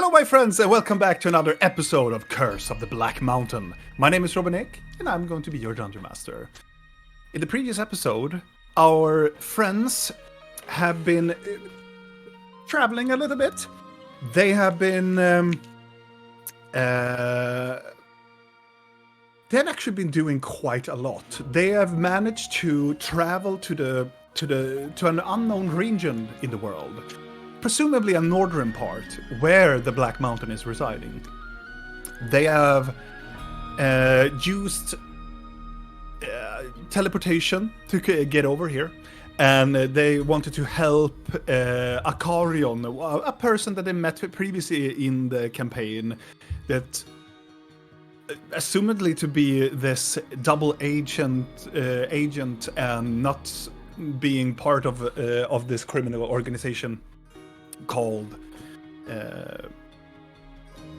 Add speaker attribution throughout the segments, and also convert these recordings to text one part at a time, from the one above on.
Speaker 1: Hello, my friends, and welcome back to another episode of Curse of the Black Mountain. My name is Robin Nick, and I'm going to be your Dungeon Master. In the previous episode, our friends have been traveling a little bit. They have been... they have actually been doing quite a lot. They have managed to travel to an unknown region in the world. Presumably a northern part, where the Black Mountain is residing. They have used teleportation to get over here, and they wanted to help Akarion, a person that they met previously in the campaign, that assumedly to be this double agent and not being part of this criminal organization called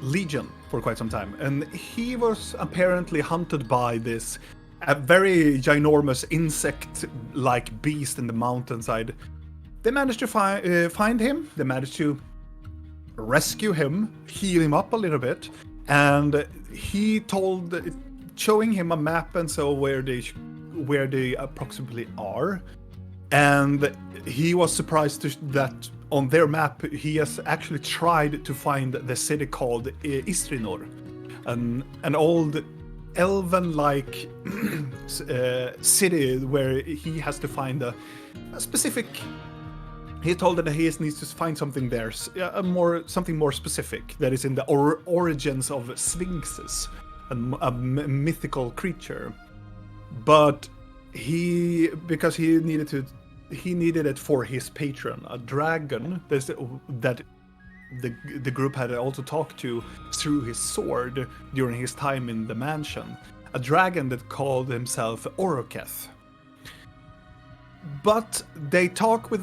Speaker 1: Legion for quite some time, and he was apparently hunted by this a very ginormous insect-like beast in the mountainside. They managed to find him. They managed to rescue him, heal him up a little bit, and he showing him a map and so where they approximately are. And he was surprised that on their map, he has actually tried to find the city called Istrinor, an old elven-like city where he has to find a specific... He told that he needs to find something there, something more specific, that is in the origins of sphinxes, a mythical creature. But because he needed it for his patron, a dragon that the group had also talked to through his sword during his time in the mansion. A dragon that called himself Oroketh. But they talk with...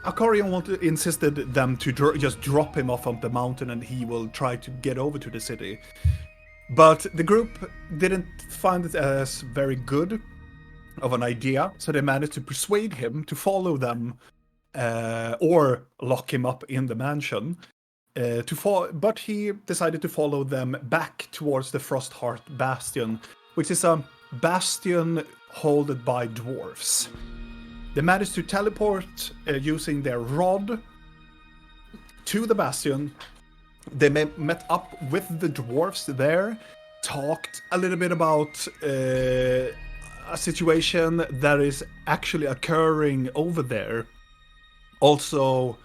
Speaker 1: Akarion insisted them to just drop him off of the mountain and he will try to get over to the city. But the group didn't find it as very good of an idea, so they managed to persuade him to follow them or lock him up in the mansion. But he decided to follow them back towards the Frostheart Bastion, which is a bastion held by dwarves. They managed to teleport using their rod to the bastion. They met up with the dwarves there, talked a little bit about a situation that is actually occurring over there. Also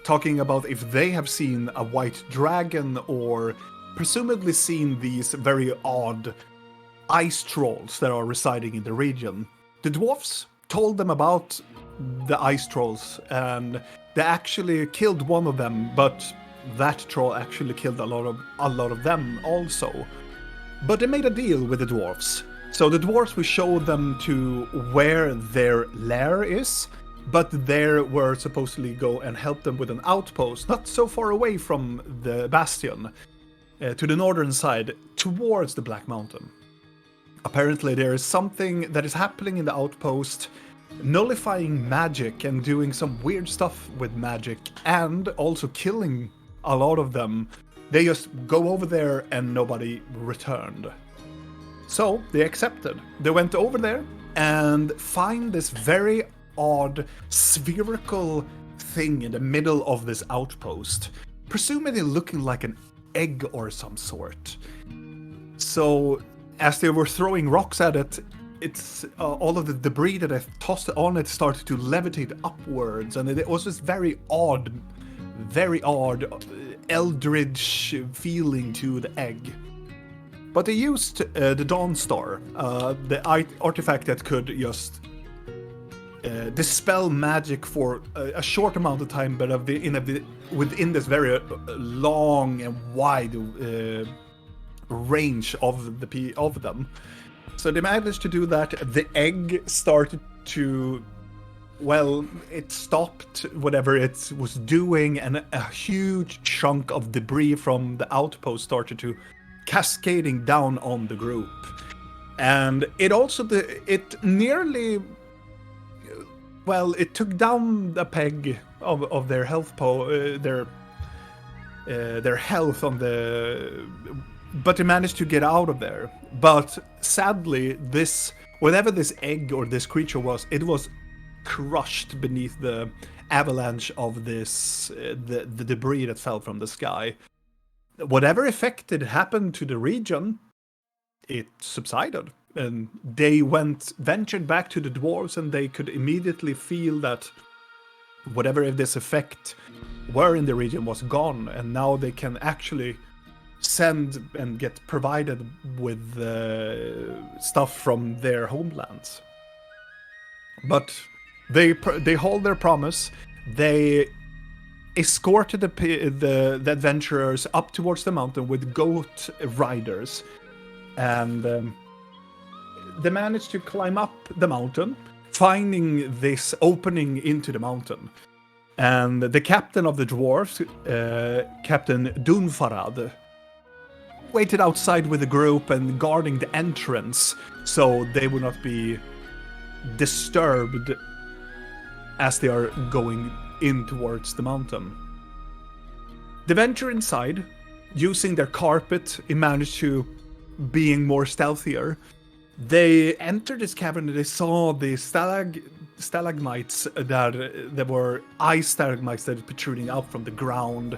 Speaker 1: talking about if they have seen a white dragon or presumably seen these very odd ice trolls that are residing in the region. The dwarves told them about the ice trolls, and they actually killed one of them, but that troll actually killed a lot of them also. But they made a deal with the dwarves. So the dwarves will show them to where their lair is, but they were supposedly go and help them with an outpost not so far away from the bastion, to the northern side, towards the Black Mountain. Apparently there is something that is happening in the outpost, nullifying magic and doing some weird stuff with magic, and also killing a lot of them. They just go over there and nobody returned. So they accepted. They went over there and find this very odd spherical thing in the middle of this outpost, presumably looking like an egg or some sort. So as they were throwing rocks at it, it's all of the debris that I tossed on it started to levitate upwards, and it was this very odd eldritch feeling to the egg. But they used the Dawn Star, the artifact that could just dispel magic for a short amount of time, but within this very long and wide range of them. So they managed to do that. The egg started to... Well, it stopped whatever it was doing, and a huge chunk of debris from the outpost started to cascading down on the group. And it also... It nearly... Well, it took down a peg of their health their health on the, but they managed to get out of there. But sadly, whatever this egg or this creature was, it was crushed beneath the avalanche of this the debris that fell from the sky. Whatever effect it happened to the region, it subsided, and they ventured back to the dwarves, and they could immediately feel that whatever this effect were in the region was gone, and now they can actually send and get provided with stuff from their homelands. But they hold their promise. They escorted the adventurers up towards the mountain with goat riders, and they managed to climb up the mountain, finding this opening into the mountain. And the captain of the dwarves, Captain Dunfarad, waited outside with the group and guarding the entrance so they would not be disturbed as they are going in towards the mountain. They venture inside, using their carpet, it managed to being more stealthier. They entered this cavern and they saw the stalagmites that were ice stalagmites that were protruding out from the ground.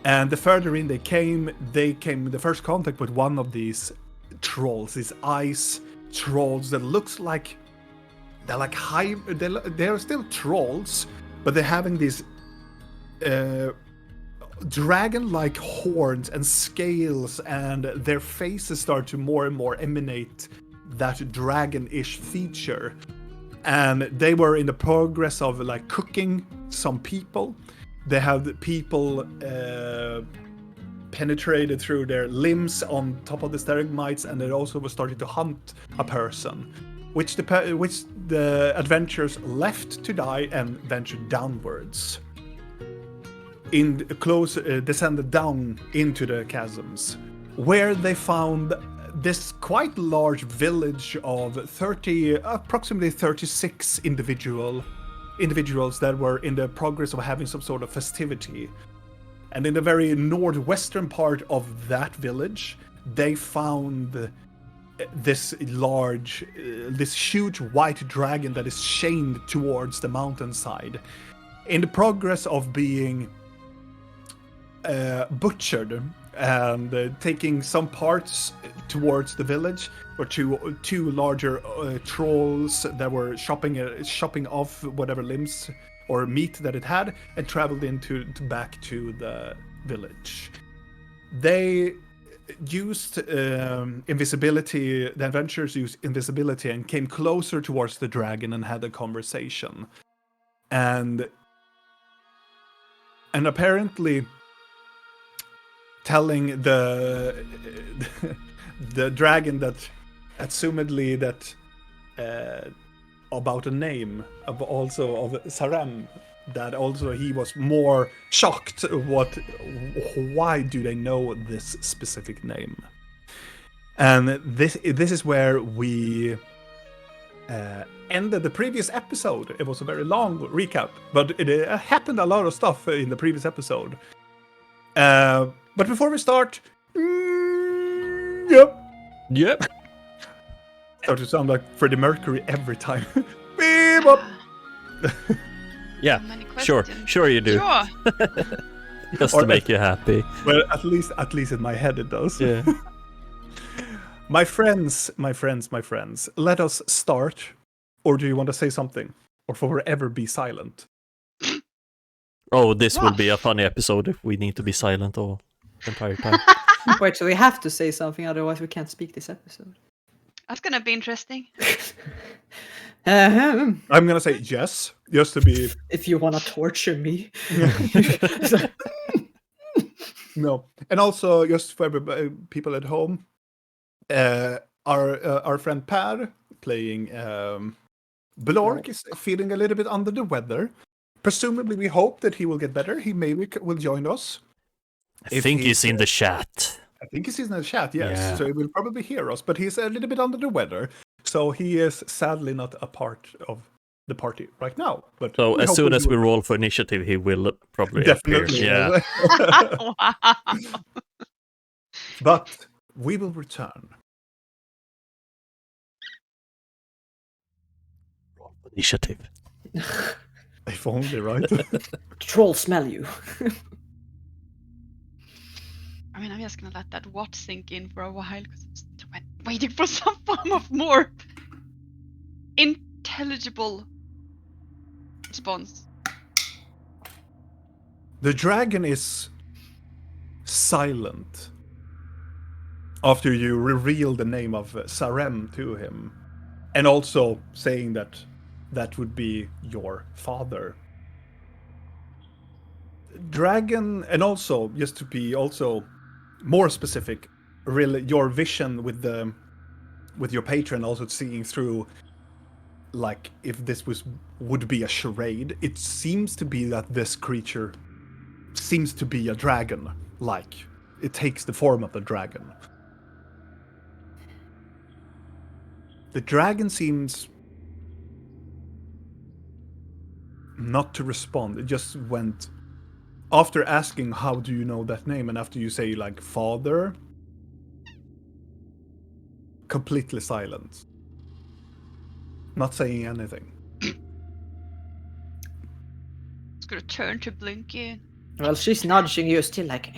Speaker 1: And the further in they came the first contact with one of these trolls, these ice trolls that looks like they're still trolls, but they're having these dragon-like horns and scales, and their faces start to more and more emanate that dragon-ish feature. And they were in the progress of like cooking some people. They had people penetrated through their limbs on top of the stalagmites, and they also were starting to hunt a person, which the adventurers left to die and ventured downwards. Descended down into the chasms, where they found this quite large village of approximately 36 individuals that were in the progress of having some sort of festivity. And in the very northwestern part of that village, they found this huge white dragon that is chained towards the mountainside, in the progress of being butchered, and taking some parts towards the village, or two larger trolls that were chopping off whatever limbs or meat that it had, and traveled back to the village. They used invisibility. The adventurers used invisibility and came closer towards the dragon and had a conversation. And apparently telling the dragon that assumedly that about a name of Sarem, that also he was more shocked why do they know this specific name. And this is where we ended the previous episode. It was a very long recap, but it happened a lot of stuff in the previous episode. But before we start,
Speaker 2: Yep.
Speaker 1: Start to sound like Freddie Mercury every time. Beep up.
Speaker 2: Yeah, sure you do.
Speaker 3: Sure.
Speaker 2: Just to make you happy.
Speaker 1: Well, at least in my head it does.
Speaker 2: Yeah.
Speaker 1: My friends, let us start. Or do you want to say something? Or forever be silent?
Speaker 2: Oh, this will be a funny episode if we need to be silent all the entire time.
Speaker 4: Wait, so we have to say something, otherwise we can't speak this episode.
Speaker 3: That's gonna be interesting.
Speaker 1: I'm gonna say yes, just to be.
Speaker 4: If you wanna torture me.
Speaker 1: No, and also just for everybody, people at home, our friend Per playing Blork is feeling a little bit under the weather. Presumably, we hope that he will get better. He maybe will join us.
Speaker 2: I think he's in the chat.
Speaker 1: I think he's in the chat, yes.
Speaker 2: Yeah.
Speaker 1: So he will probably hear us, but he's a little bit under the weather. So he is sadly not a part of the party right now. But
Speaker 2: So
Speaker 1: we
Speaker 2: as
Speaker 1: hope
Speaker 2: soon
Speaker 1: we
Speaker 2: as
Speaker 1: do
Speaker 2: we
Speaker 1: it.
Speaker 2: roll for initiative, he will probably
Speaker 1: Definitely.
Speaker 2: appear. Yeah.
Speaker 3: Wow.
Speaker 1: But we will return.
Speaker 2: Initiative.
Speaker 1: If only, right?
Speaker 4: Trolls smell you.
Speaker 3: I mean, I'm just gonna let that watch sink in for a while because I'm still waiting for some form of more intelligible response.
Speaker 1: The dragon is silent after you reveal the name of Sarem to him, and also saying that that would be your father. Dragon, and also just to be also more specific, really your vision with your patron also seeing through, like if this would be a charade, it seems to be that this creature seems to be a dragon, like it takes the form of a dragon. The dragon seems not to respond. It just went after asking how do you know that name, and after you say like father, completely silent, not saying anything.
Speaker 3: It's gonna turn to Blinky.
Speaker 4: Well, she's nudging you, still like.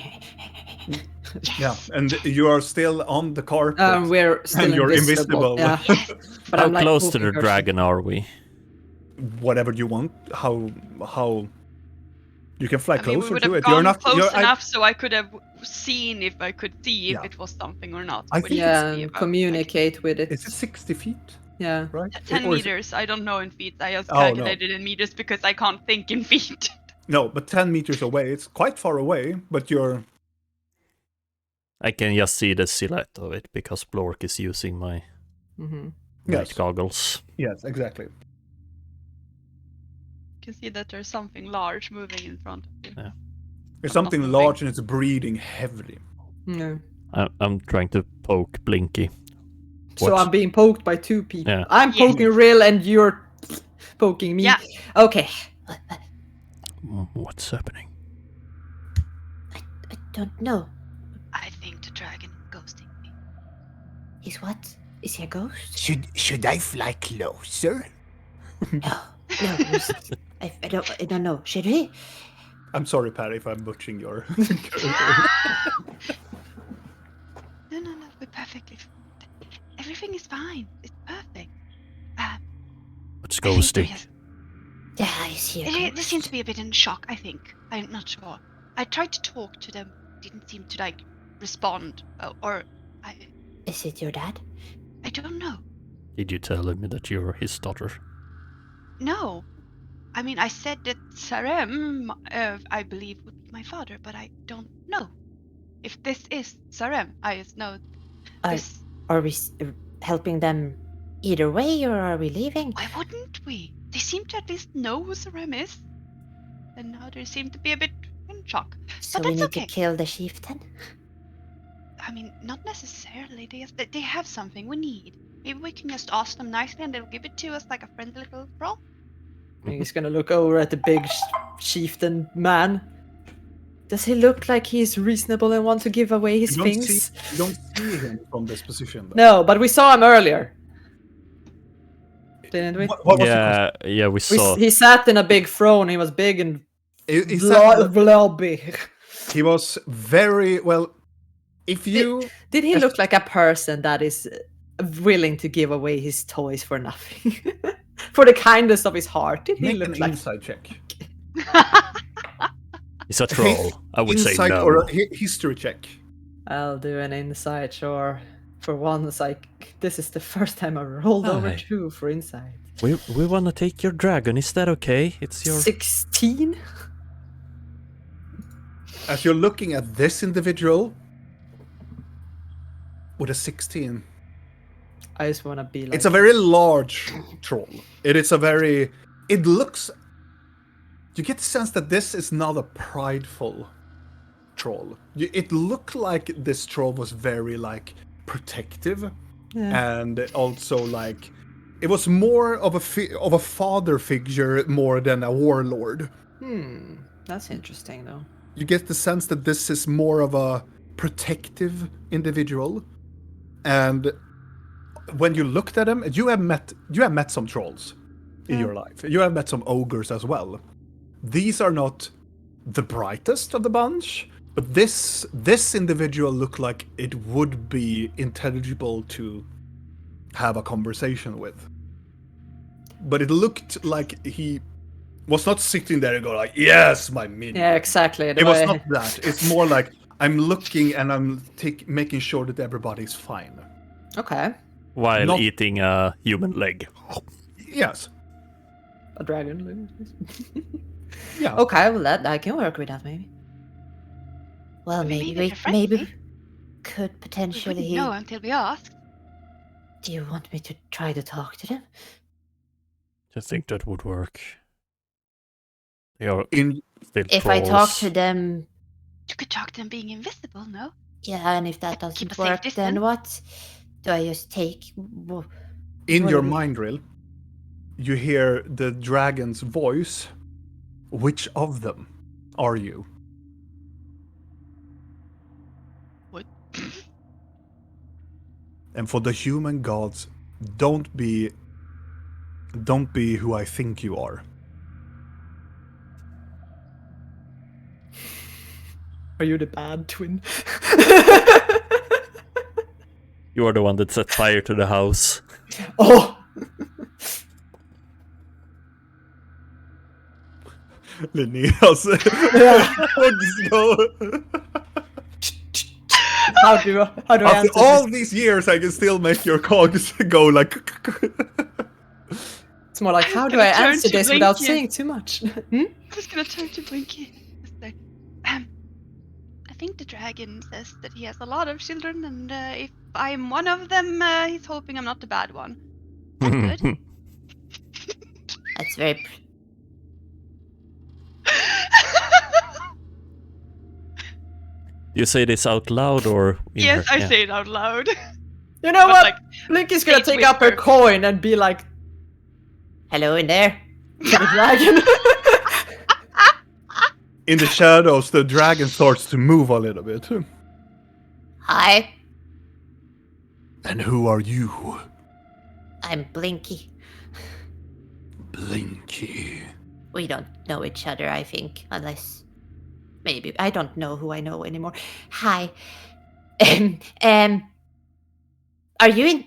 Speaker 1: Yeah, and you are still on the carpet.
Speaker 4: We're still
Speaker 1: and you're
Speaker 4: invisible.
Speaker 1: invisible.
Speaker 4: Yeah. But
Speaker 2: How
Speaker 4: I'm, like,
Speaker 2: close to
Speaker 4: poking
Speaker 2: the
Speaker 4: her.
Speaker 2: dragon are we?
Speaker 1: Whatever you want. How you can fly
Speaker 3: I mean, we
Speaker 1: closer
Speaker 3: would
Speaker 1: to
Speaker 3: have
Speaker 1: it. You're
Speaker 3: gone
Speaker 1: not
Speaker 3: close
Speaker 1: you're,
Speaker 3: enough so I could have seen if I could see if
Speaker 1: Yeah.
Speaker 3: it was something or not.
Speaker 1: I
Speaker 3: which
Speaker 1: think
Speaker 3: would
Speaker 4: Yeah,
Speaker 3: be
Speaker 4: and
Speaker 3: about,
Speaker 4: communicate with it.
Speaker 1: Is it 60 feet?
Speaker 4: Yeah.
Speaker 1: Right?
Speaker 3: 10
Speaker 1: Or is it-
Speaker 3: meters. I don't know in feet. I just
Speaker 1: Oh, no.
Speaker 3: calculated in meters because I can't think in feet.
Speaker 1: No, but 10 meters away. It's quite far away, but you're.
Speaker 2: I can just see the silhouette of it because Blork is using my
Speaker 4: Mm-hmm.
Speaker 2: night
Speaker 1: Yes.
Speaker 2: goggles.
Speaker 1: Yes, exactly.
Speaker 3: You can see that there's something large moving in front of you.
Speaker 2: Yeah.
Speaker 1: There's
Speaker 3: Not
Speaker 1: something
Speaker 3: moving.
Speaker 1: large and it's breathing heavily.
Speaker 4: No.
Speaker 2: I'm trying to poke Blinky.
Speaker 4: So
Speaker 2: What's-
Speaker 4: I'm being poked by two people.
Speaker 2: Yeah.
Speaker 4: I'm
Speaker 3: Yes.
Speaker 4: poking Rill and you're poking me.
Speaker 3: Yeah.
Speaker 4: Okay.
Speaker 2: What's happening?
Speaker 5: I don't know.
Speaker 3: I think the dragon is ghosting me.
Speaker 5: Is what? Is he a ghost?
Speaker 6: Should I fly closer?
Speaker 5: No, I don't know. Should we?
Speaker 1: I'm sorry, Perry, if I'm butchering your.
Speaker 3: No, we're perfectly. Everything is fine. It's perfect.
Speaker 2: What's
Speaker 3: I think
Speaker 2: ghosting?
Speaker 5: Yeah, is he a
Speaker 3: They
Speaker 5: ghost?
Speaker 3: seem to be a bit in shock, I think. I'm not sure. I tried to talk to them, didn't seem to like respond, or
Speaker 5: Is it your dad?
Speaker 3: I don't know.
Speaker 2: Did you tell him that you're his daughter?
Speaker 3: No, I mean I said that Sarem, I believe would be my father, but I don't know if this is Sarem. I just know
Speaker 5: Are,
Speaker 3: this.
Speaker 5: are we helping them either way, or are we leaving?
Speaker 3: Why wouldn't we? They seem to at least know who Sarem is, and now they seem to be a bit in shock.
Speaker 5: So
Speaker 3: But
Speaker 5: we
Speaker 3: that's
Speaker 5: need
Speaker 3: okay.
Speaker 5: to kill the chieftain?
Speaker 3: I mean, not necessarily. They have something we need. Maybe we can just ask them nicely and they'll give it to us like a friendly little roll.
Speaker 4: He's gonna look over at the big chieftain man. Does he look like he's reasonable and want to give away his
Speaker 1: You don't
Speaker 4: things?
Speaker 1: you don't see him from this position. Though.
Speaker 4: No, but we saw him earlier. Didn't we?
Speaker 1: What was the
Speaker 2: Yeah, yeah, we saw.
Speaker 4: He sat in a big throne. He was big and
Speaker 1: He said
Speaker 4: blobby.
Speaker 1: he was very well. If you
Speaker 4: Did he look like a person that is willing to give away his toys for nothing? For the kindness of his heart? Did he
Speaker 1: make
Speaker 4: look
Speaker 1: an
Speaker 4: like...
Speaker 1: insight check,
Speaker 2: It's a troll. I would say
Speaker 1: insight
Speaker 2: no.
Speaker 1: or a history check.
Speaker 4: I'll do an insight, sure. For once, this is the first time I rolled over
Speaker 2: Aye.
Speaker 4: 2 for insight.
Speaker 2: We want to take your dragon. Is that okay? It's your.
Speaker 4: 16?
Speaker 1: As you're looking at this individual with a 16,
Speaker 4: I just want to be like...
Speaker 1: it's a very large troll. It is a very. It looks. You get the sense that this is not a prideful troll. It looked like this troll was very like protective,
Speaker 4: Yeah.
Speaker 1: and also like It was more of a father figure more than a warlord.
Speaker 4: That's interesting, though.
Speaker 1: You get the sense that this is more of a protective individual, and when you looked at him, you have met some trolls in your life. You have met some ogres as well. These are not the brightest of the bunch, but this individual looked like it would be intelligible to have a conversation with. But it looked like he was not sitting there and going like, "Yes, my minion."
Speaker 4: Yeah, exactly.
Speaker 1: It was not that. It's more like I'm looking and I'm making sure that everybody's fine.
Speaker 4: Okay.
Speaker 2: While
Speaker 1: Not-
Speaker 2: eating a human leg.
Speaker 1: Yes.
Speaker 4: A dragon.
Speaker 1: Yeah.
Speaker 4: Okay, well that I can work with that maybe.
Speaker 5: Well,
Speaker 3: Maybe
Speaker 5: maybe
Speaker 3: they're
Speaker 5: we
Speaker 3: friendly.
Speaker 5: could
Speaker 3: We
Speaker 5: potentially.
Speaker 3: wouldn't know until we asked.
Speaker 5: Do you want me to try to talk to them?
Speaker 2: I think that would work. They are
Speaker 1: In
Speaker 2: still
Speaker 5: If I talk
Speaker 2: trolls.
Speaker 5: to them,
Speaker 3: You could talk to them being invisible, no?
Speaker 5: yeah, and if that
Speaker 3: Keep a
Speaker 5: doesn't
Speaker 3: safe
Speaker 5: work,
Speaker 3: distance.
Speaker 5: then what? Do I just take?
Speaker 1: in
Speaker 5: What
Speaker 1: your
Speaker 5: do we-
Speaker 1: mind drill, you hear the dragon's voice. Which of them are you?
Speaker 3: What?
Speaker 1: And for the human gods, don't be who I think you are.
Speaker 4: Are you the bad twin?
Speaker 2: You are the one that set fire to the house.
Speaker 4: Oh!
Speaker 1: Linneas.
Speaker 4: How do I
Speaker 1: After
Speaker 4: answer
Speaker 1: all
Speaker 4: this?
Speaker 1: these years, I can still make your cogs go like.
Speaker 4: It's more like, how do
Speaker 3: Gonna
Speaker 4: I
Speaker 3: turn
Speaker 4: answer
Speaker 3: to
Speaker 4: this without
Speaker 3: Blinky.
Speaker 4: saying too much?
Speaker 3: I'm just gonna turn to Blinky. Just like, I think the dragon says that he has a lot of children, and if I'm one of them, he's hoping I'm not the bad one. That's good.
Speaker 5: That's very.
Speaker 2: Do you say this out loud or in
Speaker 3: Yes,
Speaker 2: her?
Speaker 3: I
Speaker 2: Yeah.
Speaker 3: say it out loud.
Speaker 4: You know
Speaker 3: But,
Speaker 4: what?
Speaker 3: like,
Speaker 4: Blinky's gonna
Speaker 3: fake
Speaker 4: take up her
Speaker 3: whisper.
Speaker 4: coin and be like,
Speaker 5: Hello in there.
Speaker 4: to the dragon.
Speaker 1: In the shadows, the dragon starts to move a little bit.
Speaker 5: Hi,
Speaker 1: And who are you?
Speaker 5: I'm Blinky.
Speaker 1: Blinky.
Speaker 5: We don't know each other, I think, unless maybe I don't know who I know anymore. Hi. Are you in?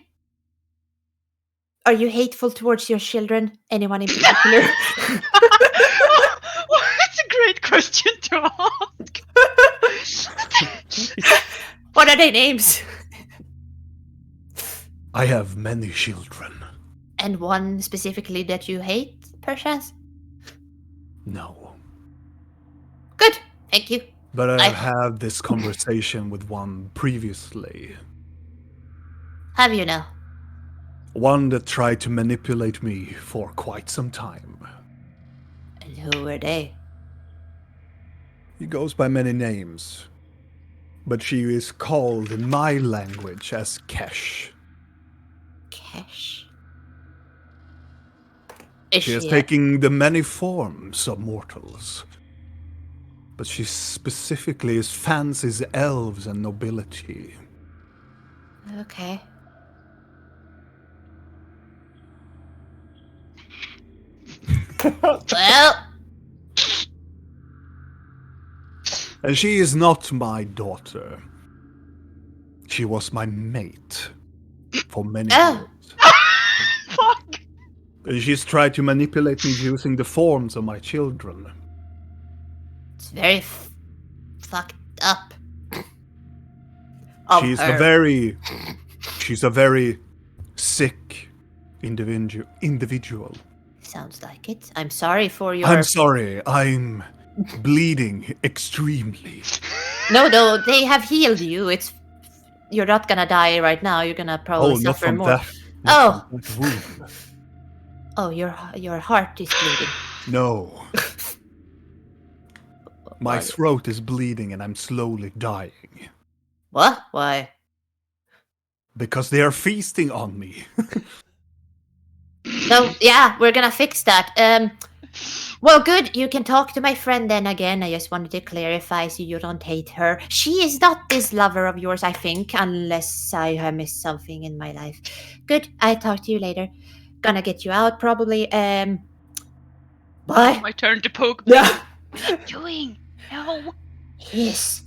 Speaker 5: Are you hateful towards your children? Anyone in particular?
Speaker 3: That's a great question to ask.
Speaker 5: What are their names?
Speaker 1: I have many children.
Speaker 5: And one specifically that you hate, perchance?
Speaker 1: No.
Speaker 5: Good, thank you.
Speaker 1: But
Speaker 5: I-
Speaker 1: I've had this conversation with one previously.
Speaker 5: Have you now?
Speaker 1: One that tried to manipulate me for quite some time.
Speaker 5: And who were they?
Speaker 1: He goes by many names. But she is called in my language as Kesh.
Speaker 5: Kesh. Is
Speaker 1: She has
Speaker 5: a-
Speaker 1: taken the many forms of mortals. But she specifically fancies elves and nobility.
Speaker 5: Okay. Well,
Speaker 1: And she is not my daughter. She was my mate for many
Speaker 5: Oh.
Speaker 1: years.
Speaker 3: Fuck.
Speaker 1: And she's tried to manipulate me using the forms of my children.
Speaker 5: it's very fucked up. Of
Speaker 1: She's
Speaker 5: her.
Speaker 1: she's a very sick individual.
Speaker 5: Sounds like it. I'm sorry for your.
Speaker 1: I'm sorry, I'm bleeding extremely.
Speaker 5: No, they have healed you. You're not gonna die right now. You're gonna probably
Speaker 1: Oh, not
Speaker 5: suffer
Speaker 1: from
Speaker 5: more.
Speaker 1: that.
Speaker 5: Oh.
Speaker 1: Not from that wound.
Speaker 5: Oh, your heart is bleeding.
Speaker 1: No. My
Speaker 5: Why-
Speaker 1: throat is bleeding and I'm slowly dying.
Speaker 5: What? Why?
Speaker 1: Because they are feasting on me.
Speaker 5: No, yeah, we're gonna fix that. Well, good. You can talk to my friend then again. I just wanted to clarify so you don't hate her. She is not this lover of yours, I think, unless I have missed something in my life. Good. I talk to you later. Gonna get you out probably. Bye.
Speaker 3: My turn to poke.
Speaker 4: Yeah.
Speaker 3: What are you doing? No.
Speaker 5: Yes.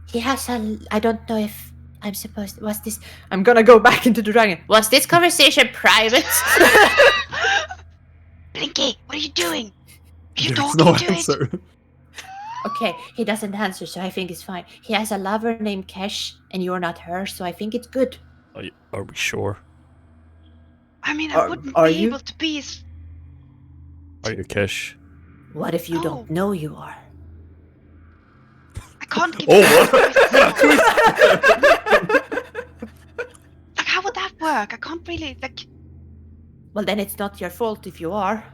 Speaker 5: He has a. I don't know if I'm supposed. Was this?
Speaker 4: I'm gonna go back into the dragon.
Speaker 5: Was this conversation private?
Speaker 3: Blinky, what are you doing? Are you
Speaker 1: There's
Speaker 3: talking
Speaker 1: no
Speaker 3: to it?
Speaker 1: answer.
Speaker 5: Okay, he doesn't answer, so I think it's fine. He has a lover named Kesh, and you're not her, so I think it's good.
Speaker 2: Are we sure?
Speaker 3: I mean, I
Speaker 4: Are-
Speaker 3: wouldn't
Speaker 4: are
Speaker 3: be
Speaker 4: you?
Speaker 3: able to be as...
Speaker 2: Are you Kesh?
Speaker 5: What if you don't know you are?
Speaker 3: I can't give
Speaker 1: Oh,
Speaker 3: Like, how would that work? I can't really, like...
Speaker 5: Well, then it's not your fault if you are.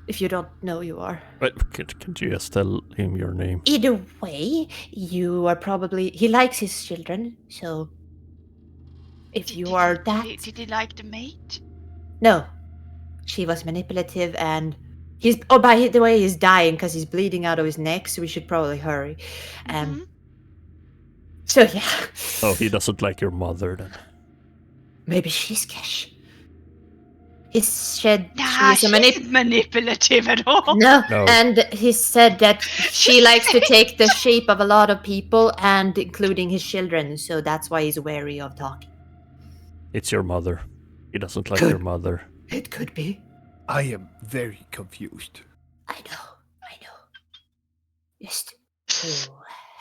Speaker 5: If you don't know you are.
Speaker 2: Right, can't you just tell him your name?
Speaker 5: Either way, you are probably. He likes his children, so. If you are that.
Speaker 3: Did he like the mate?
Speaker 5: No. She was manipulative and. He's. Oh, by the way, he's dying because he's bleeding out of his neck, so we should probably hurry.
Speaker 3: Mhm.
Speaker 5: So, yeah.
Speaker 2: Oh, he doesn't like your mother then.
Speaker 5: Maybe she's Kesh. He said
Speaker 3: Nah,
Speaker 5: she
Speaker 3: she's
Speaker 5: is a
Speaker 3: manipulative at all.
Speaker 5: No,
Speaker 2: No.
Speaker 5: and he said that she likes to take the shape of a lot of people, and including his children, so that's why he's wary of talking.
Speaker 2: It's your mother. He doesn't like
Speaker 4: Good.
Speaker 2: your mother.
Speaker 4: It could be.
Speaker 1: I am very confused.
Speaker 5: I know. Just. Oh.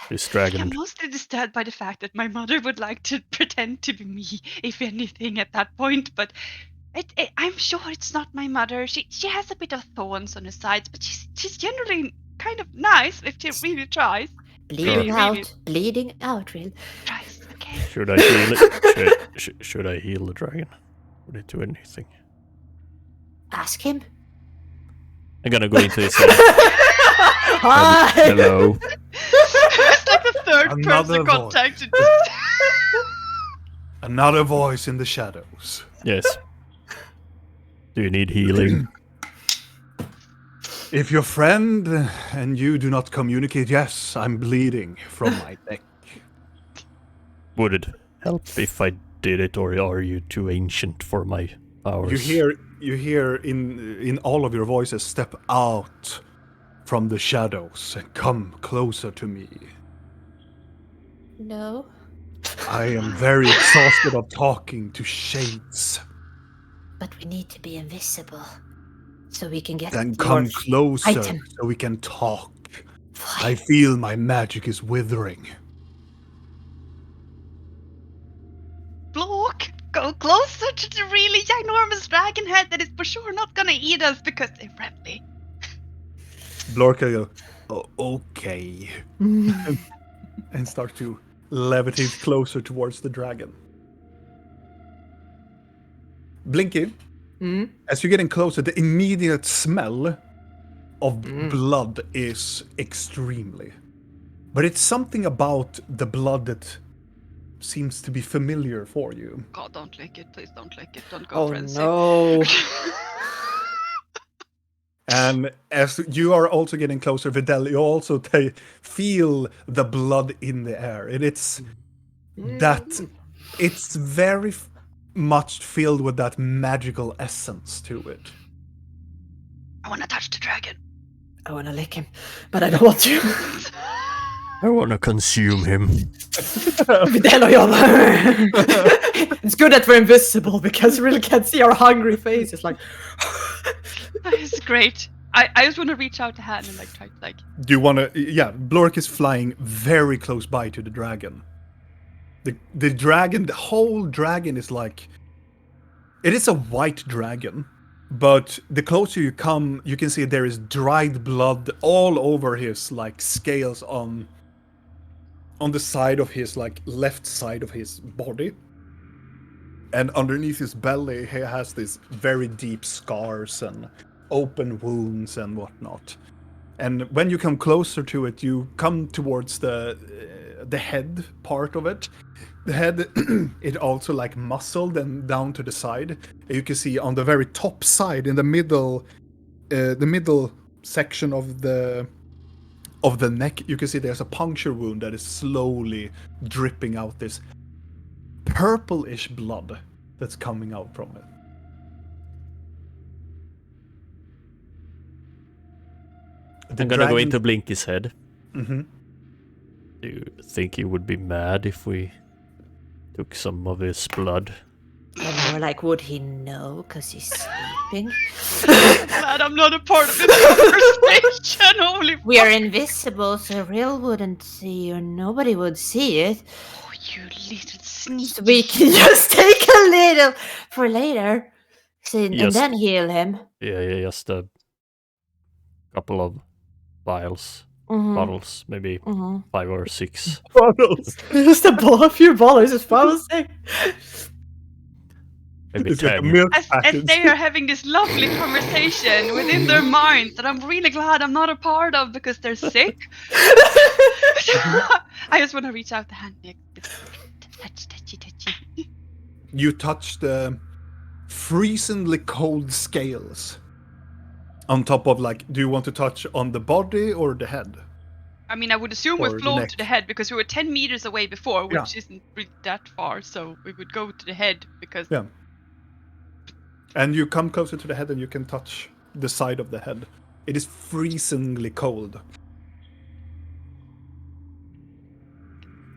Speaker 2: This
Speaker 3: I'm
Speaker 2: dragon.
Speaker 3: mostly disturbed by the fact that my mother would like to pretend to be me, if anything, at that point, but I'm sure it's not my mother. She has a bit of thorns on her sides, but she's generally kind of nice if she really tries.
Speaker 5: Bleeding
Speaker 3: Really?
Speaker 5: out, real.
Speaker 3: Tries, okay.
Speaker 2: Should I heal it? Should I heal the dragon? Would it do anything?
Speaker 5: Ask him.
Speaker 2: I'm gonna go into his head.
Speaker 4: Hi!
Speaker 2: Hello.
Speaker 3: It's like the third
Speaker 1: Another
Speaker 3: person
Speaker 1: voice.
Speaker 3: contacted.
Speaker 1: Another voice in the shadows.
Speaker 2: Yes. Do you need healing?
Speaker 1: If your friend and you do not communicate, yes, I'm bleeding from my neck.
Speaker 2: Would it help if I did it, or are you too ancient for my powers?
Speaker 1: You hear in all of your voices, step out from the shadows and come closer to me.
Speaker 5: No.
Speaker 1: I am very exhausted of talking to shades.
Speaker 5: But we need to be invisible. So we can get
Speaker 1: Then
Speaker 5: your
Speaker 1: come closer
Speaker 5: item.
Speaker 1: so we can talk.
Speaker 5: Fine.
Speaker 1: I feel my magic is withering.
Speaker 3: Block, go closer to the really ginormous dragon head that is for sure not gonna eat us because they're friendly.
Speaker 1: Blorka go, oh, okay. And start to levitate closer towards the dragon. Blinky, as you're getting closer, the immediate smell of blood is extremely. But it's something about the blood that seems to be familiar for you.
Speaker 3: God, don't lick it. Please don't lick it. Don't go
Speaker 4: Oh
Speaker 3: frenzy.
Speaker 4: no.
Speaker 1: And as you are also getting closer, Videl, you also feel the blood in the air. And it's that it's very much filled with that magical essence to it.
Speaker 3: I want to touch the dragon.
Speaker 4: I wanna lick him, but I don't want to.
Speaker 2: I want to consume him.
Speaker 4: Videl, it's good that we're invisible because we really can't see our hungry faces. Like,
Speaker 3: It's great. I just want to reach out a hand and like try to like.
Speaker 1: Do you want to? Yeah, Blork is flying very close by to the dragon. The dragon, the whole dragon is like. It is a white dragon, but the closer you come, you can see there is dried blood all over his like scales on the side of his like left side of his body. And underneath his belly, he has these very deep scars and open wounds and whatnot. And when you come closer to it, you come towards the head part of it. The head, it also like muscled and down to the side. You can see on the very top side, in the middle section of the neck, you can see there's a puncture wound that is slowly dripping out this purplish blood that's coming out from it.
Speaker 2: I'm gonna go into Blinky's head.
Speaker 1: Mm-hmm.
Speaker 2: Do you think he would be mad if we took some of his blood?
Speaker 5: And more like, would he know because he's sleeping?
Speaker 3: Glad I'm not a part of this conversation. Holy
Speaker 5: We are invisible, so Rill wouldn't see or nobody would see it.
Speaker 3: Oh, you little sneaky.
Speaker 5: So we can just take a little for later. And
Speaker 2: Yes.
Speaker 5: then heal him.
Speaker 2: Yeah, just a couple of vials,
Speaker 5: Mhm.
Speaker 2: bottles, maybe
Speaker 5: Mhm.
Speaker 2: 5 or 6.
Speaker 4: Just a few ballers, as far as saying.
Speaker 2: Maybe
Speaker 1: It's like a
Speaker 2: 10.
Speaker 1: milk
Speaker 3: As
Speaker 1: package.
Speaker 3: they are having this lovely conversation within their minds that I'm really glad I'm not a part of because they're sick. I just want to reach out the hand. Like, touchy.
Speaker 1: You touch the freezingly cold scales on top of, like, do you want to touch on the body or the head?
Speaker 3: I mean, I would assume
Speaker 1: Or
Speaker 3: we
Speaker 1: the
Speaker 3: float
Speaker 1: neck.
Speaker 3: to the head because we were 10 meters away before, which
Speaker 1: Yeah.
Speaker 3: isn't really that far. So we would go to the head because
Speaker 1: Yeah. And you come closer to the head and you can touch the side of the head. It is freezingly cold.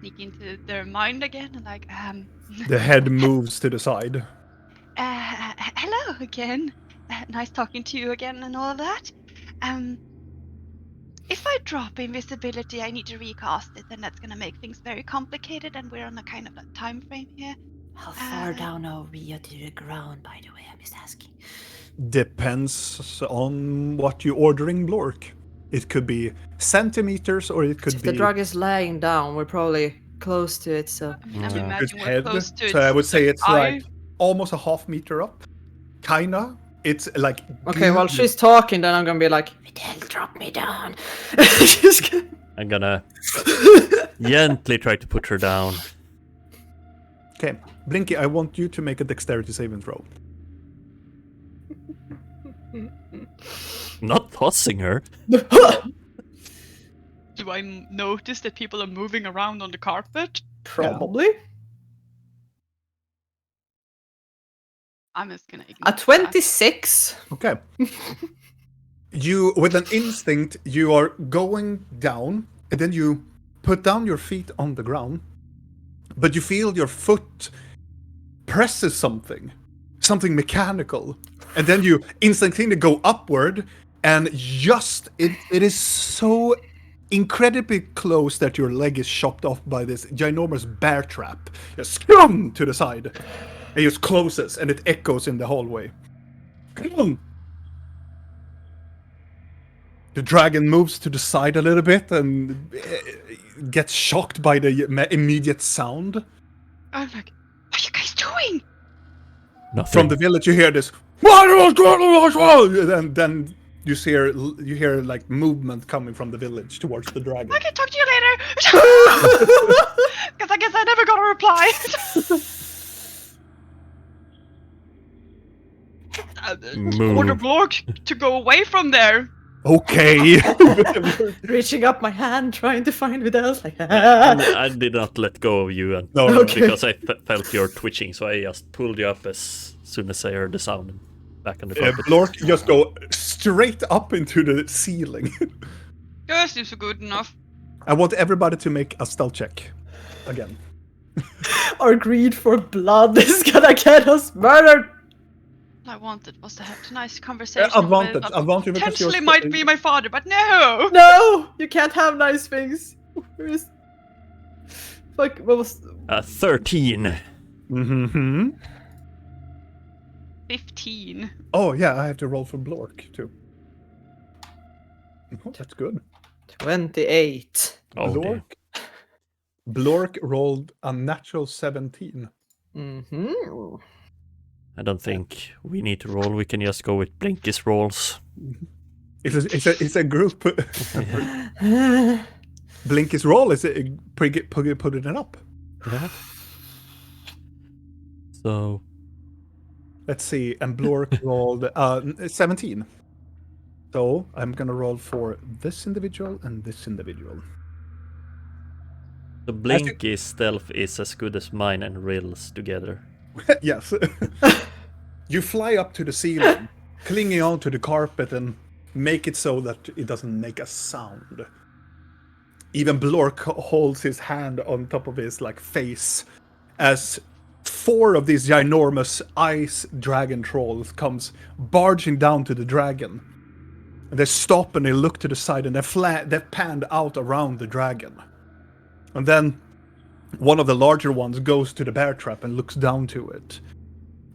Speaker 3: sneak into their mind again and like,
Speaker 1: The head moves to the side.
Speaker 3: hello again. Nice talking to you again and all that. If I drop invisibility, I need to recast it, and that's gonna make things very complicated, and we're on a kind of a time frame here.
Speaker 5: How far down are we to the ground, by the way? I'm just asking.
Speaker 1: Depends on what you're ordering, Blork. It could be centimeters or it could
Speaker 4: If
Speaker 1: be
Speaker 4: the drug is laying down, we're probably close to it, so.
Speaker 3: I mean, I would
Speaker 2: Yeah.
Speaker 3: imagine we're
Speaker 1: head.
Speaker 3: close to it.
Speaker 1: So I would say it's
Speaker 3: eye.
Speaker 1: like almost a half meter up. Kinda. It's like
Speaker 4: Okay, while she's talking, then I'm gonna be like,
Speaker 5: Videl, drop me down.
Speaker 4: Just kidding.
Speaker 2: I'm gonna gently try to put her down.
Speaker 1: Okay, Blinky, I want you to make a dexterity saving throw.
Speaker 2: Not tossing her.
Speaker 3: Do I notice that people are moving around on the carpet?
Speaker 4: Probably.
Speaker 3: I'm just gonna ignore
Speaker 4: A 26.
Speaker 1: Okay. You, with an instinct, you are going down, and then you put down your feet on the ground, but you feel your foot presses something mechanical, and then you instinctively go upward, and just it is so incredibly close that your leg is chopped off by this ginormous bear trap. Just scrum to the side. It just closes, and it echoes in the hallway. The dragon moves to the side a little bit and gets shocked by the immediate sound.
Speaker 3: I'm like, what are you guys doing?
Speaker 2: Nothing.
Speaker 1: From the village, you hear this. And then you hear like movement coming from the village towards the dragon.
Speaker 3: I can talk to you later. Because I guess I never got a reply.
Speaker 2: Move.
Speaker 3: Order Blork to go away from there.
Speaker 1: Okay.
Speaker 4: Reaching up my hand, trying to find Videl. Like,
Speaker 2: I did not let go of you
Speaker 1: No,
Speaker 4: Okay.
Speaker 2: because I felt your twitching, so I just pulled you up as soon as I heard the sound and back on the carpet.
Speaker 1: Blork just go straight up into the ceiling.
Speaker 3: Yes, it's good enough.
Speaker 1: I want everybody to make a stealth check again.
Speaker 4: Our greed for blood is gonna get us murdered.
Speaker 3: All I wanted was to have a nice conversation
Speaker 1: Advantage
Speaker 3: with
Speaker 1: because
Speaker 3: potentially
Speaker 1: you're
Speaker 3: might be my father, but no.
Speaker 4: No, you can't have nice things. Fuck, what was?
Speaker 2: 13.
Speaker 1: Mm-hmm.
Speaker 3: 15.
Speaker 1: Oh yeah, I have to roll for Blork too. Oh, that's good.
Speaker 4: 28.
Speaker 2: Oh, dear.
Speaker 1: Blork rolled a natural 17.
Speaker 4: Mm-hmm.
Speaker 2: I don't think we need to roll. We can just go with Blinky's rolls.
Speaker 1: It's a group. Blinky's role is putting it up.
Speaker 2: Yeah. So
Speaker 1: Let's see. And Blork rolled 17. So I'm gonna roll for this individual and this individual.
Speaker 2: the Blinky's stealth is as good as mine and Rill's together.
Speaker 1: Yes. You fly up to the ceiling, clinging onto the carpet, and make it so that it doesn't make a sound. Even Blork holds his hand on top of his face as 4 of these ginormous ice dragon trolls comes barging down to the dragon. And they stop and they look to the side and they're panned out around the dragon. And then one of the larger ones goes to the bear trap and looks down to it.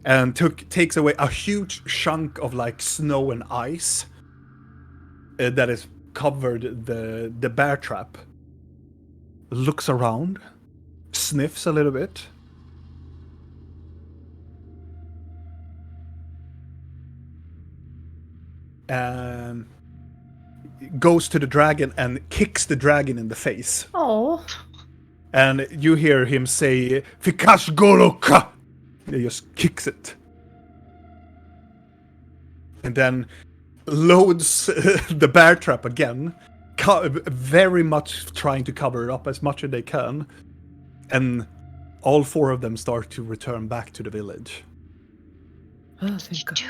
Speaker 1: And takes away a huge chunk of snow and ice that has covered the bear trap. Looks around, sniffs a little bit. And goes to the dragon and kicks the dragon in the face.
Speaker 5: Oh.
Speaker 1: And you hear him say, "Fikash Goroka!" He just kicks it. And then loads the bear trap again, very much trying to cover it up as much as they can. And all 4 of them start to return back to the village.
Speaker 4: Oh, thank God.
Speaker 3: Do.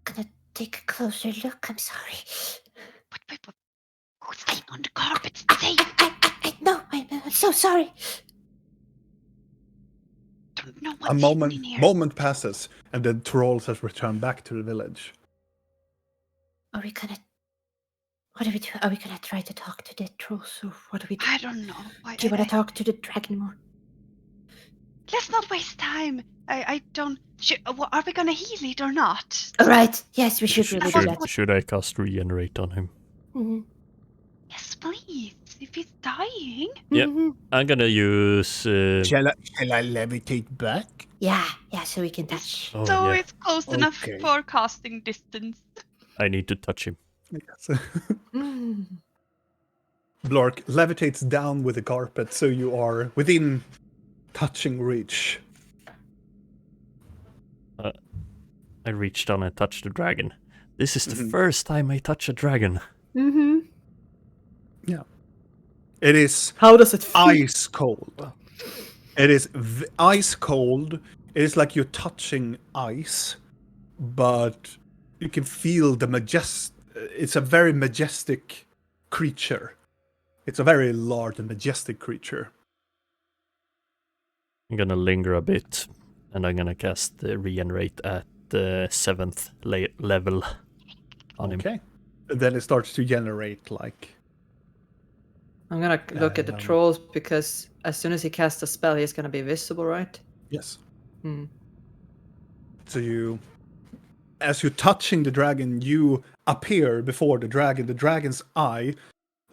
Speaker 5: Gonna take a closer look. I'm sorry.
Speaker 3: What? Who's laying on the carpet? Say.
Speaker 5: No, I'm so sorry.
Speaker 3: Don't know
Speaker 1: A
Speaker 3: what's
Speaker 1: moment
Speaker 3: in here.
Speaker 1: moment passes, and the trolls have returned back to the village.
Speaker 5: Are we gonna? What do we do? Are we gonna try to talk to the trolls, or what do we do?
Speaker 3: I don't know.
Speaker 5: Do you want to talk to the dragon more?
Speaker 3: Let's not waste time. I don't. Are we gonna heal it or not?
Speaker 5: All right. Yes, we should really do that.
Speaker 2: Should I cast regenerate on him?
Speaker 5: Mm-hmm.
Speaker 3: Yes, please. If he's dying.
Speaker 2: Yep. I'm gonna use.
Speaker 6: Shall I levitate back?
Speaker 5: Yeah, so we can touch.
Speaker 2: Oh,
Speaker 3: So
Speaker 2: yeah.
Speaker 3: it's close enough
Speaker 6: Okay.
Speaker 3: for casting distance.
Speaker 2: I need to touch him.
Speaker 1: Yes.
Speaker 5: Mm.
Speaker 1: Blork levitates down with the carpet, so you are within touching reach.
Speaker 2: I reach down and touch the dragon. This is the
Speaker 1: Mhm.
Speaker 2: first time I touch a dragon.
Speaker 5: Mm-hmm.
Speaker 1: Yeah. It is
Speaker 4: How does it feel?
Speaker 1: ice cold. It is ice cold. It is like you're touching ice, but you can feel it's a very majestic creature. It's a very large and majestic creature.
Speaker 2: I'm gonna linger a bit, and I'm gonna cast the regenerate at the 7th level on him.
Speaker 1: Okay. And then it starts to generate
Speaker 4: I'm gonna look at the trolls because as soon as he casts a spell, he's gonna be visible, right?
Speaker 1: yes.
Speaker 4: Hmm.
Speaker 1: So as you're touching the dragon, you appear before the dragon. The dragon's eye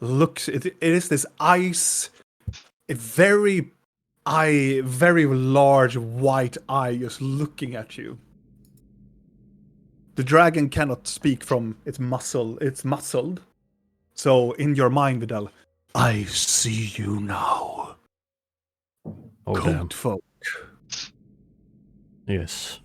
Speaker 1: looks. It is this ice, a very large white eye, just looking at you. The dragon cannot speak from its muscle. It's muscled. So in your mind, Vidal, I see you now,
Speaker 2: Oh damn.
Speaker 1: goat folk.
Speaker 2: Yes.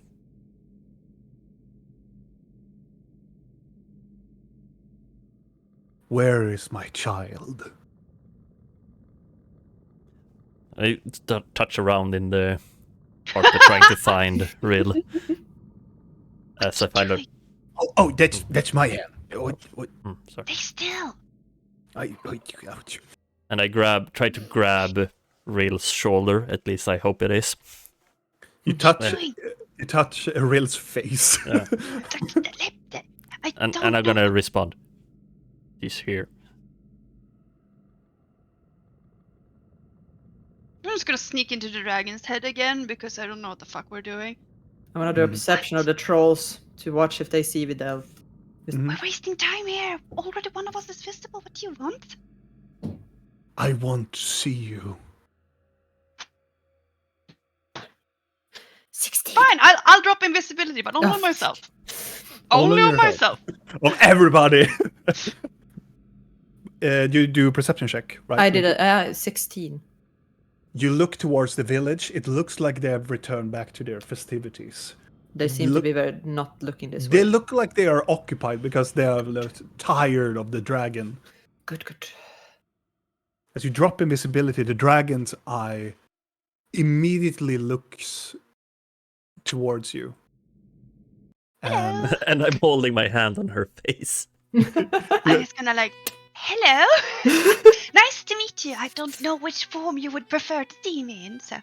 Speaker 1: Where is my child?
Speaker 2: I touch around in the carpet trying to find Rill. As I find her.
Speaker 6: Oh, that's my hand. What?
Speaker 2: Sorry.
Speaker 3: Stay still.
Speaker 6: Ouch.
Speaker 2: And I try to grab Rill's shoulder, at least I hope it is.
Speaker 1: You touch
Speaker 3: Doing?
Speaker 1: Ril's face.
Speaker 2: Yeah.
Speaker 3: Touch the lip.
Speaker 2: And I'm gonna respond. He's here.
Speaker 3: I'm just gonna sneak into the dragon's head again because I don't know what the fuck we're doing.
Speaker 4: I'm gonna do a perception of the trolls to watch if they see Vidal.
Speaker 1: Mhm.
Speaker 3: We're wasting time here. Already one of us is visible. What do you want?
Speaker 1: I want to see you.
Speaker 5: 16.
Speaker 3: Fine, I'll drop invisibility, but not
Speaker 5: Oh.
Speaker 3: on myself. Only
Speaker 1: in
Speaker 3: on
Speaker 1: your head.
Speaker 3: myself.
Speaker 1: Of everybody. You do a perception check, right?
Speaker 4: I did a 16.
Speaker 1: You look towards the village. It looks like they have returned back to their festivities.
Speaker 4: They seem
Speaker 1: Look-
Speaker 4: to be very not looking this
Speaker 1: They
Speaker 4: way.
Speaker 1: look like they are occupied because they are tired of the dragon.
Speaker 4: Good.
Speaker 1: As you drop invisibility, the dragon's eye immediately looks towards you. And
Speaker 2: And I'm holding my hand on her face.
Speaker 3: I'm just gonna like, hello. Nice to meet you. I don't know which form you would prefer to see me in, so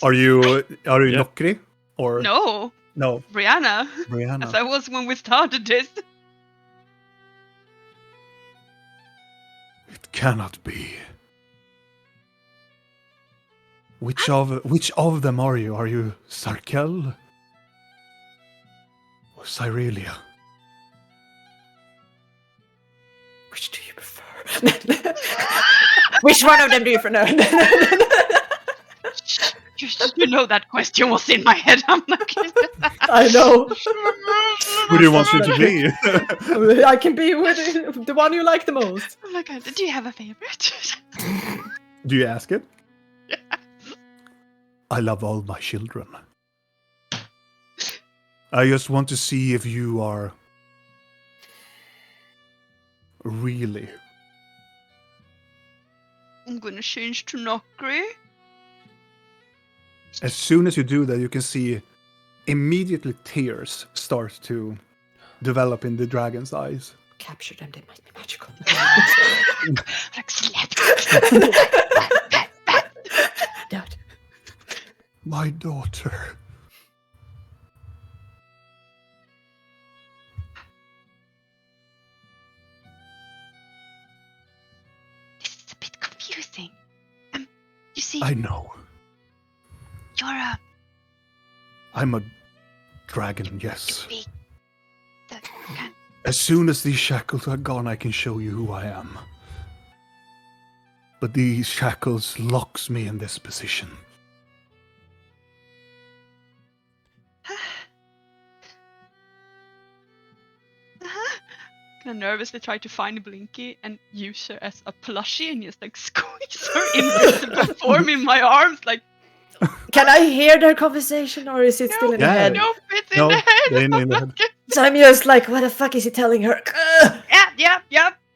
Speaker 1: are you
Speaker 2: Yeah.
Speaker 1: Nokri or
Speaker 3: no,
Speaker 1: no
Speaker 3: Brianna.
Speaker 1: Brianna?
Speaker 3: As I was when we started this.
Speaker 1: It cannot be. Which of them are you? Are you Sarkel or Cyrelia?
Speaker 4: Which do you prefer? Which one of them do you prefer?
Speaker 3: You know that question was in my head. I'm not kidding.
Speaker 4: I know.
Speaker 1: Who do you want you to be?
Speaker 4: I can be with the one you like the most.
Speaker 3: Oh my god, do you have a favorite?
Speaker 1: Do you ask it?
Speaker 3: Yeah.
Speaker 1: I love all my children. I just want to see if you are really.
Speaker 3: I'm gonna change to Nokri.
Speaker 1: As soon as you do that, you can see immediately tears start to develop in the dragon's eyes.
Speaker 4: Capture them, they might be magical.
Speaker 3: Like slap.
Speaker 4: Dad.
Speaker 1: My daughter.
Speaker 3: This is a bit confusing. You see,
Speaker 1: I know.
Speaker 3: you're a
Speaker 1: I'm a dragon, yes.
Speaker 3: big. Can
Speaker 1: As soon as these shackles are gone, I can show you who I am. But these shackles locks me in this position.
Speaker 3: Gonna nervously try to find Blinky and use her as a plushie and just like squeeze her invisible form in my arms, like
Speaker 4: Can I hear their conversation or is it still in the
Speaker 1: Yeah.
Speaker 4: head?
Speaker 3: no, it's in
Speaker 1: No,
Speaker 3: the head.
Speaker 1: in the head.
Speaker 4: So I'm just like, what the fuck is he telling her?
Speaker 3: Yep.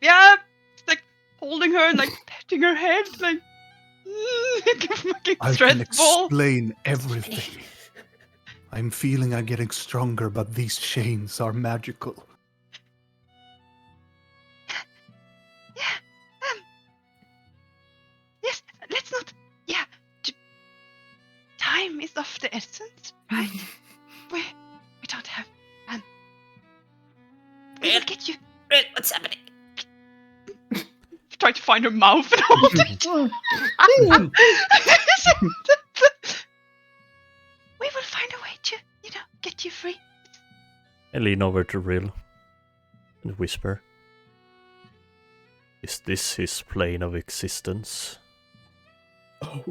Speaker 3: It's like holding her and like petting her head, like fucking
Speaker 1: I
Speaker 3: stress
Speaker 1: can
Speaker 3: ball.
Speaker 1: explain everything. I'm feeling I'm getting stronger, but these chains are magical.
Speaker 3: Yes, let's not. Yeah, time is of the essence, right? we don't have. We will get you.
Speaker 5: What's happening?
Speaker 3: Try to find her mouth and hold it. We will find a way to, get you free.
Speaker 2: I lean over to Rill and whisper. Is this his plane of existence?
Speaker 4: Oh.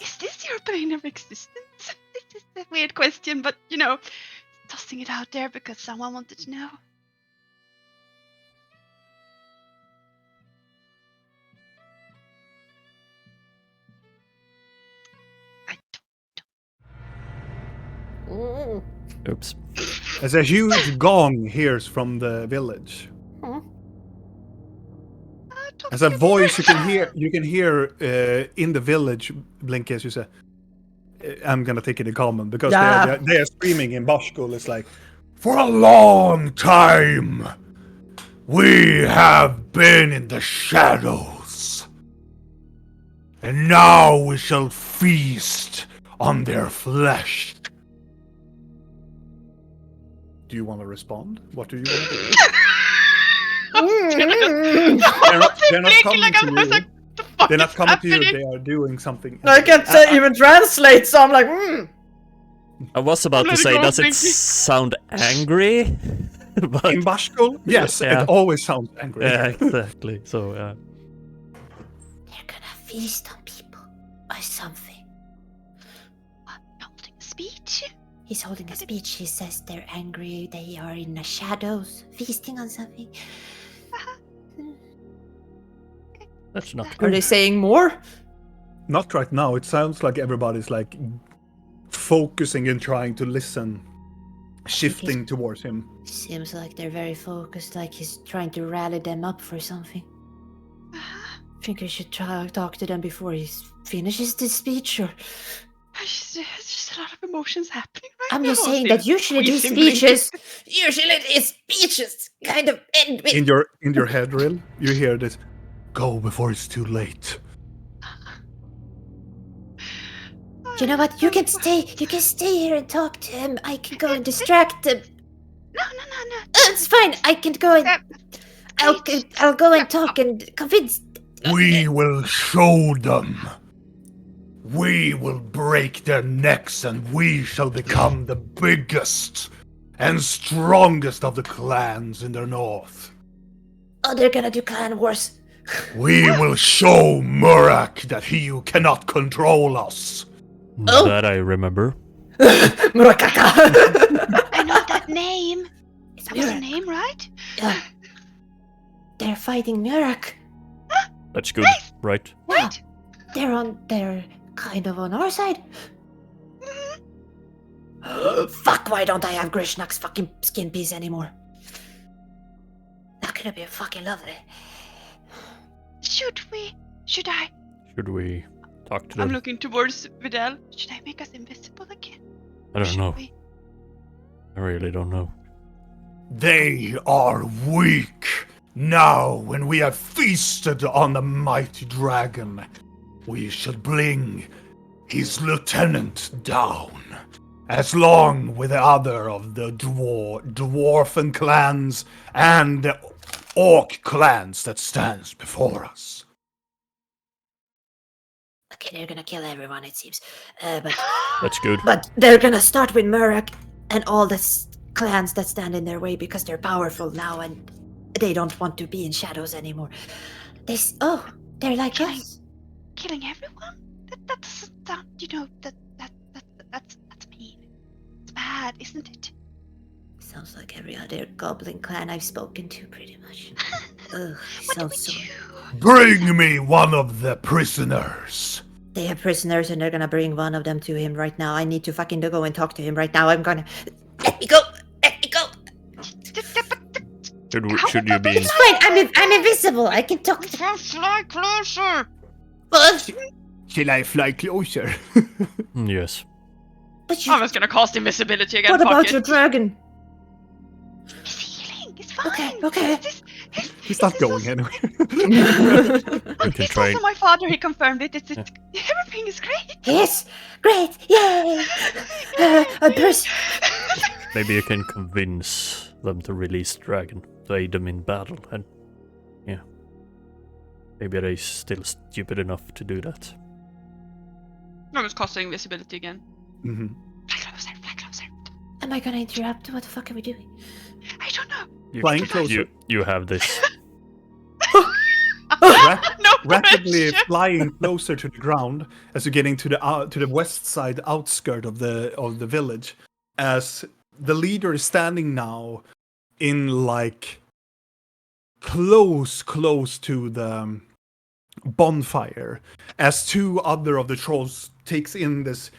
Speaker 3: Is this your plane of existence? This is a weird question, but tossing it out there because someone wanted to know. I
Speaker 2: Oops.
Speaker 1: As a huge gong hears from the village.
Speaker 3: don't
Speaker 1: As a
Speaker 3: give
Speaker 1: voice
Speaker 3: me-
Speaker 1: you can hear in the village, Blinky, as you say. I'm gonna take it in common because they are screaming in Bashkul. It's like, for a long time, we have been in the shadows, and now we shall feast on their flesh. Do you want to respond? What do you want to do? They're not coming to you. They're not coming to you. They are doing something.
Speaker 4: I can't even translate, so I'm like,
Speaker 2: I was about to
Speaker 3: Let it
Speaker 2: say,
Speaker 3: go,
Speaker 2: does it
Speaker 3: Blinky.
Speaker 2: sound angry? But
Speaker 1: In Bashkul, yes,
Speaker 2: Yeah.
Speaker 1: it always sounds angry.
Speaker 2: yeah, exactly. So
Speaker 5: They're gonna feast on people or something.
Speaker 3: speech?
Speaker 5: He's holding a speech. He says they're angry. They are in the shadows, feasting on something.
Speaker 2: That's not
Speaker 4: Are they
Speaker 2: good.
Speaker 4: saying more?
Speaker 1: Not right now. It sounds like everybody's like focusing and trying to listen, shifting towards him.
Speaker 5: Seems like they're very focused, like he's trying to rally them up for something. I think I should try to talk to them before he finishes this speech, or...
Speaker 3: There's just a lot of emotions happening right
Speaker 5: I'm
Speaker 3: now.
Speaker 5: just saying that usually these speeches kind of end with...
Speaker 1: In your head, Rill, you hear this. Go before it's too late.
Speaker 5: You know what? You can stay here and talk to him. I can go and distract him.
Speaker 3: No.
Speaker 5: It's fine. I can go and... I'll go and talk and convince...
Speaker 6: We will show them. We will break their necks and we shall become the biggest and strongest of the clans in the north.
Speaker 5: Oh, they're gonna do clan wars.
Speaker 6: We will show Murak that he cannot control us.
Speaker 5: Oh.
Speaker 2: That I remember.
Speaker 4: Murakaka!
Speaker 3: I know that name.
Speaker 5: It's
Speaker 3: That was a
Speaker 5: Murak.
Speaker 3: name, right?
Speaker 5: Yeah. They're fighting Murak.
Speaker 2: That's good,
Speaker 3: Nice.
Speaker 2: right?
Speaker 5: Yeah. They're kind of on our side. Fuck, why don't I have Grishnak's fucking skin piece anymore? That could be fucking lovely.
Speaker 3: Should I?
Speaker 2: Should we talk to
Speaker 3: I'm
Speaker 2: them?
Speaker 3: looking towards Vidal. Should I make us invisible again?
Speaker 2: I don't
Speaker 3: Should
Speaker 2: know.
Speaker 3: we?
Speaker 2: I really don't know.
Speaker 6: They are weak. Now, when we have feasted on the mighty dragon, we shall bring his lieutenant down, as long with the other of the dwarfen clans and the orc clans that stands before us.
Speaker 5: Okay, they're gonna kill everyone, it seems. But
Speaker 2: That's good.
Speaker 5: they're gonna start with Murak and all the clans that stand in their way because they're powerful now and they don't want to be in shadows anymore. They're like us.
Speaker 3: Killing everyone? That doesn't sound. That's mean. It's bad, isn't it?
Speaker 5: Sounds like every other goblin clan I've spoken to, pretty much. Ugh,
Speaker 3: What do we
Speaker 5: sounds so...
Speaker 3: do?
Speaker 6: Bring me one of the prisoners.
Speaker 5: They have prisoners and they're gonna bring one of them to him right now. I need to fucking go and talk to him right now. I'm gonna... Let me go! Let me go!
Speaker 2: Should you be in?
Speaker 5: It's fine, I'm invisible. I can talk to...
Speaker 3: Fly closer.
Speaker 5: But
Speaker 6: Shall I fly closer?
Speaker 2: Yes.
Speaker 5: you...
Speaker 3: I'm just gonna cast invisibility again.
Speaker 4: What
Speaker 3: fuck
Speaker 4: about
Speaker 3: it.
Speaker 4: your dragon?
Speaker 3: He's healing. It's fine.
Speaker 5: Okay.
Speaker 1: He's not going anywhere.
Speaker 2: You can
Speaker 3: He's
Speaker 2: try.
Speaker 3: also my father. He confirmed it. Everything is great.
Speaker 5: Yes! Great! Yay! A person...
Speaker 2: Maybe you can convince them to release dragon to aid them in battle, and yeah, maybe they're still stupid enough to do that.
Speaker 3: I'm just casting invisibility again.
Speaker 1: Mhm.
Speaker 3: Fly closer.
Speaker 5: Am I gonna interrupt? What the fuck are we doing?
Speaker 3: I don't know.
Speaker 1: Flying closer.
Speaker 2: You have this.
Speaker 3: No
Speaker 1: Rapidly
Speaker 3: pressure.
Speaker 1: flying closer to the ground as you're getting to the west side outskirt of the village, as the leader is standing now in like close to the bonfire, as two other of the trolls takes in this,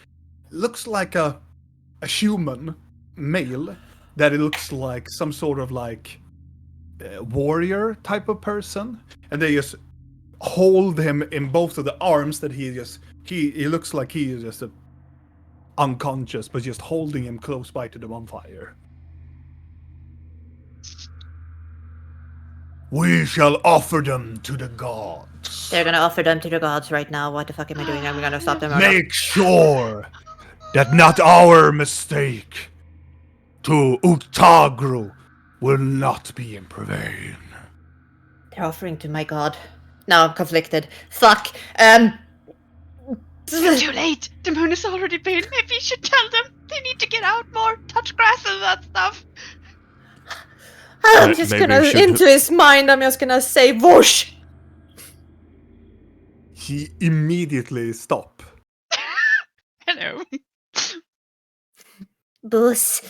Speaker 1: looks like a human male, that it looks like some sort of like warrior type of person, and they just hold him in both of the arms, that he looks like he is just unconscious, but just holding him close by to the bonfire.
Speaker 6: We shall offer them to the gods.
Speaker 5: They're gonna offer them to the gods right now. What the fuck am I doing? I'm gonna stop them right now.
Speaker 6: Make sure that not our mistake to Utagru will not be in vain.
Speaker 5: They're offering to my god. Now I'm conflicted. Fuck.
Speaker 3: Too late. The moon has already been. Maybe you should tell them they need to get out more, touch grass and that stuff.
Speaker 4: I'm just
Speaker 2: Maybe
Speaker 4: gonna,
Speaker 2: we should-
Speaker 4: into his mind, I'm just gonna say whoosh!
Speaker 1: He immediately stop.
Speaker 3: Hello.
Speaker 5: Booze.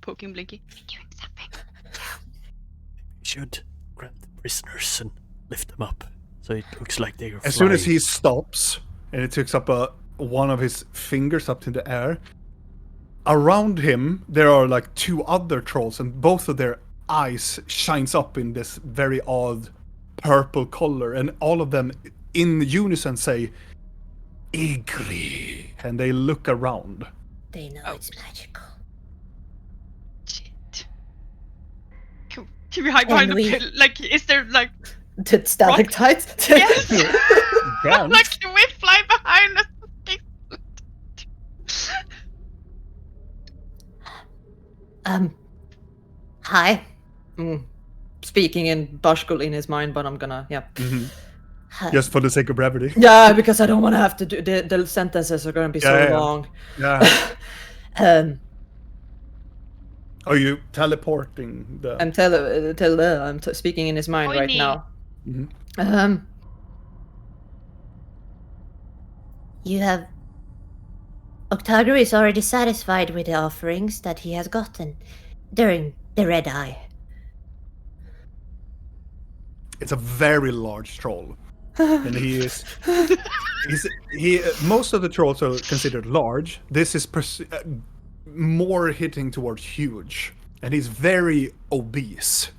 Speaker 3: Poking Blinky. You're doing something.
Speaker 2: We should grab the prisoners and lift them up, so it looks like they are
Speaker 1: As soon as
Speaker 2: flying.
Speaker 1: he stops, and he takes up one of his fingers up in the air, around him there are like 2 other trolls, and both of their eyes shines up in this very odd purple color, and all of them in unison say, "Igli," and they look around.
Speaker 5: They know it's magical.
Speaker 3: Shit. Can we hide behind
Speaker 5: And
Speaker 3: the
Speaker 5: we-
Speaker 3: pill? Like, is there like...
Speaker 4: Did stalactites?
Speaker 3: Yes!
Speaker 1: Dance.
Speaker 3: Like, can we fly behind us?
Speaker 5: Hi.
Speaker 4: Speaking in Bashkul in his mind, but I'm gonna, yeah.
Speaker 5: Hi.
Speaker 1: Just for the sake of brevity.
Speaker 4: Yeah, because I don't want to have to do, the sentences are gonna be so
Speaker 1: Yeah.
Speaker 4: long.
Speaker 1: Yeah.
Speaker 5: Um,
Speaker 1: Are you teleporting the...
Speaker 4: I'm speaking in his mind right
Speaker 3: Oiny.
Speaker 4: now.
Speaker 1: Mhm.
Speaker 5: you have... Octagra is already satisfied with the offerings that he has gotten during the Red Eye.
Speaker 1: It's a very large troll. And he is... most of the trolls are considered large. This is more hitting towards huge. And he's very obese.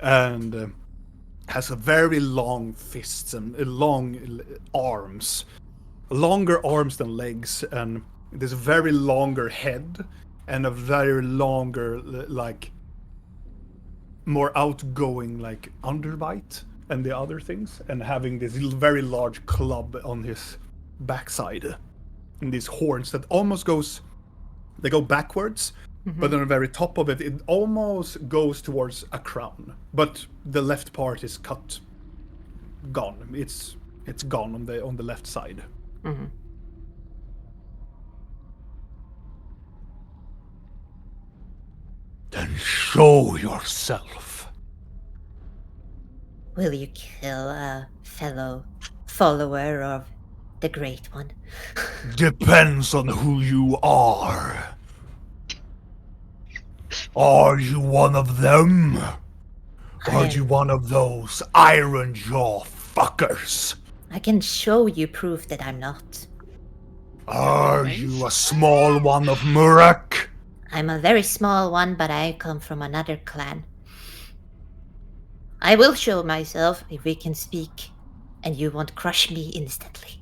Speaker 1: And has a very long fists and long arms. Longer arms than legs. And this very longer head. And a very longer, like... more outgoing, like, underbite and the other things, and having this very large club on his backside, and these horns that almost they go backwards, but on the very top of it, it almost goes towards a crown, but the left part is gone. It's gone on the left side.
Speaker 6: Then show yourself.
Speaker 5: Will you kill a fellow follower of the Great One?
Speaker 6: Depends on who you are. Are you one of them? Or are you one of those iron jaw fuckers?
Speaker 5: I can show you proof that I'm not.
Speaker 6: Are you a small one of Murak?
Speaker 5: I'm a very small one, but I come from another clan. I will show myself if we can speak, and you won't crush me instantly.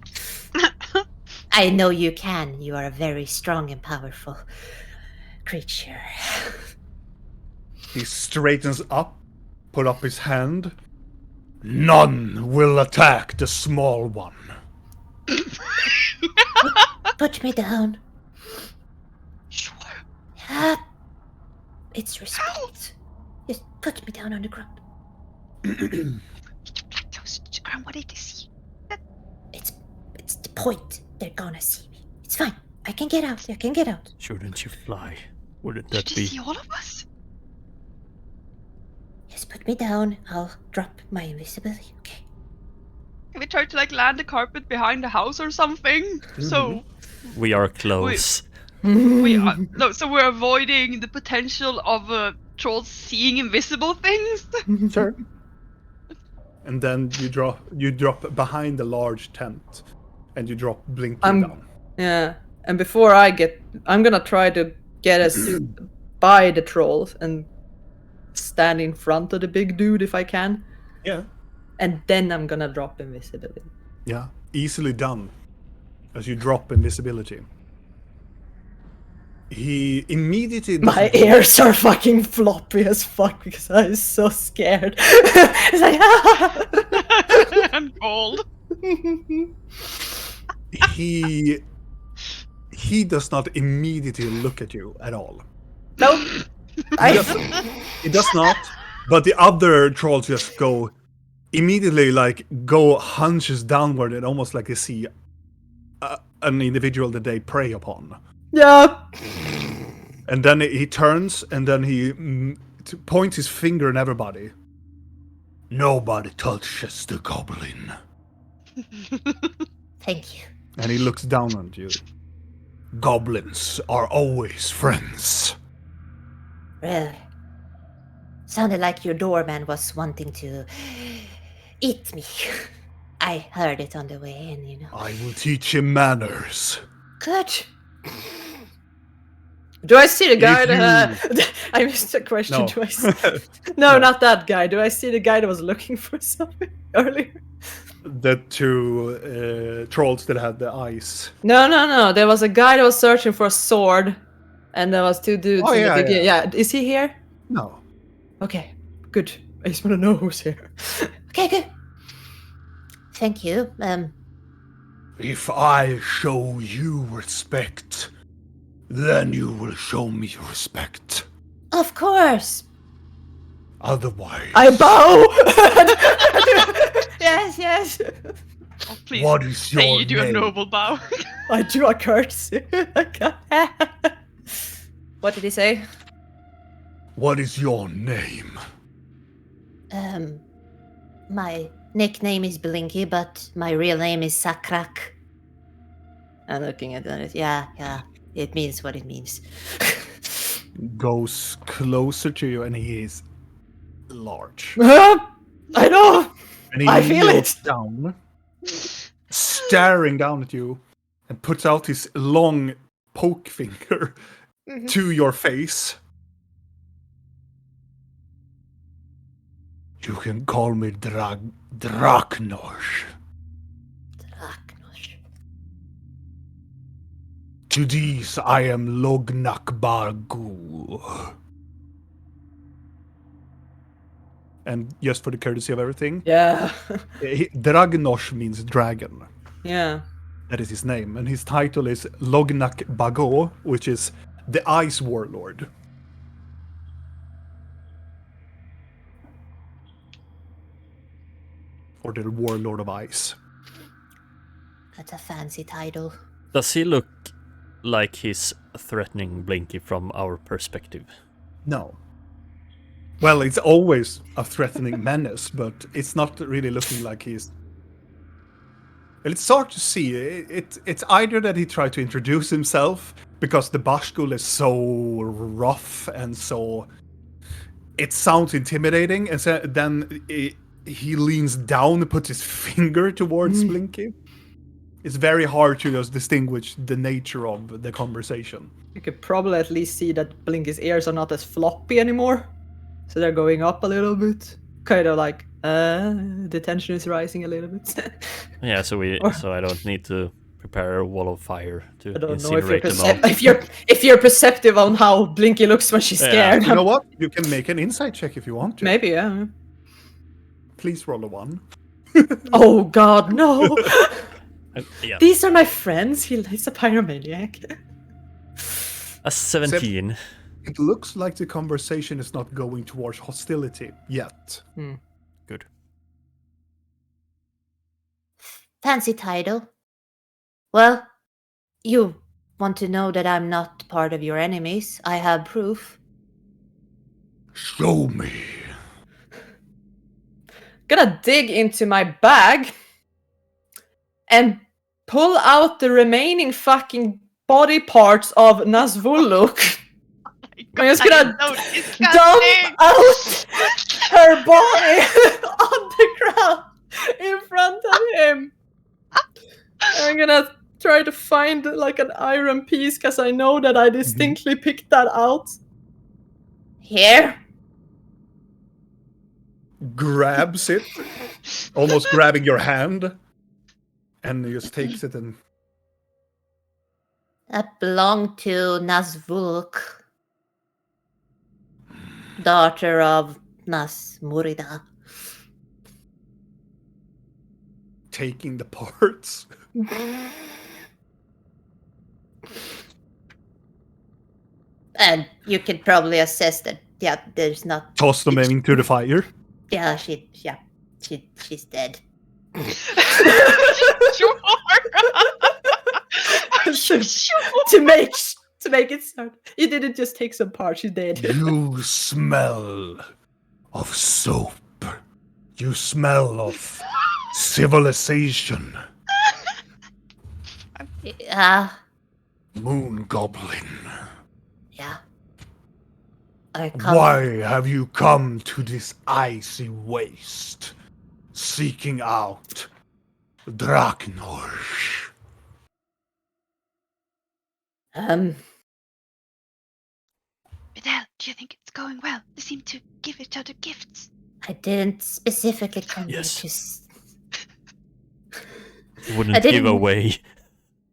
Speaker 5: I know you can. You are a very strong and powerful creature.
Speaker 1: He straightens up, put up his hand.
Speaker 6: None will attack the small one.
Speaker 5: Put me down.
Speaker 3: Sure.
Speaker 5: It's respect. Just put me down on the ground.
Speaker 3: Lactose ground, what did they see?
Speaker 5: It's the point. They're gonna see me. It's fine. I can get out. I can get out.
Speaker 2: Shouldn't you fly? Wouldn't
Speaker 3: Did
Speaker 2: that
Speaker 3: they
Speaker 2: be...
Speaker 3: see all of us?
Speaker 5: Just put me down. I'll drop my invisibility. Okay.
Speaker 3: Can we try to like land the carpet behind the house or something? So
Speaker 2: We are close.
Speaker 3: we are, no, so we're avoiding the potential of trolls seeing invisible things.
Speaker 1: Sure. And then you drop behind the large tent, and you drop Blinky down.
Speaker 4: Yeah, and before I'm gonna try to get us by the trolls and stand in front of the big dude if I can,
Speaker 1: Yeah.
Speaker 4: and then I'm gonna drop invisibility.
Speaker 1: Yeah. Easily done. As you drop invisibility. He immediately...
Speaker 4: My ears are fucking floppy as fuck because I'm so scared. It's like
Speaker 3: And cold.
Speaker 1: He does not immediately look at you at all.
Speaker 4: nope.
Speaker 1: He does not. But the other trolls just go immediately, like, go hunches downward, and almost like they see an individual that they prey upon.
Speaker 4: Yeah.
Speaker 1: And then he turns, and then he points his finger at everybody.
Speaker 6: Nobody touches the goblin.
Speaker 5: Thank you.
Speaker 1: And he looks down on you.
Speaker 6: Goblins are always friends.
Speaker 5: Really? Sounded like your doorman was wanting to eat me. I heard it on the way in, you know.
Speaker 6: I will teach him manners.
Speaker 5: Good.
Speaker 4: Do I see the guy
Speaker 1: If
Speaker 4: that I missed the question.
Speaker 1: No.
Speaker 4: Do I see... No, not that guy. Do I see the guy that was looking for something earlier?
Speaker 1: The two trolls that had the eyes.
Speaker 4: No. There was a guy that was searching for a sword, and there was two dudes
Speaker 1: Oh,
Speaker 4: in
Speaker 1: yeah,
Speaker 4: the beginning.
Speaker 1: yeah.
Speaker 4: Yeah, is he here?
Speaker 1: No.
Speaker 4: Okay, good. I just want to know who's here.
Speaker 5: Okay, good. Thank you.
Speaker 6: If I show you respect, then you will show me respect.
Speaker 5: Of course.
Speaker 6: Otherwise,
Speaker 4: I bow. Yes.
Speaker 3: Oh, please
Speaker 6: what is
Speaker 3: say
Speaker 6: your
Speaker 3: you do a
Speaker 6: name?
Speaker 3: noble bow.
Speaker 4: I do a courtesy. What did he say?
Speaker 6: What is your name?
Speaker 5: My nickname is Blinky, but my real name is Sakrak. I'm looking at it. Yeah. It means what it means.
Speaker 1: Goes closer to you and he is large.
Speaker 4: I know.
Speaker 1: And he
Speaker 4: I feel
Speaker 1: kneels
Speaker 4: it.
Speaker 1: down, staring down at you, and puts out his long poke finger to your face.
Speaker 6: You can call me Draknosh.
Speaker 5: Draknosh.
Speaker 6: To these I am Lognak Bargu.
Speaker 1: And just for the courtesy of everything,
Speaker 4: Yeah.
Speaker 1: Dragnosh means dragon.
Speaker 4: Yeah.
Speaker 1: That is his name. And his title is Lognak Bago, which is the Ice Warlord. Or the Warlord of Ice.
Speaker 5: That's a fancy title.
Speaker 2: Does he look like he's threatening Blinky from our perspective?
Speaker 1: No. Well, it's always a threatening menace, but it's not really looking like he's... Well, it's hard to see. It's either that he tried to introduce himself, because the Bashkul is so rough and so... It sounds intimidating, and so then he leans down and puts his finger towards Blinky. It's very hard to just distinguish the nature of the conversation.
Speaker 4: You could probably at least see that Blinky's ears are not as floppy anymore. So they're going up a little bit. Kind of like, the tension is rising a little bit.
Speaker 2: Yeah, so I don't need to prepare a wall of fire to
Speaker 4: I don't know if you're,
Speaker 2: incinerate them all.
Speaker 4: if you're perceptive on how Blinky looks when she's
Speaker 2: Yeah.
Speaker 4: scared.
Speaker 1: You know what? You can make an insight check if you want to.
Speaker 4: Maybe, yeah.
Speaker 1: Please roll a 1.
Speaker 4: Oh god, no!
Speaker 2: Yeah,
Speaker 4: These are my friends. He's a pyromaniac.
Speaker 2: a 17.
Speaker 1: It looks like the conversation is not going towards hostility yet.
Speaker 2: Good.
Speaker 5: Fancy title. Well, you want to know that I'm not part of your enemies. I have proof.
Speaker 6: Show me.
Speaker 4: Gonna dig into my bag and pull out the remaining fucking body parts of Nazvuluk. I'm just gonna dump out her body on the ground in front of him. I'm gonna try to find like an iron piece because I know that I distinctly picked that out.
Speaker 5: Here.
Speaker 1: Grabs it, almost grabbing your hand, and just takes it and...
Speaker 5: That belonged to Nazvuluk, daughter of Nazmurida.
Speaker 1: taking the parts.
Speaker 5: And you can probably assess that, yeah, there's not...
Speaker 1: Toss them into the fire.
Speaker 5: Yeah, she's dead.
Speaker 3: Sure.
Speaker 4: to make it sound, you didn't just take some parts, you did.
Speaker 6: You smell of soap. You smell of civilization.
Speaker 5: Yeah.
Speaker 6: Moon Goblin,
Speaker 5: Yeah. I come.
Speaker 6: why have you come to this icy waste, seeking out Drakenhorsh?
Speaker 3: Vidal, do you think it's going well? They seem to give each other gifts.
Speaker 5: I didn't specifically come here
Speaker 2: Yes.
Speaker 5: to.
Speaker 2: Wouldn't give
Speaker 5: didn't-
Speaker 2: away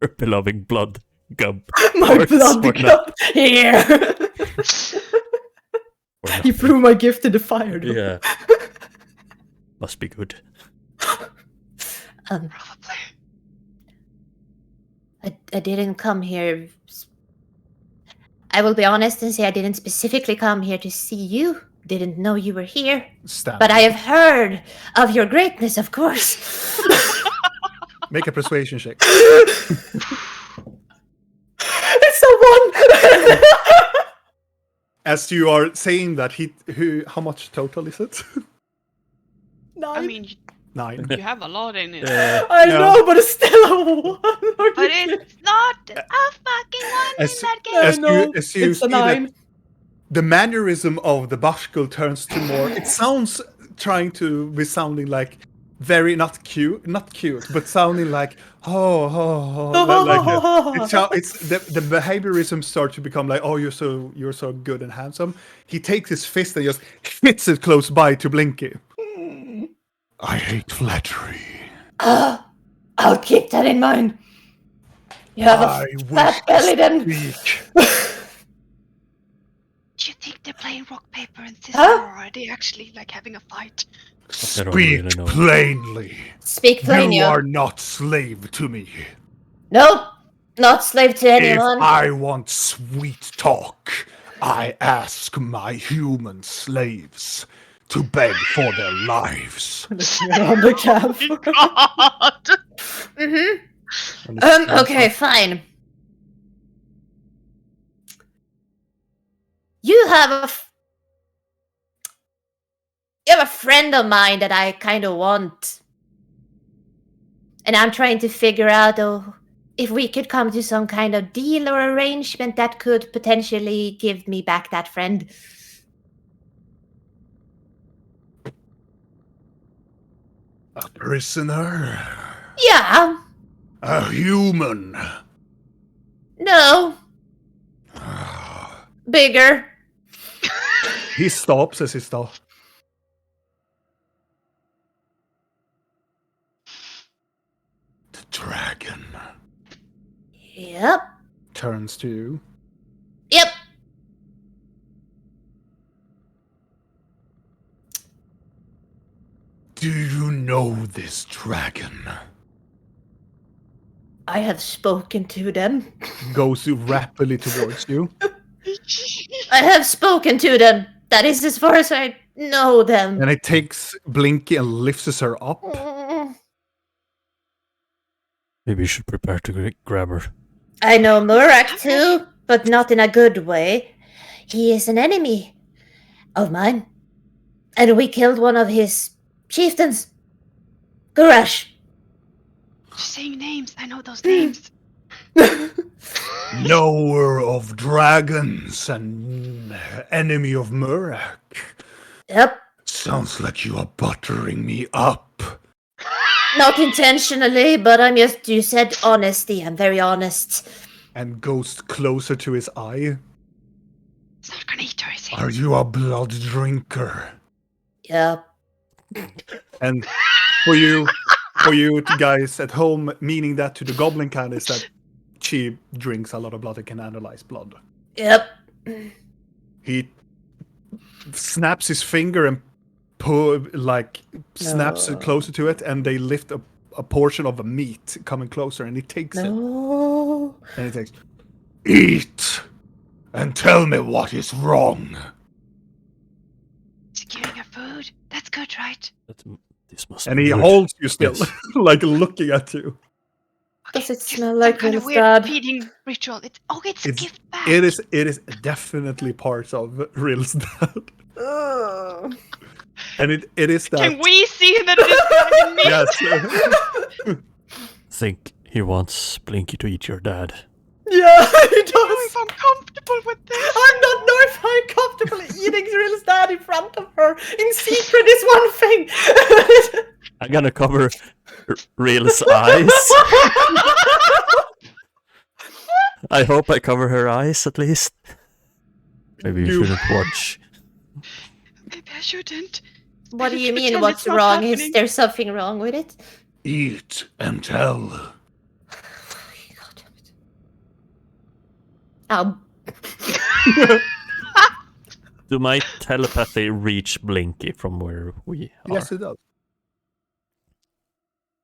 Speaker 2: her beloved blood gum.
Speaker 4: My
Speaker 2: Or
Speaker 4: blood
Speaker 2: not.
Speaker 4: cup here.
Speaker 2: Or
Speaker 4: He
Speaker 2: nothing.
Speaker 4: threw my gift in the fire. Though.
Speaker 2: Yeah. Must be good.
Speaker 3: Probably.
Speaker 5: I didn't come here. I will be honest and say I didn't specifically come here to see you. Didn't know you were here. But I have heard of your greatness, of course.
Speaker 1: Make a persuasion check.
Speaker 4: It's a one.
Speaker 1: As you are saying that, how much total is it?
Speaker 3: I mean,
Speaker 1: 9.
Speaker 3: you have a lot in it.
Speaker 4: I
Speaker 1: Yeah.
Speaker 4: know, but it's still a one.
Speaker 3: But it's not a fucking one
Speaker 1: As-
Speaker 3: in that game.
Speaker 1: as
Speaker 4: I know.
Speaker 1: as you
Speaker 4: It's a
Speaker 1: see that
Speaker 4: 9.
Speaker 1: the mannerism of the Bashkul turns to more. It sounds trying to be sounding like very not cute, but sounding like it's the behaviorism starts to become like, oh, you're so good and handsome. He takes his fist and just hits it close by to Blinky.
Speaker 6: I hate flattery.
Speaker 5: I'll keep that in mind. You have
Speaker 6: I
Speaker 5: a
Speaker 6: wish
Speaker 5: fat belly
Speaker 6: to
Speaker 5: then.
Speaker 6: speak.
Speaker 3: Do you think they're playing rock, paper, and scissors,
Speaker 5: Huh?
Speaker 3: or are they actually like having a fight?
Speaker 2: I don't
Speaker 6: Speak
Speaker 2: really know.
Speaker 6: plainly.
Speaker 5: Speak plain,
Speaker 6: You
Speaker 5: you.
Speaker 6: are not slave to me.
Speaker 5: Nope. Not slave to
Speaker 6: If
Speaker 5: anyone.
Speaker 6: I want sweet talk, I ask my human slaves to beg for their lives.
Speaker 4: On the camp.
Speaker 3: God!
Speaker 5: Mm-hmm. Okay, fine. You have a friend of mine that I kind of want. And I'm trying to figure out if we could come to some kind of deal or arrangement that could potentially give me back that friend.
Speaker 6: A prisoner?
Speaker 5: Yeah.
Speaker 6: A human?
Speaker 5: No. Bigger.
Speaker 1: He stops as he stops.
Speaker 6: The dragon.
Speaker 5: Yep.
Speaker 1: Turns to you.
Speaker 5: Yep.
Speaker 6: Do you know this dragon?
Speaker 5: I have spoken to them.
Speaker 1: Goes rapidly towards you.
Speaker 5: I have spoken to them. That is as far as I know them.
Speaker 1: And it takes Blinky and lifts her up.
Speaker 2: Maybe you should prepare to grab her.
Speaker 5: I know Murak too, but not in a good way. He is an enemy of mine. And we killed one of his chieftains. Gurash.
Speaker 3: Just saying names. I know those names.
Speaker 6: Knower of dragons and enemy of Murak.
Speaker 5: Yep.
Speaker 6: Sounds like you are buttering me up.
Speaker 5: Not intentionally, but you said honesty. I'm very honest.
Speaker 1: And goes closer to his eye.
Speaker 3: It's not gonna eat her, is he?
Speaker 6: Are you a blood drinker?
Speaker 5: Yep.
Speaker 1: And for you guys at home, meaning that to the goblin kind is that she drinks a lot of blood and can analyze blood.
Speaker 5: Yep.
Speaker 1: He snaps his finger and snaps it closer to it, and they lift a portion of a meat coming closer, and he takes it.
Speaker 4: No.
Speaker 1: And he takes.
Speaker 6: Eat and tell me what is wrong.
Speaker 3: Is he giving her food? That's good, right?
Speaker 2: This must
Speaker 1: And
Speaker 2: be
Speaker 1: he
Speaker 2: good.
Speaker 1: holds you still,
Speaker 2: Yes.
Speaker 1: like looking at you.
Speaker 5: Does it
Speaker 3: Just
Speaker 5: smell
Speaker 3: some
Speaker 5: like
Speaker 3: kind of
Speaker 5: Will's
Speaker 3: weird
Speaker 5: dad?
Speaker 3: feeding ritual? It's
Speaker 1: It's-
Speaker 3: gift back.
Speaker 1: It is definitely part of Ril's dad.
Speaker 4: Ugh.
Speaker 1: And it is that.
Speaker 3: Can we see that it is dragon meat?
Speaker 1: Yes.
Speaker 2: Think He wants Blinky to eat your dad.
Speaker 4: Yeah, he
Speaker 3: I don't know
Speaker 4: does.
Speaker 3: if I'm comfortable with this.
Speaker 4: I'm not know if I'm comfortable eating Ril's dad in front of her. In secret is one thing.
Speaker 2: I'm gonna cover Real's eyes. I hope I cover her eyes at least. Maybe you shouldn't watch.
Speaker 3: Maybe I shouldn't.
Speaker 5: What do you mean?
Speaker 3: Pretend
Speaker 5: What's
Speaker 3: it's not
Speaker 5: wrong?
Speaker 3: happening.
Speaker 5: Is there something wrong with it?
Speaker 6: Eat and tell.
Speaker 5: God damn it.
Speaker 2: Do my telepathy reach Blinky from where we are?
Speaker 1: Yes, it does.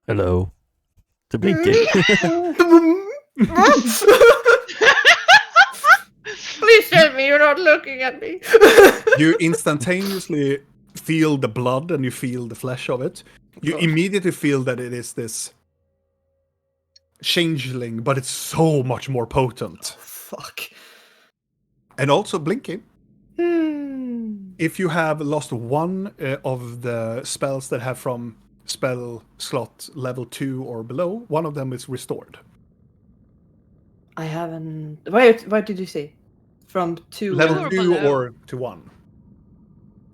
Speaker 2: Hello. To Blinky.
Speaker 4: Please tell me you're not looking at me.
Speaker 1: You instantaneously feel the blood and you feel the flesh of it. You
Speaker 4: God.
Speaker 1: immediately feel that it is this changeling, but it's so much more potent.
Speaker 4: Fuck.
Speaker 1: And also Blinky.
Speaker 4: Hmm.
Speaker 1: If you have lost one of the spells that have from spell slot level 2 or below, one of them is restored.
Speaker 4: I haven't. Wait, what did you say? From 2
Speaker 1: Level
Speaker 3: or
Speaker 1: 2
Speaker 3: below.
Speaker 1: or to 1.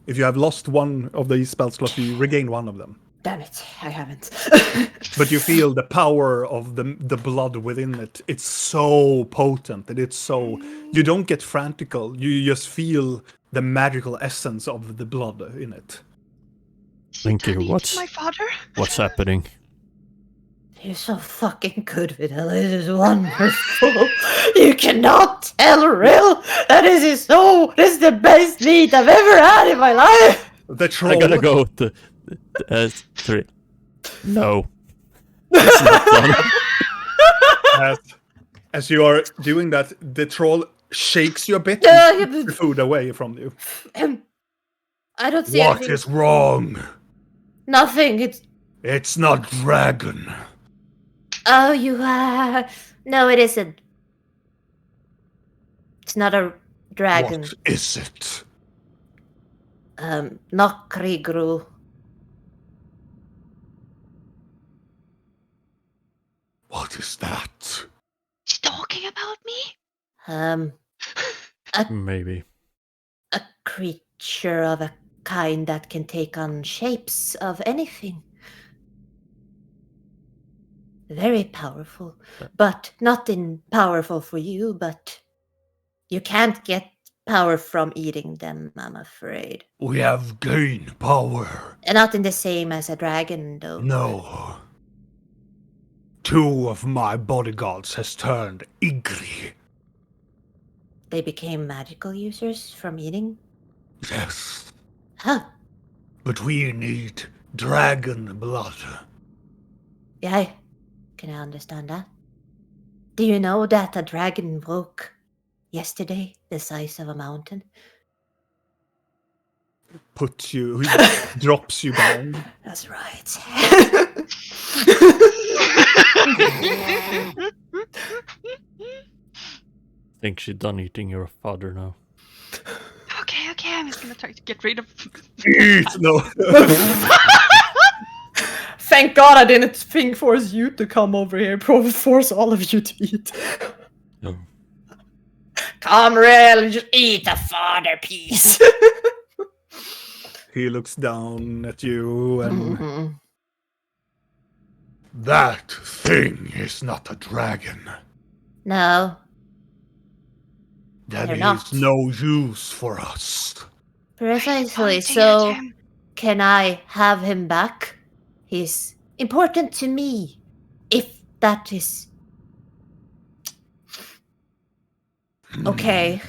Speaker 1: If you have lost one of these spell slots, you regain one of them.
Speaker 4: Damn it, I haven't.
Speaker 1: But you feel the power of the blood within it. It's so potent and it's so... You don't get frantical. You just feel the magical essence of the blood in it.
Speaker 2: Blinky,
Speaker 3: Done eat
Speaker 2: what's
Speaker 3: my father?
Speaker 2: happening?
Speaker 5: You're so fucking good with it. This is wonderful. You cannot tell Ril that this is the best meat I've ever had in my life.
Speaker 1: The troll...
Speaker 2: I gotta go to 3. No. It's not done.
Speaker 1: As you are doing that, the troll shakes you a bit
Speaker 5: Yeah,
Speaker 1: and
Speaker 5: yeah,
Speaker 1: takes the food away from you.
Speaker 5: I don't see
Speaker 6: What
Speaker 5: anything.
Speaker 6: is wrong?
Speaker 5: Nothing.
Speaker 6: It's not dragon.
Speaker 5: Oh, you no, it isn't. It's not a dragon.
Speaker 6: What is it?
Speaker 5: Nokrigru.
Speaker 6: What is that?
Speaker 3: She's talking about me?
Speaker 2: Maybe.
Speaker 5: A creature of a kind that can take on shapes of anything. Very powerful, but not powerful for you, but you can't get power from eating them, I'm afraid.
Speaker 6: We have gained power.
Speaker 5: And not in the same as a dragon, though.
Speaker 6: No. 2 of my bodyguards has turned Igri.
Speaker 5: They became magical users from eating?
Speaker 6: Yes.
Speaker 5: Huh.
Speaker 6: But we need dragon blood.
Speaker 5: Yeah, can I understand that? Do you know that a dragon woke yesterday the size of a mountain?
Speaker 1: Puts you... He drops you down.
Speaker 5: That's right.
Speaker 2: Think she's done eating your father now.
Speaker 3: Okay, I'm just gonna try to get rid of...
Speaker 1: Eat! No.
Speaker 4: Thank God I didn't force you to come over here. Probably force all of you to eat.
Speaker 2: No.
Speaker 4: Come, Rel, just eat a father piece.
Speaker 1: He looks down at you and...
Speaker 5: Mhm.
Speaker 6: That thing is not a dragon.
Speaker 5: No,
Speaker 6: That
Speaker 5: They're
Speaker 6: is
Speaker 5: not.
Speaker 6: no use for us.
Speaker 5: precisely.
Speaker 3: Pointing at
Speaker 5: So,
Speaker 3: him.
Speaker 5: can I have him back? He's important to me. If that is okay,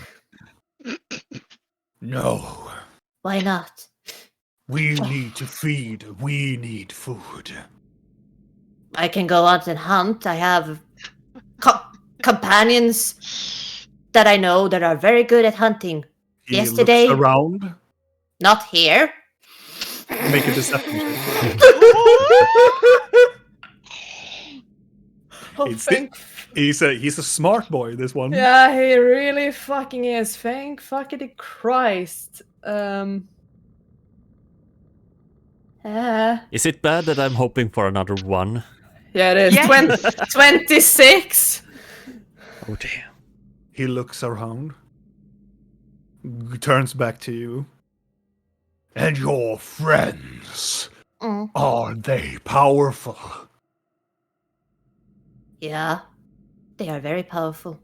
Speaker 6: No.
Speaker 5: why not?
Speaker 6: We need to feed. We need food.
Speaker 5: I can go out and hunt. I have companions that I know that are very good at hunting.
Speaker 1: He
Speaker 5: Yesterday-
Speaker 1: looks around.
Speaker 5: Not here.
Speaker 1: Make a deception check.
Speaker 4: Oh,
Speaker 1: It's
Speaker 4: thank...
Speaker 1: He's a smart boy, this one.
Speaker 4: Yeah, he really fucking is. Thank fucking Christ.
Speaker 2: Is it bad that I'm hoping for another 1?
Speaker 4: Yeah, it is.
Speaker 3: Yes.
Speaker 4: 26!
Speaker 2: Oh damn.
Speaker 1: He looks around, turns back to you.
Speaker 6: And your friends,
Speaker 5: Mm,
Speaker 6: are they powerful?
Speaker 5: yeah, they are very powerful.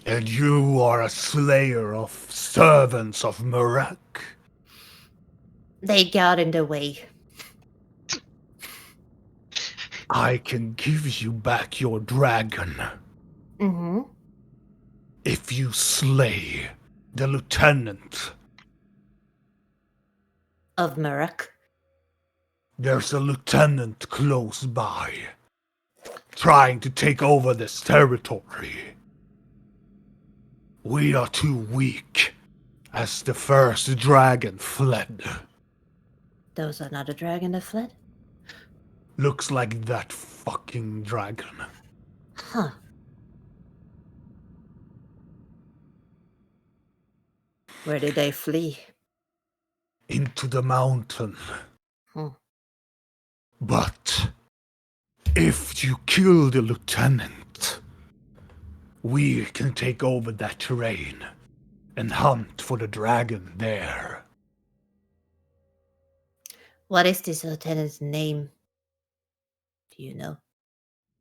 Speaker 6: And you are a slayer of servants of Murak?
Speaker 5: They got in the way.
Speaker 6: I can give you back your dragon
Speaker 5: Mm-hmm.
Speaker 6: if you slay the lieutenant.
Speaker 5: Of Murak.
Speaker 6: There's a lieutenant close by, trying to take over this territory. We are too weak, as the first dragon fled.
Speaker 5: There was another dragon that fled?
Speaker 6: Looks like that fucking dragon.
Speaker 5: Huh. Where did they flee?
Speaker 6: Into the mountain.
Speaker 5: Hmm.
Speaker 6: But if you kill the lieutenant, we can take over that terrain and hunt for the dragon there.
Speaker 5: What is this lieutenant's name? Do you know?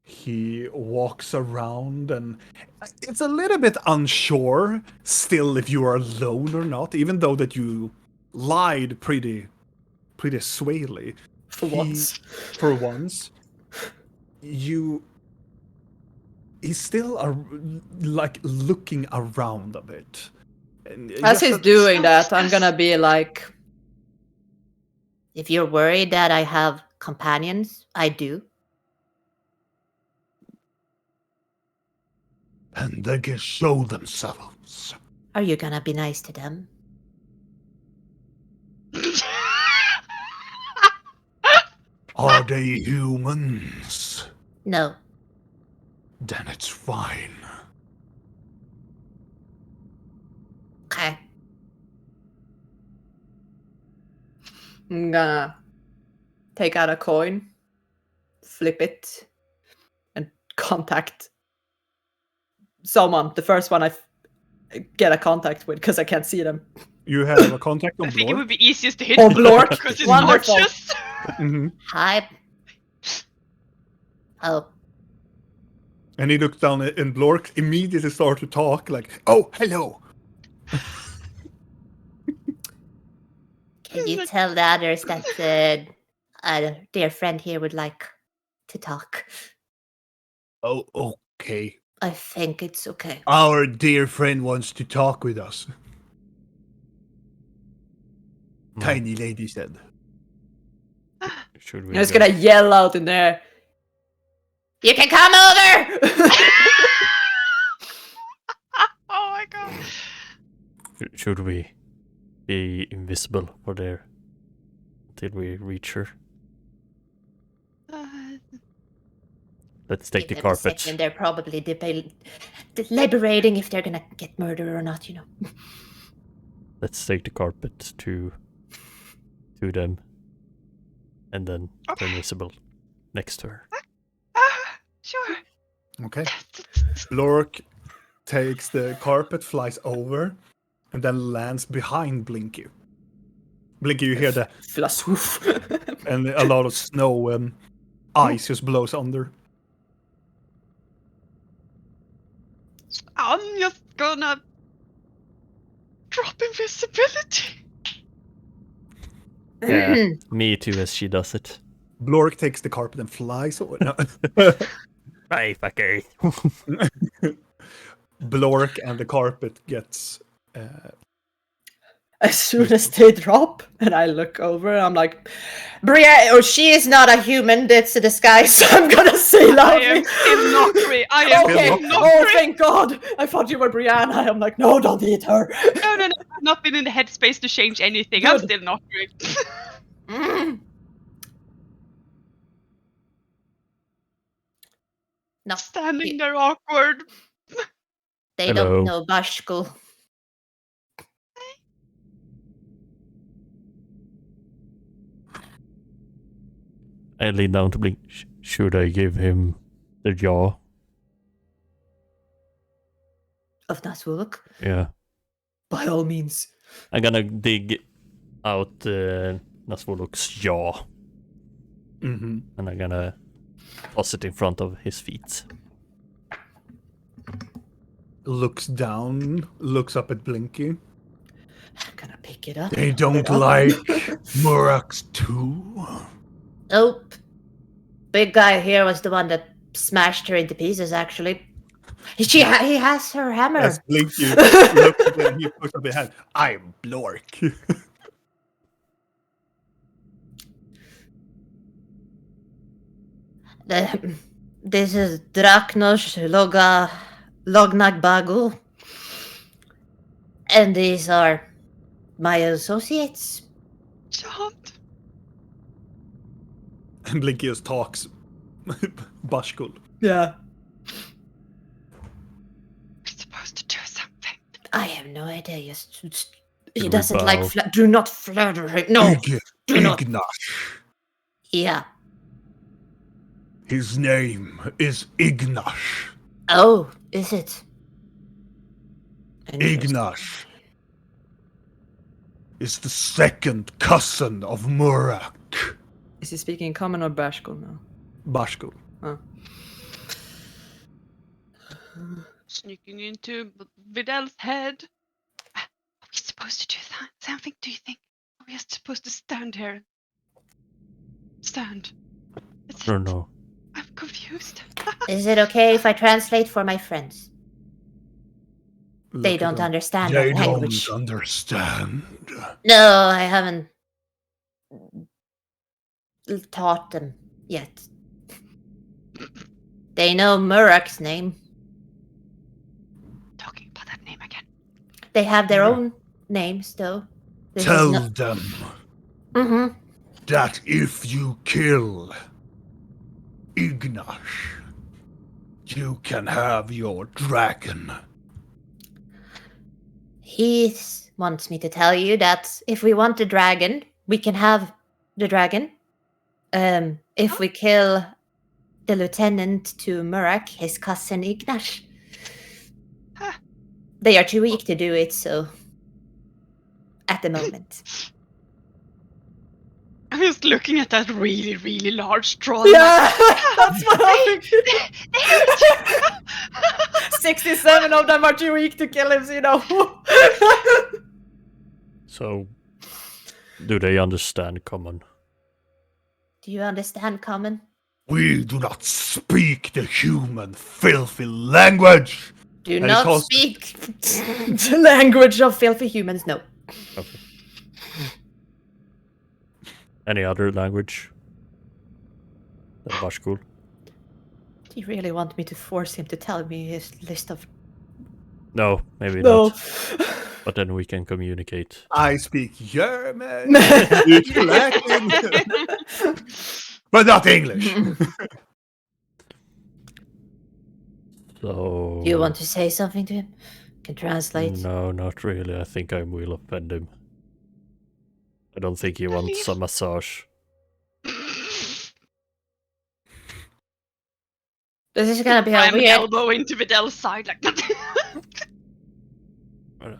Speaker 1: He walks around and it's a little bit unsure still if you are alone or not, even though that you lied pretty swayly.
Speaker 4: For once.
Speaker 1: For once. He's still like looking around a bit. And
Speaker 4: As
Speaker 1: just
Speaker 4: he's doing that, I'm gonna be like,
Speaker 5: If you're worried that I have companions, I do.
Speaker 6: And they can show themselves.
Speaker 5: Are you gonna be nice to them?
Speaker 6: Are they humans?
Speaker 5: No.
Speaker 6: Then it's fine.
Speaker 5: Okay.
Speaker 4: I'm gonna take out a coin, flip it, and contact someone. The first one get a contact with, because I can't see them.
Speaker 1: You have a contact on
Speaker 3: I think it
Speaker 1: Blork?
Speaker 3: would be easiest to hit
Speaker 4: Oh, Blork.
Speaker 3: because it's
Speaker 4: Wonderful.
Speaker 3: gorgeous.
Speaker 1: Hmm.
Speaker 5: Hi. Oh.
Speaker 1: And he looks down and Blork immediately starts to talk like, "Oh, hello."
Speaker 5: Can you tell the others that a dear friend here would like to talk?
Speaker 6: Oh, okay.
Speaker 5: I think it's okay.
Speaker 6: Our dear friend wants to talk with us. Tiny lady said.
Speaker 2: Should we?
Speaker 4: I'm just
Speaker 2: go?
Speaker 4: gonna yell out in there.
Speaker 5: You can come over!
Speaker 3: Oh my god.
Speaker 2: Should we be invisible for there until we reach her? Let's take the
Speaker 5: Give them a
Speaker 2: carpet.
Speaker 5: second, they're probably deliberating if they're gonna get murdered or not, you know.
Speaker 2: Let's take the carpet to them, and then
Speaker 3: Okay.
Speaker 2: invisible next to her.
Speaker 3: Sure.
Speaker 1: Okay. Blork takes the carpet, flies over, and then lands behind Blinky. Blinky, you hear the
Speaker 4: Flasoof.
Speaker 1: and a lot of snow and ice just blows under.
Speaker 3: I'm just gonna drop invisibility.
Speaker 2: Yeah, me too, as she does it.
Speaker 1: Blork takes the carpet and flies over. No.
Speaker 2: Bye, fucker.
Speaker 1: Blork and the carpet gets.
Speaker 4: As soon as they drop, and I look over, I'm like, Brienne, she is not a human, that's a disguise, so I'm gonna say
Speaker 3: I
Speaker 4: loudly.
Speaker 3: am still not free. I am
Speaker 4: Okay,
Speaker 3: still not
Speaker 4: oh
Speaker 3: free.
Speaker 4: thank God! I thought you were Brianna. I'm like, no, don't eat her.
Speaker 3: No, I've not been in the headspace to change anything. I'm
Speaker 4: Good.
Speaker 3: still not free.
Speaker 5: No,
Speaker 3: Standing there awkward.
Speaker 5: they
Speaker 2: Hello.
Speaker 5: don't know Bashkul.
Speaker 2: I lean down to Blink. Should I give him the jaw?
Speaker 5: Of Naswuluk?
Speaker 2: Yeah.
Speaker 4: By all means.
Speaker 2: I'm gonna dig out Nasvoluk's jaw.
Speaker 1: Mm-hmm.
Speaker 2: And I'm gonna toss it in front of his feet.
Speaker 1: Looks down, looks up at Blinky.
Speaker 5: I'm gonna pick it up.
Speaker 6: They don't like Muraks too?
Speaker 5: Nope. Big guy here was the one that smashed her into pieces, actually. He has her hammer.
Speaker 1: As Blinky looks at him, he puts up his hand. I'm Blork.
Speaker 5: This is Draknosh Lognagbagu. And these are my associates.
Speaker 3: John.
Speaker 1: And Blinky just talks Bashkul.
Speaker 4: Yeah.
Speaker 3: We're supposed to do something.
Speaker 5: I have no idea. Just he
Speaker 2: we
Speaker 5: doesn't
Speaker 2: bow?
Speaker 5: like. Do not flatter him. No. Do not.
Speaker 6: Ignash.
Speaker 5: Yeah.
Speaker 6: His name is Ignash.
Speaker 5: Oh, is it? Interesting.
Speaker 6: Ignash is the second cousin of Murak.
Speaker 4: Is he speaking common or Bashkul now?
Speaker 1: Bashkul.
Speaker 4: Oh.
Speaker 3: Sneaking into Vidal's head. Are we supposed to do something, do you think? Are we just supposed to stand here? Stand.
Speaker 2: I don't know.
Speaker 3: I'm confused.
Speaker 5: Is it okay if I translate for my friends? They
Speaker 1: Look at
Speaker 5: don't
Speaker 1: him.
Speaker 5: understand
Speaker 6: They
Speaker 5: our language.
Speaker 6: don't understand.
Speaker 5: No, I haven't taught them yet. They know Murak's name.
Speaker 3: Talking about that name again.
Speaker 5: They have their own names, though. This is
Speaker 6: Tell
Speaker 5: no-
Speaker 6: them
Speaker 5: Mhm.
Speaker 6: that if you kill Ignash, you can have your dragon.
Speaker 5: He wants me to tell you that if we want the dragon, we can have the dragon. If we kill the lieutenant to Murak, his cousin Ignash.
Speaker 3: Huh.
Speaker 5: They are too weak to do it, so at the moment.
Speaker 3: I'm just looking at that really, really large straw.
Speaker 4: Yeah, that's what I'm
Speaker 3: They-
Speaker 4: 67 of them are too weak to kill him, so you know.
Speaker 2: So, do they understand common?
Speaker 5: Do you understand common?
Speaker 6: We do not speak the human filthy language.
Speaker 5: Do
Speaker 1: And
Speaker 5: not
Speaker 1: it's also-
Speaker 5: speak the language of filthy humans, no.
Speaker 2: Okay. Any other language? Than Bashkul?
Speaker 5: Do you really want me to force him to tell me his list of...
Speaker 2: No, maybe
Speaker 4: No.
Speaker 2: not. But then we can communicate.
Speaker 1: I speak German, Latin,
Speaker 6: But not English.
Speaker 2: So...
Speaker 5: Do you want to say something to him? Can translate.
Speaker 2: No, not really. I think I will offend him. I don't think he wants a massage.
Speaker 5: This is gonna be a
Speaker 3: I'm an
Speaker 5: weird...
Speaker 3: elbow into Vidal's side like that.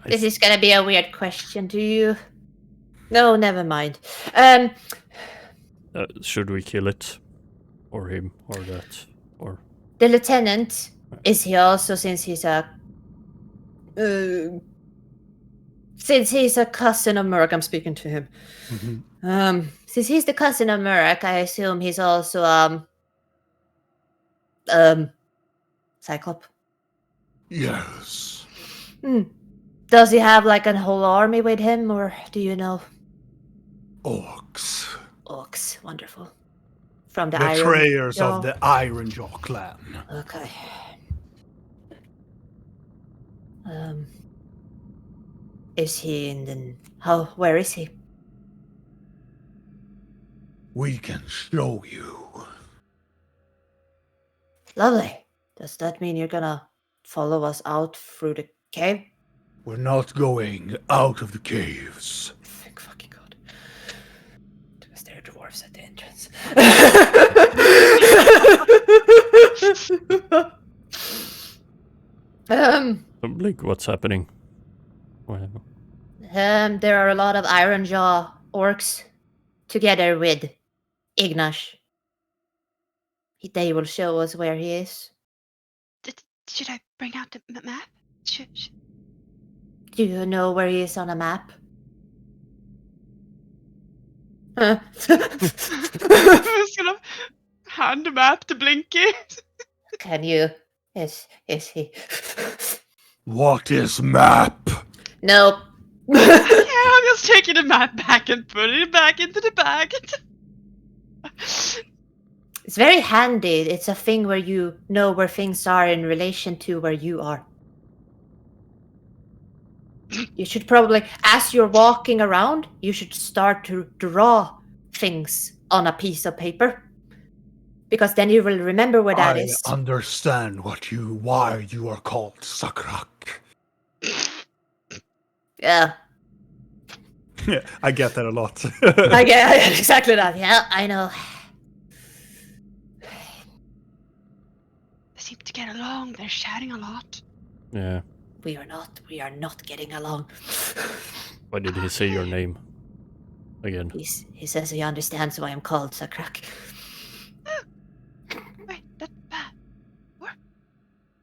Speaker 5: This is gonna be a weird question. Do you... No, never mind.
Speaker 2: Should we kill it? Or him? Or that? Or...
Speaker 5: The lieutenant, is he also, since he's a cousin of Murak, I'm speaking to him.
Speaker 1: Mhm.
Speaker 5: Since he's the cousin of Murak, I assume he's also Cyclop.
Speaker 6: Yes.
Speaker 5: Does he have like a whole army with him, or do you know?
Speaker 6: Orcs.
Speaker 5: Orcs, wonderful. From the
Speaker 6: Betrayers
Speaker 5: Iron
Speaker 6: of the Iron Jaw clan.
Speaker 5: Okay. Is he in the... Where is he?
Speaker 6: We can show you.
Speaker 5: Lovely. Does that mean you're gonna follow us out through the cave?
Speaker 6: We're not going out of the caves.
Speaker 4: Thank fucking god. Took a stare dwarf. dwarves at the entrance.
Speaker 2: Blink, what's happening? Well,
Speaker 5: There are a lot of Iron Jaw orcs together with Ignash. They will show us where he is.
Speaker 3: Should I bring out the map? Should...
Speaker 5: Do you know where he is on a map?
Speaker 3: I'm just gonna hand the map to Blinky.
Speaker 5: Can you? Is he?
Speaker 6: What is map?
Speaker 5: Nope.
Speaker 3: Yeah, I'm just taking the map back and putting it back into the bag.
Speaker 5: It's very handy. It's a thing where you know where things are in relation to where you are. You should probably, as you're walking around, you should start to draw things on a piece of paper. Because then you will remember where that is.
Speaker 6: I understand why you are called Sakrak.
Speaker 5: Yeah.
Speaker 1: Yeah, I get that a lot.
Speaker 5: I get exactly that. Yeah, I know.
Speaker 3: They seem to get along. They're chatting a lot.
Speaker 2: yeah.
Speaker 5: We are not getting along.
Speaker 2: Why did he say your name? Again.
Speaker 5: He says he understands why I'm called Sakrak.
Speaker 3: Wait, that's bad.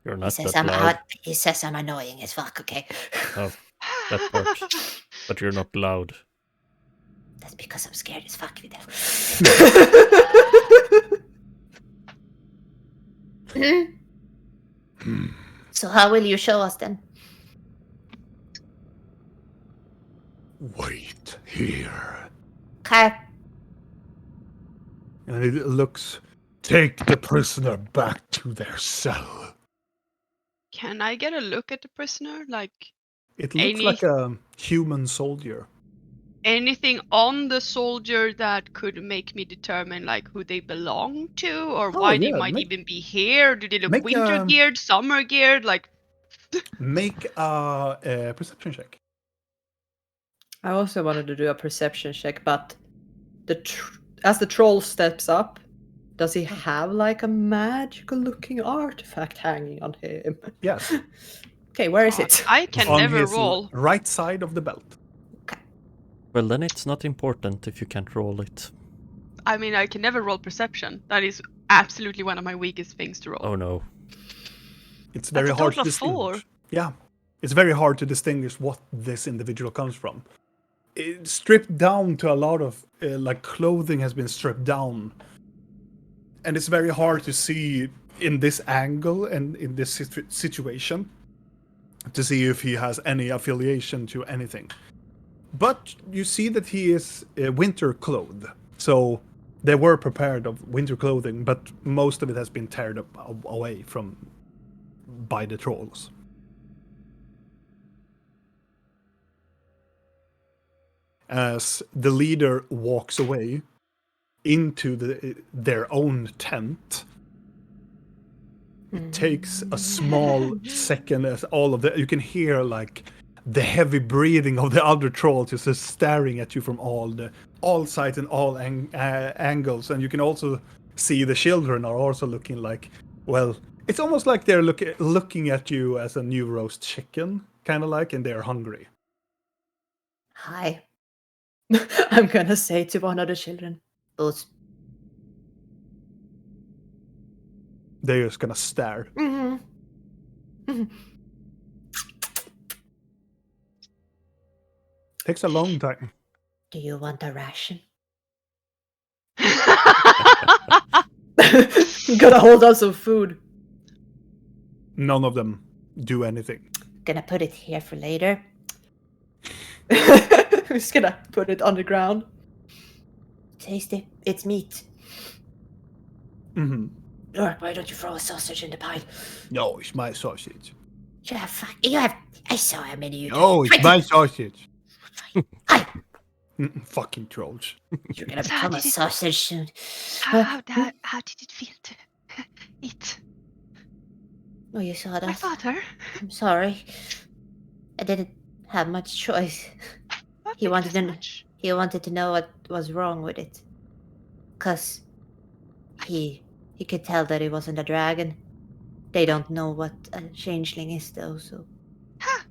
Speaker 2: You're not that loud.
Speaker 5: He says I'm annoying as fuck, okay?
Speaker 2: Oh, that part. But you're not loud.
Speaker 5: That's because I'm scared as fuck with them. So how will you show us then?
Speaker 6: Wait here.
Speaker 5: Okay.
Speaker 1: And it looks.
Speaker 6: Take the prisoner back to their cell.
Speaker 3: Can I get a look at the prisoner? Like,
Speaker 1: It looks like a human soldier.
Speaker 3: anything on the soldier that could make me determine like who they belong to, or why they
Speaker 1: yeah,
Speaker 3: might even be here? Do they look
Speaker 1: make,
Speaker 3: winter geared, summer geared? Like,
Speaker 1: Make a perception check.
Speaker 4: I also wanted to do a perception check, but as the troll steps up, does he have like a magical-looking artifact hanging on him?
Speaker 1: Yes.
Speaker 4: Okay, where is it?
Speaker 3: I can
Speaker 1: On
Speaker 3: never
Speaker 1: his
Speaker 3: roll.
Speaker 1: right side of the belt.
Speaker 2: Well, then it's not important if you can't roll it.
Speaker 3: I mean, I can never roll perception. That is absolutely one of my weakest things to roll.
Speaker 2: Oh no.
Speaker 1: It's very
Speaker 3: That's a
Speaker 1: hard to
Speaker 3: total of
Speaker 1: distinguish.
Speaker 3: 4.
Speaker 1: Yeah. It's very hard to distinguish what this individual comes from. It's stripped down to a lot of like clothing has been stripped down. And it's very hard to see in this angle and in this situation to see if he has any affiliation to anything. But you see that he is winter clothed. So they were prepared of winter clothing, but most of it has been teared away by the trolls. As the leader walks away into their own tent, it takes a small second as all of you can hear like the heavy breathing of the other trolls just staring at you from all sides and all angles, and you can also see the children are also looking like, well, it's almost like they're looking at you as a new roast chicken, kind of like, and they're hungry.
Speaker 5: Hi.
Speaker 4: I'm gonna say to one of the children.
Speaker 5: Boots.
Speaker 1: They're just gonna stare. Takes a long time.
Speaker 5: Do you want a ration?
Speaker 4: Gotta hold on some food.
Speaker 1: None of them do anything.
Speaker 5: Gonna put it here for later.
Speaker 4: I'm just gonna put it on the ground.
Speaker 5: Tasty. It's meat.
Speaker 1: Mm-hmm.
Speaker 5: Lord, why don't you throw a sausage in the pile?
Speaker 1: No, it's my sausage.
Speaker 5: I saw how many you
Speaker 1: No, it's my sausage.
Speaker 5: Hi.
Speaker 1: Fucking trolls.
Speaker 5: You're gonna
Speaker 3: So how
Speaker 5: become a
Speaker 3: did it-
Speaker 5: sausage soon.
Speaker 3: How did it feel to eat
Speaker 5: Oh, you saw
Speaker 3: my
Speaker 5: that?
Speaker 3: father?
Speaker 5: I'm sorry. I didn't have much choice.
Speaker 3: Not
Speaker 5: He wanted
Speaker 3: as
Speaker 5: to.
Speaker 3: much.
Speaker 5: He wanted to know what was wrong with it. 'Cause he could tell that he wasn't a dragon. They don't know what a changeling is, though, so.
Speaker 3: Huh.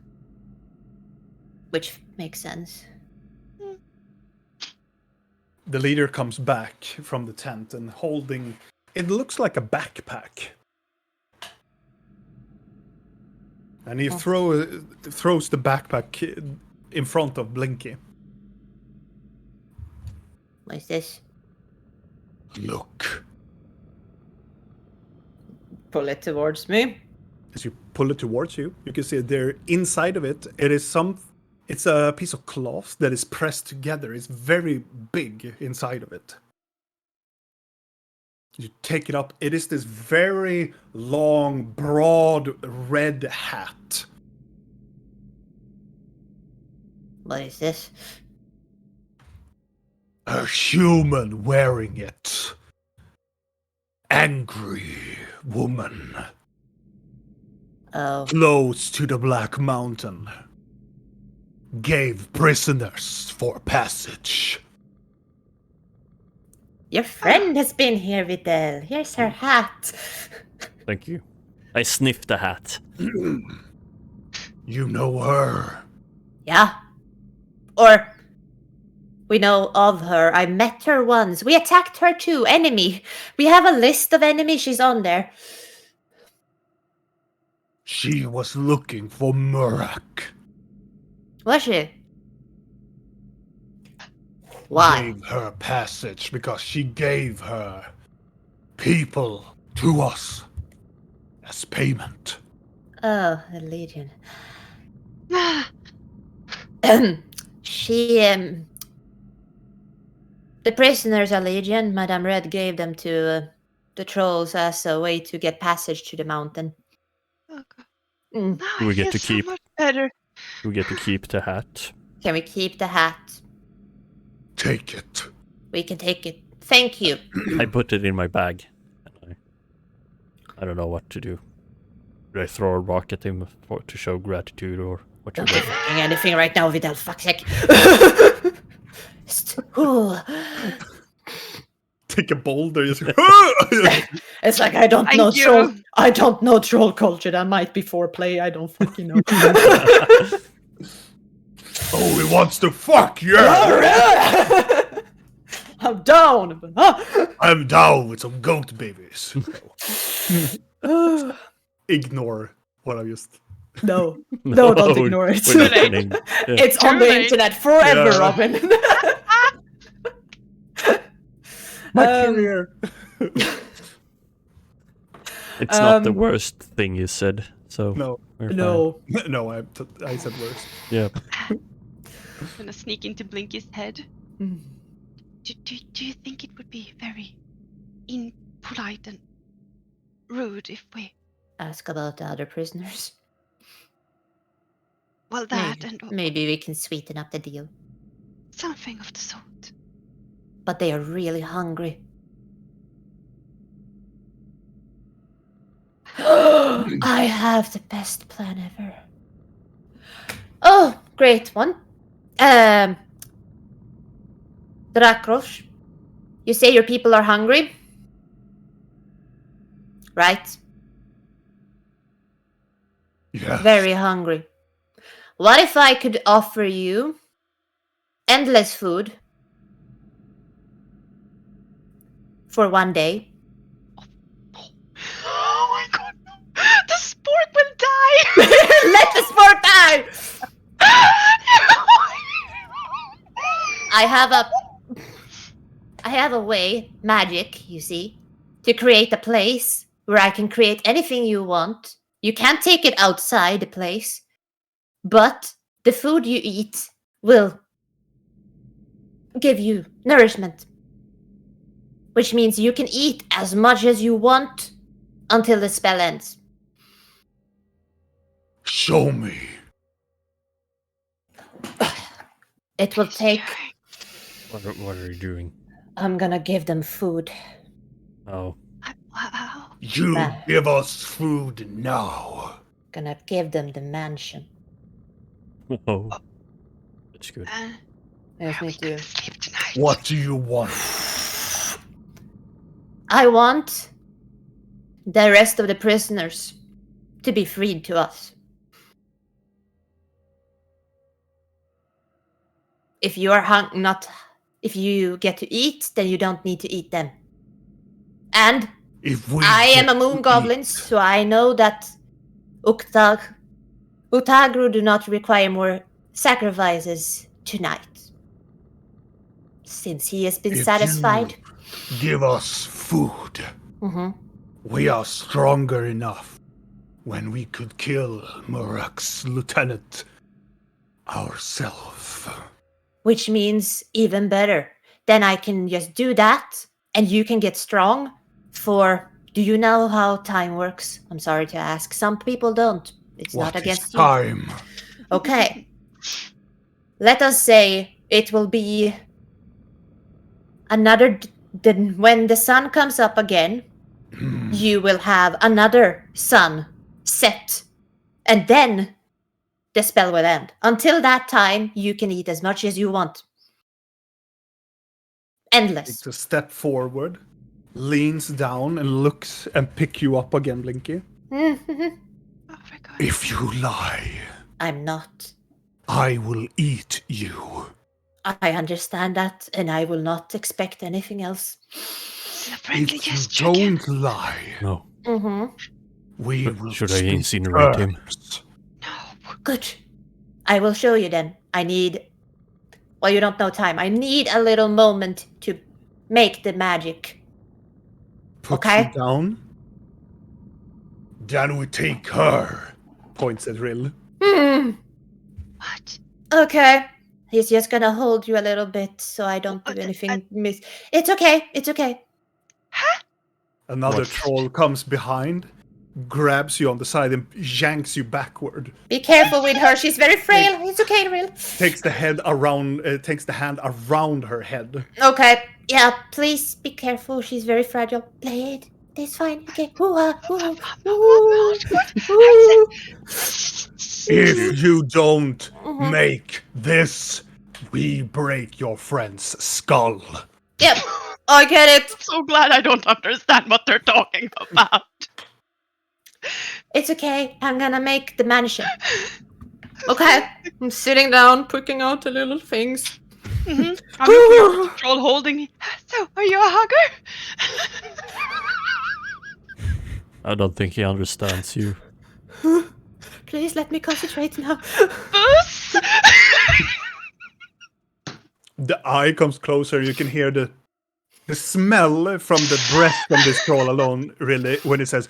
Speaker 5: Which makes sense.
Speaker 1: The leader comes back from the tent and holding, it looks like a backpack. And he throws the backpack in front of Blinky.
Speaker 5: What is this?
Speaker 6: Look.
Speaker 4: Pull it towards me.
Speaker 1: As you pull it towards you, you can see there inside of it, it's a piece of cloth that is pressed together. It's very big inside of it. You take it up. It is this very long, broad red hat.
Speaker 5: What is this?
Speaker 6: A human wearing it. Angry woman.
Speaker 5: Oh.
Speaker 6: Close to the Black Mountain. Gave prisoners for passage.
Speaker 5: Your friend has been here, Videl. Here's her hat.
Speaker 2: Thank you. I sniffed the hat.
Speaker 6: You know her.
Speaker 5: Yeah. Or we know of her. I met her once. We attacked her too. Enemy. We have a list of enemies. She's on there.
Speaker 6: She was looking for Murak.
Speaker 5: Was she? Why?
Speaker 6: Gave her passage because she gave her people to us as payment.
Speaker 5: Oh, the Legion.
Speaker 3: Ah,
Speaker 5: She, the prisoners are Legion. Madame Red gave them to the trolls as a way to get passage to the mountain.
Speaker 3: oh God.
Speaker 5: Mm.
Speaker 3: Now
Speaker 2: We
Speaker 3: I
Speaker 2: get
Speaker 3: feel
Speaker 2: to
Speaker 3: so
Speaker 2: keep-
Speaker 3: much better.
Speaker 2: We get to keep the hat.
Speaker 5: Can we keep the hat?
Speaker 6: Take it.
Speaker 5: We can take it. Thank you.
Speaker 2: I put it in my bag. And I don't know what to do. Do I throw a rock at him to show gratitude or what should
Speaker 5: Don't
Speaker 2: I
Speaker 5: do
Speaker 2: do?
Speaker 5: fucking anything right now, Vidal. Fuck's sake. Ooh.
Speaker 1: Take a boulder. Just,
Speaker 4: It's like I don't
Speaker 3: Thank
Speaker 4: know
Speaker 3: you.
Speaker 4: troll. I don't know troll culture. That might be foreplay. I don't fucking know.
Speaker 6: Oh, he wants to fuck you!
Speaker 4: I'm down. But,
Speaker 6: I'm down with some goat babies.
Speaker 1: ignore what I just.
Speaker 4: no, no, don't ignore it.
Speaker 2: we're not kidding. Yeah.
Speaker 4: It's on the
Speaker 3: Too late.
Speaker 4: internet forever,
Speaker 1: Yeah.
Speaker 4: Robin.
Speaker 1: My
Speaker 4: Um,
Speaker 1: career.
Speaker 2: It's not the worst thing you said, so
Speaker 1: No,
Speaker 2: we're fine.
Speaker 4: No.
Speaker 1: no, I said worse.
Speaker 2: Yeah.
Speaker 3: I'm gonna sneak into Blinky's head.
Speaker 4: Mm.
Speaker 3: Do you think it would be very impolite and rude if we,
Speaker 5: Ask about the other prisoners.
Speaker 3: well, that
Speaker 5: Maybe.
Speaker 3: and
Speaker 5: Maybe we can sweeten up the deal.
Speaker 3: something of the sort?
Speaker 5: But they are really hungry. I have the best plan ever. Oh, great one. Drakrosh, you say your people are hungry? Right?
Speaker 6: Yeah.
Speaker 5: Very hungry. What if I could offer you endless food for one day?
Speaker 3: Oh my God! No. The sport will die.
Speaker 5: Let the sport die! I have a way, magic, you see, to create a place where I can create anything you want. You can't take it outside the place, but the food you eat will give you nourishment, which means you can eat as much as you want until the spell ends.
Speaker 6: Show me.
Speaker 5: It will take.
Speaker 2: What are you doing?
Speaker 5: I'm gonna give them food.
Speaker 2: Oh,
Speaker 3: Wow.
Speaker 6: You
Speaker 5: Ah.
Speaker 6: give us food now.
Speaker 5: Gonna give them the mansion.
Speaker 2: oh, that's good.
Speaker 3: Where
Speaker 5: Yes,
Speaker 3: are
Speaker 5: me
Speaker 3: we gonna
Speaker 5: too.
Speaker 3: sleep tonight?
Speaker 6: What do you want?
Speaker 5: I want the rest of the prisoners to be freed to us. If you are if you get to eat, then you don't need to eat them. And
Speaker 6: If we
Speaker 5: I am
Speaker 6: get
Speaker 5: a moon
Speaker 6: to
Speaker 5: goblin,
Speaker 6: eat,
Speaker 5: so I know that Utagru do not require more sacrifices tonight. Since he has been
Speaker 6: if
Speaker 5: satisfied.
Speaker 6: you give us food,
Speaker 5: Mhm.
Speaker 6: we are stronger enough when we could kill Murak's lieutenant ourselves.
Speaker 5: Which means even better. Then I can just do that, and you can get strong for... Do you know how time works? I'm sorry to ask. Some people don't. It's
Speaker 6: What
Speaker 5: not
Speaker 6: is
Speaker 5: against you.
Speaker 6: time?
Speaker 5: Okay. Let us say it will be another... when the sun comes up again, you will have another sun set. And then the spell will end. Until that time, you can eat as much as you want. Endless.
Speaker 1: Takes a step forward, leans down and looks and pick you up again, Blinky.
Speaker 3: Oh my god.
Speaker 6: If you lie,
Speaker 5: I'm not.
Speaker 6: I will eat you.
Speaker 5: I understand that, and I will not expect anything else.
Speaker 3: It's a friendly
Speaker 6: If you
Speaker 3: gesture.
Speaker 6: don't lie,
Speaker 2: No.
Speaker 5: Mm-hmm.
Speaker 6: we will
Speaker 2: Should I
Speaker 6: speak
Speaker 2: incinerate him?
Speaker 6: terms.
Speaker 3: No.
Speaker 5: Good. I will show you then. I need... Well, you don't know time. I need a little moment to make the magic.
Speaker 1: Puts
Speaker 5: Okay.
Speaker 1: you down,
Speaker 6: Then we take her.
Speaker 1: points at Rill.
Speaker 3: What?
Speaker 5: Okay. He's just gonna hold you a little bit so I don't do
Speaker 3: But,
Speaker 5: anything miss. It's okay. It's okay.
Speaker 1: Another
Speaker 2: What?
Speaker 1: troll comes behind, grabs you on the side and yanks you backward.
Speaker 5: Be careful with her. She's very frail. It's okay, Real.
Speaker 1: Takes the hand around her head.
Speaker 5: Okay. Yeah, please be careful. She's very fragile. Play it. It's fine. Okay. Hoo-ha. Hoo-ha. Hoo-ha.
Speaker 6: If you don't
Speaker 5: Mhm.
Speaker 6: make this, we break your friend's skull.
Speaker 5: Yep. I get it.
Speaker 3: I'm so glad I don't understand what they're talking about.
Speaker 5: It's okay. I'm gonna make the mansion. Okay. I'm sitting down, picking out the little things.
Speaker 3: I'm looking at the troll holding me. So, are you a hugger?
Speaker 2: I don't think he understands you.
Speaker 5: Please let me concentrate now.
Speaker 3: Boost?
Speaker 1: The eye comes closer. You can hear the smell from the breath from this troll alone. Really, when it says,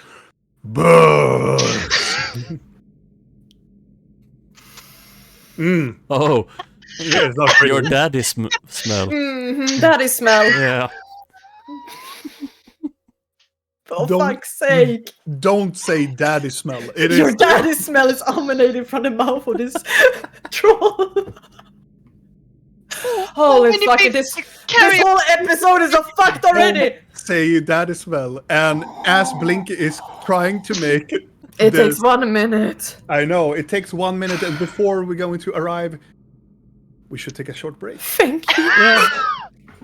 Speaker 6: Birds.
Speaker 2: Oh,
Speaker 1: yeah, it's not pretty.
Speaker 2: your daddy smell.
Speaker 4: Daddy smell.
Speaker 2: Yeah.
Speaker 4: For
Speaker 1: Don't-
Speaker 4: fuck's sake.
Speaker 1: Don't say daddy smell. It
Speaker 4: Your
Speaker 1: is
Speaker 4: daddy smell is emanating from the mouth of this troll. Holy
Speaker 3: many
Speaker 4: fucking
Speaker 3: bits
Speaker 4: this
Speaker 3: to carry
Speaker 4: this whole episode is a fucked already.
Speaker 1: say daddy smell. And as Blinky is trying to make
Speaker 4: It
Speaker 1: this,
Speaker 4: takes 1 minute.
Speaker 1: I know it takes 1 minute, and before we're going to arrive, we should take a short break
Speaker 4: Thank you.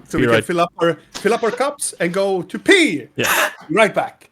Speaker 1: so
Speaker 2: Be
Speaker 1: we
Speaker 2: right.
Speaker 1: can fill up our cups and go to pee.
Speaker 2: Yeah.
Speaker 1: Be right back.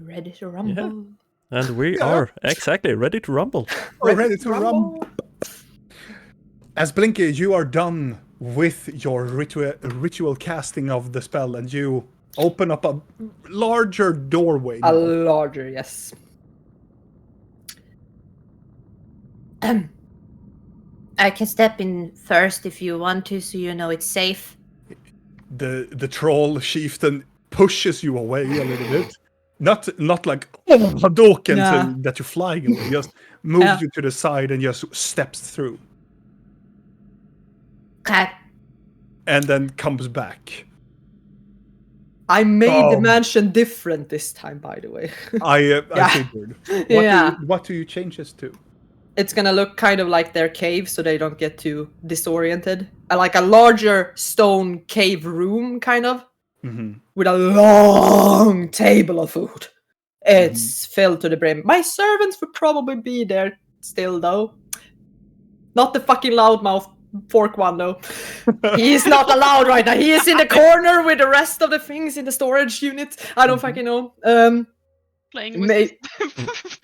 Speaker 4: Ready to rumble.
Speaker 2: And we are exactly ready to rumble.
Speaker 1: We're ready to rumble. As Blinky, you are done with your ritual casting of the spell, and you open up a larger doorway.
Speaker 4: A
Speaker 1: now.
Speaker 4: larger, yes.
Speaker 5: I can step in first if you want to, so you know it's safe.
Speaker 1: The troll chieftain pushes you away a little bit. Not like Hadouken
Speaker 4: Nah.
Speaker 1: so that you're flying away. Just moves you to the side and just steps through.
Speaker 5: Okay.
Speaker 1: And then comes back.
Speaker 4: I made the mansion different this time, by the way.
Speaker 1: I
Speaker 4: Yeah.
Speaker 1: figured.
Speaker 4: Yeah.
Speaker 1: What do you change this to?
Speaker 4: It's gonna look kind of like their cave, so they don't get too disoriented. Like a larger stone cave room, kind of, with a long table of food. It's filled to the brim. My servants would probably be there still, though. Not the fucking loudmouth fork one, though. He's not allowed right now. He is in the corner with the rest of the things in the storage unit. I don't fucking know.
Speaker 3: Playing with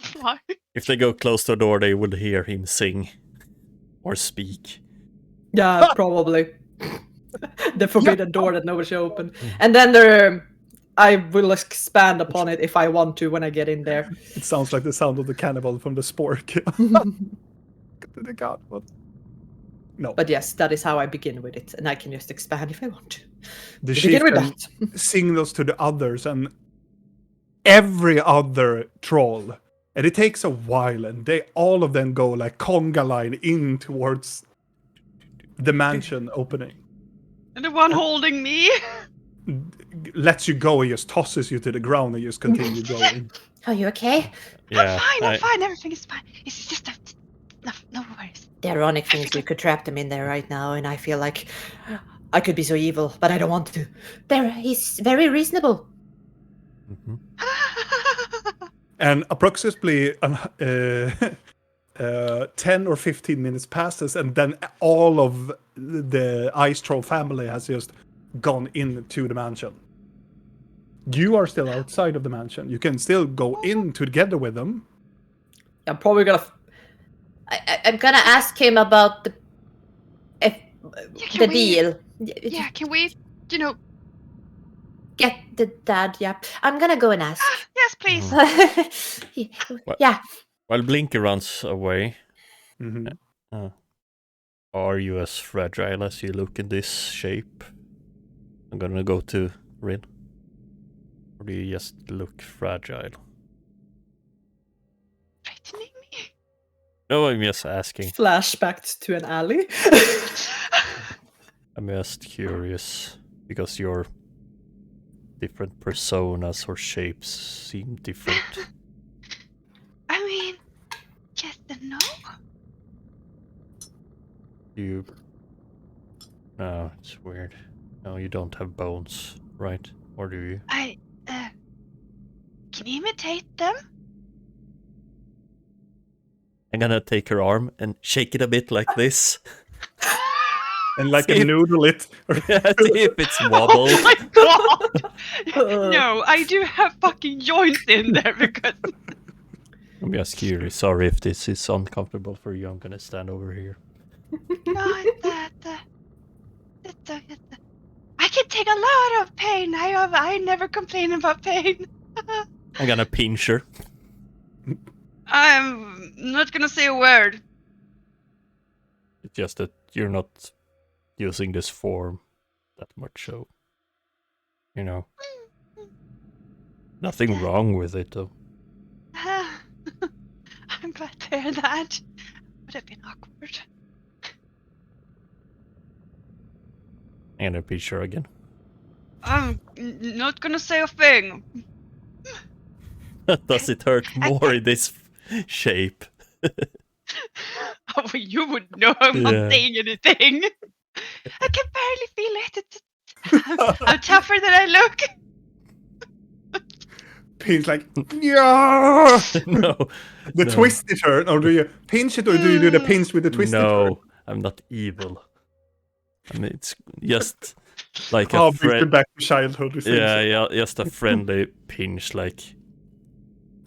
Speaker 3: fly.
Speaker 2: If they go close to the door, they will hear him sing or speak.
Speaker 4: Yeah, probably. The forbidden door that nobody should open. And then I will expand upon it if I want to when I get in there.
Speaker 1: It sounds like the sound of the cannibal from the spork. The god, what? No.
Speaker 4: But yes, that is how I begin with it, and I can just expand if I want to.
Speaker 1: The
Speaker 4: Begin with
Speaker 1: chieftain
Speaker 4: that.
Speaker 1: signals to the others and every other troll. And it takes a while, and all of them go like conga line in towards the mansion opening.
Speaker 3: And the one holding me.
Speaker 1: Lets you go and just tosses you to the ground and just continue going.
Speaker 5: Are you okay?
Speaker 2: Yeah,
Speaker 3: I'm fine, everything is fine. It's just no worries.
Speaker 5: The ironic thing is we could trap them in there right now, and I feel like I could be so evil, but I don't want to. He's very reasonable.
Speaker 1: And approximately 10 or 15 minutes passes, and then all of the Ice Troll family has just gone into the mansion. You are still outside of the mansion. You can still go in together with them.
Speaker 4: I'm probably gonna.
Speaker 5: I'm gonna ask him about the deal.
Speaker 3: Yeah, can we,
Speaker 5: Get the dad, yeah. I'm gonna go and ask.
Speaker 3: Yes, please.
Speaker 5: Yeah.
Speaker 2: While Blinky runs away,
Speaker 1: Mhm.
Speaker 2: are you as fragile as you look in this shape? I'm gonna go to Rin. Or do you just look fragile?
Speaker 3: Frightening me.
Speaker 2: No, I'm just asking.
Speaker 4: Flashbacked to an alley.
Speaker 2: I'm just curious because your different personas or shapes seem different.
Speaker 3: I mean, yes and no.
Speaker 2: No, it's weird. No, you don't have bones, right? Or do you?
Speaker 3: I can imitate them.
Speaker 2: I'm gonna take her arm and shake it a bit like this.
Speaker 1: And like
Speaker 2: See
Speaker 1: a
Speaker 2: if-
Speaker 1: noodle it.
Speaker 2: See if it's wobble.
Speaker 3: Oh my god! No, I do have fucking joints in there because.
Speaker 2: I'm just curious. Sorry if this is uncomfortable for you. I'm gonna stand over here.
Speaker 3: No, I can take a lot of pain. I never complain about pain.
Speaker 2: I'm gonna pinch her.
Speaker 3: I'm not gonna say a word.
Speaker 2: It's just that you're not using this form that much, so nothing wrong with it though.
Speaker 3: I'm glad to hear that. Would have been awkward.
Speaker 2: I'm gonna pinch her again.
Speaker 3: I'm not gonna say a thing.
Speaker 2: Does it hurt more in this shape?
Speaker 3: Oh, you would know I'm
Speaker 2: Yeah.
Speaker 3: not saying anything. I can barely feel it. I'm tougher than I look.
Speaker 1: Pinch like, yeah.
Speaker 2: No.
Speaker 1: The
Speaker 2: No.
Speaker 1: twisty turn, or do you pinch it, or do you do the pinch with the twisty turn?
Speaker 2: No, I'm not evil. I mean, it's just like
Speaker 1: Oh,
Speaker 2: a
Speaker 1: bring it
Speaker 2: friend.
Speaker 1: back to childhood.
Speaker 2: Yeah, just a friendly pinch, like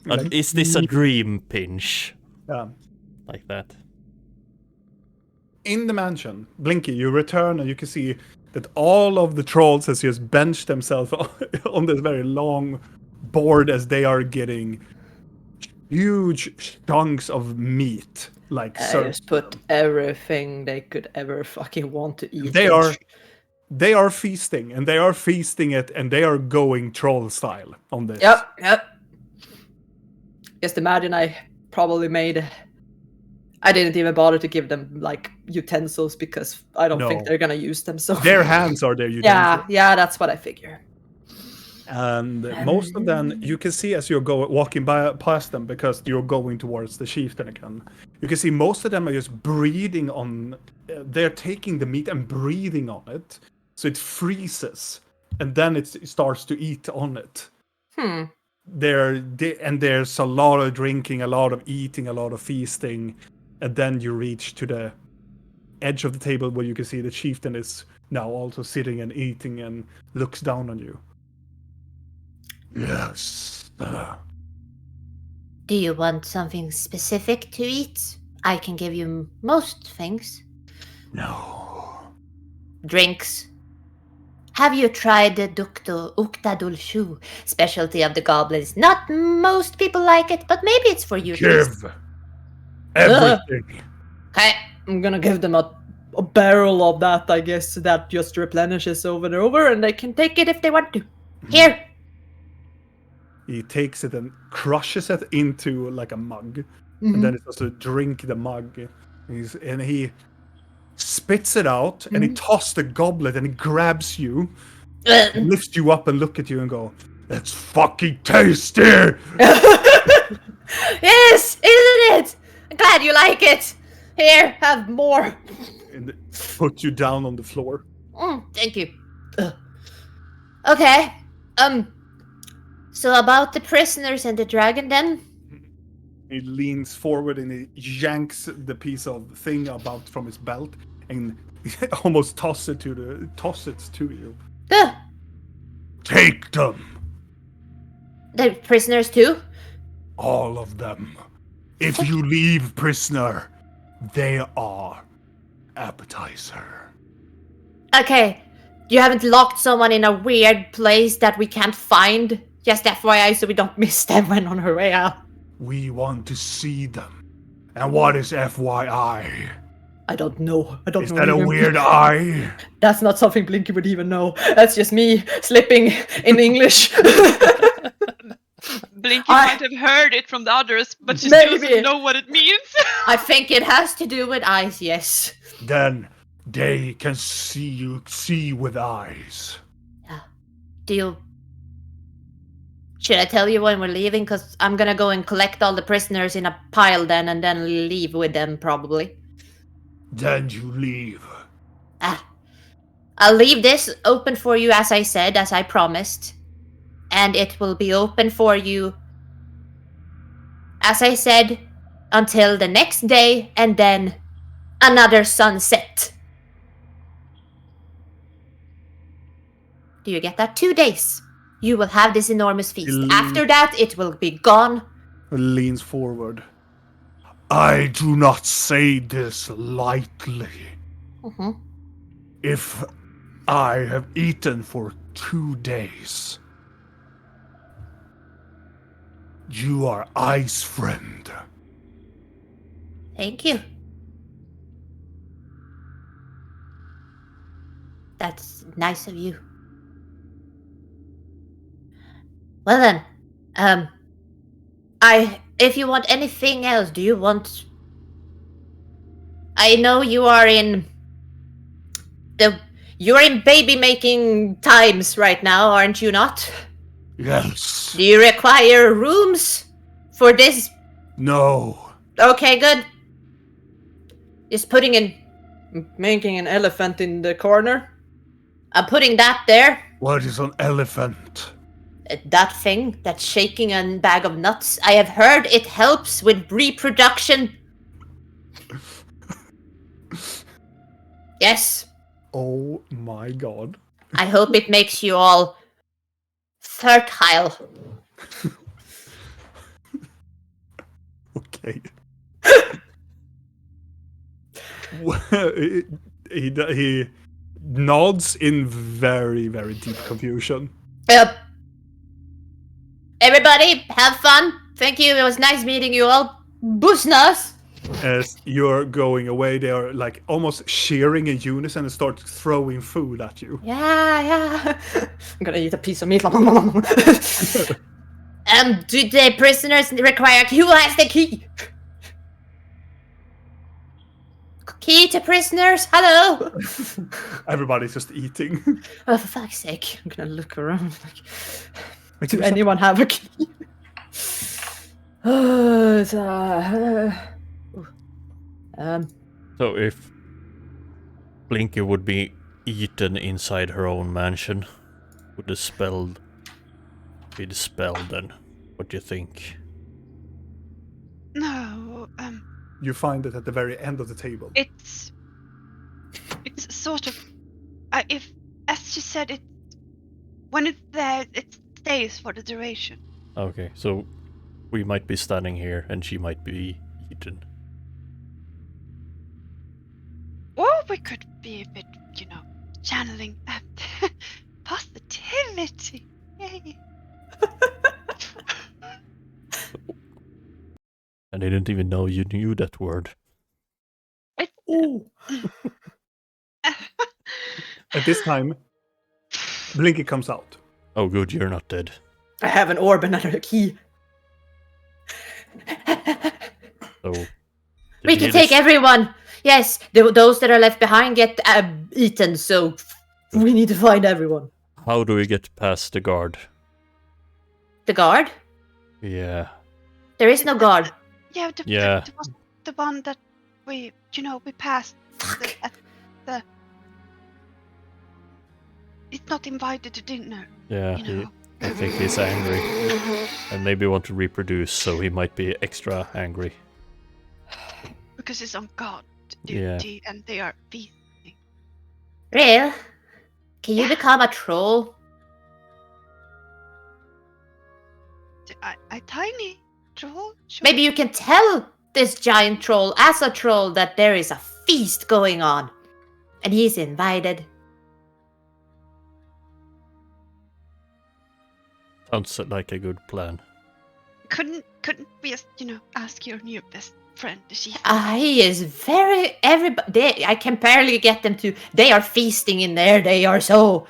Speaker 1: Like,
Speaker 2: Is this a dream pinch?
Speaker 1: yeah.
Speaker 2: Like that?
Speaker 1: In the mansion, Blinky, you return and you can see that all of the trolls has just benched themselves on this very long board as they are getting huge chunks of meat. Like,
Speaker 4: I just put everything they could ever fucking want to eat.
Speaker 1: They are feasting, and they are feasting it, and they are going troll style on this.
Speaker 4: Yep. Just imagine I probably made. I didn't even bother to give them like utensils because I don't think
Speaker 1: No.
Speaker 4: they're gonna use them. So
Speaker 1: Their hands are their utensils.
Speaker 4: yeah, that's what I figure.
Speaker 1: And most of them, you can see as you're walking past them, because you're going towards the chieftain again. You can see most of them are just breathing on. They're taking the meat and breathing on it, so it freezes, and then it starts to eat on it. And there's a lot of drinking, a lot of eating, a lot of feasting, and then you reach to the edge of the table where you can see the chieftain is now also sitting and eating and looks down on you.
Speaker 6: Yes.
Speaker 5: Do you want something specific to eat? I can give you most things.
Speaker 6: No.
Speaker 5: Drinks. Have you tried the Ukta Dulshu, specialty of the goblins? Not most people like it, but maybe it's for you.
Speaker 6: Give everything.
Speaker 5: Okay.
Speaker 4: I'm gonna give them a barrel of that, I guess, that just replenishes over and over, and they can take it if they want to.
Speaker 5: Here.
Speaker 1: He takes it and crushes it into like a mug, and then it's supposed to drink the mug. And he spits it out, and he tosses the goblet, and he grabs you, lifts you up, and look at you and go,
Speaker 6: It's fucking tasty.
Speaker 5: Yes, isn't it? I'm glad you like it. Here, have more.
Speaker 1: and put you down on the floor.
Speaker 5: Thank you. Okay. So about the prisoners and the dragon then?
Speaker 1: He leans forward and he yanks the piece of thing about from his belt and almost toss it to you.
Speaker 6: Take them.
Speaker 5: The prisoners too?
Speaker 6: All of them. If you leave prisoner, they are appetizer.
Speaker 5: Okay. You haven't locked someone in a weird place that we can't find? Just FYI, so we don't miss them when on her way out.
Speaker 6: We want to see them. And what is FYI?
Speaker 4: I don't know.
Speaker 6: Is that a weird eye?
Speaker 4: That's not something Blinky would even know. That's just me slipping in English.
Speaker 3: Blinky might have heard it from the others, but she
Speaker 4: Maybe.
Speaker 3: doesn't know what it means.
Speaker 5: I think it has to do with eyes, yes.
Speaker 6: Then they can see with eyes.
Speaker 5: Do you... Should I tell you when we're leaving? Because I'm gonna go and collect all the prisoners in a pile then, and then leave with them, probably.
Speaker 6: Then you leave.
Speaker 5: I'll leave this open for you, as I said, as I promised. And it will be open for you, as I said, until the next day, and then another sunset. Do you get that? 2 days. You will have this enormous feast. After that, it will be gone.
Speaker 1: He leans forward.
Speaker 6: I do not say this lightly. If I have eaten for 2 days, you are Ice Friend.
Speaker 5: Thank you. That's nice of you. Well then, if you want anything else, do you want... I know you are in you're in baby making times right now, aren't you not?
Speaker 6: Yes.
Speaker 5: Do you require rooms for this?
Speaker 6: No.
Speaker 5: Okay, good. Just
Speaker 4: Making an elephant in the corner.
Speaker 5: I'm putting that there.
Speaker 6: What is an elephant?
Speaker 5: That thing that's shaking a bag of nuts. I have heard it helps with reproduction. Yes.
Speaker 1: Oh my god.
Speaker 5: I hope it makes you all fertile.
Speaker 1: Okay. he nods in very, very deep confusion.
Speaker 5: Yep. Everybody, have fun. Thank you. It was nice meeting you all. Busnas.
Speaker 1: As you're going away, they are like almost cheering in unison and start throwing food at you.
Speaker 5: Yeah.
Speaker 4: I'm gonna eat a piece of meat.
Speaker 5: Do the prisoners require... Who has the key? Key to prisoners? Hello?
Speaker 1: Everybody's just eating.
Speaker 5: Oh, for fuck's sake.
Speaker 4: I'm gonna look around. Like, do anyone have a key?
Speaker 2: So if Blinky would be eaten inside her own mansion, would the spell be dispelled then? What do you think?
Speaker 3: No,
Speaker 1: You find it at the very end of the table.
Speaker 3: it's sort of, if, as you said, it when it's there, it stays for the duration.
Speaker 2: Okay, so we might be standing here and she might be eaten.
Speaker 3: Or we could be a bit, channeling positivity. Yay.
Speaker 2: I didn't even know you knew that word.
Speaker 1: At this time, Blinky comes out.
Speaker 2: Oh good, you're not dead.
Speaker 4: I have an orb and a key.
Speaker 2: So
Speaker 5: We can take everyone. Yes, those that are left behind get eaten, so
Speaker 4: We need to find everyone.
Speaker 2: How do we get past the guard?
Speaker 5: the guard?
Speaker 2: Yeah.
Speaker 5: There is no guard.
Speaker 3: Yeah,
Speaker 2: Yeah.
Speaker 3: the one that we passed. It's not invited to dinner.
Speaker 2: Yeah,
Speaker 3: You know.
Speaker 2: I think he's angry. And maybe want to reproduce, so he might be extra angry.
Speaker 3: Because it's on guard
Speaker 2: Yeah.
Speaker 3: duty and they are feasting.
Speaker 5: Real? Can you become a troll?
Speaker 3: A tiny troll? Sure.
Speaker 5: Maybe you can tell this giant troll, as a troll, that there is a feast going on. And he's invited.
Speaker 2: Sounds like a good plan.
Speaker 3: Couldn't we just, ask your new best friend? She
Speaker 5: He is very... Everybody... I can barely get them to... They are feasting in there. They are so...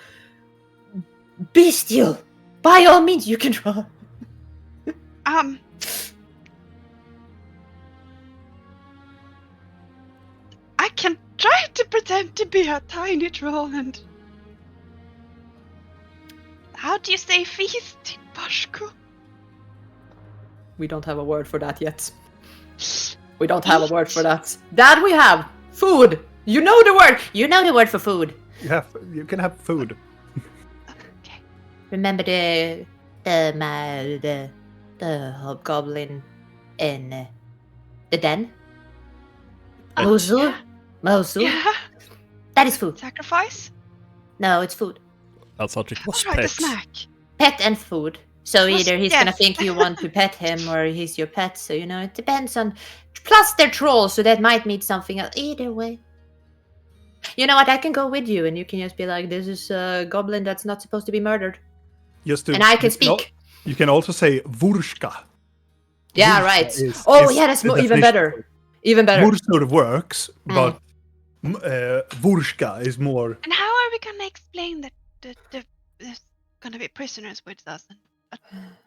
Speaker 5: bestial. By all means, you can try.
Speaker 3: I can try to pretend to be a tiny troll and... How do you say feast in Bashku?
Speaker 4: We don't have a word for that yet. We don't have a word for that. That we have. Food. You know the word.
Speaker 5: You know the word for food.
Speaker 1: You can have food.
Speaker 3: Okay.
Speaker 5: Remember the hobgoblin in the den? Mosul? Mosul?
Speaker 3: Yeah.
Speaker 5: That is food.
Speaker 3: Sacrifice?
Speaker 5: No, it's food.
Speaker 2: I thought it was
Speaker 3: Alright, a
Speaker 2: pets.
Speaker 3: snack.
Speaker 5: Pet and food. So
Speaker 3: Well,
Speaker 5: either he's gonna
Speaker 3: yes.
Speaker 5: think you want to pet him or he's your pet. So, it depends on... Plus they're trolls, so that might mean something else. Either way. You know what? I can go with you and you can just be like, this is a goblin that's not supposed to be murdered.
Speaker 1: Just to,
Speaker 5: And I can speak.
Speaker 1: You can also say Vurshka.
Speaker 5: Yeah,
Speaker 1: Vursha
Speaker 5: right.
Speaker 1: is
Speaker 4: That's
Speaker 1: the
Speaker 4: even
Speaker 1: definition.
Speaker 4: better. Even better.
Speaker 1: Vursur works, but Vurshka is more...
Speaker 3: And how are we gonna explain that there's gonna be prisoners with us?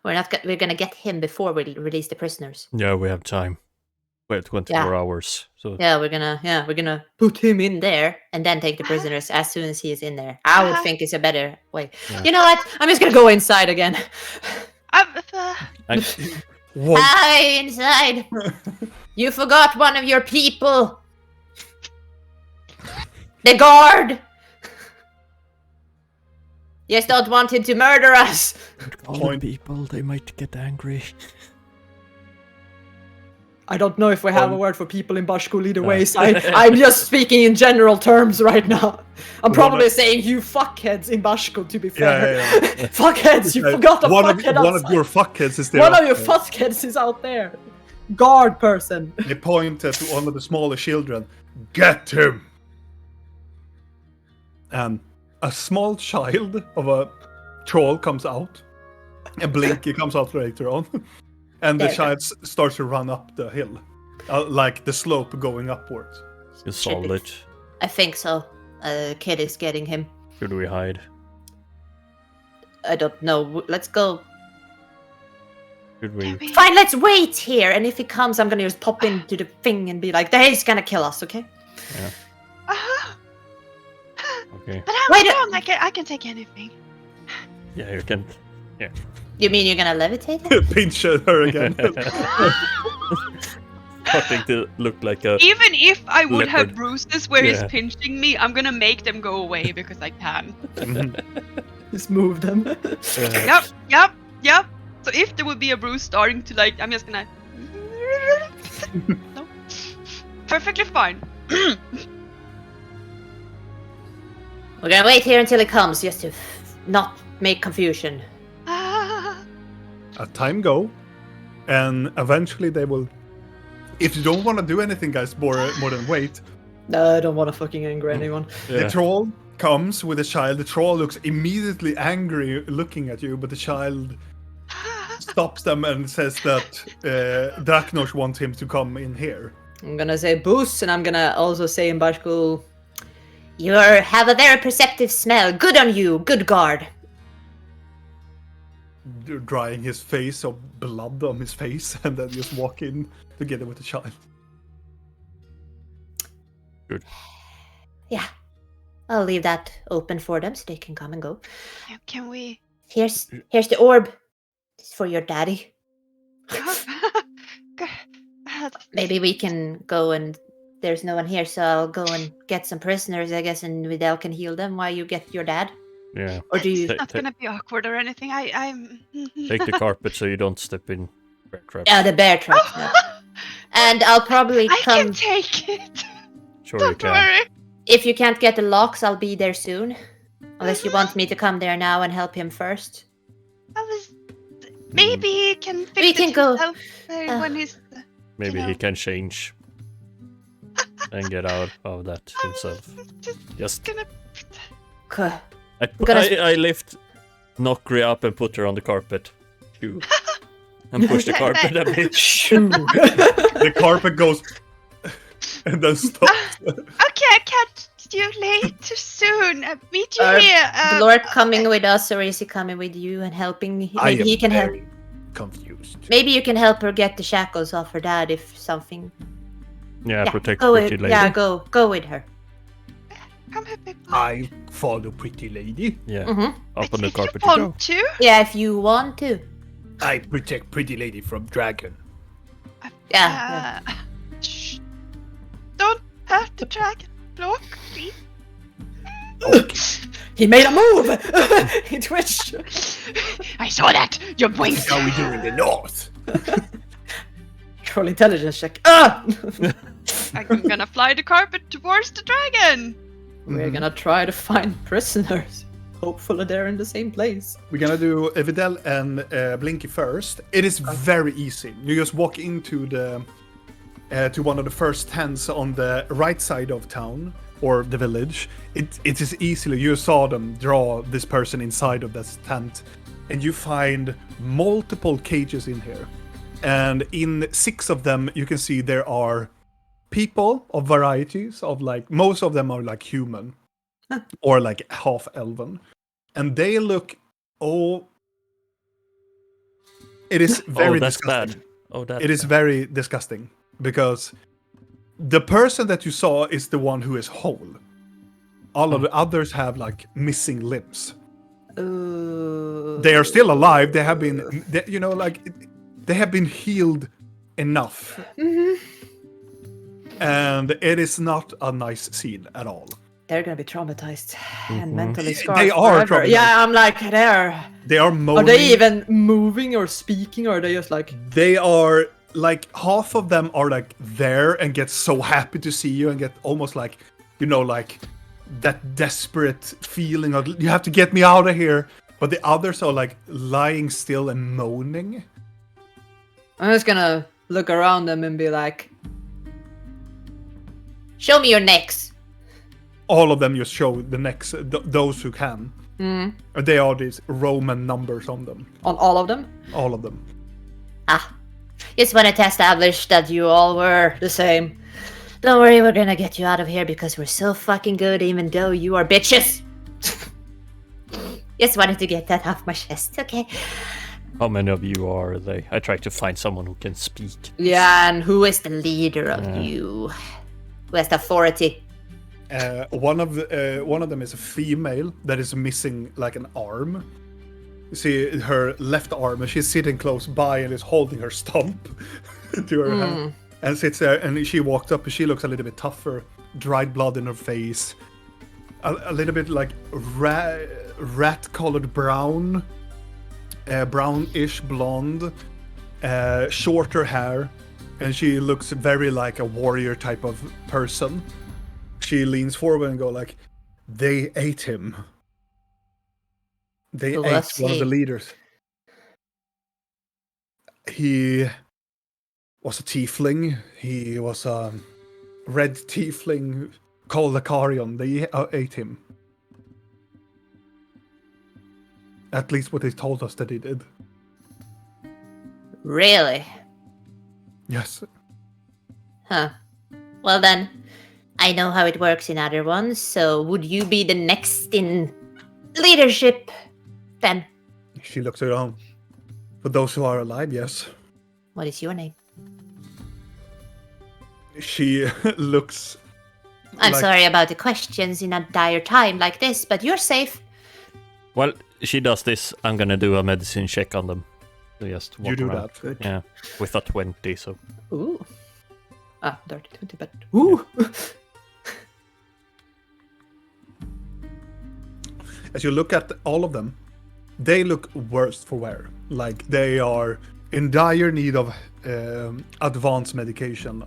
Speaker 5: We're gonna get him before we release the prisoners.
Speaker 2: Yeah, we have time. We have 24 hours. So
Speaker 5: Yeah, we're gonna put him in there and then take the prisoners as soon as he is in there. I would think it's a better way.
Speaker 2: Yeah.
Speaker 5: You know what?
Speaker 4: I'm just gonna go inside again.
Speaker 1: What?
Speaker 5: Hi, inside. You forgot one of your people. The guard. You just don't want him to murder us.
Speaker 2: all the people, they might get angry.
Speaker 4: I don't know if we have a word for people in Bashkul either way, so I'm just speaking in general terms right now. I'm probably saying you fuckheads in Bashkul, to be fair.
Speaker 1: Yeah.
Speaker 4: Fuckheads, you forgot a
Speaker 1: one
Speaker 4: fuckhead
Speaker 1: of
Speaker 4: outside.
Speaker 1: your fuckheads is there.
Speaker 4: One of your fuckheads is out there. guard person.
Speaker 1: They point at one of the smaller children. Get him! And a small child of a troll comes out. And Blinky comes out later on. And the child starts to run up the hill. Like the slope going upwards.
Speaker 2: You solved it.
Speaker 5: I think so. Kid is getting him.
Speaker 2: Should we hide?
Speaker 5: I don't know. Let's go.
Speaker 2: Should we?
Speaker 5: Fine, let's wait here. And if he comes, I'm gonna just pop into the thing and be like, he's gonna kill us, okay?
Speaker 2: Yeah. Okay.
Speaker 3: But I'm
Speaker 5: Wait,
Speaker 3: strong. I can take anything.
Speaker 2: Yeah, you can. Yeah.
Speaker 5: You mean you're gonna levitate him?
Speaker 1: Pinch her again.
Speaker 2: Starting to look like a.
Speaker 3: Even if I would have
Speaker 2: leopard.
Speaker 3: bruises where he's
Speaker 2: Yeah.
Speaker 3: pinching me, I'm gonna make them go away because I can.
Speaker 4: Just move them.
Speaker 3: Yep. So if there would be a bruise starting to like, I'm just gonna. No. Perfectly fine.
Speaker 5: We're gonna wait here until he comes, just to not make confusion.
Speaker 1: A time go, and eventually they will. If you don't want to do anything, guys, more than wait,
Speaker 4: No, I don't want to fucking anger anyone.
Speaker 2: Yeah.
Speaker 1: the troll comes with a child. The troll looks immediately angry, looking at you, but the child stops them and says that Draknosh wants him to come in here.
Speaker 4: I'm gonna say boost, and I'm gonna also say in Bashkul,
Speaker 5: You have a very perceptive smell. Good on you, good guard.
Speaker 1: Drying his face of blood on his face, and then just walk in together with the child.
Speaker 2: Good.
Speaker 5: Yeah. I'll leave that open for them so they can come and go.
Speaker 3: Can we?
Speaker 5: Here's the orb. It's for your daddy. Maybe we can go and there's no one here, so I'll go and get some prisoners, I guess, and Vidal can heal them while you get your dad.
Speaker 2: Yeah.
Speaker 5: Or do you?
Speaker 3: It's not gonna be awkward or anything. I'm.
Speaker 2: Take the carpet so you don't step in bear traps.
Speaker 5: Yeah, the bear trap. no. And I'll probably
Speaker 3: I
Speaker 5: come.
Speaker 3: can take it.
Speaker 2: Sure you
Speaker 3: Don't
Speaker 2: can.
Speaker 3: worry.
Speaker 5: If you can't get the locks, I'll be there soon. Unless you want me to come there now and help him first.
Speaker 3: I was. Maybe he can fix
Speaker 5: We
Speaker 3: it
Speaker 5: can go.
Speaker 3: himself, when he's.
Speaker 2: Maybe
Speaker 3: You
Speaker 2: he
Speaker 3: know.
Speaker 2: can change and get out of that
Speaker 3: I was
Speaker 2: himself. Just
Speaker 3: gonna.
Speaker 5: Cool.
Speaker 2: I lift Nokri up and put her on the carpet. Shoo. And push the carpet a bit.
Speaker 1: The carpet goes and then stops.
Speaker 3: Okay, I catch you later soon. Meet you here.
Speaker 5: The Lord coming with us, or is he coming with you and helping?
Speaker 6: I
Speaker 5: Maybe
Speaker 6: am
Speaker 5: he can help.
Speaker 6: very confused.
Speaker 5: Maybe you can help her get the shackles off her dad if something.
Speaker 2: Yeah, protect
Speaker 5: go
Speaker 2: pretty
Speaker 5: with,
Speaker 2: lady.
Speaker 5: yeah, go with her.
Speaker 3: Come here, big boy.
Speaker 6: I follow pretty lady.
Speaker 2: Yeah,
Speaker 5: Mm-hmm.
Speaker 2: up on the
Speaker 3: If
Speaker 2: carpet
Speaker 3: you
Speaker 2: you go.
Speaker 3: want to.
Speaker 5: Yeah, if you want to.
Speaker 6: I protect pretty lady from dragon.
Speaker 5: Yeah.
Speaker 3: Shh. Don't hurt the dragon. Look, please.
Speaker 4: He made a move! He twitched.
Speaker 3: I saw that. You blinked.
Speaker 6: How we do in the north?
Speaker 4: Troll intelligence check. Ah!
Speaker 3: I'm gonna fly the carpet towards the dragon.
Speaker 4: We're gonna try to find prisoners. Hopefully they're in the same place.
Speaker 1: We're gonna do Vidal and Blinky first. It is very easy. You just walk into the to one of the first tents on the right side of town or the village. It is easily, you saw them draw this person inside of this tent, and you find multiple cages in here. And in 6 of them, you can see there are people of varieties of like, most of them are like human or like half elven, and they look, it is very
Speaker 2: that's
Speaker 1: disgusting.
Speaker 2: bad. Oh, that's
Speaker 1: It is
Speaker 2: bad.
Speaker 1: very disgusting because the person that you saw is the one who is whole. All of the others have like missing limbs. They are still alive. They have been, they have been healed enough. And it is not a nice scene at all.
Speaker 4: They're gonna be traumatized and
Speaker 2: Mhm.
Speaker 4: mentally scarred.
Speaker 1: They are
Speaker 4: forever.
Speaker 1: traumatized.
Speaker 4: Yeah, I'm like,
Speaker 1: They are moaning.
Speaker 4: are they even moving or speaking, or are they just like,
Speaker 1: They are like, half of them are like there and get so happy to see you and get almost like, like that desperate feeling of, you have to get me out of here. But the others are like lying still and moaning.
Speaker 4: I'm just gonna look around them and be like,
Speaker 5: Show me your necks.
Speaker 1: All of them just show the necks, those who can.
Speaker 4: mm,
Speaker 1: They are these Roman numbers on them.
Speaker 4: on all of them.
Speaker 1: All of them.
Speaker 5: Ah, just wanted to establish that you all were the same. Don't worry, we're gonna get you out of here because we're so fucking good, even though you are bitches. Just wanted to get that off my chest, okay?
Speaker 2: How many of you are they? I try to find someone who can speak.
Speaker 4: Yeah, and
Speaker 5: Who is the leader of you? Who has the authority?
Speaker 1: One of them is a female that is missing like an arm. You see her left arm, and she's sitting close by and is holding her stump to her hand, and sits there. And she walked up, and she looks a little bit tougher, dried blood in her face, a little bit like rat-colored brown, brownish blonde, shorter hair, and she looks very like a warrior type of person. She leans forward and go like, "They ate him. They
Speaker 5: Who
Speaker 1: ate
Speaker 5: was
Speaker 1: one of the
Speaker 5: he?
Speaker 1: leaders. He was a tiefling. He was a red tiefling called Acarion. They ate him. At least what they told us that he did.
Speaker 5: Really?
Speaker 1: Yes.
Speaker 5: Huh. Well then, I know how it works in other ones, so would you be the next in leadership then?
Speaker 1: She looks around. For those who are alive, yes.
Speaker 5: What is your name?
Speaker 1: She looks.
Speaker 5: I'm
Speaker 1: like-
Speaker 5: sorry about the questions in a dire time like this, but you're safe.
Speaker 2: Well, she does this. I'm gonna do a medicine check on them. So just walk
Speaker 1: You do
Speaker 2: around.
Speaker 1: that.
Speaker 2: Yeah, with a 20, so.
Speaker 4: Ooh. Ah, dirty 20, but ooh.
Speaker 1: As you look at all of them, they look worse for wear. Like they are in dire need of advanced medication.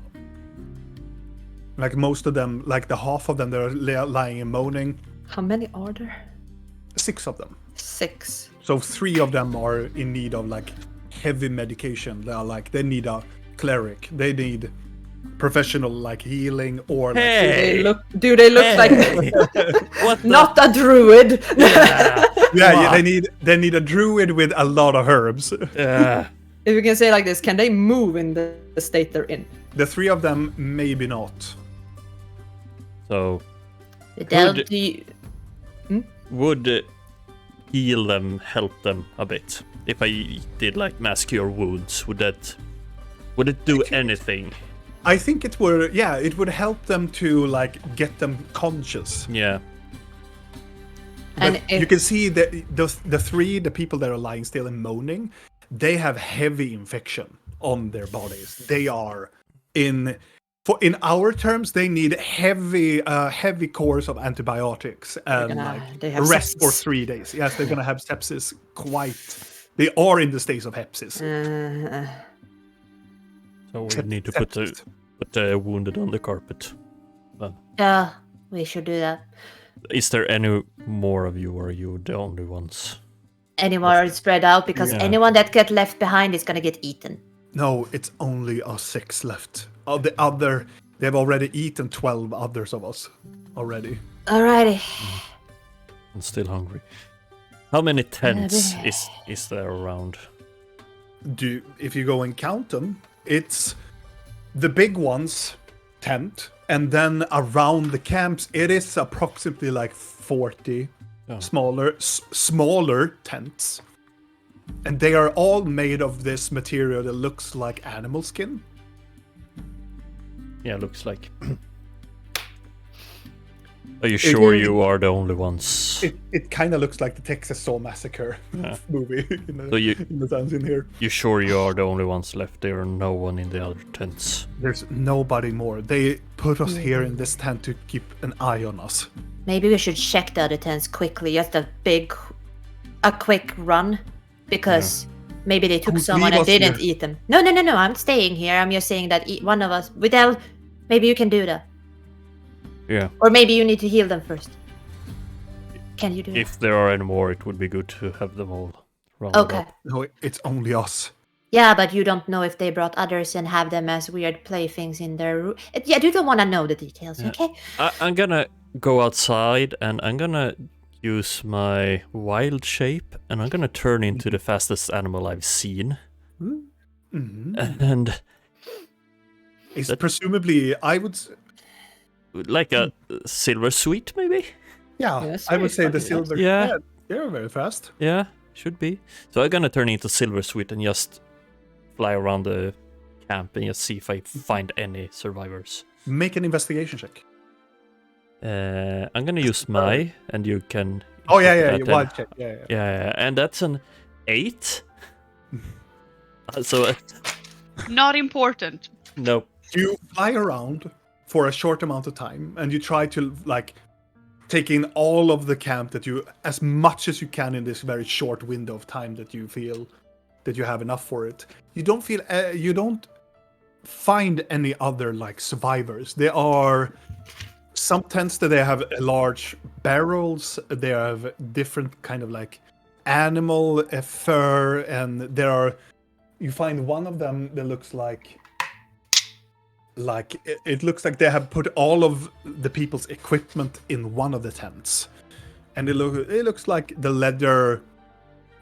Speaker 1: Like most of them, like the half of them, they're lying and moaning.
Speaker 4: How many are there?
Speaker 1: 6 of them.
Speaker 4: 6.
Speaker 1: So 3 of them are in need of like heavy medication. They are like they need a cleric. They need professional like healing or like
Speaker 2: Hey!
Speaker 4: They look like
Speaker 2: What the?
Speaker 4: not a druid.
Speaker 1: yeah, they need a druid with a lot of herbs.
Speaker 4: If we can say like this, can they move in the state they're in?
Speaker 1: The 3 of them maybe not.
Speaker 2: So,
Speaker 5: Del,
Speaker 2: Good.
Speaker 5: do you...
Speaker 2: would heal them help them a bit? If I did like mask cure wounds, would it do anything?
Speaker 1: I think it would help them to like get them conscious.
Speaker 2: Yeah.
Speaker 4: And
Speaker 1: But
Speaker 4: if,
Speaker 1: you can see that the people that are lying still and moaning, they have heavy infection on their bodies. They are in our terms, they need heavy course of antibiotics and
Speaker 4: they have
Speaker 1: rest for
Speaker 4: sepsis.
Speaker 1: 3 days. Yes, they're gonna have sepsis. They are in the state of sepsis.
Speaker 2: So we need to put the wounded on the carpet.
Speaker 5: Yeah, we should do that.
Speaker 2: Is there any more of you, or are you the only ones?
Speaker 5: Any more spread out, because
Speaker 2: Yeah.
Speaker 5: anyone that get left behind is gonna get eaten.
Speaker 1: No, it's only us 6 left. They've already eaten 12 others of us already.
Speaker 5: Alrighty.
Speaker 2: I'm still hungry. How many tents is there around?
Speaker 1: If you go and count them, it's the big ones, tent, and then around the camps, it is approximately like 40 smaller tents. And they are all made of this material that looks like animal skin.
Speaker 2: Yeah, looks like. Are you sure you are the only ones?
Speaker 1: It kind of looks like the Texas Chainsaw Massacre movie in the sense in here.
Speaker 2: You sure you are the only ones left? There are no one in the other tents.
Speaker 1: There's nobody more. They put us here in this tent to keep an eye on us.
Speaker 5: Maybe we should check the other tents quickly, just a quick run, because maybe they took
Speaker 1: Oh,
Speaker 5: someone
Speaker 1: leave
Speaker 5: and
Speaker 1: us
Speaker 5: didn't
Speaker 1: here.
Speaker 5: eat them. No, I'm staying here. I'm just saying that one of us, Vidal, maybe you can do that.
Speaker 2: Yeah.
Speaker 5: Or maybe you need to heal them first. Can you do
Speaker 2: If there are any more, it would be good to have them all rounded
Speaker 5: that? Okay.
Speaker 2: up.
Speaker 1: No, it's only us.
Speaker 5: Yeah, but you don't know if they brought others and have them as weird playthings in their room. Yeah, you don't want to know the details,
Speaker 2: Yeah.
Speaker 5: okay?
Speaker 2: I'm gonna go outside and I'm gonna use my wild shape and I'm gonna turn into the fastest animal I've seen.
Speaker 1: Mm-hmm.
Speaker 2: And
Speaker 1: It's
Speaker 2: That-
Speaker 1: presumably, I would.
Speaker 2: like a silver sweet, maybe?
Speaker 1: Yeah,
Speaker 4: Yes,
Speaker 1: I would
Speaker 4: very
Speaker 1: say the
Speaker 4: fucking
Speaker 1: silver.
Speaker 2: Yeah.
Speaker 1: They're very fast.
Speaker 2: Yeah, should be. So I'm gonna turn into silver sweet and just fly around the camp and just see if I find any survivors.
Speaker 1: Make an investigation check.
Speaker 2: I'm gonna use my, and you can.
Speaker 1: Oh yeah,
Speaker 2: interpret that
Speaker 1: wild
Speaker 2: then.
Speaker 1: check. Yeah.
Speaker 2: Yeah, and that's an 8. So
Speaker 3: Not important.
Speaker 2: no.
Speaker 1: You fly around for a short amount of time, and you try to like take in all of the camp that you, as much as you can in this very short window of time that you feel that you have enough for it. You don't find any other like survivors. There are some tents that they have large barrels. They have different kind of like animal fur, and there are. You find one of them that looks like it looks like they have put all of the people's equipment in one of the tents, and it looks like the leather,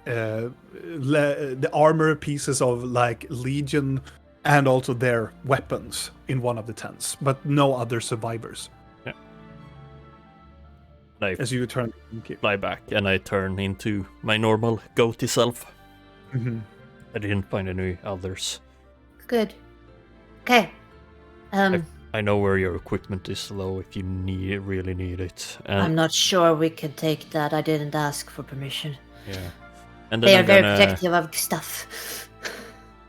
Speaker 1: the armor pieces of like Legion, and also their weapons in one of the tents, but no other survivors.
Speaker 2: Yeah. I
Speaker 1: As you turn,
Speaker 2: fly back and I turn into my normal goatee self.
Speaker 1: mm-hmm.
Speaker 2: I didn't find any others.
Speaker 5: Good. Okay.
Speaker 2: I know where your equipment is low if you really need it. And
Speaker 5: I'm not sure we can take that. I didn't ask for permission.
Speaker 2: yeah. And
Speaker 5: They
Speaker 2: then
Speaker 5: are
Speaker 2: I'm
Speaker 5: very
Speaker 2: gonna,
Speaker 5: protective of stuff.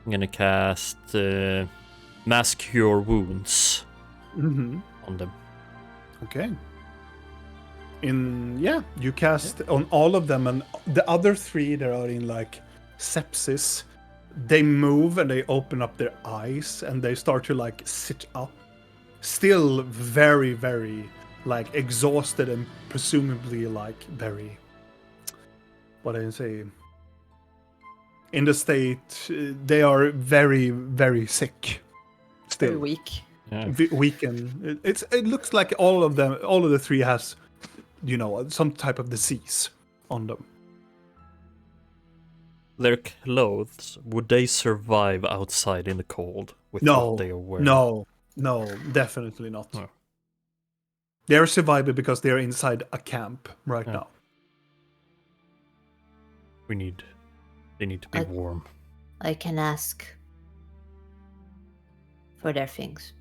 Speaker 2: I'm gonna cast Mass Cure Wounds
Speaker 1: Mm-hmm.
Speaker 2: on them.
Speaker 1: Okay. You cast on all of them, and the other 3 that are in like sepsis, they move and they open up their eyes and they start to like sit up, still very, very like exhausted and presumably like very, what do I say? In the state, they are very, very sick. Still.
Speaker 4: Very weak.
Speaker 2: Yeah.
Speaker 1: Weaken. It looks like all of the 3 has, some type of disease on them.
Speaker 2: Their clothes, would they survive outside in the cold with
Speaker 1: No,
Speaker 2: what they are wearing?
Speaker 1: no, definitely not.
Speaker 2: No.
Speaker 1: They're surviving because they're inside a camp right
Speaker 2: Yeah.
Speaker 1: now.
Speaker 2: They need to be warm.
Speaker 5: I can ask for their things.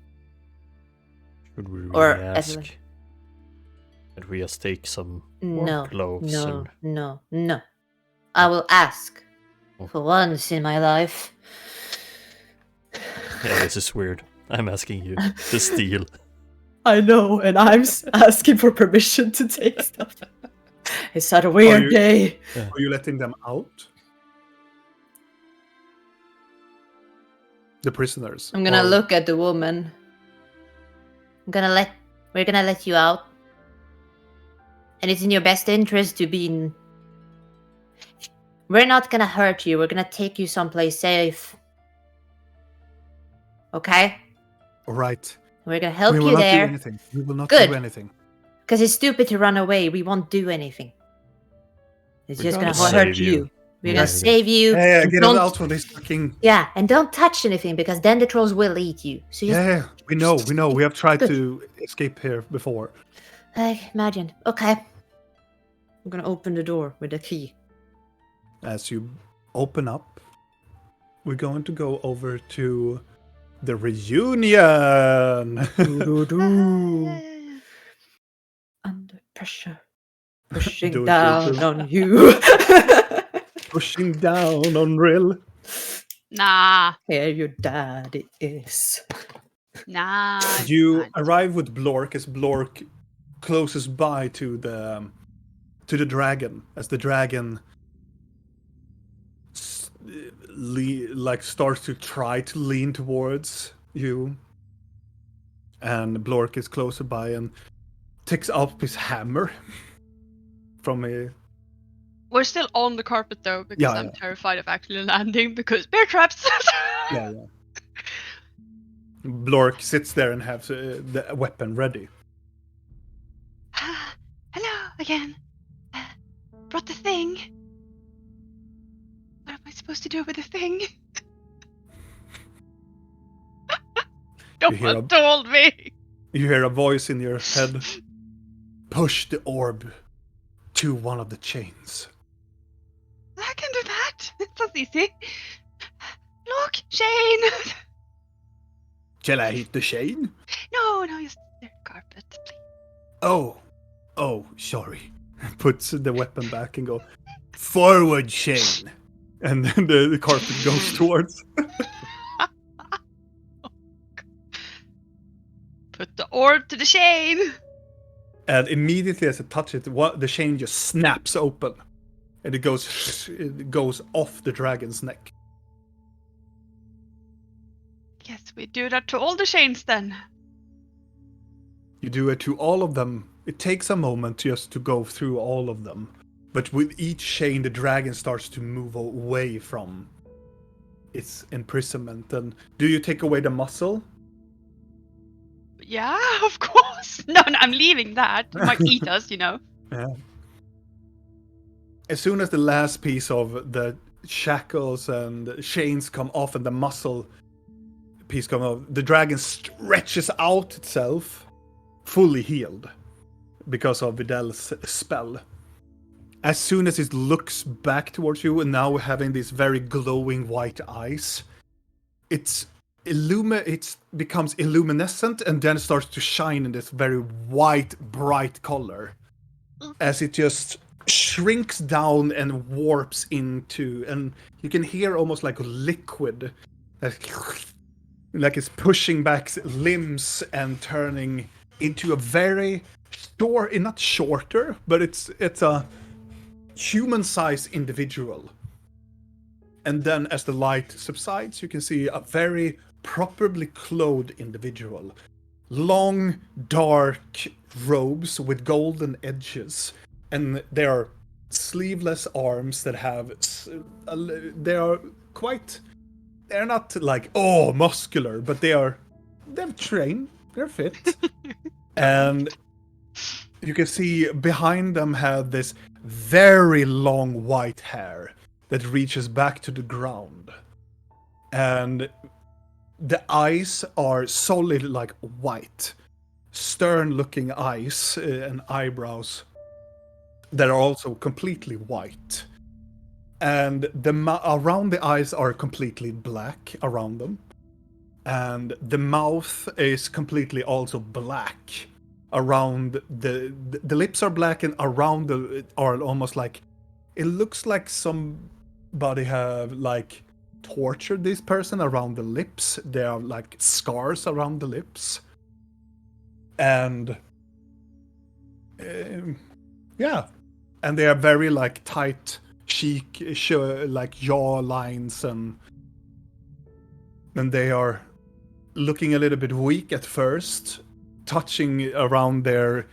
Speaker 2: Should we really
Speaker 5: Or
Speaker 2: ask
Speaker 5: everyone.
Speaker 2: that we just take some
Speaker 5: No,
Speaker 2: clothes
Speaker 5: no,
Speaker 2: and
Speaker 5: no. I will ask
Speaker 2: Oh.
Speaker 5: for once in my life.
Speaker 2: yeah, this is weird. I'm asking you to steal.
Speaker 4: I know, and I'm asking for permission to take stuff. It's such a weird
Speaker 1: you-
Speaker 4: day.
Speaker 1: Are you letting them out? The prisoners.
Speaker 5: I'm gonna
Speaker 1: Or-
Speaker 5: look at the woman. We're gonna let you out. And it's in your best interest to be in. We're not gonna hurt you. We're gonna take you someplace safe. Okay?
Speaker 1: All right.
Speaker 5: We're gonna help
Speaker 1: we will
Speaker 5: you
Speaker 1: not do
Speaker 5: there.
Speaker 1: anything. We will not
Speaker 5: Good.
Speaker 1: do anything.
Speaker 5: Because it's stupid to run away. We won't do anything. It's
Speaker 2: We're
Speaker 5: just
Speaker 2: gonna
Speaker 5: gonna
Speaker 2: save
Speaker 5: hurt
Speaker 2: you.
Speaker 5: you. We're
Speaker 2: Yeah.
Speaker 5: gonna save you.
Speaker 1: Yeah, get
Speaker 5: Don't-
Speaker 1: us out from this fucking.
Speaker 5: Yeah, and don't touch anything because then the trolls will eat you. So just
Speaker 1: Yeah, we know. We have tried to escape here before.
Speaker 5: imagine. Okay.
Speaker 4: I'm gonna open the door with a key.
Speaker 1: As you open up, we're going to go over to the reunion.
Speaker 4: Under pressure. Pushing
Speaker 1: Do it,
Speaker 4: down
Speaker 1: do it.
Speaker 4: on you.
Speaker 1: Pushing down on Rill.
Speaker 3: Nah,
Speaker 4: Here your daddy is.
Speaker 3: nah.
Speaker 1: You
Speaker 3: nah.
Speaker 1: arrive with Blork as Blork closest by to the dragon, as the dragon starts to try to lean towards you, and Blork is closer by and takes up his hammer from
Speaker 3: We're still on the carpet though, because
Speaker 1: Yeah,
Speaker 3: I'm
Speaker 1: yeah.
Speaker 3: terrified of actually landing because bear traps.
Speaker 1: Yeah. Blork sits there and has the weapon ready.
Speaker 3: Hello again. Brought the thing. What am I supposed to do with the thing? No
Speaker 1: You hear
Speaker 3: one told me.
Speaker 1: You hear a voice in your head. Push the orb to one of the chains.
Speaker 3: I can do that. That's easy. Look, Shane.
Speaker 1: Shall I hit the chain?
Speaker 3: No, just the carpet, please.
Speaker 1: Oh, sorry. Puts the weapon back and go, forward, Shane. And then the carpet goes towards.
Speaker 3: Put the orb to the Shane.
Speaker 1: And immediately as it touches it, the chain just snaps open. And it goes off the dragon's neck.
Speaker 3: Guess we do that to all the Shanes then.
Speaker 1: You do it to all of them. It takes a moment just to go through all of them. But with each chain, the dragon starts to move away from its imprisonment. And do you take away the muscle?
Speaker 3: Yeah, of course. No, I'm leaving that. It might eat us,
Speaker 1: Yeah. As soon as the last piece of the shackles and chains come off and the muscle piece come off, the dragon stretches out itself, fully healed, because of Vidal's spell. As soon as it looks back towards you, and now having these very glowing white eyes, it becomes illuminescent and then starts to shine in this very white, bright color. As it just shrinks down and warps into, and you can hear almost like liquid, like it's pushing back limbs and turning into a very not shorter, but it's a human-sized individual. And then as the light subsides, you can see a very properly clothed individual. Long, dark robes with golden edges. And they are sleeveless arms that have... They're not like, muscular, but they're trained. They're fit. And you can see behind them have this very long white hair that reaches back to the ground. And the eyes are solid like white. Stern-looking eyes and eyebrows that are also completely white. And around the eyes are completely black around them. And the mouth is completely also black. Around the lips are black, and around are almost like, it looks like somebody have like tortured this person around the lips. There are like scars around the lips. And yeah, and they are very like tight cheek, like jaw lines, and they are looking a little bit weak at first, touching around their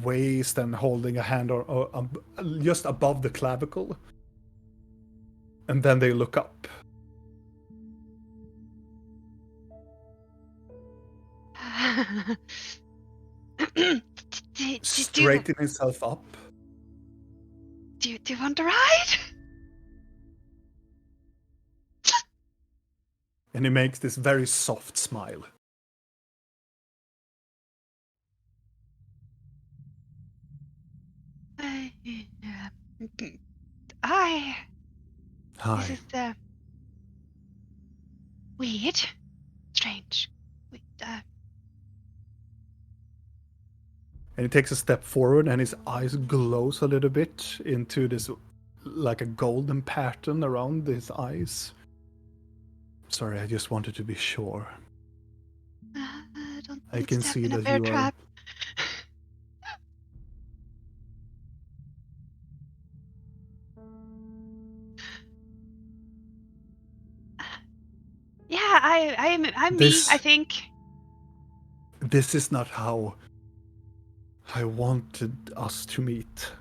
Speaker 1: waist and holding a hand or just above the clavicle, and then they look up. Straighten himself up.
Speaker 3: Do you want to ride?
Speaker 1: And he makes this very soft smile.
Speaker 3: Hi.
Speaker 1: Hi.
Speaker 3: This is weird, strange.
Speaker 1: And he takes a step forward, and his eyes glows a little bit into this, like a golden pattern around his eyes. Sorry, I just wanted to be sure. I can see that you are...
Speaker 3: Yeah, I'm
Speaker 1: This-
Speaker 3: me, I think.
Speaker 1: This is not how I wanted us to meet.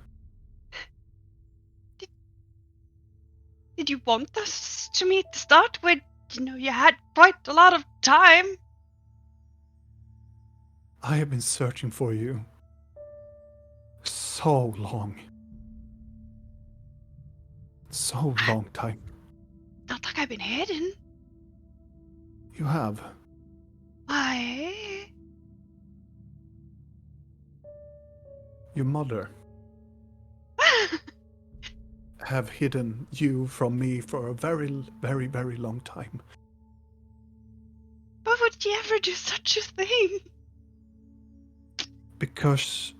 Speaker 3: Did you want us to meet to start with? You had quite a lot of time.
Speaker 1: I have been searching for you so long. So long time.
Speaker 3: Not like I've been hidden.
Speaker 1: You have.
Speaker 3: Why?
Speaker 1: Your mother have hidden you from me for a very, very, very long time.
Speaker 3: But would you ever do such a thing?
Speaker 1: Because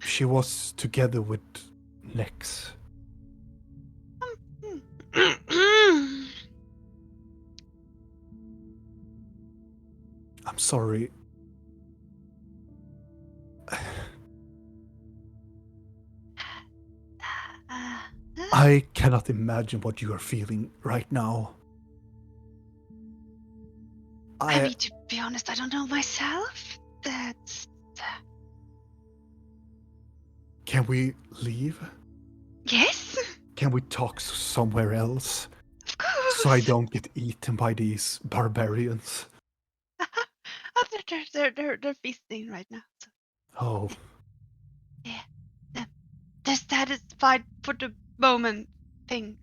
Speaker 1: she was together with Lex. I'm sorry. I cannot imagine what you are feeling right now.
Speaker 3: I mean, to be honest, I don't know myself. That's...
Speaker 1: Can we leave?
Speaker 3: Yes?
Speaker 1: Can we talk somewhere else?
Speaker 3: Of course.
Speaker 1: So I don't get eaten by these barbarians.
Speaker 3: They're feasting right now. So.
Speaker 1: Oh.
Speaker 3: Yeah. They're satisfied for the moment thing.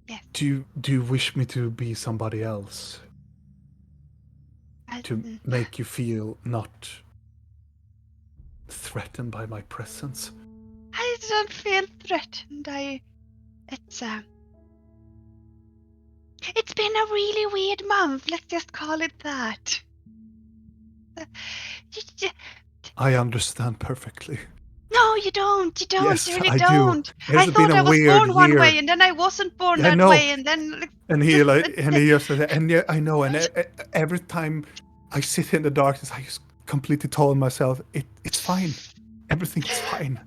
Speaker 3: Yes.
Speaker 1: Do you wish me to be somebody else? To make you feel not threatened by my presence?
Speaker 3: I don't feel threatened. It's been a really weird month. Let's just call it that.
Speaker 1: I understand perfectly.
Speaker 3: No, you don't. You don't.
Speaker 1: Yes,
Speaker 3: you really
Speaker 1: I
Speaker 3: don't.
Speaker 1: do.
Speaker 3: I thought I was born one way, and then I wasn't born that way, and then.
Speaker 1: And he just said, and yeah, I know. And every time I sit in the darkness, I just completely told myself, it's fine. Everything is fine.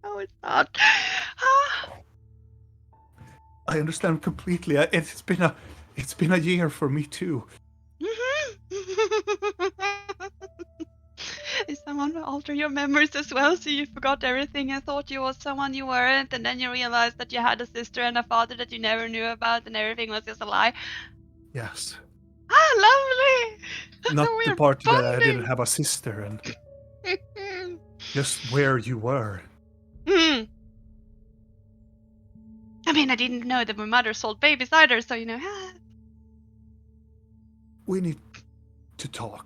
Speaker 3: No, it's not.
Speaker 1: I understand completely. It's been a year for me too.
Speaker 3: Is someone alter your memories as well, so you forgot everything and thought you was someone you weren't, and then you realized that you had a sister and a father that you never knew about, and everything was just a lie?
Speaker 1: Yes.
Speaker 3: Ah, lovely!
Speaker 1: Not
Speaker 3: So
Speaker 1: the
Speaker 3: we're
Speaker 1: part that I
Speaker 3: bonding.
Speaker 1: didn't have a sister, and just where you were.
Speaker 3: I mean, I didn't know that my mother sold babies either, so
Speaker 1: We need to talk.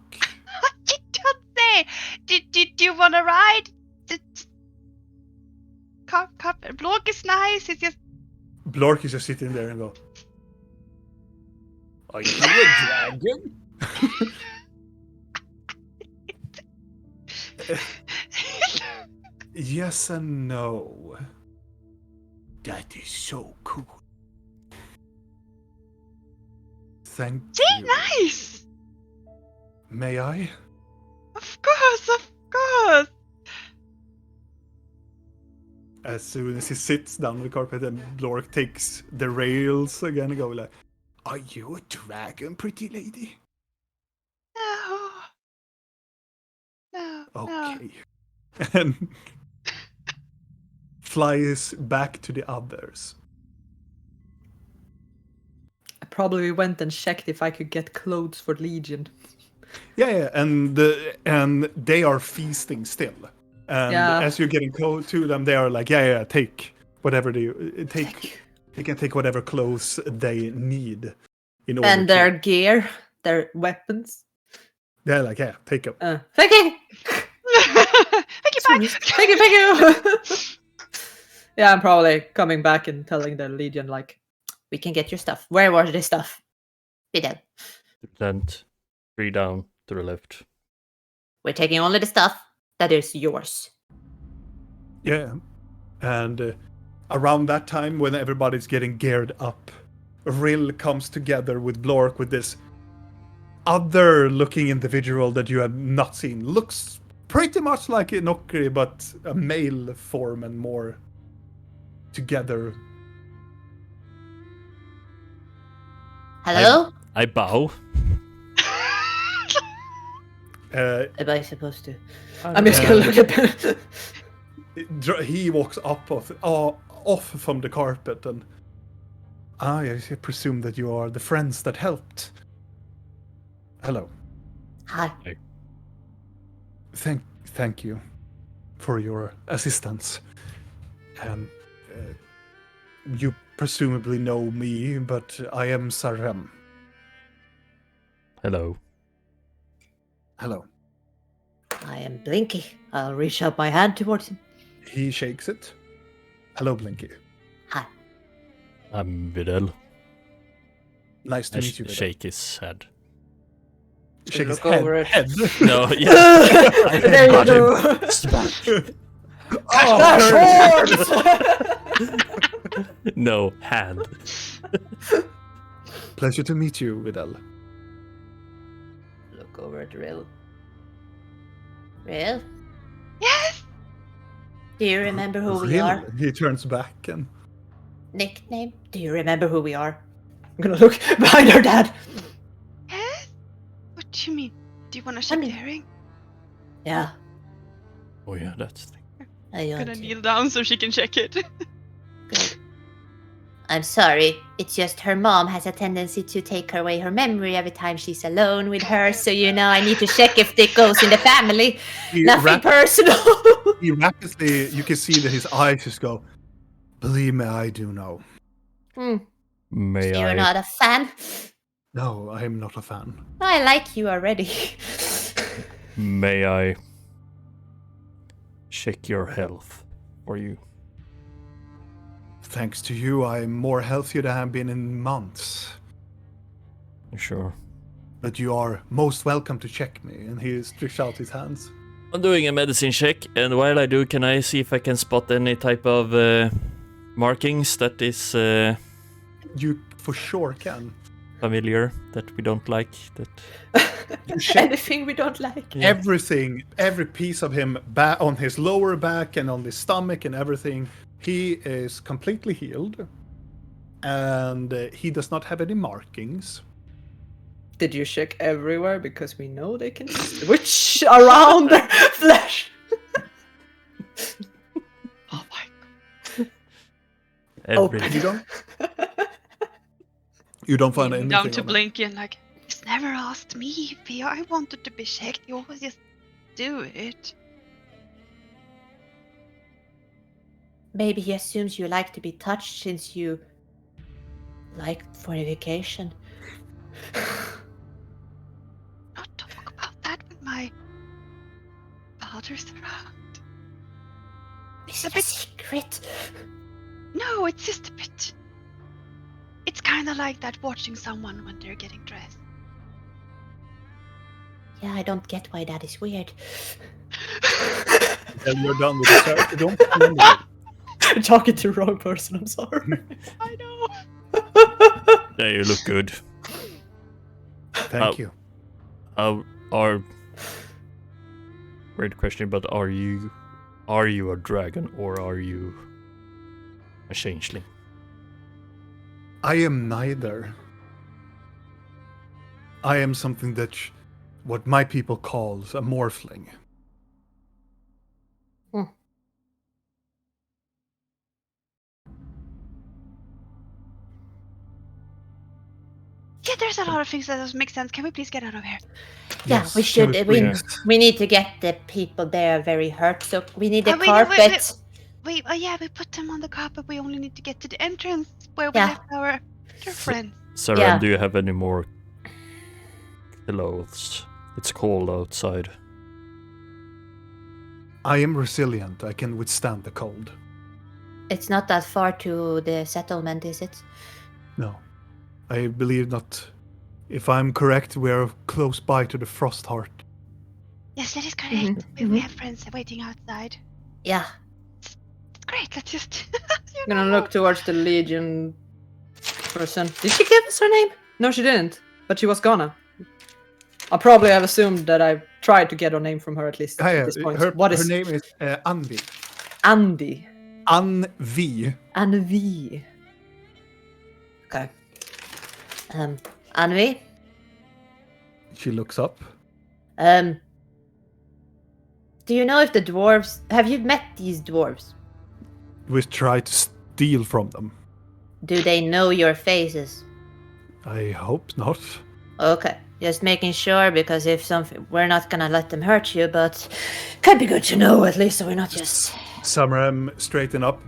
Speaker 3: What you don't say? Did you want to ride? Blork is nice. It's just.
Speaker 1: Blork is just sitting there and go, "Are you a dragon?" Yes and no. That is so cool. Thank you.
Speaker 3: Nice.
Speaker 1: May I?
Speaker 3: Of course.
Speaker 1: As soon as he sits down on the carpet and Blork takes the rails again and go like, "Are you a dragon, pretty lady?"
Speaker 3: No.
Speaker 1: Okay. And flies back to the others.
Speaker 4: I probably went and checked if I could get clothes for Legion.
Speaker 1: Yeah, and they are feasting still. And as you're getting close to them, they are like, yeah, take whatever they take. They can take whatever clothes they need in order.
Speaker 4: And their gear, their weapons.
Speaker 1: They're like, yeah, take them.
Speaker 4: Thank you. Thank you. Yeah, I'm probably coming back and telling the Legion, like,
Speaker 5: We can get your stuff. Where was this stuff? Be dead.
Speaker 2: Present 3 down to the left.
Speaker 5: We're taking only the stuff that is yours.
Speaker 1: Yeah, and around that time, when everybody's getting geared up, Rill comes together with Blork with this other-looking individual that you have not seen. Looks pretty much like Inokri, but a male form and more together.
Speaker 5: Hello?
Speaker 2: I bow.
Speaker 4: Am I supposed to? I'm just gonna look at them.
Speaker 1: He walks off from the carpet and I presume that you are the friends that helped. Hello.
Speaker 5: Hi.
Speaker 1: Thank you for your assistance. You presumably know me, but I am Sarem.
Speaker 2: Hello.
Speaker 1: Hello.
Speaker 4: I am Blinky. I'll reach out my hand towards him.
Speaker 1: He shakes it. Hello, Blinky.
Speaker 5: Hi.
Speaker 2: I'm Vidal.
Speaker 1: Nice to
Speaker 2: I
Speaker 1: meet you. Vidal.
Speaker 2: shake his head.
Speaker 1: Shake his
Speaker 4: Look over it.
Speaker 1: head.
Speaker 2: No, yeah.
Speaker 4: There you go.
Speaker 2: No, hand.
Speaker 1: Pleasure to meet you, Vidal.
Speaker 4: Look over at Rill.
Speaker 5: Real?
Speaker 3: Yes.
Speaker 5: Do you remember who we
Speaker 1: Really?
Speaker 5: are?
Speaker 1: He turns back and
Speaker 5: Nickname?
Speaker 4: Do you remember who we are? I'm gonna look behind her dad.
Speaker 3: Yes. What do you mean? Do you want to check the
Speaker 5: mean-
Speaker 3: hearing?
Speaker 4: Yeah.
Speaker 2: Oh yeah, that's the thing.
Speaker 5: I want
Speaker 3: Gonna
Speaker 5: to.
Speaker 3: kneel down so she can check it.
Speaker 5: Good. I'm sorry. It's just her mom has a tendency to take away her memory every time she's alone with her. So I need to check if it goes in the family. Nothing personal.
Speaker 1: he rapidly, you can see that his eyes just go, believe me, I do know.
Speaker 2: May
Speaker 5: You're
Speaker 2: I?
Speaker 5: not a fan.
Speaker 1: No, I am not a fan.
Speaker 5: I like you already.
Speaker 2: May I check your health for you?
Speaker 1: Thanks to you, I'm more healthier than I've been in months.
Speaker 2: You sure?
Speaker 1: But you are most welcome to check me. And he stretches out his hands.
Speaker 2: I'm doing a medicine check, and while I do, can I see if I can spot any type of markings that is
Speaker 1: You for sure can.
Speaker 2: familiar that we don't like? That
Speaker 1: You check
Speaker 4: Anything we don't like.
Speaker 2: Yeah.
Speaker 1: everything, every piece of him on his lower back and on his stomach and everything. He is completely healed. And he does not have any markings.
Speaker 4: Did you check everywhere? Because we know they can switch around their flesh.
Speaker 3: Oh my.
Speaker 2: every
Speaker 1: You don't? You don't find
Speaker 3: Kneeling
Speaker 1: anything
Speaker 3: down to
Speaker 1: on it?
Speaker 3: Blinky and like, he's never asked me if I wanted to be checked. You always just do it.
Speaker 5: Maybe he assumes you like to be touched since you like fornication.
Speaker 3: Not talk about that with my father's around.
Speaker 5: Is
Speaker 3: A
Speaker 5: it a
Speaker 3: bit-
Speaker 5: secret?
Speaker 3: No, it's just a bit. It's kind of like that watching someone when they're getting dressed.
Speaker 5: Yeah, I don't get why that is weird.
Speaker 1: Then you're done with the search. You don't find it.
Speaker 4: Talking to the wrong person, I'm sorry.
Speaker 3: I know.
Speaker 2: Yeah, you look good.
Speaker 1: Thank you.
Speaker 2: Are weird question, but are you a dragon or are you a changeling?
Speaker 1: I am neither. I am something that what my people calls a morphling.
Speaker 3: Yeah, there's a lot of things that doesn't make sense. Can we please get out of here?
Speaker 5: Yeah,
Speaker 1: Yes,
Speaker 5: we should.
Speaker 1: can
Speaker 5: We,
Speaker 1: please?
Speaker 5: we need to get the people there very hurt, so we need a
Speaker 3: Wait,
Speaker 5: carpet.
Speaker 3: Wait, yeah, we put them on the carpet. We only need to get to the entrance where we
Speaker 5: Yeah.
Speaker 3: left our friends.
Speaker 2: Sarah,
Speaker 5: Yeah.
Speaker 2: do you have any more clothes? It's cold outside.
Speaker 1: I am resilient. I can withstand the cold.
Speaker 5: It's not that far to the settlement, is it?
Speaker 1: No. I believe not. If I'm correct, we are close by to the Frost Heart.
Speaker 3: Yes, that is correct.
Speaker 5: Mhm,
Speaker 3: We
Speaker 5: mhm.
Speaker 3: have friends waiting outside.
Speaker 5: Yeah.
Speaker 3: It's great. Let's just.
Speaker 4: I'm gonna look towards the Legion person. Did she give us her name? No, she didn't. But she was gonna. I probably have assumed that I tried to get her name from her at least at this point.
Speaker 1: Her,
Speaker 4: What
Speaker 1: her
Speaker 4: is
Speaker 1: name is Anvi.
Speaker 4: Andy?
Speaker 1: Anvi.
Speaker 4: Anvi. Okay.
Speaker 5: Anvi,
Speaker 1: She looks up.
Speaker 5: Do you know if the dwarves... Have you met these dwarves?
Speaker 1: We try to steal from them.
Speaker 5: Do they know your faces?
Speaker 1: I hope not.
Speaker 5: Okay, just making sure, because if something... We're not gonna let them hurt you, but... Could be good to know, at least, so we're not just...
Speaker 1: Summerham, straighten up.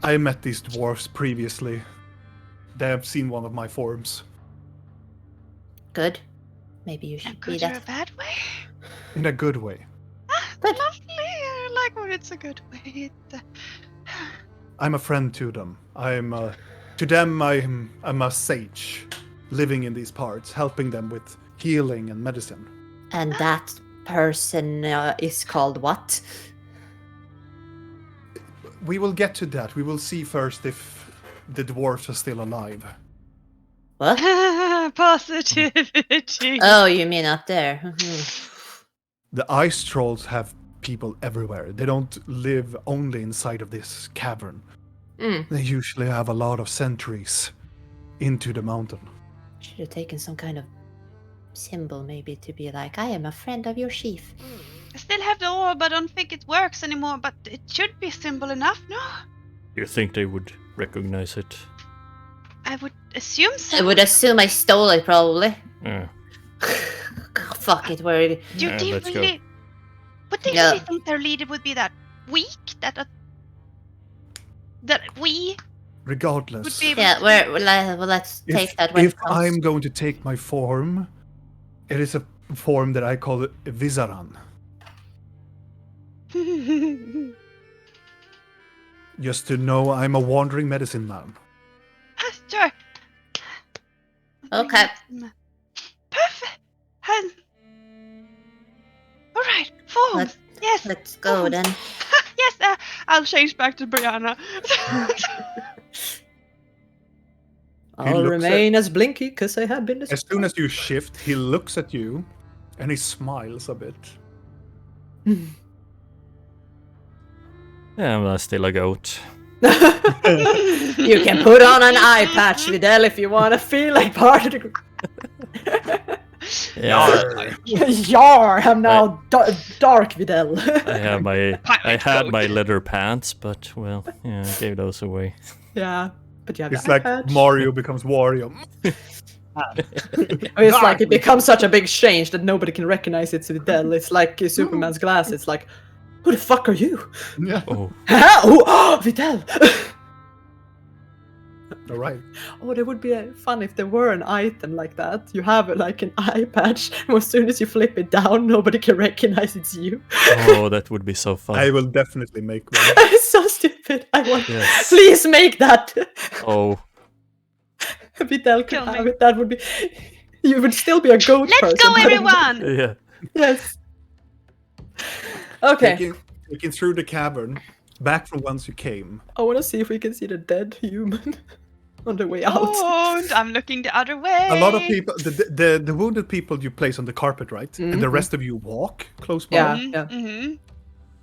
Speaker 1: I met these dwarves previously. They have seen one of my forms.
Speaker 5: Good. Maybe you
Speaker 3: A
Speaker 5: should be
Speaker 3: good or a
Speaker 5: that.
Speaker 3: bad way?
Speaker 1: In a good way.
Speaker 5: Good.
Speaker 3: Lovely. I like when it's a good way.
Speaker 1: I'm a friend to them. To them, I'm a sage, living in these parts, helping them with healing and medicine.
Speaker 5: And that person is called what?
Speaker 1: We will get to that. We will see first if the dwarves are still alive.
Speaker 5: What?
Speaker 3: Positivity.
Speaker 5: Oh, you mean up there? Mhm.
Speaker 1: The ice trolls have people everywhere. They don't live only inside of this cavern.
Speaker 5: Mm.
Speaker 1: They usually have a lot of sentries into the mountain.
Speaker 5: Should have taken some kind of symbol, maybe, to be like, I am a friend of your chief.
Speaker 3: I still have the orb, I don't think it works anymore, but it should be simple enough, no?
Speaker 2: You think they would recognize it?
Speaker 3: I would assume so.
Speaker 5: I would assume I stole it, probably.
Speaker 2: Yeah.
Speaker 5: Fuck it, where it...
Speaker 3: Do
Speaker 2: Yeah,
Speaker 3: they
Speaker 2: let's go.
Speaker 3: really... Would they
Speaker 5: Yeah.
Speaker 3: really think their leader would be that weak? That we
Speaker 1: Regardless,
Speaker 3: would be able
Speaker 5: Yeah,
Speaker 3: to...
Speaker 5: let's take that when
Speaker 1: if
Speaker 5: it comes.
Speaker 1: I'm going to take my form, it is a form that I call Vizaran. Just to know I'm a wandering medicine man.
Speaker 3: Sure.
Speaker 5: Okay.
Speaker 3: Perfect. All right. Forms.
Speaker 5: Let's-
Speaker 3: Yes.
Speaker 5: Let's go then.
Speaker 3: Yes. I'll change back to Brianna.
Speaker 4: I'll
Speaker 1: looks
Speaker 4: remain as Blinky because I have been
Speaker 1: As soon as you shift, he looks at you and he smiles a bit.
Speaker 2: Yeah, well, still a goat.
Speaker 4: You can put on an eye patch, Videl, if you want to feel like part of the group.
Speaker 2: Yeah,
Speaker 4: Yar! I'm now Dark Videl.
Speaker 2: I had my leather pants, but well, yeah, I gave those away.
Speaker 4: Yeah, but you have
Speaker 1: It's
Speaker 4: the eye
Speaker 1: like
Speaker 4: patch.
Speaker 1: Mario becomes Wario.
Speaker 4: It's like it becomes such a big change that nobody can recognize it's Videl. It's like Superman's glass. It's like, who the fuck are you?
Speaker 1: Yeah.
Speaker 2: Oh,
Speaker 4: Oh, Videl!
Speaker 1: All right.
Speaker 4: Oh, that would be fun if there were an item like that. You have like an eye patch, and as soon as you flip it down, nobody can recognize it's you.
Speaker 2: oh, that would be so fun.
Speaker 1: I will definitely make one.
Speaker 4: It's so stupid. I want.
Speaker 2: Yes.
Speaker 4: Please make that.
Speaker 2: Oh,
Speaker 4: Videl could
Speaker 3: Kill me.
Speaker 4: have it. That would be. You would still be a goat person.
Speaker 3: Let's go,
Speaker 4: but-
Speaker 3: everyone.
Speaker 2: yeah.
Speaker 4: Yes. Okay.
Speaker 1: Taking through the cavern, back from whence you came.
Speaker 4: I want to see if we can see the dead human on the way out.
Speaker 3: And I'm looking the other way.
Speaker 1: A lot of people, the wounded people you place on the carpet, right? And the
Speaker 4: Mhm.
Speaker 1: rest of you walk close by.
Speaker 4: Yeah.
Speaker 3: Mm-hmm.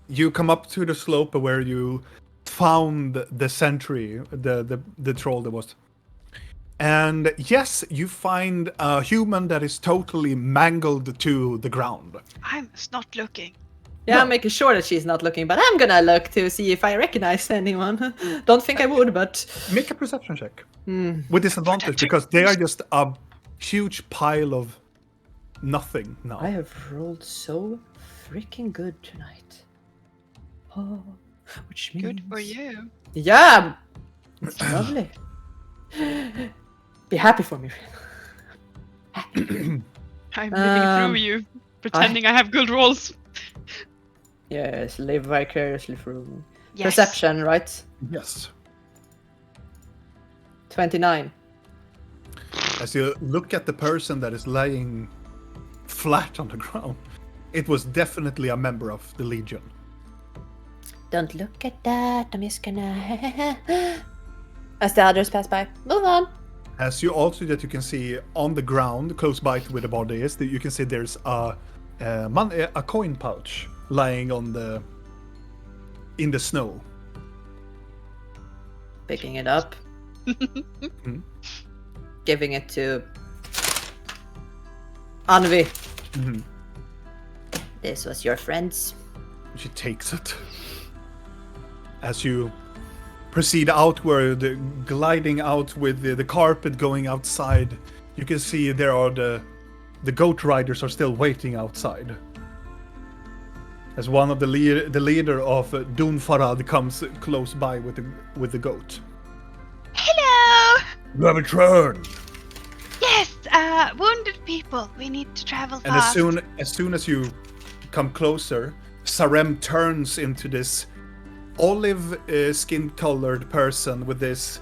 Speaker 1: You come up to the slope where you found the sentry, the troll that was. And yes, you find a human that is totally mangled to the ground.
Speaker 3: I'm not looking.
Speaker 4: Yeah, I'm making sure that she's not looking, but I'm gonna look to see if I recognize anyone. Don't think I would, but
Speaker 1: Make a perception check.
Speaker 4: Hmm.
Speaker 1: With disadvantage, because they are just a huge pile of nothing now.
Speaker 4: I have rolled so freaking good tonight. Oh, which means
Speaker 3: Good for you.
Speaker 4: Yeah, it's lovely. Be happy for me.
Speaker 3: I'm living
Speaker 4: Um,
Speaker 3: through you, pretending I have good rolls.
Speaker 4: Yes, live vicariously through me.
Speaker 3: Yes.
Speaker 4: Perception, right?
Speaker 1: Yes.
Speaker 4: 29.
Speaker 1: As you look at the person that is lying flat on the ground, it was definitely a member of the Legion.
Speaker 5: Don't look at that. I'm just gonna... As the others pass by. Move on.
Speaker 1: As you also that you can see on the ground, close by to where the body is, that you can see there's a coin pouch lying in the snow.
Speaker 4: Picking it up. Giving it to Anvi.
Speaker 1: Mhm.
Speaker 5: This was your friend's.
Speaker 1: She takes it. As you proceed outward, gliding out with the carpet going outside, you can see there are the goat riders are still waiting outside. As one of the leader of Dunfarad comes close by with the goat.
Speaker 3: Hello!
Speaker 6: You have returned.
Speaker 3: Yes, wounded people. We need to travel
Speaker 1: And
Speaker 3: fast.
Speaker 1: as soon as you come closer, Sarem turns into this olive skin-colored person with this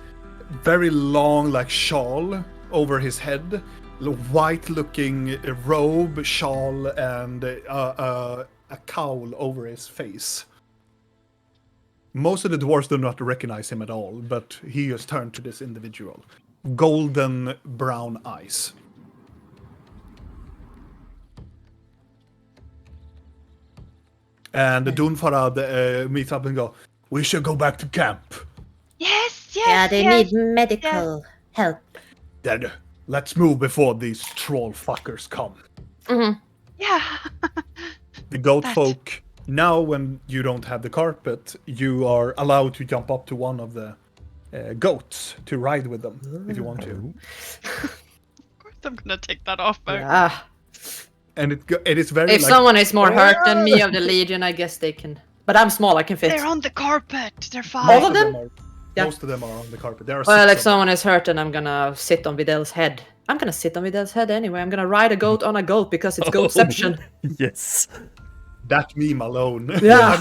Speaker 1: very long, like, shawl over his head, white-looking robe, shawl, and a cowl over his face. Most of the dwarves do not recognize him at all, but he has turned to this individual. Golden brown eyes. And Dunfarad meets up and go, we should go back to camp.
Speaker 3: Yes, yes,
Speaker 5: Yeah, they
Speaker 3: yes.
Speaker 5: need medical help.
Speaker 6: Then let's move before these troll fuckers come.
Speaker 3: Yeah.
Speaker 1: The goat
Speaker 3: That-
Speaker 1: folk, now when you don't have the carpet, you are allowed to jump up to one of the goats to ride with them if you want to.
Speaker 3: Of course I'm gonna take that off, but
Speaker 4: Yeah.
Speaker 1: And it is very
Speaker 4: If
Speaker 1: like,
Speaker 4: someone is more hurt than me of the Legion, I guess they can. But I'm small, I can fit.
Speaker 3: they're on the carpet. They're fine.
Speaker 4: All of them? Yeah.
Speaker 1: Most of them are on the carpet. There are
Speaker 4: Well,
Speaker 1: six
Speaker 4: if
Speaker 1: of them.
Speaker 4: someone is hurt, then I'm gonna sit on Vidal's head. I'm gonna sit on Vidal's head anyway. I'm gonna ride a goat on a goat because it's goatception.
Speaker 2: Yes.
Speaker 1: That meme alone.
Speaker 4: Yeah.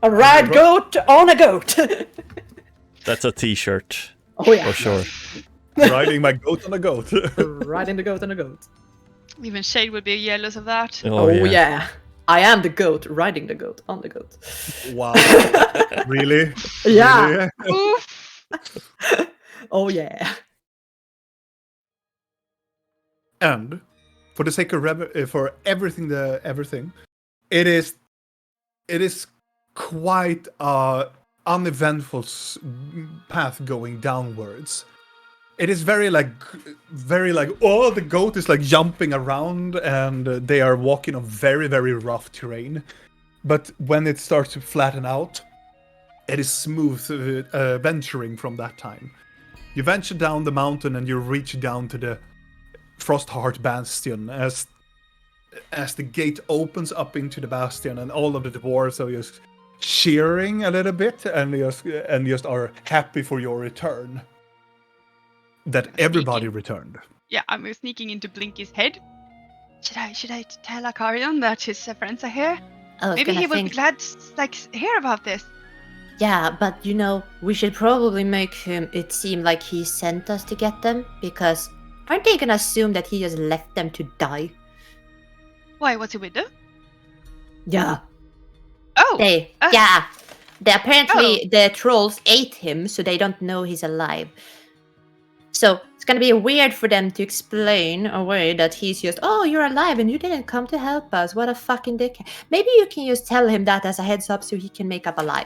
Speaker 4: A ride goat on a goat.
Speaker 2: That's a t-shirt.
Speaker 4: Oh yeah.
Speaker 2: For sure.
Speaker 1: Riding my goat on a goat.
Speaker 4: Riding the goat on a goat.
Speaker 3: Even Shade would be jealous of that.
Speaker 4: Oh yeah. I am the goat, riding the goat on the goat.
Speaker 1: Wow. Really?
Speaker 4: Yeah.
Speaker 1: Really?
Speaker 3: Oof.
Speaker 4: Oh yeah.
Speaker 1: And for the sake of for everything, it is quite a uneventful path going downwards. It is very like oh, the goat is like jumping around and they are walking on very, very rough terrain. But when it starts to flatten out, it is smooth venturing from that time. You venture down the mountain and you reach down to the Frostheart Bastion as the gate opens up into the bastion, and all of the dwarves are just cheering a little bit and just are happy for your return. That everybody returned.
Speaker 3: Yeah, I'm sneaking into Blinky's head. Should I tell Akarion that his friends are here?
Speaker 5: I was
Speaker 3: Maybe
Speaker 5: gonna
Speaker 3: he will be
Speaker 5: think,
Speaker 3: glad to hear about this.
Speaker 5: yeah, but you know, we should probably make it seem like he sent us to get them, because aren't they gonna assume that he just left them to die?
Speaker 3: Why, what's he with them?
Speaker 4: Yeah.
Speaker 3: Oh!
Speaker 5: They apparently the trolls ate him, so they don't know he's alive. So it's gonna be weird for them to explain away that he's just, oh, you're alive and you didn't come to help us. What a fucking dick. Maybe you can just tell him that as a heads up so he can make up a lie.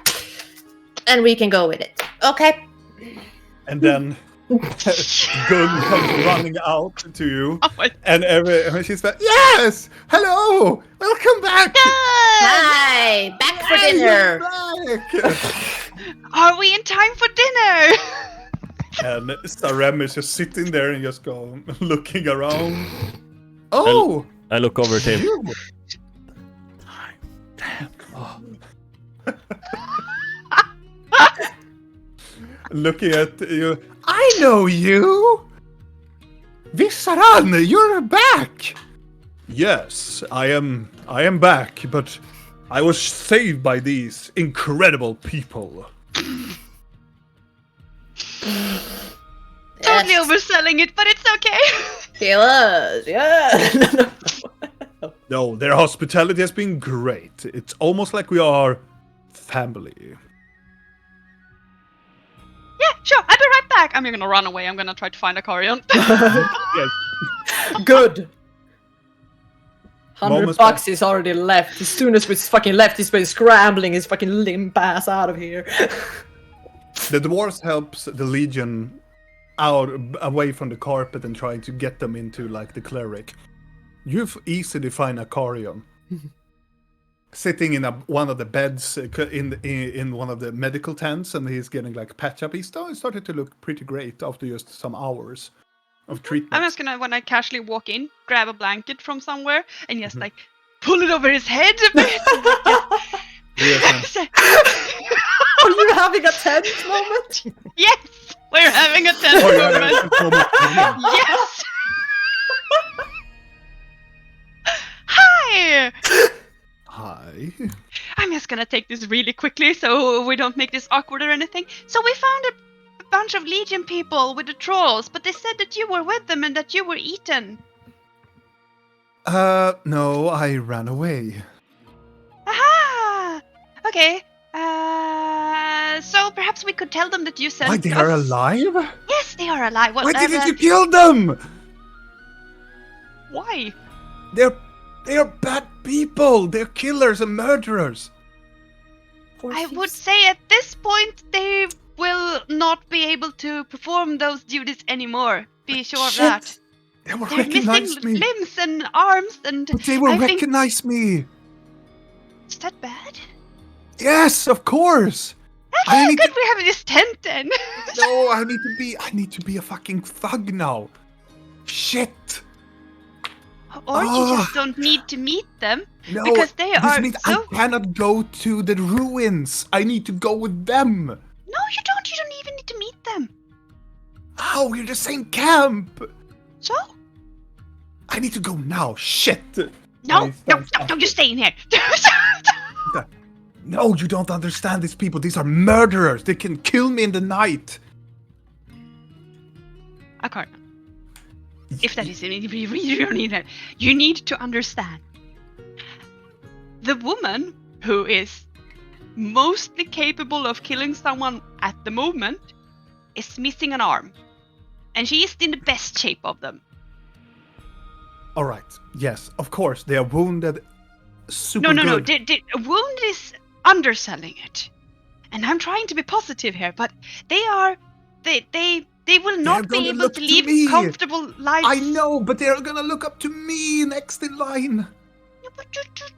Speaker 5: And we can go with it. Okay.
Speaker 1: And then Gun comes running out to you,
Speaker 3: Oh my
Speaker 1: and she's like, "Yes, hello, welcome back.
Speaker 5: Hi, back for dinner.
Speaker 1: Back."
Speaker 3: Are we in time for dinner?
Speaker 1: And Sarem is just sitting there and just looking around. Oh,
Speaker 2: I look over to him.
Speaker 1: you. Looking at you. I know you. Vissaran, you're back. Yes, I am back, but I was saved by these incredible people.
Speaker 3: Totally overselling it, but it's okay.
Speaker 4: He was, yeah.
Speaker 1: No, their hospitality has been great. It's almost like we are family.
Speaker 3: Yeah, sure, I'll be right back. I'm gonna run away. I'm gonna try to find Akarion.
Speaker 1: Yes.
Speaker 4: Good. 100
Speaker 1: Moments
Speaker 4: bucks is already left. As soon as we fucking left, he's been scrambling his fucking limp ass out of here.
Speaker 1: The dwarves helps the legion out away from the carpet and trying to get them into like the cleric. You easily find Akarion. sitting in one of the beds in one of the medical tents, and he's getting like patch up. He started to look pretty great after just some hours of treatment.
Speaker 3: I'm just gonna, when I casually walk in, grab a blanket from somewhere and just like pull it over his head a bit.
Speaker 4: Are you having a tense moment?
Speaker 3: Yes, we're having a tense moment. Yes. Hi.
Speaker 1: Hi.
Speaker 3: I'm just gonna take this really quickly so we don't make this awkward or anything. So we found a bunch of Legion people with the trolls, but they said that you were with them and that you were eaten.
Speaker 1: No, I ran away.
Speaker 3: Aha! Okay. So perhaps we could tell them that you sent
Speaker 1: Why, they are
Speaker 3: us-
Speaker 1: alive?
Speaker 3: Yes, they are alive. Well,
Speaker 1: Why didn't you kill them?
Speaker 3: Why?
Speaker 1: They are bad people. They're killers and murderers.
Speaker 3: I would say at this point they will not be able to perform those duties anymore. Be sure of that.
Speaker 1: They will
Speaker 3: They're
Speaker 1: recognize
Speaker 3: missing
Speaker 1: me.
Speaker 3: limbs and arms and...
Speaker 1: But they will
Speaker 3: I think-
Speaker 1: recognize me.
Speaker 3: Is that bad?
Speaker 1: Yes, of course. I
Speaker 3: How
Speaker 1: need
Speaker 3: could we have this tent then?
Speaker 1: No, I need to be a fucking thug now. Shit.
Speaker 3: Or you just don't need to meet them.
Speaker 1: No,
Speaker 3: Because they
Speaker 1: this
Speaker 3: are
Speaker 1: means
Speaker 3: so...
Speaker 1: I cannot go to the ruins. I need to go with them.
Speaker 3: No, you don't. You don't even need to meet them.
Speaker 1: How? We're the same camp.
Speaker 3: So?
Speaker 1: I need to go now. Shit.
Speaker 3: No,
Speaker 1: I
Speaker 3: no,
Speaker 1: stand
Speaker 3: no, you're staying here.
Speaker 1: No, you don't understand these people. These are murderers. They can kill me in the night.
Speaker 3: I can't. If that is it, you really don't need that. You need to understand. The woman who is mostly capable of killing someone at the moment is missing an arm. And she is in the best shape of them.
Speaker 1: All right. Yes, of course. They are wounded. Super
Speaker 3: No.
Speaker 1: good.
Speaker 3: A wound is underselling it. And I'm trying to be positive here, but they will not be
Speaker 1: gonna
Speaker 3: able
Speaker 1: look
Speaker 3: to
Speaker 1: to
Speaker 3: live
Speaker 1: me.
Speaker 3: comfortable lives.
Speaker 1: I know, but they're gonna look up to me next in line.
Speaker 3: Yeah, but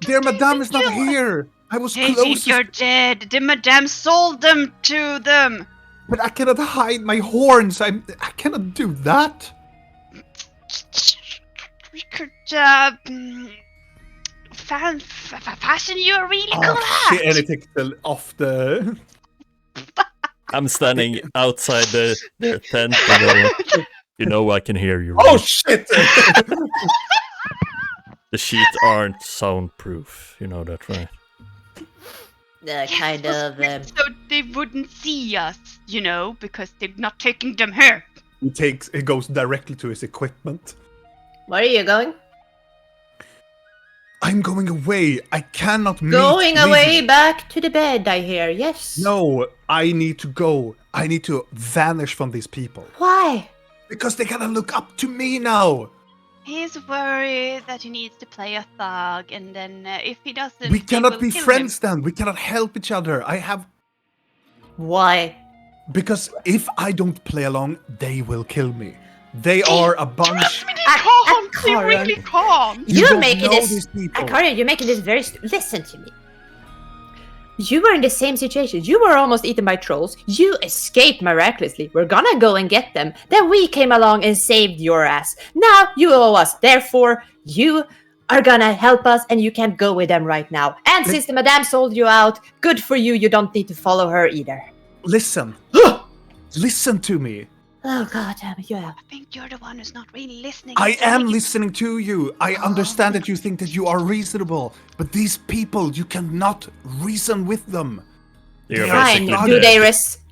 Speaker 1: Their
Speaker 3: they
Speaker 1: madame
Speaker 3: think
Speaker 1: is not
Speaker 3: you-
Speaker 1: here. I was
Speaker 3: They think
Speaker 1: closest,
Speaker 3: you're dead. The madame sold them to them.
Speaker 1: but I cannot hide my horns. I cannot do that.
Speaker 3: We could fashion you a really cool hat.
Speaker 1: shit! And it takes off the.
Speaker 2: I'm standing outside the tent. And you know I can hear you.
Speaker 1: Oh
Speaker 2: right?
Speaker 1: shit!
Speaker 2: The sheets aren't soundproof. You know that, right?
Speaker 5: Kind of.
Speaker 3: So they wouldn't see us, you know, because they're not taking them here.
Speaker 1: It goes directly to his equipment.
Speaker 5: Where are you going?
Speaker 1: I'm going away. I cannot
Speaker 5: Going
Speaker 1: meet
Speaker 5: away
Speaker 1: Lizzie.
Speaker 5: back to the bed, I hear. Yes.
Speaker 1: No, I need to go. I need to vanish from these people
Speaker 5: Why?
Speaker 1: because they're gonna look up to me now.
Speaker 3: He's worried that he needs to play a thug, and then if he doesn't,
Speaker 1: We
Speaker 3: they
Speaker 1: cannot
Speaker 3: will
Speaker 1: be
Speaker 3: kill
Speaker 1: friends
Speaker 3: him.
Speaker 1: then. We cannot help each other.
Speaker 5: Why?
Speaker 1: Because if I don't play along, they will kill me. They are a bunch.
Speaker 3: Trust me, they can't. They
Speaker 5: Karen.
Speaker 3: really can't.
Speaker 1: You
Speaker 5: You're
Speaker 1: don't
Speaker 5: making
Speaker 1: know
Speaker 5: this.
Speaker 1: these people.
Speaker 5: Akaria, you're making this very. Listen to me. You were in the same situation. You were almost eaten by trolls. You escaped miraculously. We're gonna go and get them. Then we came along and saved your ass. Now you owe us. Therefore, you are gonna help us, and you can't go with them right now. And since the madame sold you out, good for you. You don't need to follow her either.
Speaker 1: Listen. Listen to me.
Speaker 5: Oh god damn it, yeah.
Speaker 3: I think you're the one who's not really listening.
Speaker 1: I
Speaker 3: It's
Speaker 1: am
Speaker 3: making-
Speaker 1: listening to you. I understand that you think that you are reasonable, but these people, you cannot reason with them.
Speaker 2: They are
Speaker 5: Fine.
Speaker 2: basically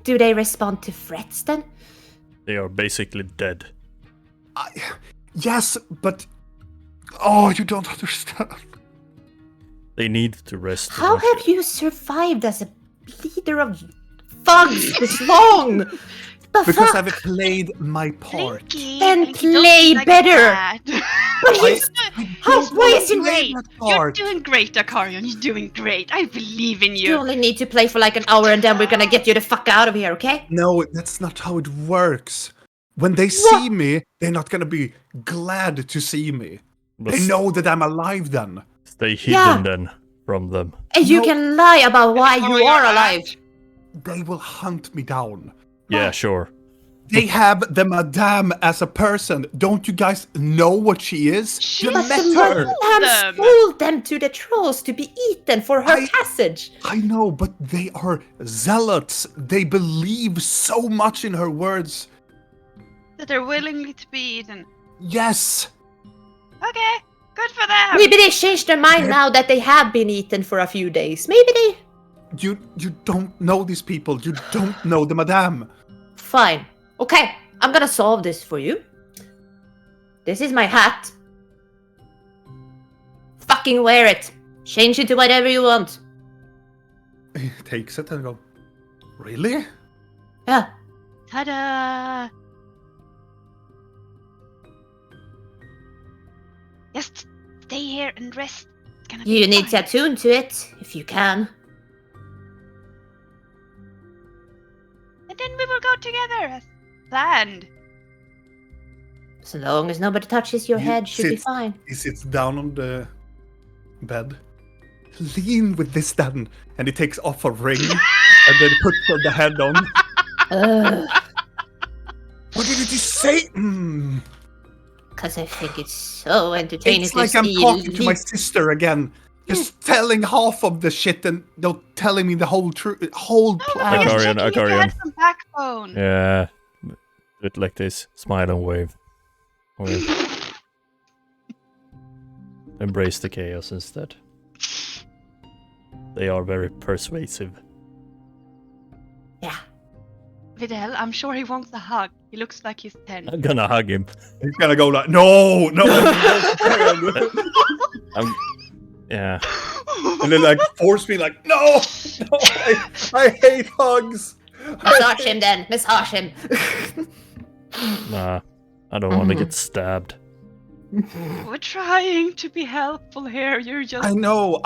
Speaker 5: Do
Speaker 2: dead.
Speaker 5: they respond to threats then?
Speaker 2: They are basically dead.
Speaker 1: Yes, but oh, you don't understand.
Speaker 2: They need to rest.
Speaker 5: How
Speaker 2: eventually.
Speaker 5: have you survived as a leader of thugs this long? The
Speaker 1: Because
Speaker 5: fuck?
Speaker 1: I've played my part.
Speaker 3: Blinky,
Speaker 5: Then
Speaker 3: Blinky, don't
Speaker 5: play
Speaker 3: be like
Speaker 5: better.
Speaker 3: that.
Speaker 5: But
Speaker 1: I-
Speaker 5: he's-
Speaker 1: don't
Speaker 5: why
Speaker 1: wanna
Speaker 5: is he
Speaker 1: play
Speaker 3: great?
Speaker 1: that
Speaker 3: You're
Speaker 1: part.
Speaker 3: doing great, Akarion. You're doing great. I believe in
Speaker 5: You
Speaker 3: you.
Speaker 5: only need to play for like an hour and then we're gonna get you the fuck out of here, okay?
Speaker 1: No, that's not how it works. When they see me, they're not gonna be glad to see me.
Speaker 2: But
Speaker 1: They know that I'm alive then.
Speaker 2: stay hidden
Speaker 5: Yeah.
Speaker 2: then. from them.
Speaker 5: And you
Speaker 1: No.
Speaker 5: can lie about why
Speaker 3: Oh,
Speaker 5: you
Speaker 3: you're
Speaker 5: are
Speaker 3: right.
Speaker 5: alive.
Speaker 1: They will hunt me down.
Speaker 2: Yeah, sure.
Speaker 1: They have the Madame as a person. Don't you guys know what she is?
Speaker 3: She
Speaker 1: You
Speaker 3: But
Speaker 1: met
Speaker 3: the
Speaker 1: her.
Speaker 5: Madame sold them to the trolls to be eaten for her passage.
Speaker 1: I know, but they are zealots. They believe so much in her words.
Speaker 3: That they're willingly to be eaten.
Speaker 1: Yes.
Speaker 3: Okay, good for them.
Speaker 5: Maybe they changed their mind now that they have been eaten for a few days. Maybe they...
Speaker 1: You don't know these people. You don't know the Madame.
Speaker 5: Fine. Okay, I'm gonna solve this for you. This is my hat. Fucking wear it. Change it to whatever you want.
Speaker 1: He takes it and go, really?
Speaker 5: Yeah.
Speaker 3: Ta-da! Just stay here and rest. It's gonna
Speaker 5: You
Speaker 3: be
Speaker 5: need to
Speaker 3: fine.
Speaker 5: attune to it, if you can.
Speaker 3: And then we will go together as planned.
Speaker 5: As long as nobody touches your
Speaker 1: You
Speaker 5: head, should be
Speaker 1: sit-
Speaker 5: fine.
Speaker 1: He sits down on the bed. Lean with this then. And he takes off a ring and then puts the head on.
Speaker 5: Ugh.
Speaker 1: What did you say?
Speaker 5: Because I think it's so entertaining
Speaker 1: It's
Speaker 5: to
Speaker 1: like I'm
Speaker 5: see
Speaker 1: talking to my
Speaker 5: leap-
Speaker 1: sister again. Just telling half of the shit and not telling me the whole whole
Speaker 3: No,
Speaker 1: plan.
Speaker 3: it's
Speaker 2: Agarian,
Speaker 3: checking if you
Speaker 2: Agarian.
Speaker 3: have some backbone.
Speaker 2: Yeah. Do it like this. Smile and wave. Wave. Embrace the chaos instead. They are very persuasive.
Speaker 5: Yeah.
Speaker 3: Videl, I'm sure he wants a hug. He looks like he's 10.
Speaker 2: I'm gonna hug him.
Speaker 1: He's gonna go like, no.
Speaker 2: Yeah.
Speaker 1: And then like force me like, no, I hate hugs.
Speaker 5: Massage him then. Massage him.
Speaker 2: Nah. I don't want to get stabbed.
Speaker 3: We're trying to be helpful here. You're just.
Speaker 1: I know.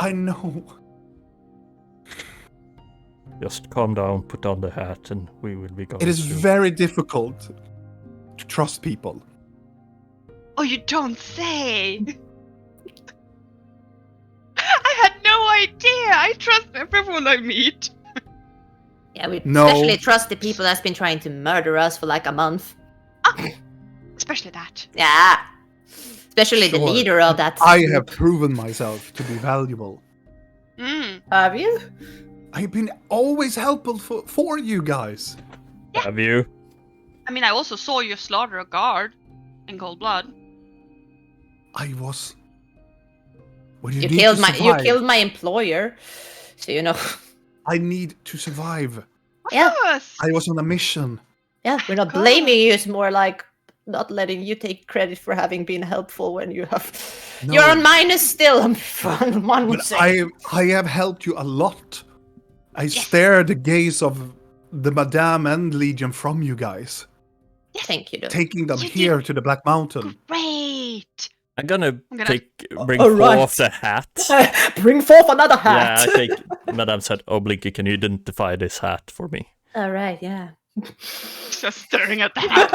Speaker 2: Just calm down, put on the hat, and we will be going.
Speaker 1: It is
Speaker 2: soon.
Speaker 1: very difficult to trust people.
Speaker 3: Oh, you don't say! I had no idea! I trust everyone I meet!
Speaker 5: Yeah, we
Speaker 1: No.
Speaker 5: especially trust the people that's been trying to murder us for like a month.
Speaker 3: Especially that.
Speaker 5: Yeah. Especially the
Speaker 1: Sure.
Speaker 5: leader of that.
Speaker 1: I have proven myself to be valuable.
Speaker 3: Mm.
Speaker 5: Have you?
Speaker 1: I've been always helpful for you guys.
Speaker 2: Have you?
Speaker 3: I mean, I also saw you slaughter a guard in cold blood.
Speaker 1: I was. Well,
Speaker 5: You
Speaker 1: need
Speaker 5: killed
Speaker 1: to
Speaker 5: my
Speaker 1: survive.
Speaker 5: employer. So you know.
Speaker 1: I need to survive.
Speaker 3: Of
Speaker 5: Yeah.
Speaker 3: course!
Speaker 1: I was on a mission.
Speaker 5: Yeah, we're not
Speaker 3: course.
Speaker 5: blaming you. It's more like not letting you take credit for having been helpful when you have.
Speaker 1: No.
Speaker 5: You're on minus still. One would
Speaker 1: But
Speaker 5: say.
Speaker 1: I have helped you a lot. I stare the gaze of the Madame and Legion from you guys,
Speaker 5: Thank you, though.
Speaker 1: taking them
Speaker 3: You
Speaker 1: here to the Black Mountain.
Speaker 3: Great!
Speaker 2: I'm gonna
Speaker 3: gonna-
Speaker 2: bring
Speaker 4: Alright.
Speaker 2: forth the hat.
Speaker 4: Bring forth another
Speaker 2: Yeah,
Speaker 4: hat.
Speaker 2: I think Madame said, "Oh, Blinky, can you identify this hat for me?"
Speaker 5: All right, yeah.
Speaker 3: Just staring at the hat.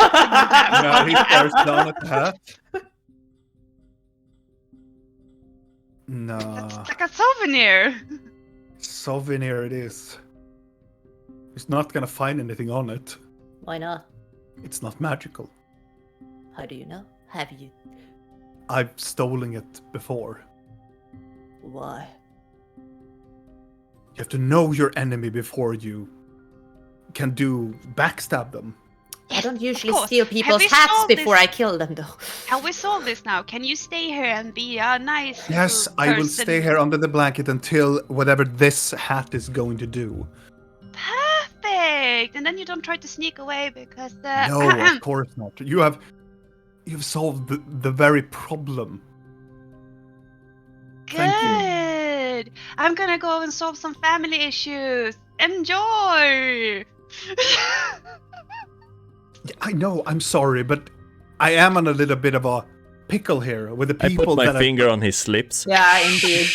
Speaker 1: Yeah, he stares down at the hat. No,
Speaker 3: It's like a souvenir.
Speaker 1: souvenir it is. He's not gonna find anything on it.
Speaker 5: Why not?
Speaker 1: It's not magical.
Speaker 5: How do you know? Have you?
Speaker 1: I've stolen it before.
Speaker 5: Why?
Speaker 1: You have to know your enemy before you can backstab them.
Speaker 5: I don't usually
Speaker 3: course.
Speaker 5: steal
Speaker 3: Have
Speaker 5: people's
Speaker 3: we
Speaker 5: hats
Speaker 3: solved
Speaker 5: before
Speaker 3: this?
Speaker 5: I kill them, though.
Speaker 3: Can we solve this now? Can you stay here and be a nice
Speaker 1: Yes,
Speaker 3: little
Speaker 1: I will
Speaker 3: person?
Speaker 1: stay here under the blanket until whatever this hat is going to do.
Speaker 3: Perfect! And then you don't try to sneak away because...
Speaker 1: No, of course not. You've solved the very problem. Thank you.
Speaker 3: Good! I'm gonna go and solve some family issues. Enjoy!
Speaker 1: I know, I'm sorry, but I am on a little bit of a pickle here with the
Speaker 2: I
Speaker 1: people
Speaker 2: put my
Speaker 1: that
Speaker 2: finger on his lips.
Speaker 4: Yeah, indeed.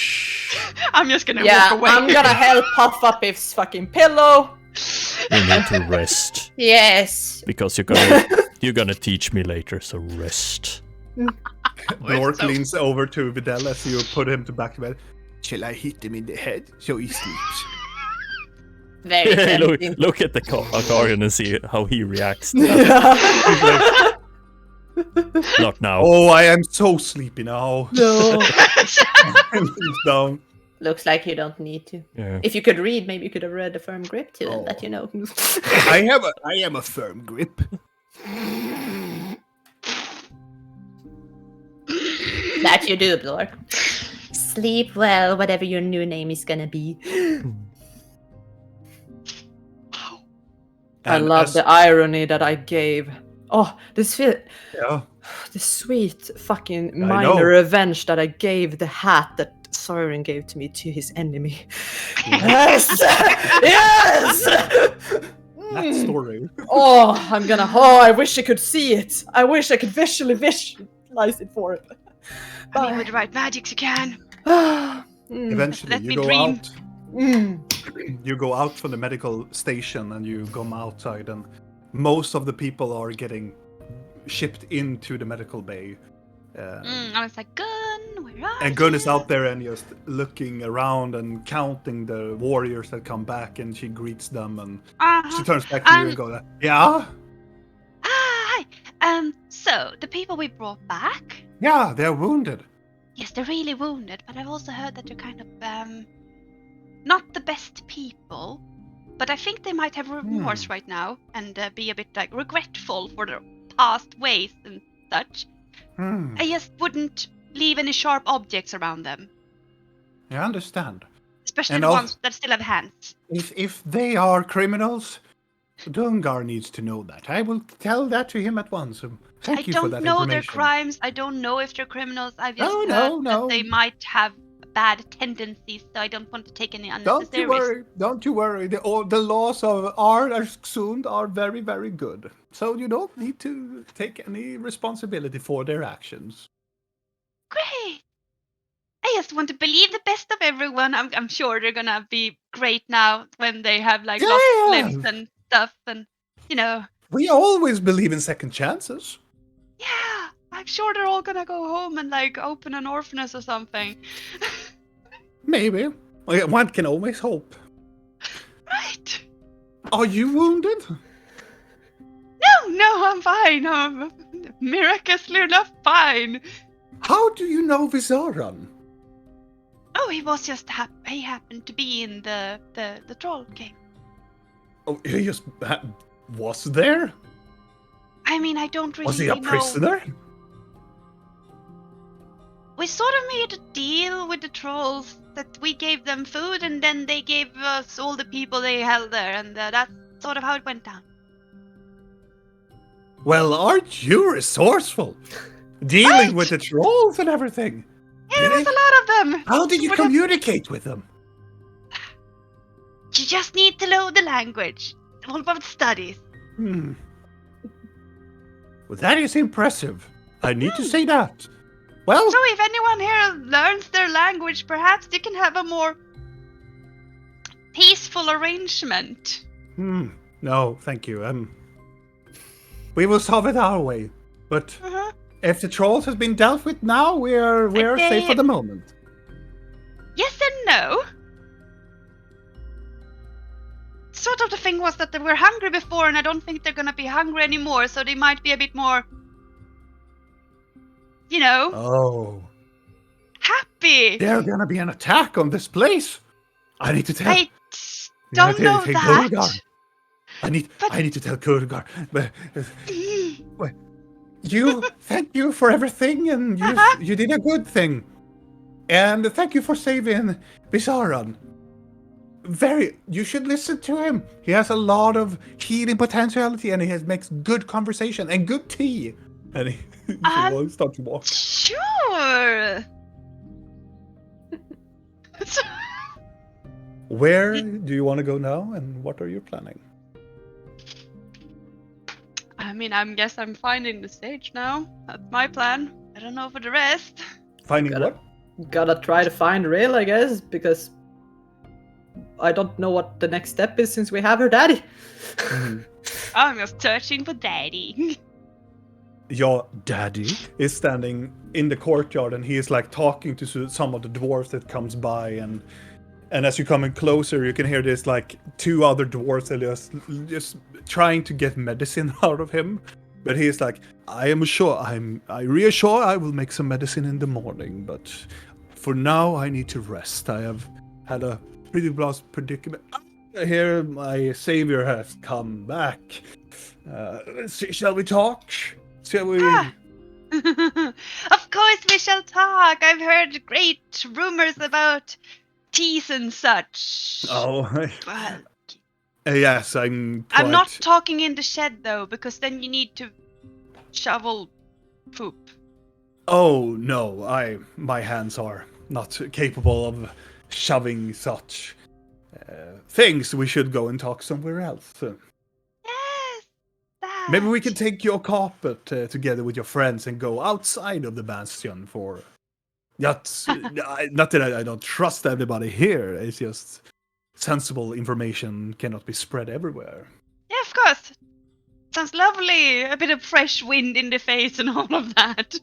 Speaker 3: I'm just gonna
Speaker 4: Yeah,
Speaker 3: walk away.
Speaker 4: I'm gonna help puff up his fucking pillow.
Speaker 2: You need to rest
Speaker 5: Yes.
Speaker 2: because you're gonna teach me later. So rest.
Speaker 1: Blork leans over to Videl as you put him to back bed.
Speaker 6: Shall I hit him in the head so he sleeps?
Speaker 5: Very tempting.
Speaker 2: look at the Akarian and see how he reacts to that. Not now.
Speaker 1: Oh, I am so sleepy now.
Speaker 4: No.
Speaker 1: Down.
Speaker 5: Looks like you don't need to.
Speaker 2: Yeah.
Speaker 5: If you could read, maybe you could have read a firm grip to them, but you know.
Speaker 6: I am a firm grip.
Speaker 5: That you do, Blor. Sleep well, whatever your new name is gonna be.
Speaker 4: I
Speaker 1: And
Speaker 4: love
Speaker 1: as-
Speaker 4: the irony that I gave. Oh, this
Speaker 1: Yeah.
Speaker 4: the sweet fucking
Speaker 1: I
Speaker 4: minor
Speaker 1: know.
Speaker 4: revenge that I gave the hat that Siren gave to me to his enemy. Yes! Yes!
Speaker 1: That story.
Speaker 4: Oh, I wish I could see it. I wish I could visually visualize it for it.
Speaker 3: I mean, with the right magic, you can.
Speaker 1: Eventually,
Speaker 3: Let
Speaker 1: you
Speaker 3: me
Speaker 1: go
Speaker 3: dream.
Speaker 1: out. You go out from the medical station and you come outside, and most of the people are getting shipped into the medical bay.
Speaker 3: I was like, Gun, where are
Speaker 1: And Gun is
Speaker 3: you?"
Speaker 1: out there and just looking around and counting the warriors that come back, and she greets them, and
Speaker 3: Uh-huh.
Speaker 1: she turns back to you and goes, "Yeah,
Speaker 3: Hi. So the people we brought back,
Speaker 1: yeah, they're wounded."
Speaker 3: yes, they're really wounded, but I've also heard that they're kind of not the best people. But I think they might have remorse right now and be a bit like regretful for their past ways and such. I just wouldn't leave any sharp objects around them,
Speaker 1: I understand.
Speaker 3: especially
Speaker 1: And
Speaker 3: the
Speaker 1: also-
Speaker 3: ones that still have hands.
Speaker 1: If they are criminals, Dungar needs to know that. I will tell that to him at once. Thank
Speaker 3: I
Speaker 1: you for
Speaker 3: don't
Speaker 1: that
Speaker 3: know their
Speaker 1: information.
Speaker 3: crimes. I don't know if they're criminals. I've just
Speaker 1: No,
Speaker 3: heard
Speaker 1: no, no.
Speaker 3: that they might have bad tendencies, so I don't want to take any
Speaker 1: Don't
Speaker 3: unnecessary
Speaker 1: you
Speaker 3: risks.
Speaker 1: worry. Don't you worry. The laws of Arsund are very, very good. So you don't need to take any responsibility for their actions.
Speaker 3: Great. I just want to believe the best of everyone. I'm sure they're gonna be great now when they have like lost
Speaker 1: Yeah.
Speaker 3: limbs and stuff, and you know,
Speaker 1: We always believe in second chances.
Speaker 3: yeah. I'm sure they're all gonna go home and like open an orphanage or something.
Speaker 1: Maybe. One can always hope.
Speaker 3: Right.
Speaker 1: Are you wounded?
Speaker 3: No, I'm fine. I'm miraculously enough fine.
Speaker 1: How do you know Visaran?
Speaker 3: Oh, he was just he happened to be in the troll game.
Speaker 1: Oh, he just was there?
Speaker 3: I mean, I don't really
Speaker 1: Was he a
Speaker 3: know.
Speaker 1: prisoner?
Speaker 3: We sort of made a deal with the trolls that we gave them food and then they gave us all the people they held there, and that's sort of how it went down.
Speaker 1: Well, aren't you resourceful? Dealing with the trolls and everything.
Speaker 3: Yeah, there's a lot of them.
Speaker 1: How did you
Speaker 3: We're not-
Speaker 1: communicate with them?
Speaker 3: You just need to know the language. All about studies.
Speaker 1: Well, that is impressive. I need to say that. Well,
Speaker 3: So if anyone here learns their language, perhaps they can have a more peaceful arrangement.
Speaker 1: no, thank you. We will solve it our way. But
Speaker 3: Uh-huh.
Speaker 1: if the trolls has been dealt with now, we're safe for the moment.
Speaker 3: Yes and no. Sort of the thing was that they were hungry before, and I don't think they're gonna be hungry anymore, so they might be a bit more, you know,
Speaker 1: Oh,
Speaker 3: happy.
Speaker 1: there's gonna be an attack on this place. I need to tell.
Speaker 3: I don't know that.
Speaker 1: Kurgar. I need to tell Kurgar. But thank you for everything, and you did a good thing. And thank you for saving Visaran. You should listen to him. He has a lot of healing potentiality, and makes good conversation and good tea. And he will start to walk.
Speaker 3: Sure.
Speaker 1: Where do you want to go now, and what are you planning?
Speaker 3: I mean, I guess I'm finding the stage now. That's my plan. I don't know for the rest.
Speaker 1: Finding
Speaker 4: Got it.
Speaker 1: what?
Speaker 4: Gotta try to find Rail, I guess, because I don't know what the next step is since we have her daddy.
Speaker 3: I'm just searching for Daddy.
Speaker 1: your daddy is standing in the courtyard, and he is like talking to some of the dwarves that comes by, and as you come in closer, you can hear this like 2 other dwarves that are just trying to get medicine out of him. But he is like, I reassure I will make some medicine in the morning, but for now I need to rest. I have had a pretty lost predicament. Here my savior has come back. Shall we talk? Shall we?
Speaker 3: Of course we shall talk. I've heard great rumors about teas and such.
Speaker 1: Oh,
Speaker 3: Well,
Speaker 1: yes, I'm
Speaker 3: I'm not talking in the shed though, because then you need to shovel poop.
Speaker 1: Oh no, my hands are not capable of shoving such things. We should go and talk somewhere else.
Speaker 3: Yes, that.
Speaker 1: Maybe we can take your carpet together with your friends and go outside of the bastion for. Not that I don't trust everybody here. It's just sensible information cannot be spread everywhere.
Speaker 3: Yeah, of course. Sounds lovely. A bit of fresh wind in the face and all of that.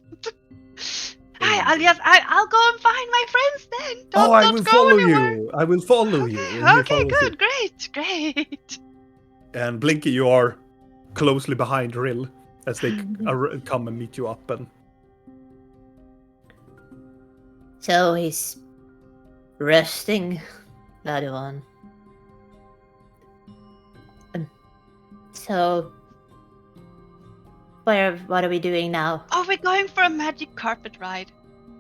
Speaker 3: I'll go and find my friends then.
Speaker 1: I will
Speaker 3: don't go
Speaker 1: follow
Speaker 3: anywhere.
Speaker 1: you. I will follow you. And he
Speaker 3: Okay,
Speaker 1: follows
Speaker 3: good,
Speaker 1: you.
Speaker 3: great.
Speaker 1: And Blinky, you are closely behind Rill as they come and meet you up. And
Speaker 5: So he's resting, that one. So, what are we doing now?
Speaker 3: Oh, we're going for a magic carpet ride.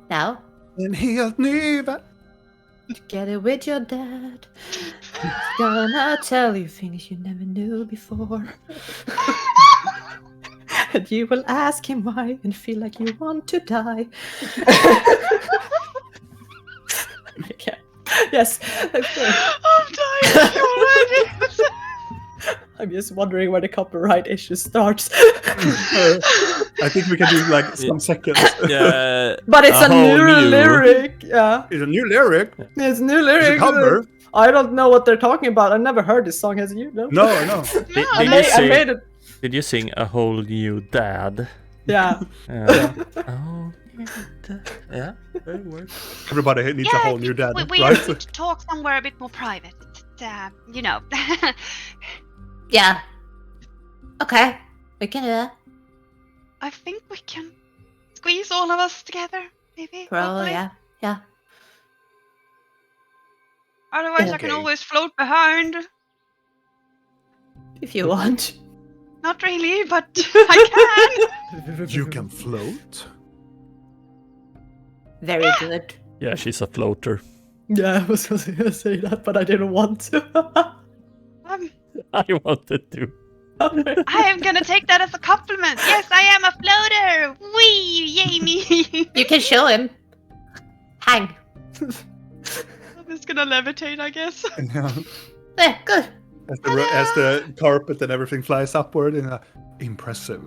Speaker 5: Now?
Speaker 1: and he knew that.
Speaker 5: Together with your dad, he's gonna tell you things you never knew before. And you will ask him why and feel like you want to die. Okay. Yes. Okay.
Speaker 3: I'm dying already.
Speaker 4: I'm just wondering where the copyright issue starts.
Speaker 1: I think we can do like some seconds.
Speaker 2: Yeah.
Speaker 4: But it's a
Speaker 2: whole
Speaker 4: new lyric. Yeah.
Speaker 1: It's a new lyric.
Speaker 4: It's a new
Speaker 1: It's
Speaker 4: lyric.
Speaker 1: a cover.
Speaker 4: I don't know what they're talking about. I've never heard this song. Has you? No.
Speaker 1: No.
Speaker 4: I made it.
Speaker 2: Did you sing A Whole New Dad?
Speaker 4: Yeah.
Speaker 2: Oh, yeah, that works.
Speaker 1: Everybody needs a whole new dad,
Speaker 3: we
Speaker 1: right?
Speaker 3: need to talk somewhere a bit more private. You know.
Speaker 5: Yeah. Okay. We can do that.
Speaker 3: I think we can squeeze all of us together, maybe.
Speaker 5: Probably,
Speaker 3: hopefully.
Speaker 5: yeah.
Speaker 3: Otherwise, I can
Speaker 1: Okay.
Speaker 3: always float behind.
Speaker 5: If you want.
Speaker 3: Not really, but I can.
Speaker 1: You can float.
Speaker 5: Very good.
Speaker 2: Yeah, she's a floater.
Speaker 4: Yeah, I was gonna say that, but I didn't want to.
Speaker 2: I wanted to.
Speaker 3: I am gonna take that as a compliment. Yes, I am a floater. Wee, yay me.
Speaker 5: You can show him. Hang.
Speaker 3: I'm just gonna levitate, I guess.
Speaker 5: There, good.
Speaker 1: As the carpet and everything flies upward, impressive.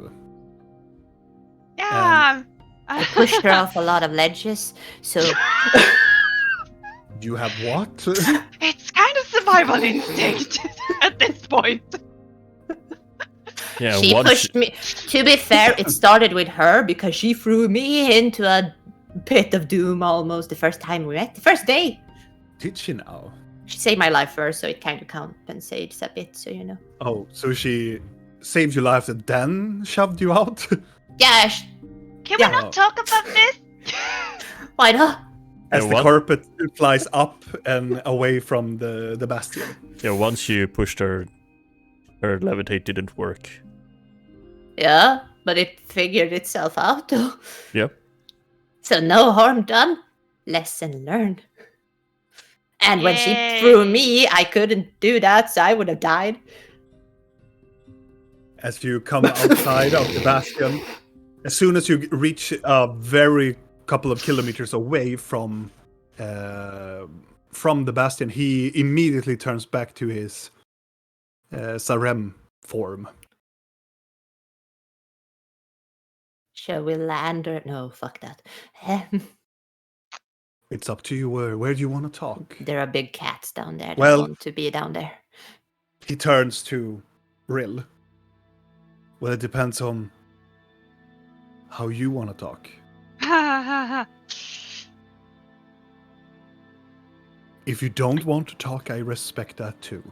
Speaker 3: Yeah.
Speaker 5: I pushed her off a lot of ledges, so
Speaker 1: You have what?
Speaker 3: It's kind of survival instinct at this point.
Speaker 2: Yeah,
Speaker 5: she
Speaker 2: once
Speaker 5: pushed me. To be fair, it started with her because she threw me into a pit of doom almost the first time we met. The first day.
Speaker 1: Did she now?
Speaker 5: She saved my life first, so it kind of compensates a bit, so you know.
Speaker 1: Oh, so she saved your life and then shoved you out?
Speaker 5: Yeah,
Speaker 3: Can
Speaker 5: Yeah.
Speaker 3: we not talk about this?
Speaker 5: why not?
Speaker 1: As
Speaker 2: Yeah,
Speaker 1: the
Speaker 2: what?
Speaker 1: carpet flies up and away from the bastion.
Speaker 2: yeah, once you pushed her levitate didn't work.
Speaker 5: Yeah, but it figured itself out, though.
Speaker 2: Yep.
Speaker 5: So no harm done. Lesson learned. And when she
Speaker 3: Yay.
Speaker 5: threw me, I couldn't do that, so I would have died.
Speaker 1: As you come outside of the bastion, as soon as you reach a very couple of kilometers away from the bastion, he immediately turns back to his Sarem form.
Speaker 5: Shall we land or no? Fuck that.
Speaker 1: It's up to you. Where do you want to talk?
Speaker 5: There are big cats down there that
Speaker 1: Well-
Speaker 5: want to be down there.
Speaker 1: He turns to Rill. Well, it depends on how you want to talk.
Speaker 3: Ha ha ha.
Speaker 1: If you don't want to talk, I respect that too.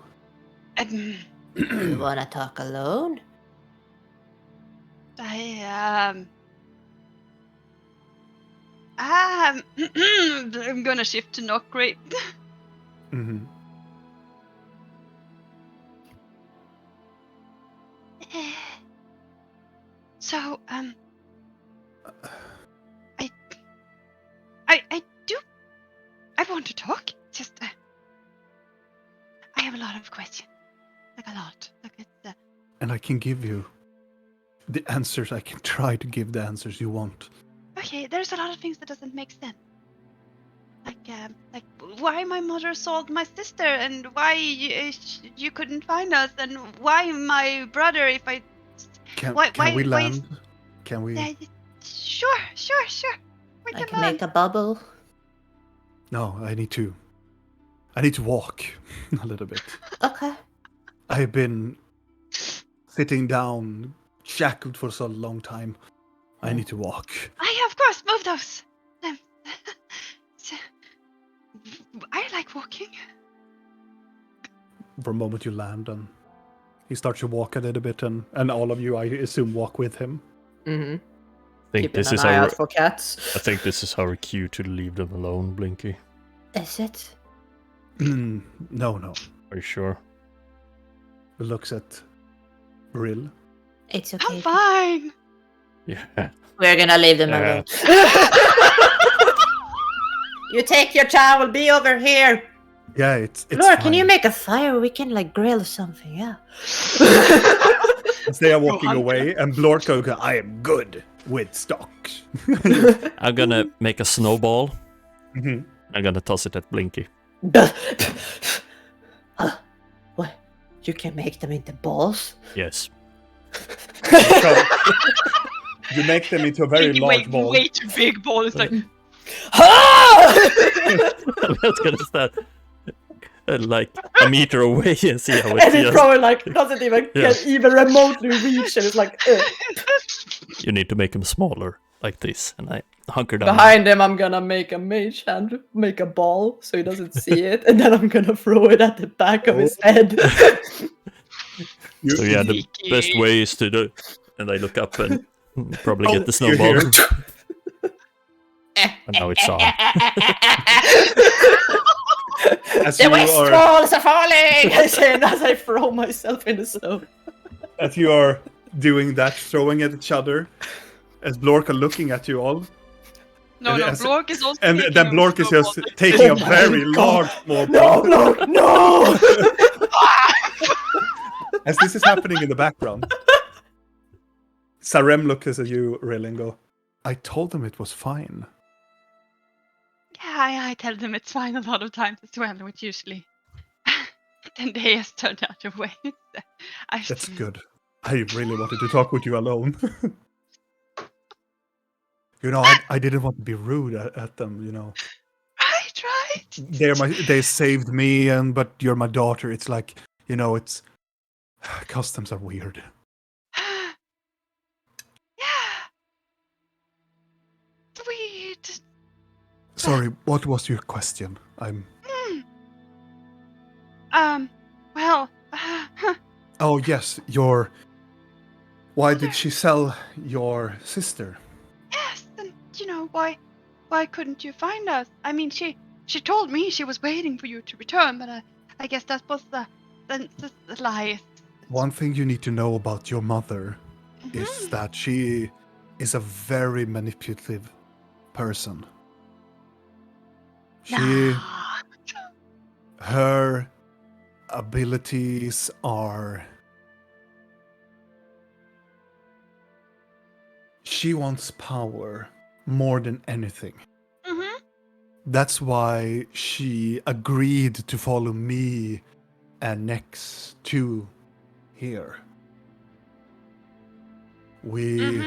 Speaker 5: You wanna talk alone?
Speaker 3: I'm gonna shift to not great.
Speaker 1: Mm-hmm.
Speaker 3: So, I want to talk. Just, I have a lot of questions. Like a lot. Like it's,
Speaker 1: And I can give you the answers. I can try to give the answers you want.
Speaker 3: okay, there's a lot of things that doesn't make sense. Like why my mother sold my sister, and why you couldn't find us, and why my brother, if I...
Speaker 1: Can
Speaker 3: why
Speaker 1: we
Speaker 3: is-
Speaker 1: land? Can we?
Speaker 3: Sure. We
Speaker 5: I
Speaker 3: can
Speaker 5: can
Speaker 3: land.
Speaker 5: make a bubble.
Speaker 1: No, I need to walk a little bit.
Speaker 5: Okay.
Speaker 1: I've been sitting down, shackled for so long time. I need to walk.
Speaker 3: I, of course, move those. So, I like walking.
Speaker 1: For a moment you land and he starts to walk a little bit, and all of you, I assume, walk with him.
Speaker 4: Mm-hmm.
Speaker 2: I think
Speaker 4: Keeping
Speaker 2: this
Speaker 4: an
Speaker 2: is
Speaker 4: eye
Speaker 2: our.
Speaker 4: out for cats.
Speaker 2: I think this is our cue to leave them alone, Blinky.
Speaker 5: Is it?
Speaker 1: No.
Speaker 2: Are you sure?
Speaker 1: He looks at Brill.
Speaker 5: It's okay.
Speaker 3: I'm fine.
Speaker 2: Yeah.
Speaker 5: We're gonna leave them
Speaker 2: Yeah.
Speaker 5: alone. You take your time, we'll be over here.
Speaker 1: Yeah, it's
Speaker 5: Laura, can
Speaker 1: fine.
Speaker 5: you make a fire? We can like grill something, yeah.
Speaker 1: As they are walking away, and Blorko goes, I am good with stocks.
Speaker 2: I'm gonna make a snowball.
Speaker 1: Mhm.
Speaker 2: I'm gonna toss it at Blinky.
Speaker 5: What? You can make them into balls?
Speaker 2: Yes.
Speaker 1: So, you make them into a very large ball.
Speaker 3: Way too big ball. It's like,
Speaker 2: I'm just gonna stand like a meter away and see how it
Speaker 4: And it
Speaker 2: feels.
Speaker 4: probably like doesn't even
Speaker 2: Yeah.
Speaker 4: can even remotely reach, and it's like
Speaker 2: You need to make them smaller, like this, and I hunker down.
Speaker 4: behind him. I'm gonna make a mage hand, make a ball so he doesn't see it, and then I'm gonna throw it at the back of his head.
Speaker 2: So yeah, the
Speaker 3: Sneaky.
Speaker 2: best way is to do. And I look up and probably get the
Speaker 1: you hear
Speaker 2: snowball.
Speaker 1: it.
Speaker 2: And now it's on.
Speaker 1: As
Speaker 5: The
Speaker 1: you
Speaker 5: west
Speaker 1: are,
Speaker 5: walls are falling!
Speaker 4: I say, and as I throw myself in the snow.
Speaker 1: as you are doing that, throwing at each other, as Blork are looking at you all,
Speaker 3: no,
Speaker 1: And
Speaker 3: no,
Speaker 1: as-
Speaker 3: Blork is also
Speaker 1: and
Speaker 3: taking
Speaker 1: then
Speaker 3: a
Speaker 1: Blork is
Speaker 3: snowball.
Speaker 1: just taking
Speaker 4: Oh
Speaker 1: a
Speaker 4: my
Speaker 1: very
Speaker 4: God.
Speaker 1: large small
Speaker 4: No,
Speaker 1: ball.
Speaker 4: Lord, no!
Speaker 1: As this is happening in the background, Sarem looks at you, Rill, and go, I told them it was fine.
Speaker 3: Yeah, I tell them it's fine a lot of times as well, which usually then they just turn the other way.
Speaker 1: That's good. I really wanted to talk with you alone. You know, I didn't want to be rude at them, you know.
Speaker 3: Right.
Speaker 1: They saved me, but you're my daughter. It's like, you know, it's customs are weird.
Speaker 3: Yeah. Weird.
Speaker 1: Sorry, what was your question?
Speaker 3: Well,
Speaker 1: Oh yes, why did she sell your sister?
Speaker 3: yes, and you know why couldn't you find us? I mean, she told me she was waiting for you to return, but I guess that was the lie.
Speaker 1: One thing you need to know about your mother is that she is a very manipulative person. Her abilities are... She wants power more than anything.
Speaker 3: Mm-hmm.
Speaker 1: That's why she agreed to follow me and Nex to here. We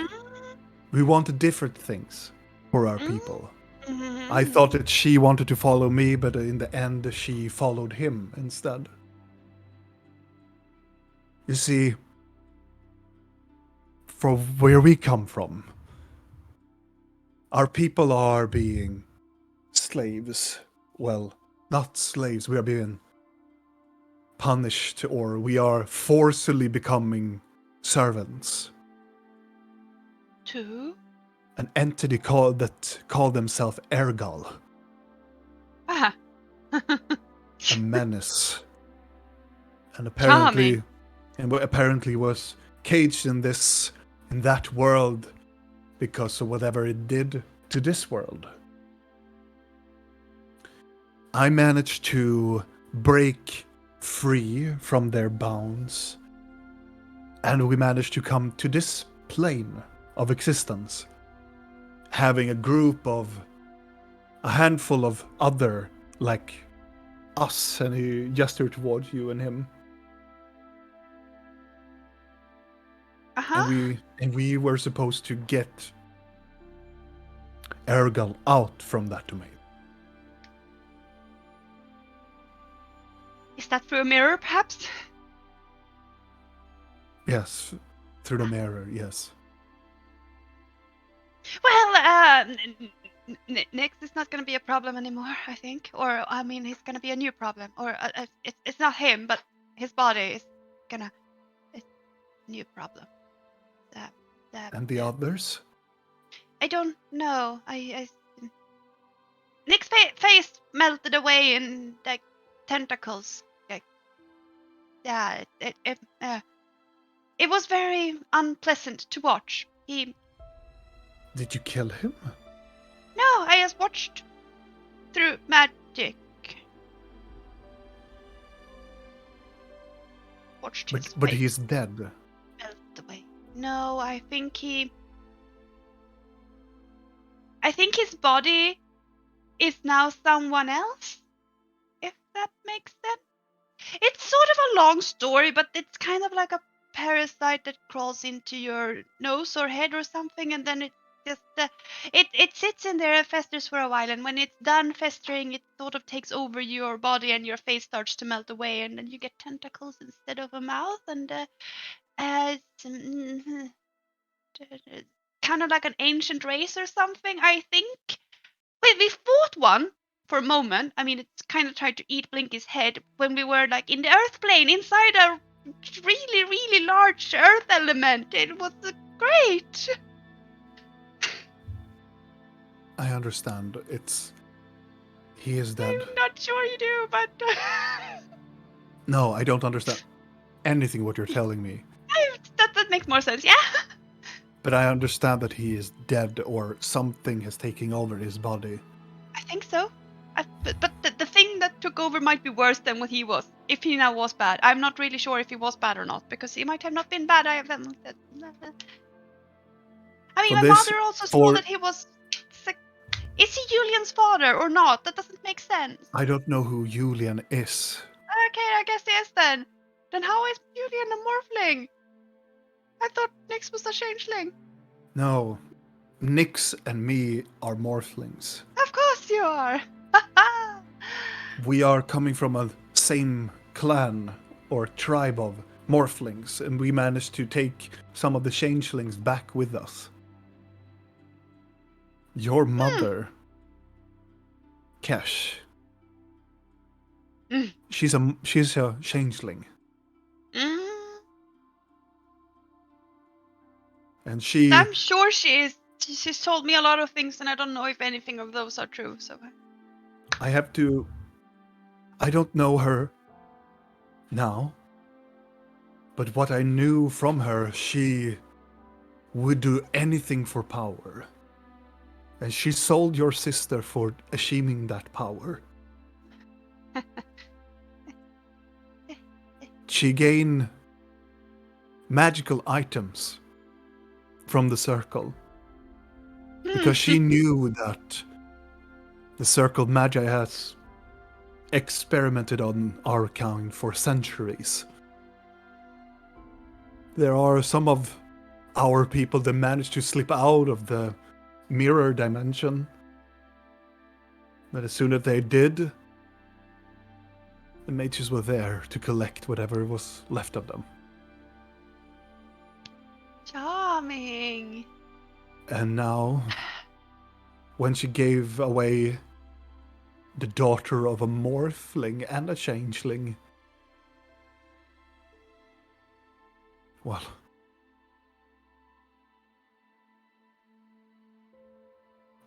Speaker 1: wanted different things for our people.
Speaker 3: Mm-hmm.
Speaker 1: I thought that she wanted to follow me, but in the end she followed him instead. You see, from where we come from, Our people are being slaves. Well, not slaves, we are being punished, or we are forcibly becoming servants.
Speaker 3: To?
Speaker 1: An entity that called themselves Ergal,
Speaker 3: Ah.
Speaker 1: a menace, and
Speaker 3: Charming.
Speaker 1: apparently was caged in that world because of whatever it did to this world. I managed to break free from their bounds, and we managed to come to this plane of existence, having a handful of other, like us, and he gestured towards you and him.
Speaker 3: Uh-huh.
Speaker 1: And we were supposed to get Ergal out from that domain.
Speaker 3: Is that through a mirror, perhaps?
Speaker 1: Yes, through the mirror, yes.
Speaker 3: Well, Nix is not going to be a problem anymore, I think. Or, I mean, he's going to be a new problem. Or, it's not him, but his body is gonna... It's a new problem.
Speaker 1: And the others?
Speaker 3: I don't know. Nick's face melted away in, like, tentacles. Like, yeah, it was very unpleasant to watch.
Speaker 1: Did you kill him?
Speaker 3: No, I just watched through magic. Watched his
Speaker 1: But
Speaker 3: face
Speaker 1: he's dead.
Speaker 3: melt away. No, I think his body is now someone else, if that makes sense. It's sort of a long story, but it's kind of like a parasite that crawls into your nose or head or something, and then it just it sits in there and festers for a while, and when it's done festering, it sort of takes over your body, and your face starts to melt away, and then you get tentacles instead of a mouth, and it's kind of like an ancient race or something, I think. We fought one for a moment. I mean, it's kind of tried to eat Blinky's head when we were like in the Earth plane inside a really, really large Earth element. It was great.
Speaker 1: I understand. He is dead.
Speaker 3: I'm not sure you do, but
Speaker 1: No, I don't understand anything what you're telling me.
Speaker 3: that makes more sense. Yeah.
Speaker 1: But I understand that he is dead, or something has taken over his body.
Speaker 3: I think so. But the thing that took over might be worse than what he was. If he now was bad, I'm not really sure if he was bad or not, because he might have not been bad. I mean, my mother also saw that he was sick. Is he Julian's father or not? That doesn't make sense.
Speaker 1: I don't know who Julian is.
Speaker 3: Okay, I guess he is then. Then how is Julian a morphling? I thought Nyx was a changeling.
Speaker 1: No, Nyx and me are morphlings.
Speaker 3: Of course you are.
Speaker 1: We are coming from a same clan or tribe of morphlings, and we managed to take some of the changelings back with us. Your mother, Kesh, she's a changeling. And
Speaker 3: I'm sure she is. She's told me a lot of things, and I don't know if anything of those are true. So
Speaker 1: I don't know her now, but what I knew from her, she would do anything for power. And she sold your sister for achieving that power. She gained magical items from the circle, because she knew that the circle Magi has experimented on our kind for centuries. There are some of our people that managed to slip out of the mirror dimension, but as soon as they did, the mages were there to collect whatever was left of them.
Speaker 3: Charming.
Speaker 1: And now when she gave away the daughter of a morphling and a changeling. Well,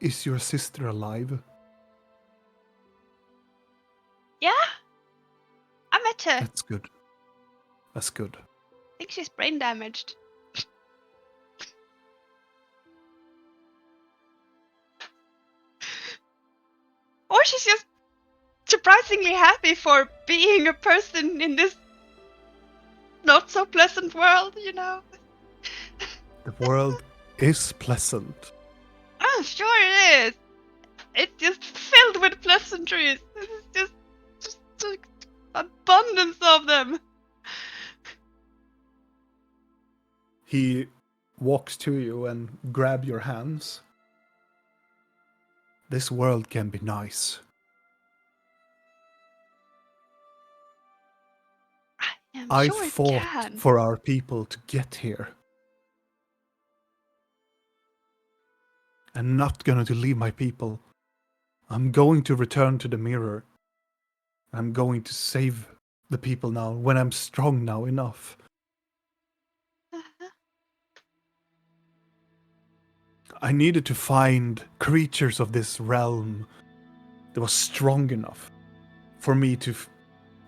Speaker 1: is your sister alive?
Speaker 3: Yeah, I met her.
Speaker 1: That's good. That's good.
Speaker 3: I think she's brain damaged. Or she's just surprisingly happy for being a person in this not so pleasant world, you know?
Speaker 1: The world is pleasant.
Speaker 3: Oh, sure it is. It's just filled with pleasantries. It's just abundance of them.
Speaker 1: He walks to you and grab your hands. This world can be nice. I
Speaker 3: Sure it
Speaker 1: fought
Speaker 3: can.
Speaker 1: for our people to get here. I'm not going to leave my people. I'm going to return to the mirror. I'm going to save the people now when I'm strong now enough. I needed to find creatures of this realm that was strong enough for me to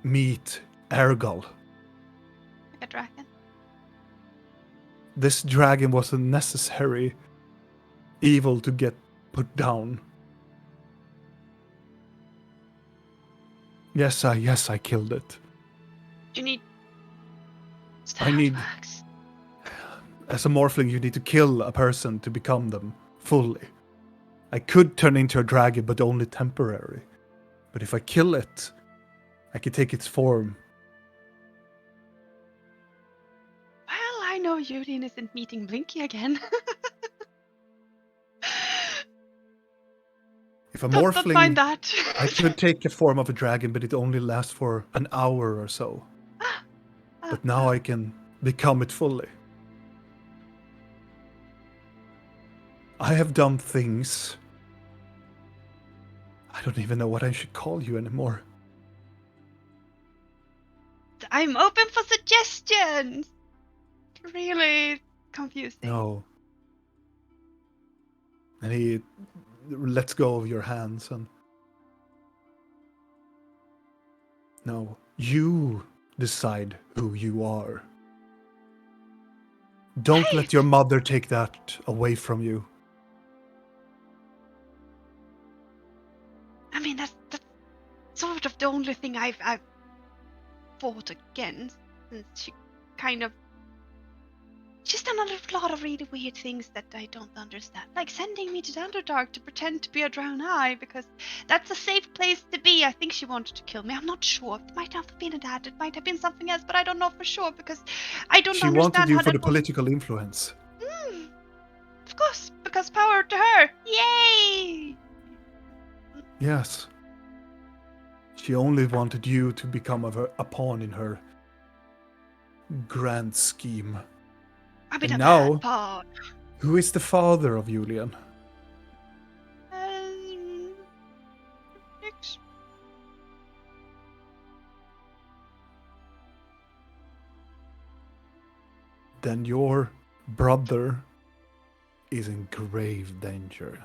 Speaker 1: meet Ergal.
Speaker 3: Like a dragon.
Speaker 1: This dragon was a necessary evil to get put down. Yes, I killed it.
Speaker 3: You need.
Speaker 1: I need-
Speaker 3: Starbucks.
Speaker 1: As a morphling, you need to kill a person to become them fully. I could turn into a dragon, but only temporary. But if I kill it, I can take its form.
Speaker 3: Well, I know Yurin isn't meeting Blinky again.
Speaker 1: If a
Speaker 3: Don't mind
Speaker 1: morphling,
Speaker 3: that.
Speaker 1: I could take the form of a dragon, but it only lasts for an hour or so. But now I can become it fully. I have done things. I don't even know what I should call you anymore.
Speaker 3: I'm open for suggestions. Really confusing.
Speaker 1: No. And he lets go of your hands and... No, you decide who you are. Don't let your mother take that away from you.
Speaker 3: I mean, that's sort of the only thing I've fought against. And she kind of. She's done a lot of really weird things that I don't understand. Like sending me to the Underdark to pretend to be a drowned eye because that's a safe place to be. I think she wanted to kill me. I'm not sure. It might have been that. It might have been something else, but I don't know for sure because I don't
Speaker 1: She
Speaker 3: understand
Speaker 1: wanted you
Speaker 3: how
Speaker 1: for
Speaker 3: that
Speaker 1: the political influence.
Speaker 3: Of course, because power to her. Yay!
Speaker 1: Yes. She only wanted you to become a pawn in her grand scheme.
Speaker 3: I mean,
Speaker 1: And
Speaker 3: a
Speaker 1: now-
Speaker 3: bad part.
Speaker 1: Who is the father of Julian?
Speaker 3: Next.
Speaker 1: Then your brother is in grave danger.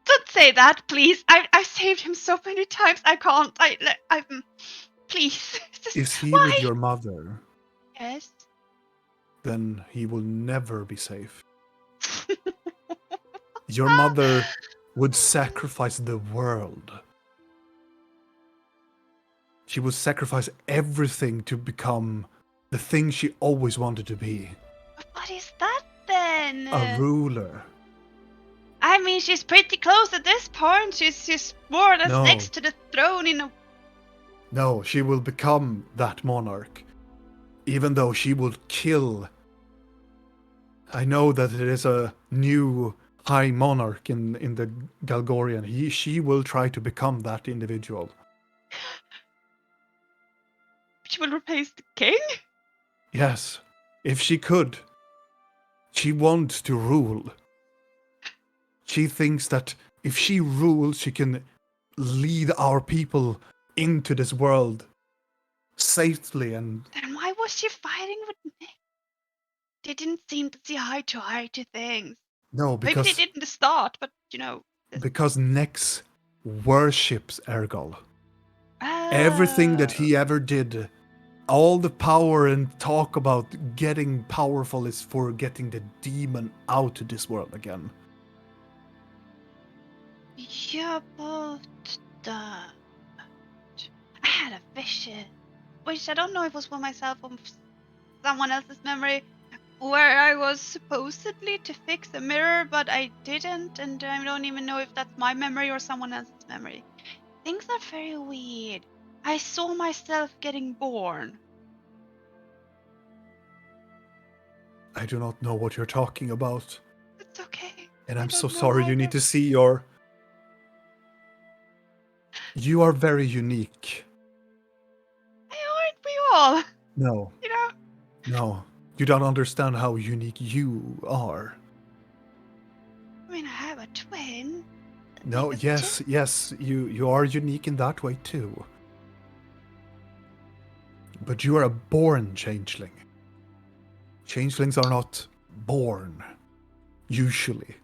Speaker 3: Don't say that, please. I've saved him so many times. I can't. Please.
Speaker 1: Is he
Speaker 3: Why?
Speaker 1: with your mother?
Speaker 3: Yes.
Speaker 1: Then he will never be safe. Your mother would sacrifice the world. She would sacrifice everything to become the thing she always wanted to be.
Speaker 3: What is that then?
Speaker 1: A ruler.
Speaker 3: I mean, she's pretty close at this point. She's more or less
Speaker 1: No.
Speaker 3: next to the throne in a.
Speaker 1: No, she will become that monarch. Even though she will kill. I know that there is a new high monarch in the Galgorian. She will try to become that individual.
Speaker 3: She will replace the king?
Speaker 1: Yes, if she could. She wants to rule.
Speaker 6: She thinks that if she rules, she can lead our people into this world safely and
Speaker 3: Then why was she fighting with Nick? They didn't seem to see eye to eye to things.
Speaker 6: no,
Speaker 3: Maybe they
Speaker 6: because
Speaker 3: did in the start, but
Speaker 6: because Nex worships Ergol.
Speaker 3: Oh.
Speaker 6: Everything that he ever did, all the power and talk about getting powerful is for getting the demon out of this world again.
Speaker 3: Yeah, but I had a vision, which I don't know if it was for myself or someone else's memory, where I was supposedly to fix a mirror, but I didn't, and I don't even know if that's my memory or someone else's memory. Things are very weird. I saw myself getting born.
Speaker 6: I do not know what you're talking about.
Speaker 3: It's okay.
Speaker 6: And
Speaker 3: I
Speaker 6: I'm so
Speaker 3: don't know
Speaker 6: sorry you need
Speaker 3: either.
Speaker 6: to see your... You are very unique.
Speaker 3: Aren't we all?
Speaker 6: No,
Speaker 3: You know?
Speaker 6: no. You don't understand how unique you are.
Speaker 3: I mean, I have a twin.
Speaker 6: No,
Speaker 3: Like a
Speaker 6: yes, you are unique in that way too. But you are a born changeling. Changelings are not born, usually.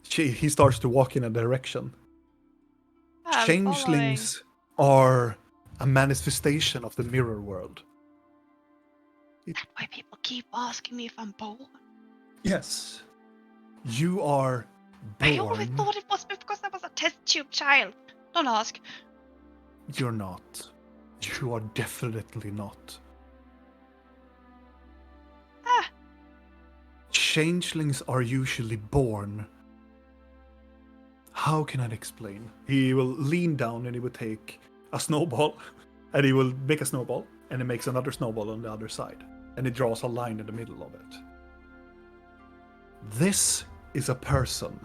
Speaker 6: He starts to walk in a direction.
Speaker 3: I'm
Speaker 6: Changelings are a manifestation of the mirror world.
Speaker 3: That's why people keep asking me if I'm born.
Speaker 6: Yes. You are
Speaker 3: I always
Speaker 6: born.
Speaker 3: thought it was because I was a test tube child. Don't ask.
Speaker 6: You're not. You are definitely not.
Speaker 3: Ah,
Speaker 6: Changelings are usually born. How can I explain? He will lean down and he will take a snowball and he will make a snowball and he makes another snowball on the other side and he draws a line in the middle of it. This is a person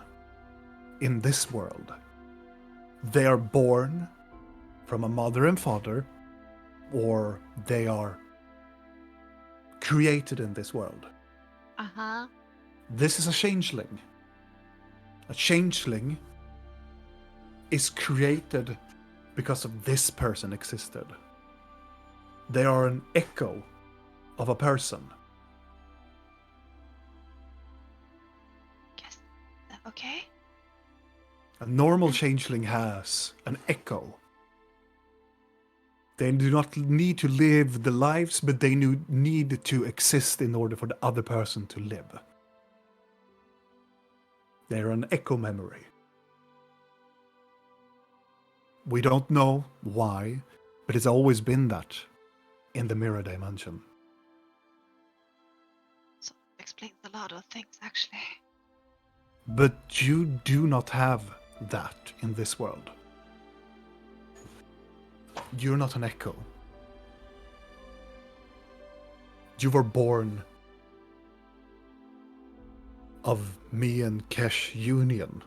Speaker 6: in this world. They are born from a mother and father, or they are created in this world.
Speaker 3: uh-huh.
Speaker 6: This is a changeling. A changeling is created because of this person existed. They are an echo of a person.
Speaker 3: Guess. Okay.
Speaker 6: A normal changeling has an echo. They do not need to live the lives, but they need to exist in order for the other person to live. They're an echo memory. We don't know why, but it's always been that in the mirror dimension.
Speaker 3: So it explains a lot of things, actually.
Speaker 6: But you do not have that in this world. You're not an echo. You were born of me and Kesh union.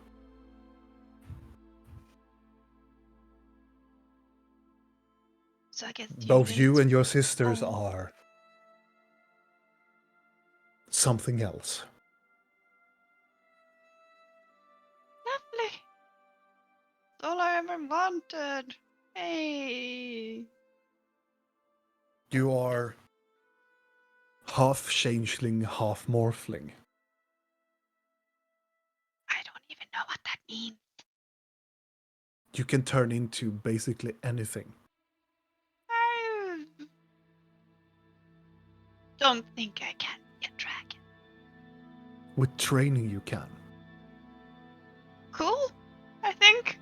Speaker 3: So I guess
Speaker 6: Both you and your sisters
Speaker 3: Oh.
Speaker 6: are something else.
Speaker 3: Lovely. That's all I ever wanted. Hey.
Speaker 6: You are half changeling, half morphling.
Speaker 3: I don't even know what that means.
Speaker 6: You can turn into basically anything.
Speaker 3: I don't think I can be a dragon.
Speaker 6: With training, you can.
Speaker 3: Cool, I think.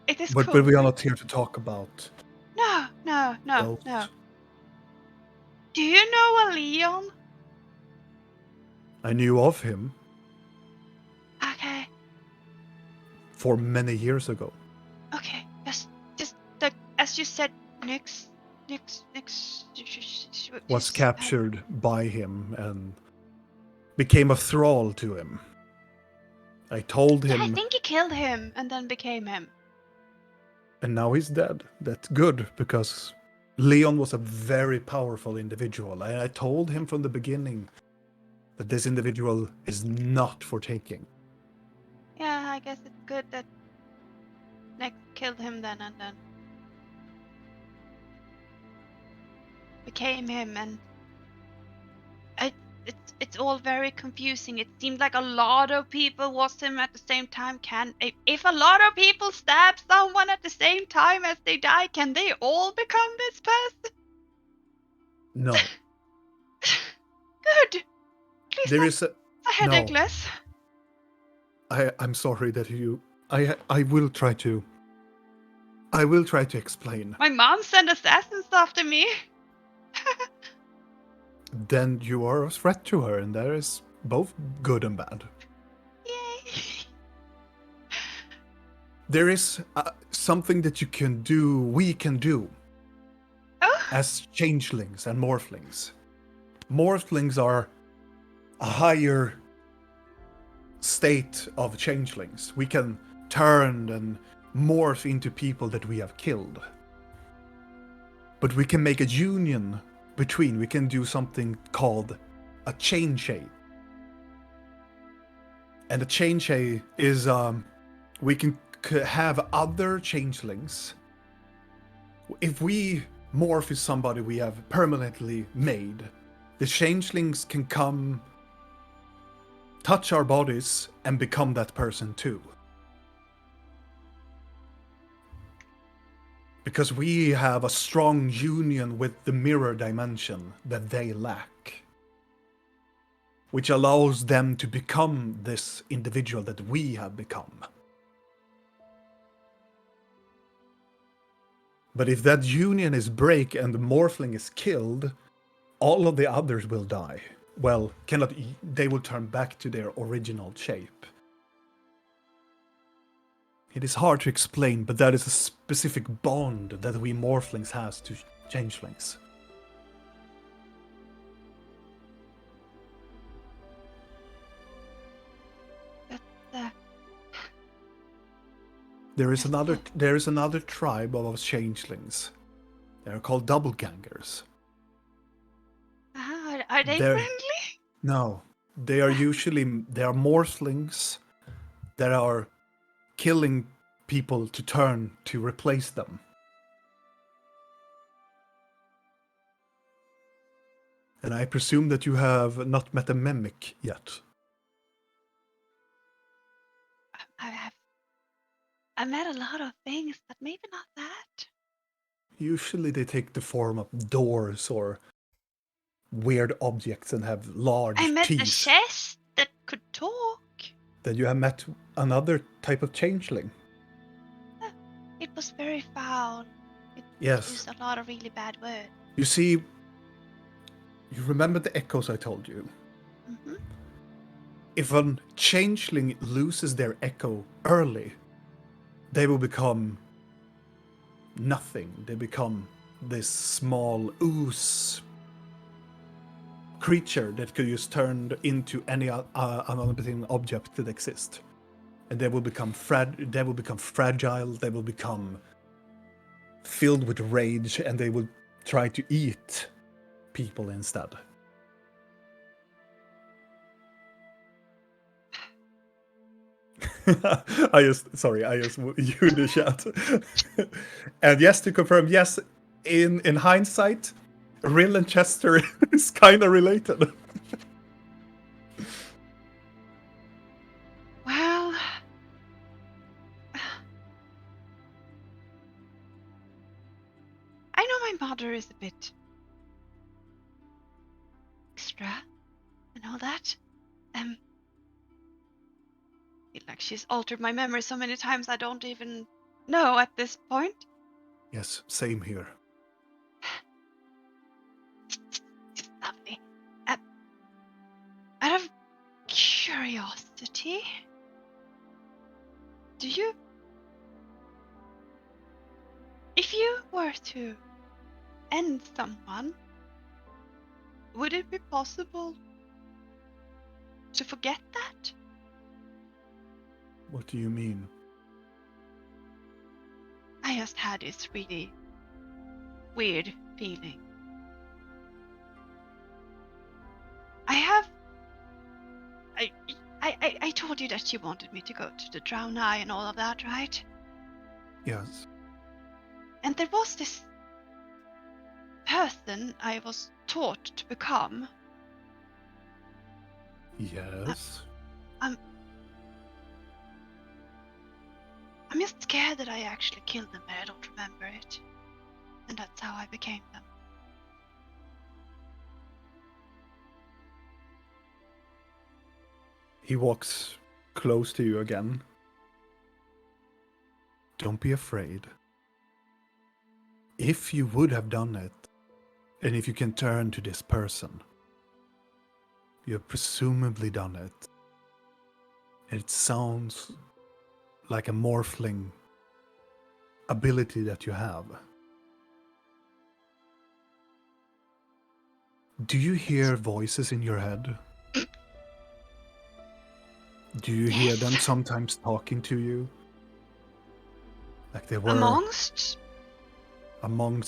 Speaker 3: It is
Speaker 6: But
Speaker 3: cool.
Speaker 6: we are not here to talk about
Speaker 3: No.
Speaker 6: those.
Speaker 3: Do you know a Leon?
Speaker 6: I knew of him
Speaker 3: Okay.
Speaker 6: for many years ago.
Speaker 3: Okay. Just like as you said, Nyx
Speaker 6: Was captured by him and became a thrall to him. I told
Speaker 3: Yeah, I
Speaker 6: him,
Speaker 3: think you killed him and then became him.
Speaker 6: and now he's dead. That's good, because Leon was a very powerful individual. I told him from the beginning,
Speaker 1: that this individual is not for taking.
Speaker 3: Yeah, I guess it's good that Nick killed him then and then became him, and it's all very confusing. It seemed like a lot of people was him at the same time. If a lot of people stab someone at the same time as they die, can they all become this person?
Speaker 1: No.
Speaker 3: Good. At least
Speaker 1: There is a...
Speaker 3: a headache
Speaker 1: no.
Speaker 3: less.
Speaker 1: I'm sorry that you... I will try to... I will try to explain.
Speaker 3: My mom sent assassins after me.
Speaker 1: Then you are a threat to her, and there is both good and bad.
Speaker 3: Yay.
Speaker 1: There is something that you can do, we can do,
Speaker 3: Oh,
Speaker 1: as changelings and morphlings. Morphlings are a higher state of changelings. We can turn and morph into people that we have killed. But we can make a union between. We can do something called a chain shade. And a chain shade is we can have other changelings. If we morph is somebody we have permanently made, the changelings can come, touch our bodies, and become that person too. Because we have a strong union with the mirror dimension that they lack, which allows them to become this individual that we have become. But if that union is break and the morphling is killed, all of the others will die. Well, they will turn back to their original shape. It is hard to explain, but that is a specific bond that we morphlings has to changelings.
Speaker 3: that's
Speaker 1: There is another tribe of changelings. They are called doppelgangers.
Speaker 3: are they
Speaker 1: They're-
Speaker 3: friendly?
Speaker 1: No, they are morphlings that are killing people to turn to replace them. And I presume that you have not met a mimic yet.
Speaker 3: I met a lot of things, but maybe not that.
Speaker 1: Usually they take the form of doors or weird objects and have large
Speaker 3: I met
Speaker 1: teeth.
Speaker 3: a chest that could talk.
Speaker 1: Then you have met another type of changeling.
Speaker 3: It was very foul. It
Speaker 1: Yes.
Speaker 3: used a lot of really bad words.
Speaker 1: You see, you remember the echoes I told you?
Speaker 3: Mm-hmm.
Speaker 1: If a changeling loses their echo early, they will become nothing. They become this small ooze creature that could just turn into any another object that exists. And they will become fragile, they will become filled with rage, and they will try to eat people instead. I just you in the chat. And yes, to confirm, yes, in hindsight, Rill and Chester is kind of related.
Speaker 3: Well, I know my mother is a bit extra and all that. Feel like she's altered my memory so many times I don't even know at this point.
Speaker 1: Yes, same here.
Speaker 3: It's lovely. Out of curiosity, if you were to end someone, would it be possible to forget that?
Speaker 1: What do you mean?
Speaker 3: I just had this really weird feeling. I have I told you that she wanted me to go to the Drown Eye and all of that, right?
Speaker 1: Yes.
Speaker 3: And there was this person I was taught to become.
Speaker 1: Yes.
Speaker 3: I'm just scared that I actually killed them, but I don't remember it. And that's how I became them.
Speaker 1: He walks close to you again. Don't be afraid. If you would have done it, and if you can turn to this person, you have presumably done it. It sounds like a morphling ability that you have. Do you hear voices in your head? Do you hear them sometimes talking to you? Like they were amongst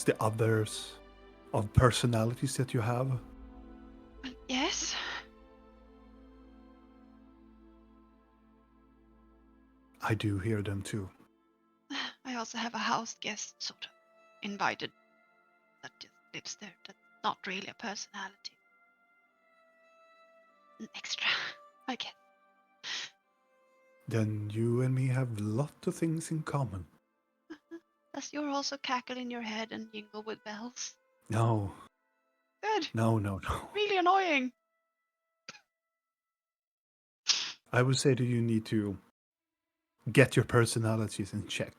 Speaker 1: the others of personalities that you have?
Speaker 3: Yes.
Speaker 1: I do hear them too.
Speaker 3: I also have a house guest sort of invited that just lives there. That's not really a personality. An extra, I guess.
Speaker 1: Then you and me have lot of things in common.
Speaker 3: Does you're also cackle in your head and jingle with bells?
Speaker 1: No.
Speaker 3: Good.
Speaker 1: No.
Speaker 3: Really annoying.
Speaker 1: I would say that you need to get your personalities in check.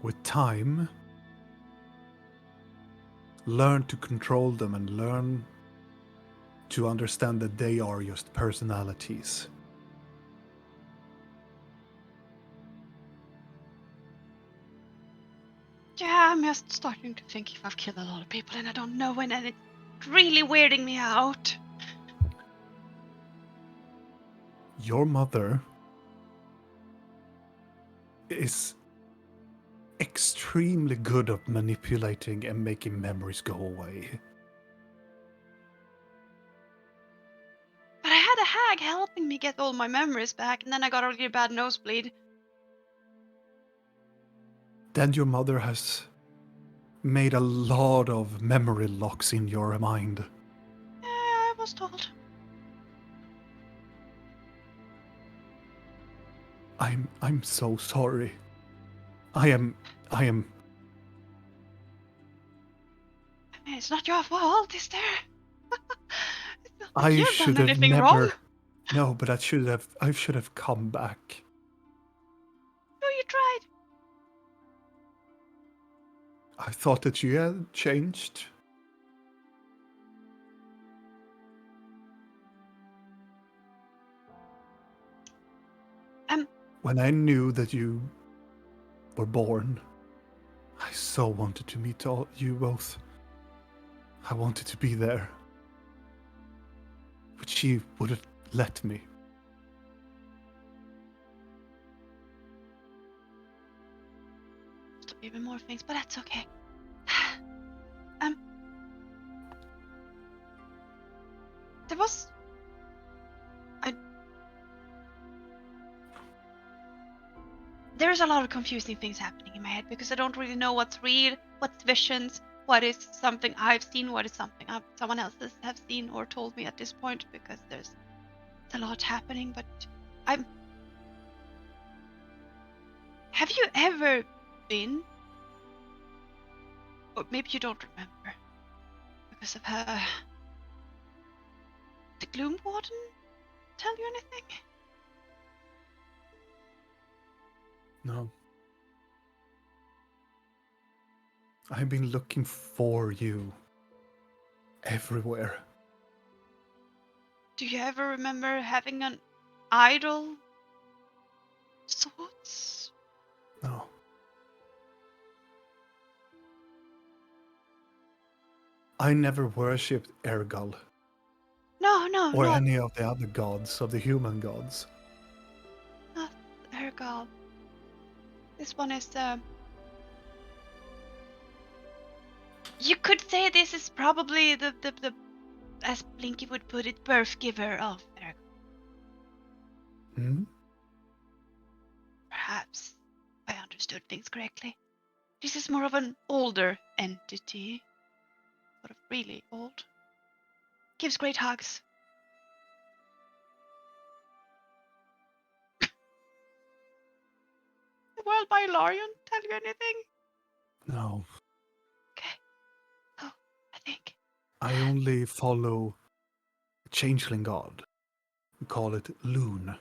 Speaker 1: With time, learn to control them and learn to understand that they are just personalities.
Speaker 3: Yeah, I'm just starting to think if I've killed a lot of people and I don't know when, and it's really weirding me out.
Speaker 1: Your mother is extremely good at manipulating and making memories go away.
Speaker 3: But I had a hag helping me get all my memories back, and then I got a really bad nosebleed.
Speaker 1: Then your mother has made a lot of memory locks in your mind.
Speaker 3: Yeah, I was told.
Speaker 1: I'm so sorry. I am
Speaker 3: I mean, it's not your fault, is there? It's not that
Speaker 1: I
Speaker 3: you've
Speaker 1: should
Speaker 3: done
Speaker 1: have
Speaker 3: anything
Speaker 1: never
Speaker 3: wrong.
Speaker 1: No, but I should have come back.
Speaker 3: No, you tried.
Speaker 1: I thought that you had changed. When I knew that you were born, I so wanted to meet all you both. I wanted to be there. But she wouldn't let me.
Speaker 3: Still even more things, but that's okay. There was... There's a lot of confusing things happening in my head because I don't really know what's real, what's visions, what is something I've seen, what is something someone else has seen or told me at this point, because there's a lot happening. But have you ever been, or maybe you don't remember because of her, the Gloom Warden tell you anything?
Speaker 1: No. I've been looking for you everywhere.
Speaker 3: Do you ever remember having an idol sorts?
Speaker 1: No. I never worshipped Ergal
Speaker 3: No,
Speaker 1: or
Speaker 3: not
Speaker 1: any of the other gods, of the human gods.
Speaker 3: Ergal. This one is You could say this is probably the as Blinky would put it, birth giver of Aragorn.
Speaker 1: Hmm?
Speaker 3: Perhaps I understood things correctly. This is more of an older entity. Sort of really old. Gives great hugs. The World by Lorian tell you anything?
Speaker 1: No,
Speaker 3: Okay. Oh, I think.
Speaker 1: I only follow a changeling god. We call it Loon.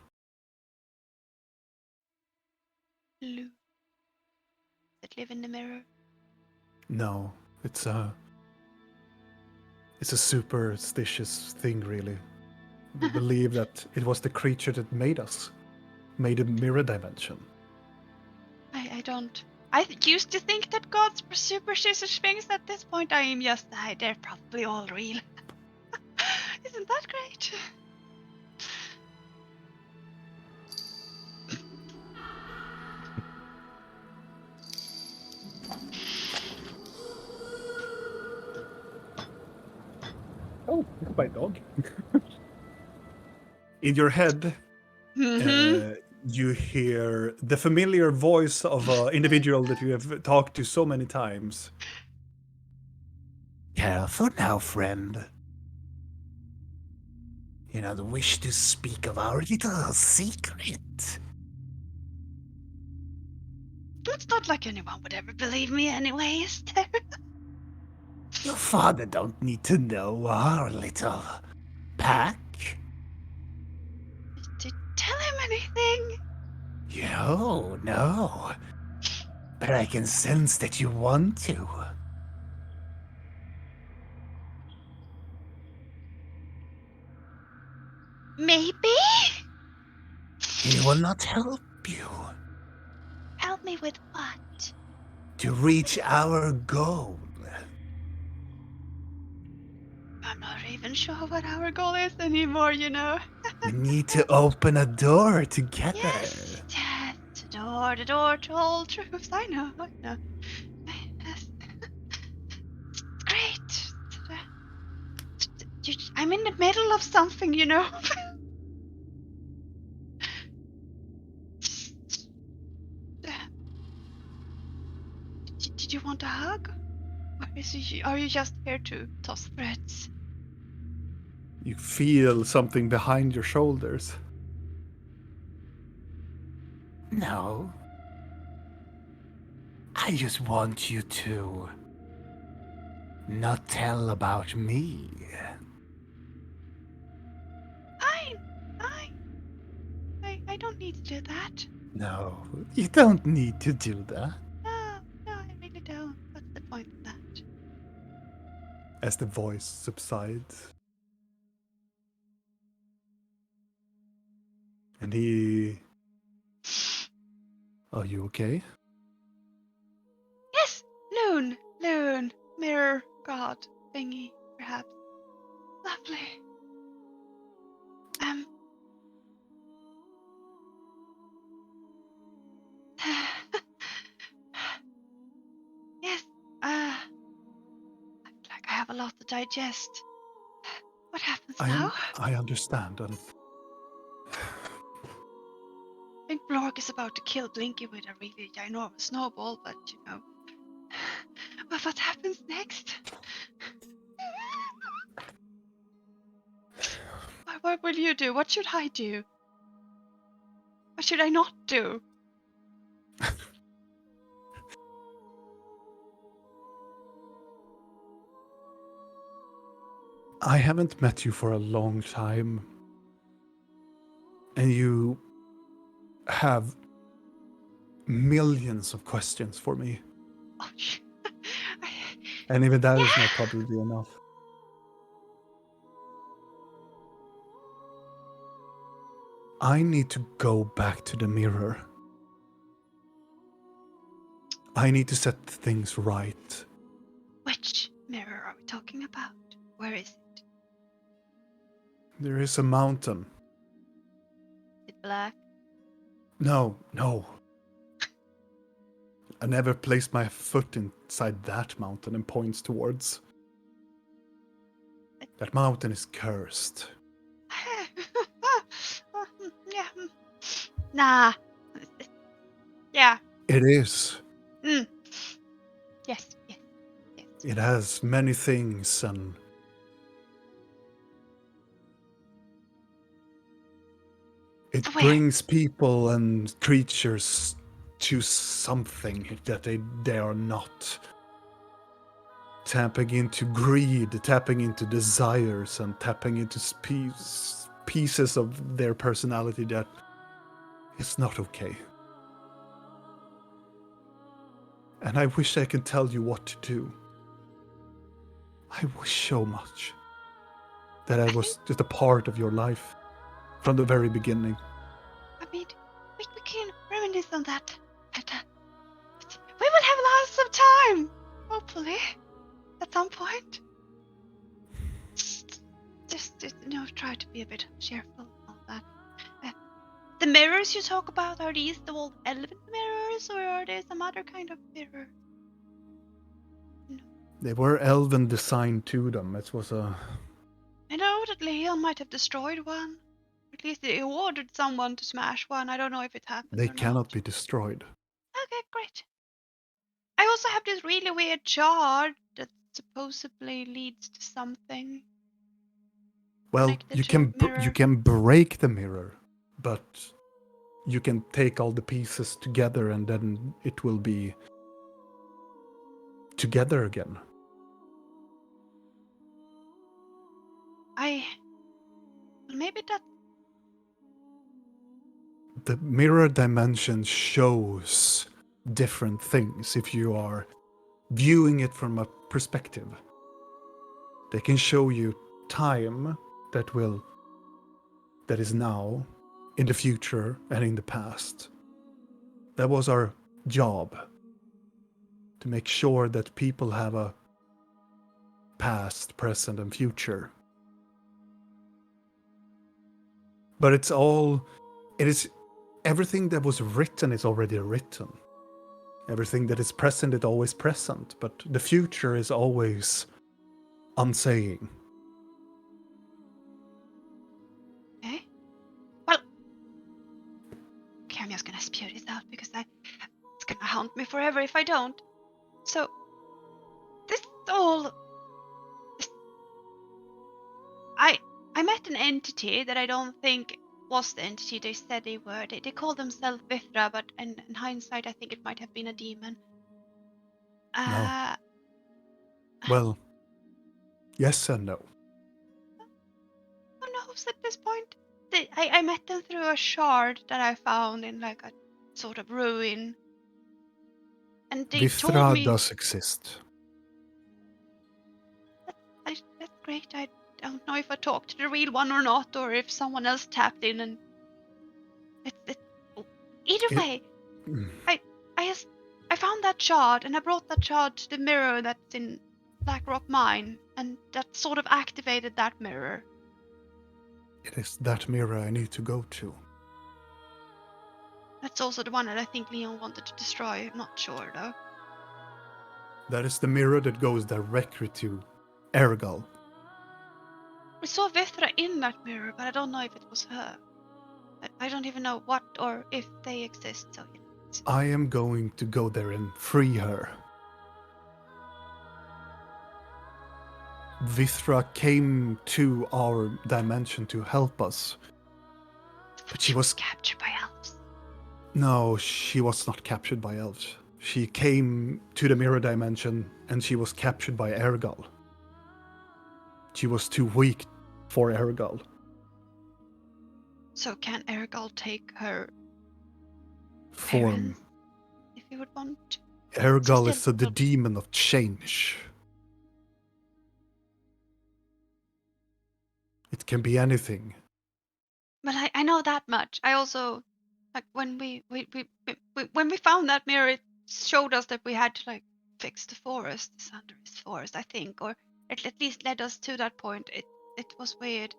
Speaker 3: Lou. That live in the mirror.
Speaker 1: No, it's a superstitious thing, really. We believe that it was the creature that made us, made a mirror dimension.
Speaker 3: I don't. I used to think that gods were superstitious things. At this point, I am just. They're probably all real. Isn't that great?
Speaker 1: Oh, it's my dog. In your head,
Speaker 3: Mm-hmm.
Speaker 1: you hear the familiar voice of an individual that you have talked to so many times.
Speaker 6: Careful now, friend. You not wish to speak of our little secret.
Speaker 3: It's not like anyone would ever believe me anyway, is there?
Speaker 6: Your father don't need to know our little pack.
Speaker 3: Did tell him anything?
Speaker 6: No. But I can sense that you want to.
Speaker 3: Maybe?
Speaker 6: He will not help you
Speaker 3: Help me with what?
Speaker 6: to reach our goal.
Speaker 3: I'm not even sure what our goal is anymore, you know.
Speaker 6: We need to open a door together.
Speaker 3: Yes, the door to all truths. I know. Yes. It's great. I'm in the middle of something, you know. Did you want a hug? Or are you just here to toss threats?
Speaker 1: You feel something behind your shoulders.
Speaker 6: No. I just want you to not tell about me.
Speaker 3: I don't need to do that.
Speaker 6: No, you don't need to do that.
Speaker 3: No, I really don't. What's the point of that?
Speaker 1: As the voice subsides. And he... Are you okay?
Speaker 3: Yes, Loon, mirror god thingy, perhaps. Lovely. Yes, like I have a lot to digest. What happens now?
Speaker 1: I understand. And
Speaker 3: I think Blork is about to kill Blinky with a really ginormous snowball, but you know. But what happens next? What will you do? What should I do? What should I not do?
Speaker 1: I haven't met you for a long time. And you have millions of questions for me.
Speaker 3: Oh,
Speaker 1: And even that is not probably enough. I need to go back to the mirror. I need to set things right.
Speaker 3: Which mirror are we talking about? Where is it?
Speaker 1: There is a mountain.
Speaker 3: Is it black?
Speaker 1: No. I never placed my foot inside that mountain, and points towards. That mountain is cursed.
Speaker 3: Yeah. Nah. Yeah.
Speaker 1: It is.
Speaker 3: Mm. Yes. Yes. Yes.
Speaker 1: It has many things, and it
Speaker 3: Where?
Speaker 1: brings people and creatures to something that they are not. Tapping into greed, tapping into desires, and tapping into pieces of their personality that is not okay. And I wish I could tell you what to do. I wish so much that I was just a part of your life from the very beginning.
Speaker 3: I mean, we can reminisce on that. But, we will have lots of time, hopefully, at some point. Just try to be a bit cheerful on that. The mirrors you talk about, are these the old elven mirrors, or are they some other kind of mirror?
Speaker 1: They were elven designed to them. It was a...
Speaker 3: I know that Leon might have destroyed one. At least he ordered someone to smash one. I don't know if it happened
Speaker 1: They
Speaker 3: or
Speaker 1: cannot
Speaker 3: not.
Speaker 1: be destroyed.
Speaker 3: Okay, great. I also have this really weird shard that supposedly leads to something.
Speaker 1: Well,
Speaker 3: Connected
Speaker 1: you
Speaker 3: to a
Speaker 1: can
Speaker 3: mirror.
Speaker 1: you can break the mirror, but you can take all the pieces together and then it will be together again.
Speaker 3: Maybe that.
Speaker 1: The mirror dimension shows different things if you are viewing it from a perspective. They can show you time that is now, in the future, and in the past. That was our job, to make sure that people have a past, present, and future. But it is everything that was written is already written. Everything that is present is always present, but the future is always unsaying.
Speaker 3: Okay. Well. Okay, I'm just gonna spew this out because it's gonna haunt me forever if I don't. So, this all. I met an entity that I don't think was the entity they said they were. They call themselves Vithra, but in hindsight, I think it might have been a demon.
Speaker 1: No. Well, yes and no.
Speaker 3: Who knows at this point? I met them through a shard that I found in like a sort of ruin. And they told
Speaker 1: Vithra
Speaker 3: me...
Speaker 1: does exist.
Speaker 3: That's great. I don't know if I talked to the real one or not, or if someone else tapped in and... Either way, I found that shard, and I brought that shard to the mirror that's in Blackrock Mine, and that sort of activated that mirror.
Speaker 1: It is that mirror I need to go to.
Speaker 3: That's also the one that I think Leon wanted to destroy. I'm not sure, though.
Speaker 1: That is the mirror that goes directly to Ergal.
Speaker 3: We saw Vithra in that mirror, but I don't know if it was her. I don't even know what or if they exist, so...
Speaker 1: I am going to go there and free her. Vithra came to our dimension to help us. But she was
Speaker 3: captured by elves.
Speaker 1: No, she was not captured by elves. She came to the mirror dimension and she was captured by Ergal. She was too weak for Ergal.
Speaker 3: So can Ergal take her
Speaker 1: Form.
Speaker 3: parents, if he would want to?
Speaker 1: Ergal is the demon of change. It can be anything.
Speaker 3: But I know that much. I also, like, when we found that mirror, it showed us that we had to like fix the forest, the Sunder's forest, I think, or it at least led us to that point. It was weird.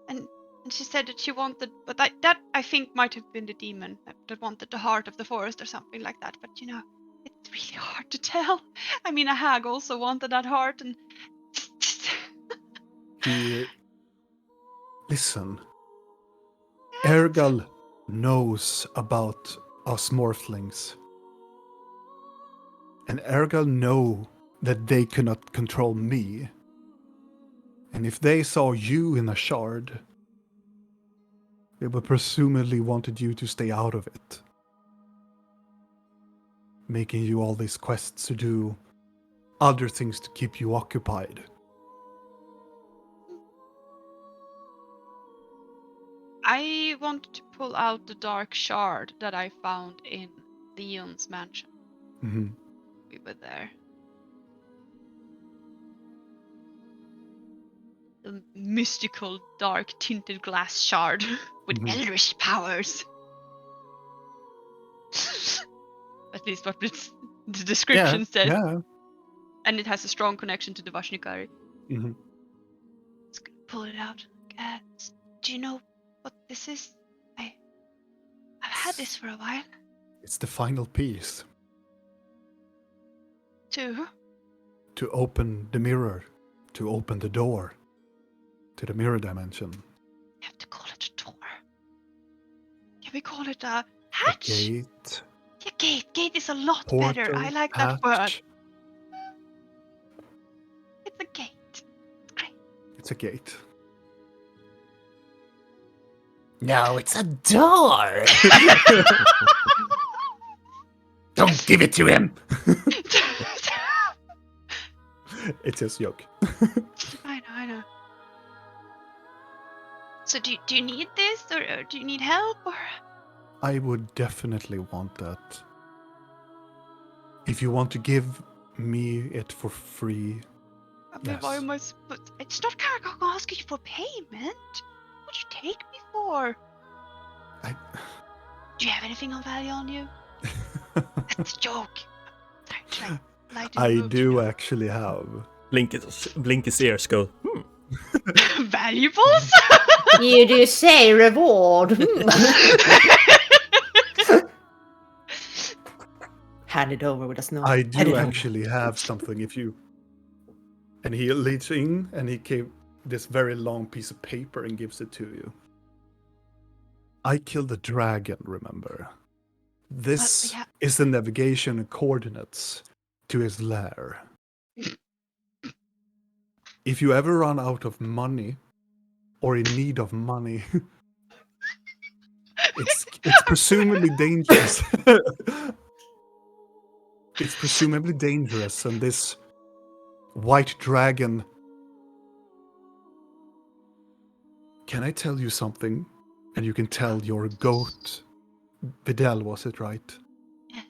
Speaker 3: And And she said that she wanted, but that I think might have been the demon that wanted the heart of the forest or something like that. But it's really hard to tell. I mean, a hag also wanted that heart, and
Speaker 1: Listen. Ergal knows about us morphlings. And Ergal know that they cannot control me. And if they saw you in a shard, they would presumably wanted you to stay out of it. Making you all these quests to do other things to keep you occupied.
Speaker 3: I want to pull out the dark shard that I found in Leon's mansion.
Speaker 1: Mm-hmm.
Speaker 3: We were there. The mystical, dark, tinted glass shard with eldritch powers. At least what the description says.
Speaker 1: Yeah.
Speaker 3: And it has a strong connection to the Vashnikari.
Speaker 1: Mm-hmm.
Speaker 3: Let's pull it out. Do you know what this is? I've had this for a while.
Speaker 1: It's the final piece.
Speaker 3: To
Speaker 1: open the mirror. To open the door. To the mirror dimension.
Speaker 3: You have to call it a door. Can we call it a hatch?
Speaker 1: A gate.
Speaker 3: Yeah, gate. Gate is a lot
Speaker 1: Portal,
Speaker 3: better. I like
Speaker 1: hatch.
Speaker 3: that word. It's a gate. It's great.
Speaker 1: It's a gate.
Speaker 6: No, it's a door. Don't give it to him.
Speaker 1: It's his joke.
Speaker 3: I know. So do you need this, or do you need help, or?
Speaker 1: I would definitely want that. If you want to give me it for free.
Speaker 3: I mean, why am I? But it's not Karakok asking you for payment. What do you take me for? Do you have anything of value on you? That's a joke.
Speaker 1: I do actually have.
Speaker 2: Blinky's ears go,
Speaker 3: Valuables?
Speaker 5: You do say reward.
Speaker 4: Hand it over with a snow.
Speaker 1: I do actually have something if you... And he leads in and he gave this very long piece of paper and gives it to you. I killed the dragon, remember? This is the navigation coordinates to his lair. If you ever run out of money, or in need of money, it's presumably dangerous. It's presumably dangerous, and this white dragon... Can I tell you something? And you can tell your goat... Vidal, was it right?
Speaker 3: Yeah.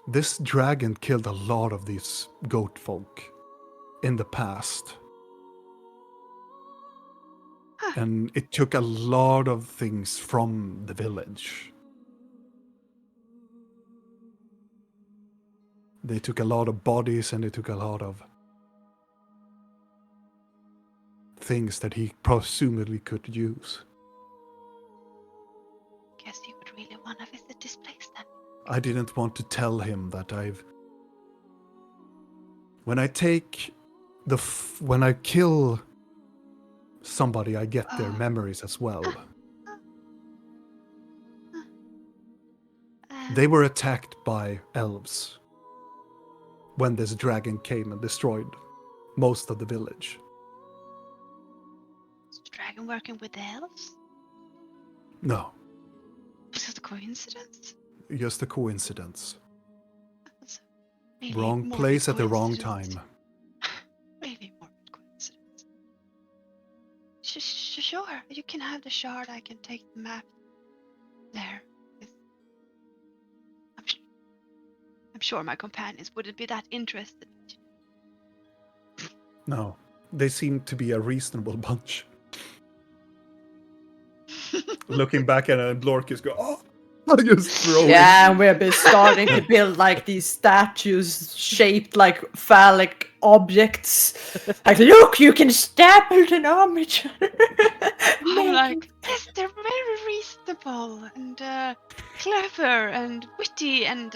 Speaker 1: This dragon killed a lot of these goat folk in the past. And it took a lot of things from the village. They took a lot of bodies and they took a lot of things that he presumably could use.
Speaker 3: Guess you would really want to visit this place then.
Speaker 1: I didn't want to tell him that when I kill somebody, I get their memories as well. They were attacked by elves when this dragon came and destroyed most of the village.
Speaker 3: Is the dragon working with the elves?
Speaker 1: No,
Speaker 3: Was it a coincidence?
Speaker 1: just a coincidence.
Speaker 3: That's really
Speaker 1: Wrong
Speaker 3: morbid
Speaker 1: place at the wrong
Speaker 3: coincidence.
Speaker 1: time.
Speaker 3: Really morbid coincidence. Sure, you can have the shard. I can take the map there. I'm sure my companions wouldn't be that interested.
Speaker 1: No, they seem to be a reasonable bunch. Looking back at it, and Lorcus go, "Oh, I just throw it."
Speaker 4: Yeah, and we've been starting to build like these statues shaped like phallic objects. Like, look, you can staple an image.
Speaker 3: I'm like, yes, they're very reasonable and clever and witty and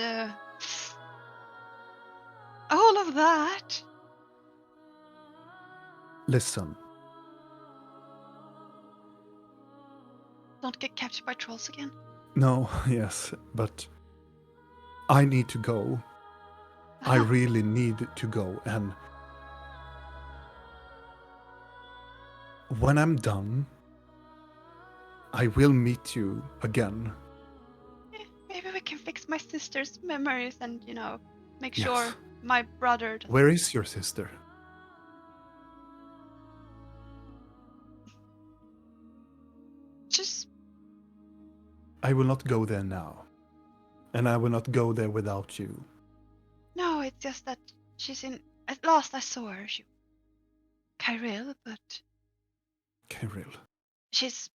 Speaker 3: all of that.
Speaker 1: Listen,
Speaker 3: Don't get captured by trolls again.
Speaker 1: no, yes, but I need to go. I really need to go, and when I'm done, I will meet you again.
Speaker 3: Maybe we can fix my sister's memories and, make
Speaker 1: Yes.
Speaker 3: sure my brother doesn't.
Speaker 1: Where is your sister?
Speaker 3: Just
Speaker 1: I will not go there now. And I will not go there without you.
Speaker 3: no, it's just that she's in. At last I saw her. Kyril, but
Speaker 1: Kirill.
Speaker 3: she's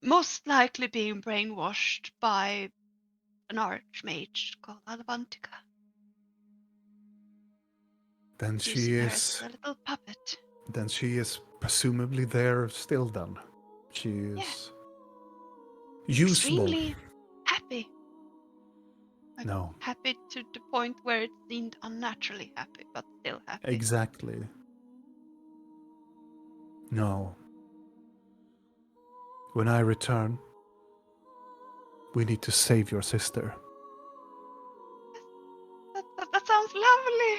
Speaker 3: most likely being brainwashed by an archmage called Alvantica.
Speaker 1: Then
Speaker 3: Using
Speaker 1: she
Speaker 3: her
Speaker 1: is.
Speaker 3: as a little puppet.
Speaker 1: Then she is presumably there still. Then she is usable.
Speaker 3: Extremely happy. Like,
Speaker 1: No,
Speaker 3: happy to the point where it seemed unnaturally happy, but still happy.
Speaker 1: exactly. No. When I return, we need to save your sister.
Speaker 3: That sounds lovely.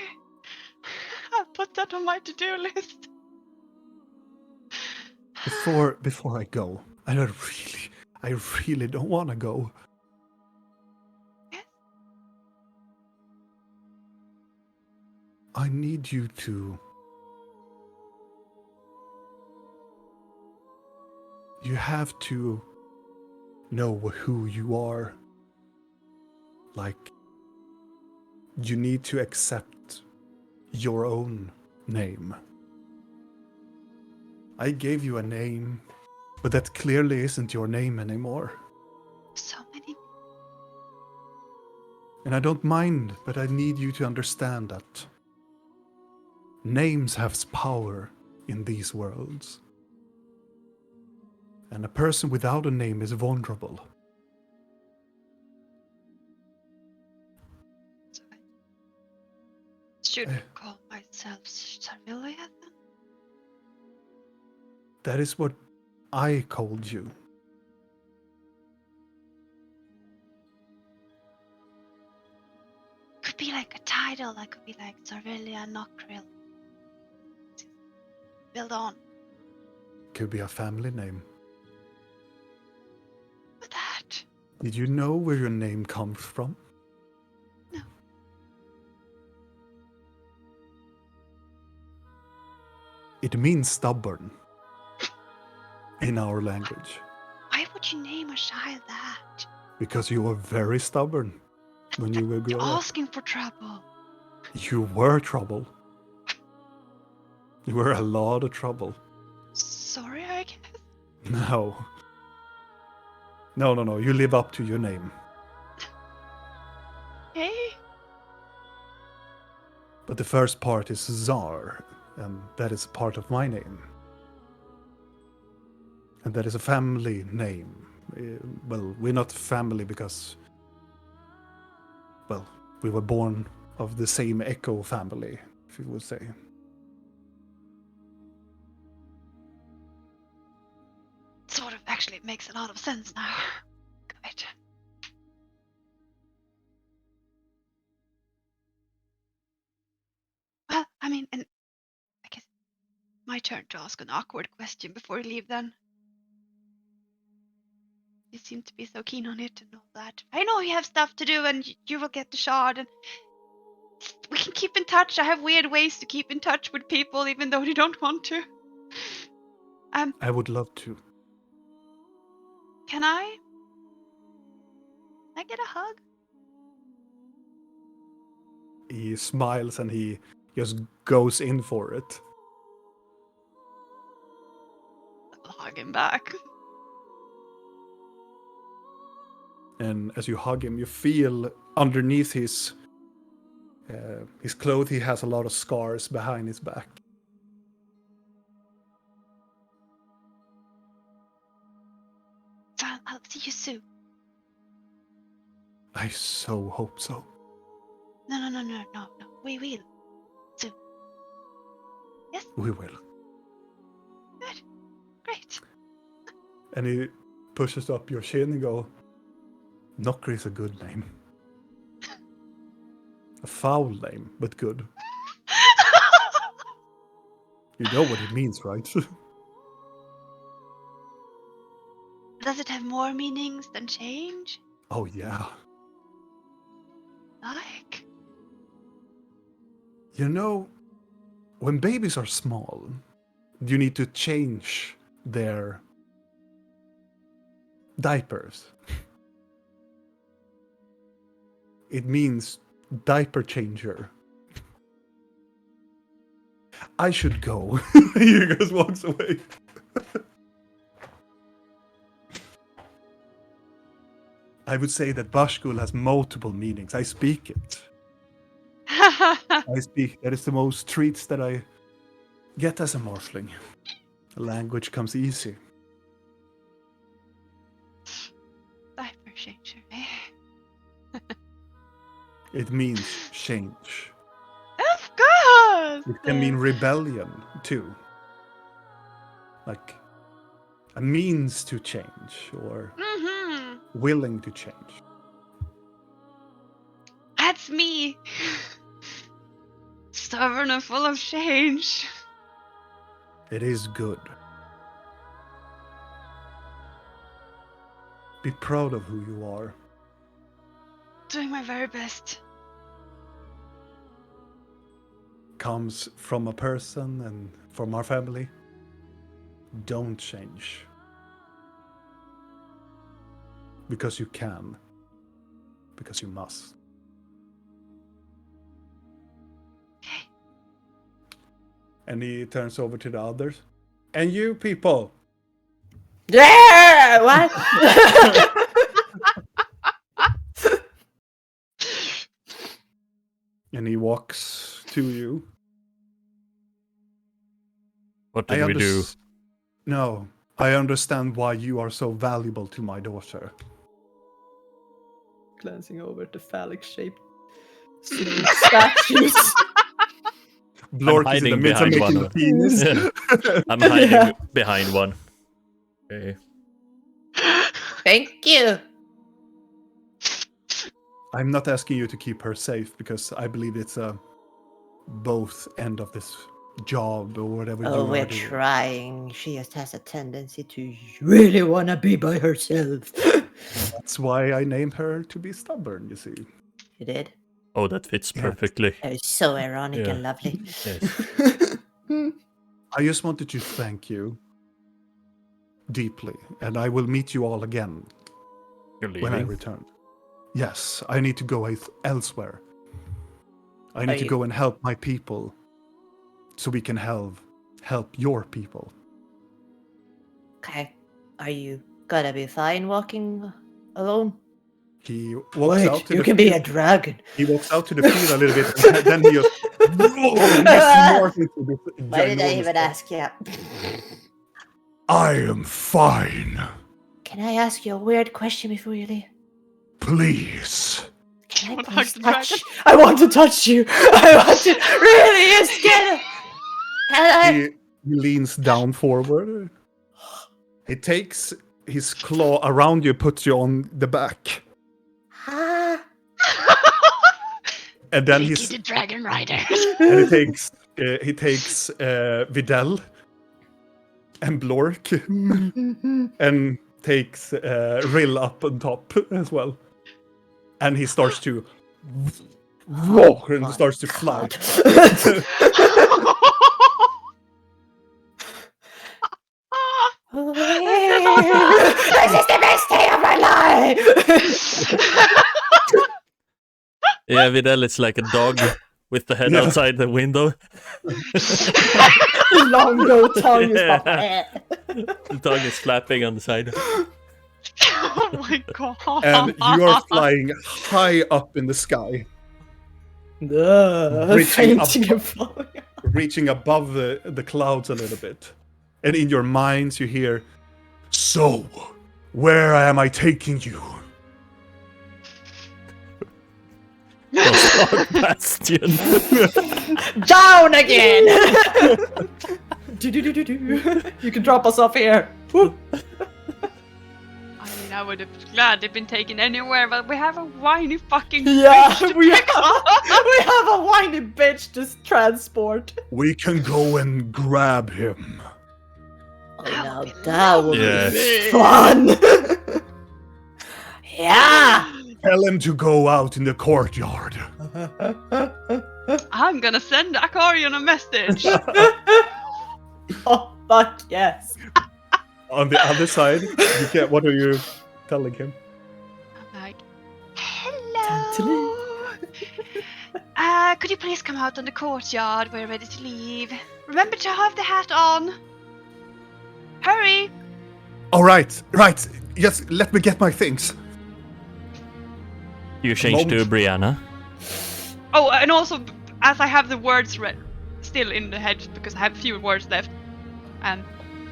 Speaker 3: I'll put that on my to-do list.
Speaker 1: Before I go, I really don't want to go.
Speaker 3: Yes?
Speaker 1: I need you to. You have to know who you are. Like, you need to accept your own name. I gave you a name, but that clearly isn't your name anymore.
Speaker 3: So many.
Speaker 1: And I don't mind, but I need you to understand that names have power in these worlds. And a person without a name is vulnerable.
Speaker 3: So I should call myself Servilia then?
Speaker 1: That is what I called you.
Speaker 3: Could be like a title. That could be like Servilia Nokril. Build on.
Speaker 1: Could be a family name.
Speaker 3: With that.
Speaker 1: Did you know where your name comes from?
Speaker 3: No.
Speaker 1: It means stubborn in our language.
Speaker 3: Why would you name a child that?
Speaker 1: Because you were very stubborn when you were growing up.
Speaker 3: Asking for trouble.
Speaker 1: You were trouble. You were a lot of trouble.
Speaker 3: Sorry, I guess.
Speaker 1: No. No. You live up to your name.
Speaker 3: Hey.
Speaker 1: But the first part is Tsar, and that is part of my name. And that is a family name. Well, we're not family because, well, we were born of the same Echo family, if you would say.
Speaker 3: Sort of actually makes a lot of sense now. Good. Well, I mean, and I guess my turn to ask an awkward question before we leave then. You seem to be so keen on it and all that. I know you have stuff to do and you will get the shard and we can keep in touch. I have weird ways to keep in touch with people even though they don't want to.
Speaker 1: I would love to.
Speaker 3: Can I? Can I get a hug?
Speaker 1: He smiles and he just goes in for it.
Speaker 3: I'll hug him back.
Speaker 1: And as you hug him, you feel underneath his His clothes, he has a lot of scars behind his back.
Speaker 3: So I'll see you soon.
Speaker 1: I so hope so.
Speaker 3: No. We will. Soon. Yes?
Speaker 1: We will.
Speaker 3: Good. Great.
Speaker 1: And he pushes up your chin and go, Knocker is a good name. A foul name, but good. You know what it means, right?
Speaker 3: Does it have more meanings than change?
Speaker 1: Oh, yeah.
Speaker 3: Like?
Speaker 1: You know, when babies are small, you need to change their diapers. It means diaper changer. I should go. He just walks away. I would say that Bashkul has multiple meanings. I speak it. I speak. That is the most treats that I get as a morphling. Language comes easy.
Speaker 3: Diaper changer, eh?
Speaker 1: It means change.
Speaker 3: Of course!
Speaker 1: It can mean rebellion too. Like a means to change or willing to change.
Speaker 3: That's me! Stubborn and full of change.
Speaker 1: It is good. Be proud of who you are.
Speaker 3: Doing my very best.
Speaker 1: Comes from a person and from our family. Don't change. Because you can. Because you must.
Speaker 3: Okay.
Speaker 1: And he turns over to the others. And you people!
Speaker 4: Yeah! What?
Speaker 1: And he walks to you.
Speaker 2: What did we do?
Speaker 1: No, I understand why you are so valuable to my daughter.
Speaker 4: Glancing over at the phallic-shaped statues.
Speaker 1: Blork is in the
Speaker 2: hiding
Speaker 1: midst of
Speaker 2: behind
Speaker 1: making
Speaker 2: one.
Speaker 1: the penis.
Speaker 2: I'm hiding behind one. Okay.
Speaker 5: Thank you.
Speaker 1: I'm not asking you to keep her safe because I believe it's a both end of this job or whatever
Speaker 5: Oh,
Speaker 1: you
Speaker 5: we're
Speaker 1: are doing.
Speaker 5: trying. She just has a tendency to really want to be by herself.
Speaker 1: That's why I named her to be stubborn, you see.
Speaker 5: You did?
Speaker 2: Oh, that fits
Speaker 1: Yeah.
Speaker 2: perfectly.
Speaker 5: That was so ironic
Speaker 2: Yeah.
Speaker 5: and lovely.
Speaker 2: Yes.
Speaker 1: I just wanted to thank you deeply, and I will meet you all again
Speaker 2: You're
Speaker 1: when I
Speaker 2: leaving.
Speaker 1: return. Yes, I need to go elsewhere. I need to
Speaker 5: you-
Speaker 1: go and help my people so we can help your people.
Speaker 5: Okay. Are you gonna be fine walking alone?
Speaker 1: He walks out to
Speaker 5: you
Speaker 1: the
Speaker 5: can be a dragon.
Speaker 1: He walks out to the field a little bit, and then he just morphs into this
Speaker 5: Why did I
Speaker 1: ginormous
Speaker 5: even
Speaker 1: thing.
Speaker 5: ask you?
Speaker 6: I am fine.
Speaker 5: Can I ask you a weird question before you leave?
Speaker 6: Please.
Speaker 5: Can I
Speaker 3: Wanna hug
Speaker 5: please
Speaker 3: the
Speaker 5: touch?
Speaker 3: dragon?
Speaker 4: I want to touch you. I want to really is get
Speaker 5: Can I?
Speaker 1: He leans down forward. He takes his claw around you, puts you on the back,
Speaker 5: Ah.
Speaker 1: and then
Speaker 3: Blinky
Speaker 1: he's
Speaker 3: the Dragon Rider.
Speaker 1: and he takes Videl and Blork and takes Rill up on top as well, and he starts to walk and starts to fly.
Speaker 5: This is the best day of my life!
Speaker 2: Yeah, Videl is like a dog with the head
Speaker 1: Yeah.
Speaker 2: outside the window.
Speaker 4: long goat tongue.
Speaker 2: Yeah. The dog is flapping on the side.
Speaker 3: Oh my god.
Speaker 1: And you are flying high up in the sky.
Speaker 4: Fainting and falling.
Speaker 1: reaching above the clouds a little bit. And in your minds you hear,
Speaker 6: So, where am I taking you?
Speaker 2: Bastion.
Speaker 4: Down again! You can drop us off here. Woo.
Speaker 3: I mean, I would have gladly been taken anywhere, but we have a whiny fucking
Speaker 4: Yeah,
Speaker 3: bitch to
Speaker 4: we
Speaker 3: pick up.
Speaker 4: have a whiny bitch to transport.
Speaker 6: We can go and grab him.
Speaker 4: Oh, now that would
Speaker 2: Yes.
Speaker 4: be fun. Yeah.
Speaker 6: Tell him to go out in the courtyard.
Speaker 3: I'm gonna send Akarian a message.
Speaker 4: Oh fuck yes.
Speaker 1: on the other side, you get, what are you telling him?
Speaker 3: I'm like,
Speaker 4: Time to
Speaker 3: hello. Could you please come out on the courtyard? We're ready to leave. Remember to have the hat on. Hurry.
Speaker 1: All right. Just let me get my things.
Speaker 2: You changed to Brianna.
Speaker 3: Oh, and also, as I have the words still in the head because I have few words left.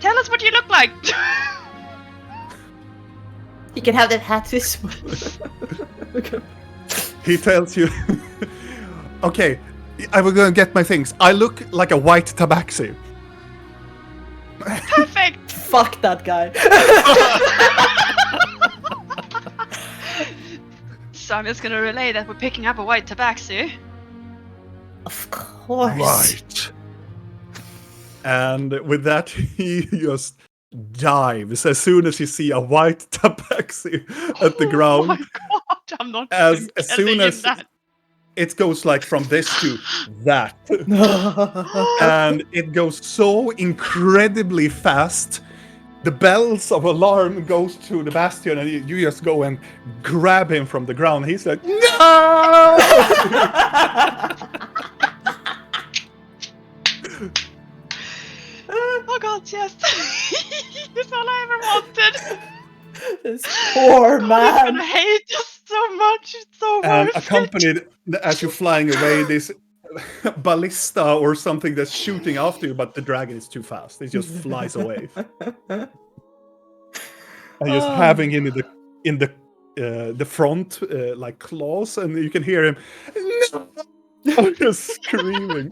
Speaker 3: Tell us what you look like.
Speaker 5: You can have that hat this way.
Speaker 1: He tells you, okay, I will go and get my things. I look like a white tabaxi.
Speaker 3: Perfect.
Speaker 4: Fuck that guy.
Speaker 3: So I'm just gonna relay that we're picking up a white tabaxi.
Speaker 4: Of course.
Speaker 6: Right.
Speaker 1: And with that, he just dives as soon as you see a white tabaxi at the
Speaker 3: Oh
Speaker 1: ground.
Speaker 3: my god, I'm not
Speaker 1: As
Speaker 3: even
Speaker 1: soon
Speaker 3: telling
Speaker 1: as
Speaker 3: him that.
Speaker 1: it goes like from this to that. And it goes so incredibly fast. The bells of alarm goes to the bastion, and you just go and grab him from the ground. He's like, no!
Speaker 3: Oh god, yes. It's all I ever wanted.
Speaker 4: This poor
Speaker 3: God, he's
Speaker 4: man.
Speaker 3: gonna hate us so much. It's so
Speaker 1: And
Speaker 3: worth it.
Speaker 1: accompanied as you're flying away, this ballista or something that's shooting after you, but the dragon is too fast. It just flies away. And just having him in the front like claws, and you can hear him no! Just screaming.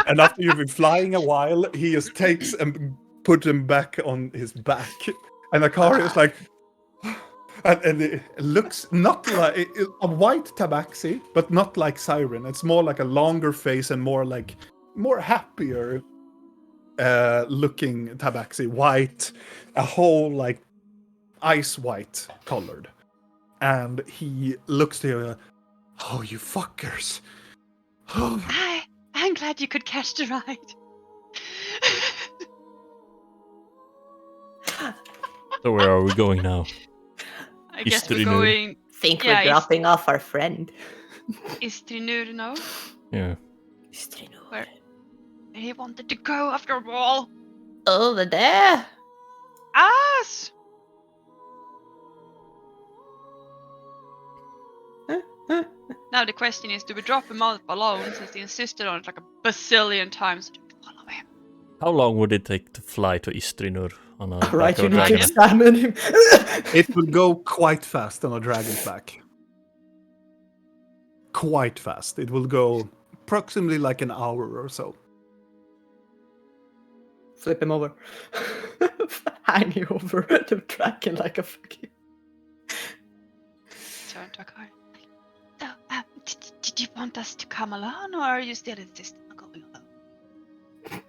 Speaker 1: And after you've been flying a while, he just takes and puts him back on his back, and Akari is like, and it looks not like a white tabaxi, but not like Siren. It's more like a longer face and more happier looking tabaxi, white, a whole like ice white colored. And he looks to you, oh, you fuckers.
Speaker 3: I'm glad you could catch the ride.
Speaker 2: So where are we going now?
Speaker 3: I guess we're
Speaker 2: Istrinur.
Speaker 3: going
Speaker 5: Think
Speaker 3: Yeah,
Speaker 5: we're
Speaker 3: it's-
Speaker 5: dropping off our friend.
Speaker 3: Istrinur now.
Speaker 2: Yeah.
Speaker 3: Where he wanted to go after all.
Speaker 5: Over there.
Speaker 3: Us! Now the question is, do we drop him off alone since he insisted on it like a bazillion times? Do we follow him?
Speaker 2: How long would it take to fly to Istrinur on a
Speaker 4: Right,
Speaker 2: back
Speaker 4: you
Speaker 2: of a
Speaker 4: need to
Speaker 2: dragon?
Speaker 4: examine him.
Speaker 1: It will go quite fast on a dragon's back. Quite fast. It will go approximately like an hour or so.
Speaker 4: Flip him over. Hang you over the dragon like a fucking.
Speaker 3: Turn to Akari. So, did you want us to come alone, or are you still insisting on going alone?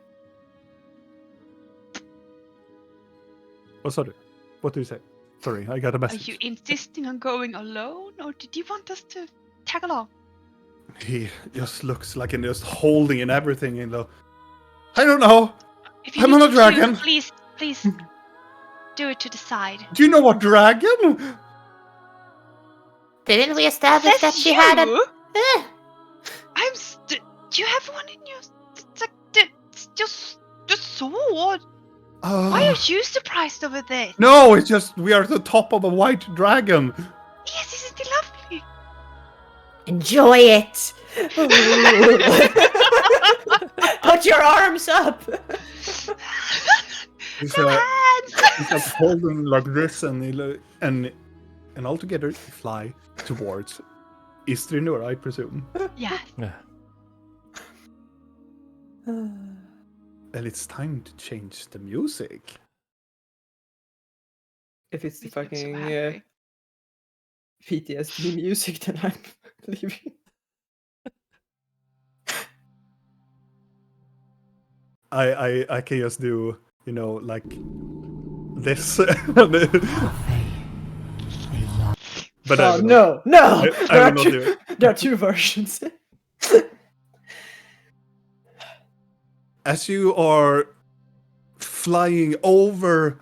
Speaker 1: Oh, sorry. What do you say? Sorry, I got a
Speaker 3: Are
Speaker 1: message.
Speaker 3: you insisting on going alone, or did you want us to tag along?
Speaker 1: He just looks like and just holding in everything in the. I don't know.
Speaker 3: If you
Speaker 1: I'm
Speaker 3: need
Speaker 1: on a
Speaker 3: to,
Speaker 1: dragon.
Speaker 3: Please, do it to the side.
Speaker 1: Do you know what dragon?
Speaker 5: Didn't we establish that she had a...
Speaker 3: you?
Speaker 5: Eh,
Speaker 3: Do you have one in your? It's like the sword. Why are you surprised over this?
Speaker 1: No, it's just we are at the top of a white dragon.
Speaker 3: Yes, isn't it lovely?
Speaker 5: enjoy it.
Speaker 4: Put your arms up.
Speaker 1: He's
Speaker 3: No hands!
Speaker 1: he's like holding like this, and altogether you fly towards Istrinor, I presume.
Speaker 3: Yeah.
Speaker 2: Yeah.
Speaker 1: And it's time to change the music.
Speaker 4: If it's the
Speaker 3: Makes me so
Speaker 4: fucking
Speaker 3: happy.
Speaker 4: PTSD music, then I'm leaving.
Speaker 1: I can just do, like this. But
Speaker 4: Oh no!
Speaker 1: I
Speaker 4: There
Speaker 1: will
Speaker 4: are
Speaker 1: not
Speaker 4: two.
Speaker 1: do it.
Speaker 4: There are two versions.
Speaker 1: As you are flying over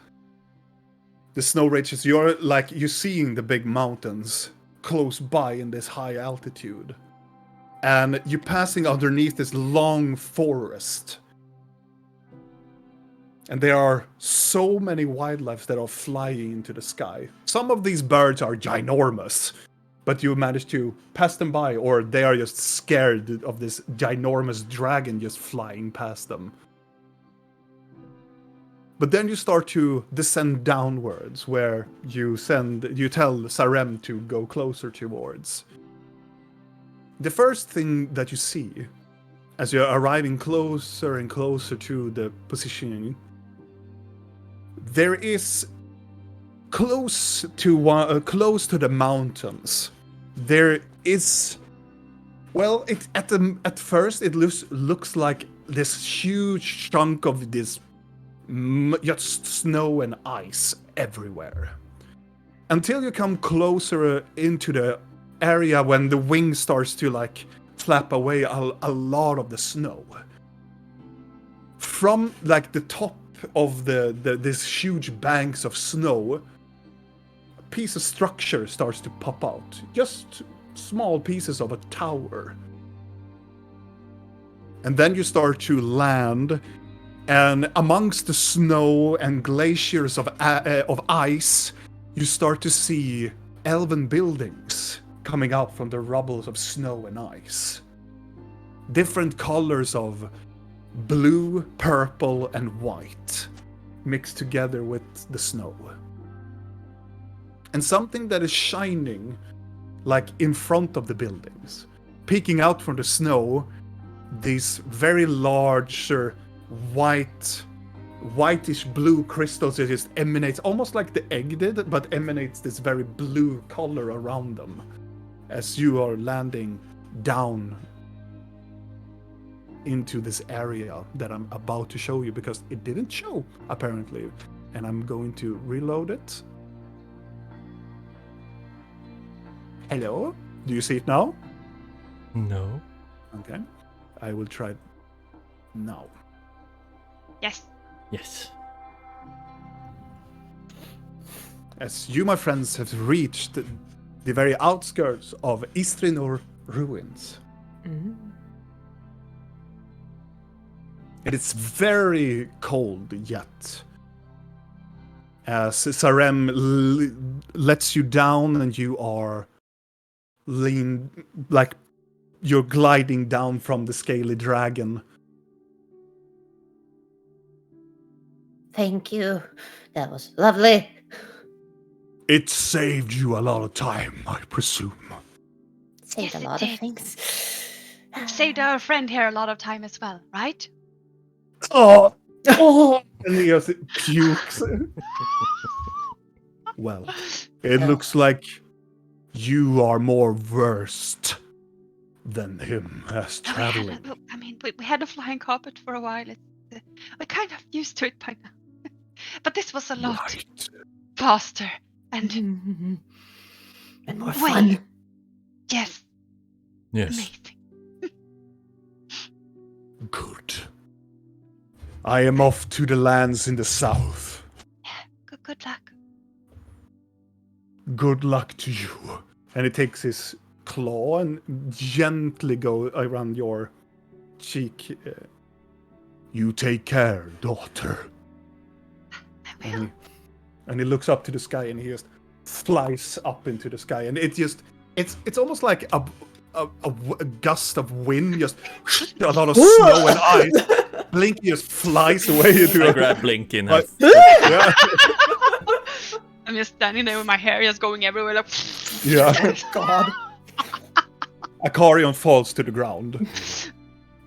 Speaker 1: the snow ridges, you're seeing the big mountains close by in this high altitude. And you're passing underneath this long forest. And there are so many wildlife that are flying into the sky. Some of these birds are ginormous, but you manage to pass them by, or they are just scared of this ginormous dragon just flying past them. But then you start to descend downwards, where you tell Sarem to go closer towards. The first thing that you see, as you're arriving closer and closer to the positioning, there is close to the mountains. There is, well, at first it looks like this huge chunk of this just snow and ice everywhere, until you come closer into the area when the wind starts to like flap away a lot of the snow. From like the top of this huge banks of snow, a piece of structure starts to pop out. Just small pieces of a tower. And then you start to land, and amongst the snow and glaciers of ice, you start to see elven buildings coming out from the rubbles of snow and ice. Different colors of blue, purple, and white mixed together with the snow. And something that is shining like in front of the buildings, peeking out from the snow, these very large whitish blue crystals that just emanates, almost like the egg did, but emanates this very blue color around them as you are landing down into this area that I'm about to show you, because it didn't show apparently, and I'm going to reload it. Hello? Do you see it now?
Speaker 2: No.
Speaker 1: Okay. I will try it now.
Speaker 3: Yes.
Speaker 2: Yes.
Speaker 1: As you, my friends, have reached the very outskirts of Istrinor ruins.
Speaker 4: Mm-hmm.
Speaker 1: And it's very cold yet. As Sarem lets you down and you are like you're gliding down from the scaly dragon.
Speaker 5: Thank you. That was lovely.
Speaker 6: It saved you a lot of time, I presume.
Speaker 5: Saved
Speaker 3: Yes,
Speaker 5: a
Speaker 3: it
Speaker 5: lot of
Speaker 3: did.
Speaker 5: things.
Speaker 3: Saved our friend here a lot of time as well, right?
Speaker 1: Oh! And he just pukes. Well, it looks like you are more versed than him as traveling.
Speaker 3: I mean, we had a flying carpet for a while. We're kind of used to it by now. But this was a lot
Speaker 6: Right.
Speaker 3: faster and
Speaker 4: And more
Speaker 3: Wait.
Speaker 4: fun.
Speaker 3: yes,
Speaker 2: Yes.
Speaker 3: amazing.
Speaker 6: Good.
Speaker 1: I am off to the lands in the south.
Speaker 3: Good luck.
Speaker 1: Good luck to you. And he takes his claw and gently go around your cheek.
Speaker 6: You take care, daughter.
Speaker 3: I will.
Speaker 1: And he looks up to the sky and he just flies up into the sky. And it's almost like a gust of wind, just a lot of snow and ice. Blinky just flies away into
Speaker 2: I
Speaker 1: a
Speaker 2: grab Blinky and
Speaker 1: Like-
Speaker 2: have
Speaker 1: yeah,
Speaker 3: I'm just standing there with my hair just going everywhere. Like,
Speaker 1: yeah.
Speaker 4: God.
Speaker 1: Acarion falls to the ground.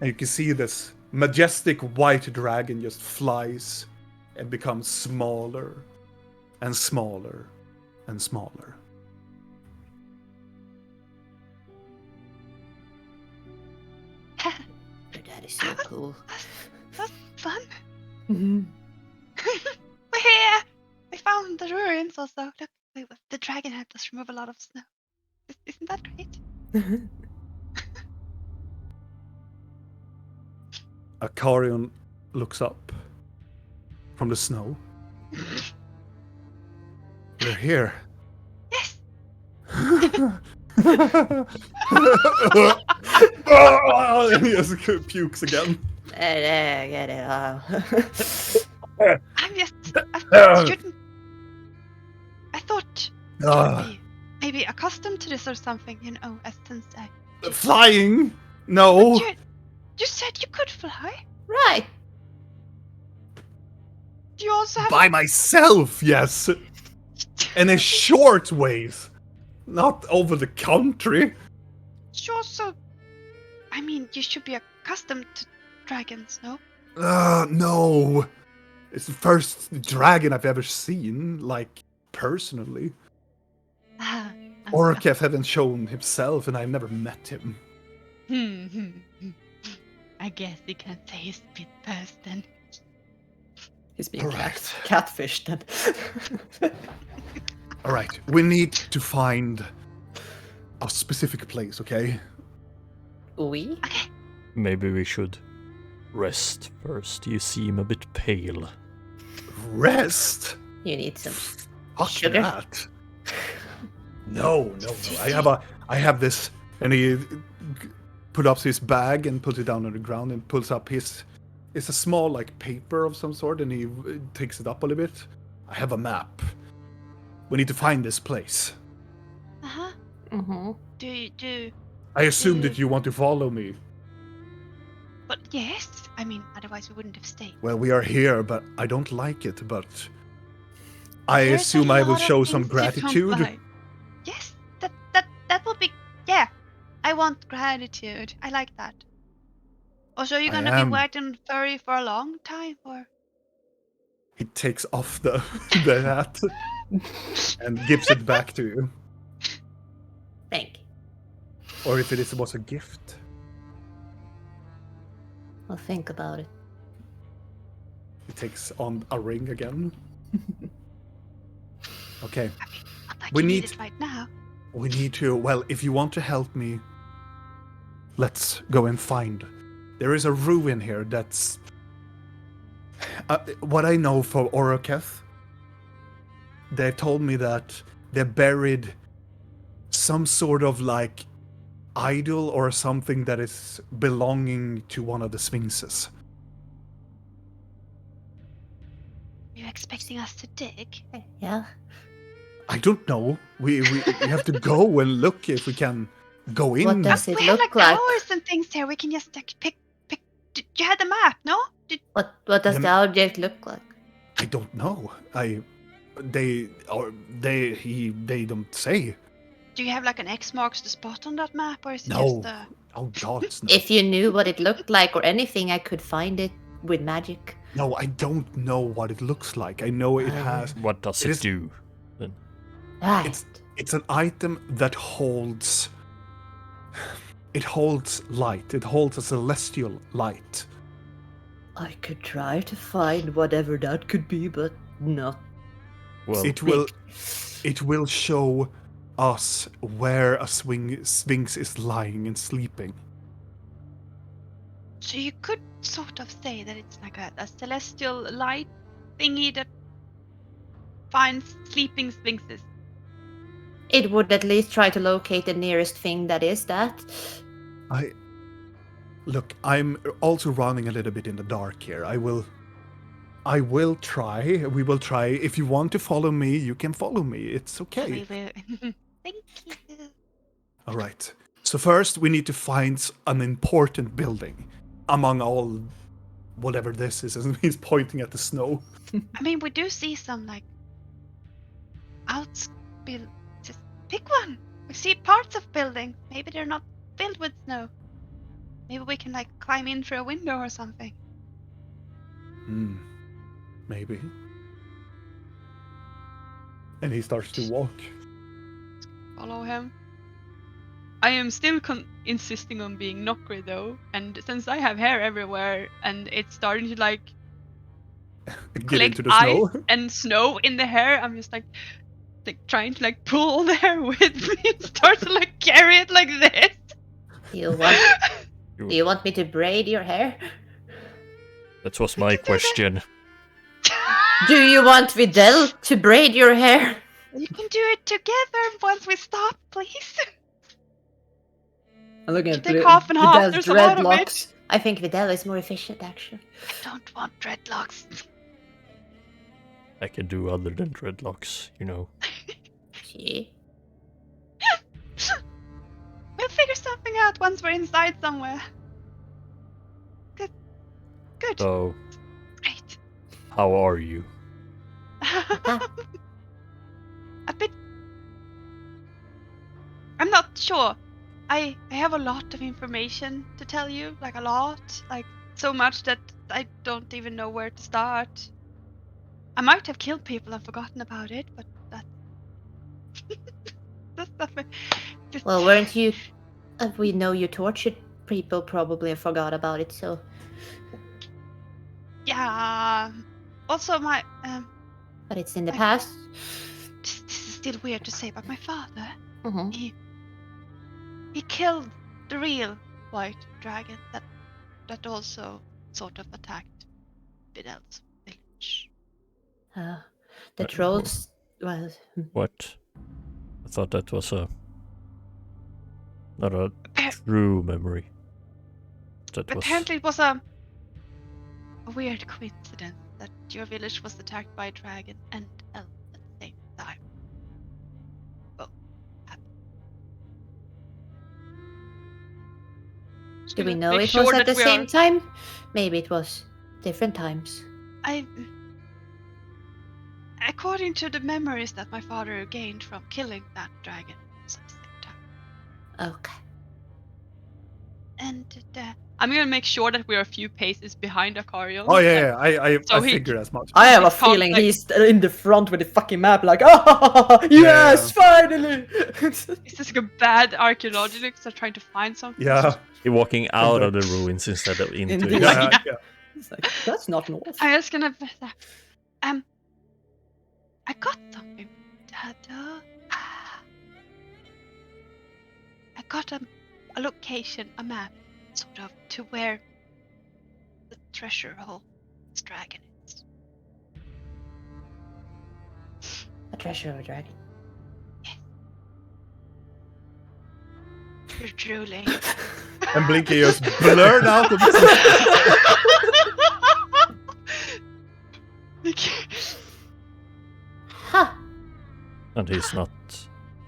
Speaker 1: And you can see this majestic white dragon just flies and becomes smaller and smaller and smaller.
Speaker 5: That is so cool.
Speaker 3: that's fun.
Speaker 4: Mhm.
Speaker 3: We're here. We found the ruins also. Look, the dragon helped us remove a lot of snow. Isn't that great?
Speaker 1: Acarion looks up from the snow. We're here.
Speaker 3: Yes.
Speaker 1: And he just pukes again.
Speaker 5: Get it out.
Speaker 3: I'm just. I shouldn't. I thought you
Speaker 1: Ah.
Speaker 3: should be maybe accustomed to this or something, you know, as sensei.
Speaker 1: Flying? No.
Speaker 3: You said you could fly.
Speaker 5: Right.
Speaker 3: Do you also have?
Speaker 1: By myself, yes. And in short ways. Not over the country.
Speaker 3: You also. I mean, you should be accustomed to dragons, no?
Speaker 1: No. It's the first dragon I've ever seen, like, personally. Orkev hasn't shown himself, and I've never met him.
Speaker 3: I guess you can say he's a bit first then.
Speaker 4: He's being
Speaker 1: Alright.
Speaker 4: catfished then.
Speaker 1: Alright, we need to find a specific place, okay?
Speaker 5: We?
Speaker 2: Maybe we should rest first. You seem a bit pale.
Speaker 1: Rest?
Speaker 5: You need some.
Speaker 1: Fuck
Speaker 5: Sugar?
Speaker 1: that. No. I have this, and he put up his bag and puts it down on the ground and pulls up his. It's a small like paper of some sort, and he takes it up a little bit. I have a map. We need to find this place.
Speaker 3: Uh-huh.
Speaker 5: Mm-hmm.
Speaker 3: Do
Speaker 1: I assume that you want to follow me.
Speaker 3: but yes. I mean, otherwise we wouldn't have stayed.
Speaker 1: Well, we are here, but I don't like it. But I
Speaker 3: There's a
Speaker 1: assume I will
Speaker 3: lot of
Speaker 1: show some
Speaker 3: things you don't
Speaker 1: gratitude.
Speaker 3: like. Yes, that will be. Yeah, I want gratitude. I like that. Also, you're
Speaker 1: I
Speaker 3: gonna
Speaker 1: am.
Speaker 3: be wet and furry for a long time, or?
Speaker 1: He takes off the hat and gives it back to you.
Speaker 5: Thank you.
Speaker 1: Or if it was a gift.
Speaker 5: I'll think about it.
Speaker 1: He takes on a ring again. Okay,
Speaker 3: I mean, not like
Speaker 1: We
Speaker 3: you
Speaker 1: need-
Speaker 3: it right now.
Speaker 1: we need to. Well, if you want to help me, let's go and find. There is a ruin here that's. What I know for Oroketh, they told me that they buried some sort of like idol or something that is belonging to one of the sphinxes.
Speaker 3: You're expecting us to dig?
Speaker 5: Yeah.
Speaker 1: I don't know. We have to go and look if we can go in.
Speaker 5: What does it
Speaker 3: We have
Speaker 5: look
Speaker 3: like
Speaker 5: like?
Speaker 3: towers and things here. We can just like, pick. You had the map, no?
Speaker 5: What does
Speaker 1: Them-
Speaker 5: the object look like?
Speaker 1: I don't know. They don't say.
Speaker 3: Do you have like an X marks the spot on that map, or is it
Speaker 1: No.
Speaker 3: just a?
Speaker 1: Oh God, no.
Speaker 5: If you knew what it looked like or anything, I could find it with magic.
Speaker 1: No, I don't know what it looks like. I know it has.
Speaker 2: What does
Speaker 1: It
Speaker 2: it
Speaker 1: is-
Speaker 2: do? Then?
Speaker 5: Right.
Speaker 1: It's an item that holds. It holds light. It holds a celestial light.
Speaker 5: I could try to find whatever that could be, but not.
Speaker 2: Well,
Speaker 1: It will show us where a sphinx is lying and sleeping.
Speaker 3: So you could sort of say that it's like a celestial light thingy that finds sleeping sphinxes.
Speaker 5: It would at least try to locate the nearest thing that is that.
Speaker 1: Look, I'm also running a little bit in the dark here. I will try. We will try. If you want to follow me, you can follow me. It's okay.
Speaker 3: We will. Thank you.
Speaker 1: All right. So first, we need to find an important building among all whatever this is. And he's pointing at the snow.
Speaker 3: I mean, we do see some like just pick one. We see parts of buildings. Maybe they're not filled with snow. Maybe we can like climb in through a window or something.
Speaker 1: Maybe. And he starts to walk.
Speaker 3: Follow him. I am still insisting on being Nokri though, and since I have hair everywhere and it's starting to like
Speaker 1: Get
Speaker 3: collect
Speaker 1: into the
Speaker 3: ice
Speaker 1: snow.
Speaker 3: and snow in the hair, I'm just like trying to like pull all the hair with me and start to like carry it like this.
Speaker 5: Do you want me to braid your hair?
Speaker 2: That was my question.
Speaker 5: Do you want Videl to braid your hair?
Speaker 3: You can do it together once we stop, please.
Speaker 4: I'm looking at
Speaker 3: Take half and half,
Speaker 4: Vidal's
Speaker 3: there's a lot of it.
Speaker 4: dreadlocks.
Speaker 5: I think Videl is more efficient, actually.
Speaker 3: I don't want dreadlocks.
Speaker 2: I can do other than dreadlocks, you know.
Speaker 5: See?
Speaker 3: We'll figure something out once we're inside somewhere. Good.
Speaker 2: So,
Speaker 3: Great.
Speaker 2: how are you?
Speaker 3: A bit. I'm not sure. I have a lot of information to tell you, like a lot, like so much that I don't even know where to start. I might have killed people and forgotten about it, but that's nothing.
Speaker 5: Well, weren't you... we know you tortured people probably and forgot about it, so...
Speaker 3: Yeah. Also, my
Speaker 5: But it's in the
Speaker 3: I-
Speaker 5: past.
Speaker 3: this is still weird to say, but my father,
Speaker 5: Mm-hmm.
Speaker 3: he killed the real white dragon that also sort of attacked Videl's village.
Speaker 5: The trolls... Well...
Speaker 2: What? I thought that was not a
Speaker 3: Appar-
Speaker 2: true memory. That was...
Speaker 3: Apparently, it was a weird coincidence that your village was attacked by a dragon and elf at the same time. Both happened. Just
Speaker 5: Do we
Speaker 3: gonna
Speaker 5: know
Speaker 3: make
Speaker 5: it
Speaker 3: sure
Speaker 5: was at
Speaker 3: that
Speaker 5: the
Speaker 3: we
Speaker 5: same
Speaker 3: are-
Speaker 5: time? Maybe it was different times.
Speaker 3: According to the memories that my father gained from killing that dragon, it was at the same time.
Speaker 5: Okay.
Speaker 3: And I'm gonna make sure that we're a few paces behind Akarion.
Speaker 1: Oh yeah, I
Speaker 3: So he-
Speaker 1: figured as much.
Speaker 4: I have a
Speaker 3: It's called,
Speaker 4: feeling
Speaker 3: like-
Speaker 4: he's in the front with the fucking map, like, oh, yes, finally!
Speaker 3: Is this like a bad archaeologist are trying to find something?
Speaker 1: Yeah,
Speaker 2: You're walking out of the ruins instead of into
Speaker 4: Indeed.
Speaker 2: it.
Speaker 1: yeah.
Speaker 4: It's like, that's not north.
Speaker 3: I'm just gonna. I got something. I got a location, a map, sort of, to where the treasure hole this dragon is.
Speaker 5: A treasure of a dragon.
Speaker 3: You're drooling.
Speaker 1: And Blinky just blurred out of the
Speaker 5: Ha!
Speaker 2: And he's not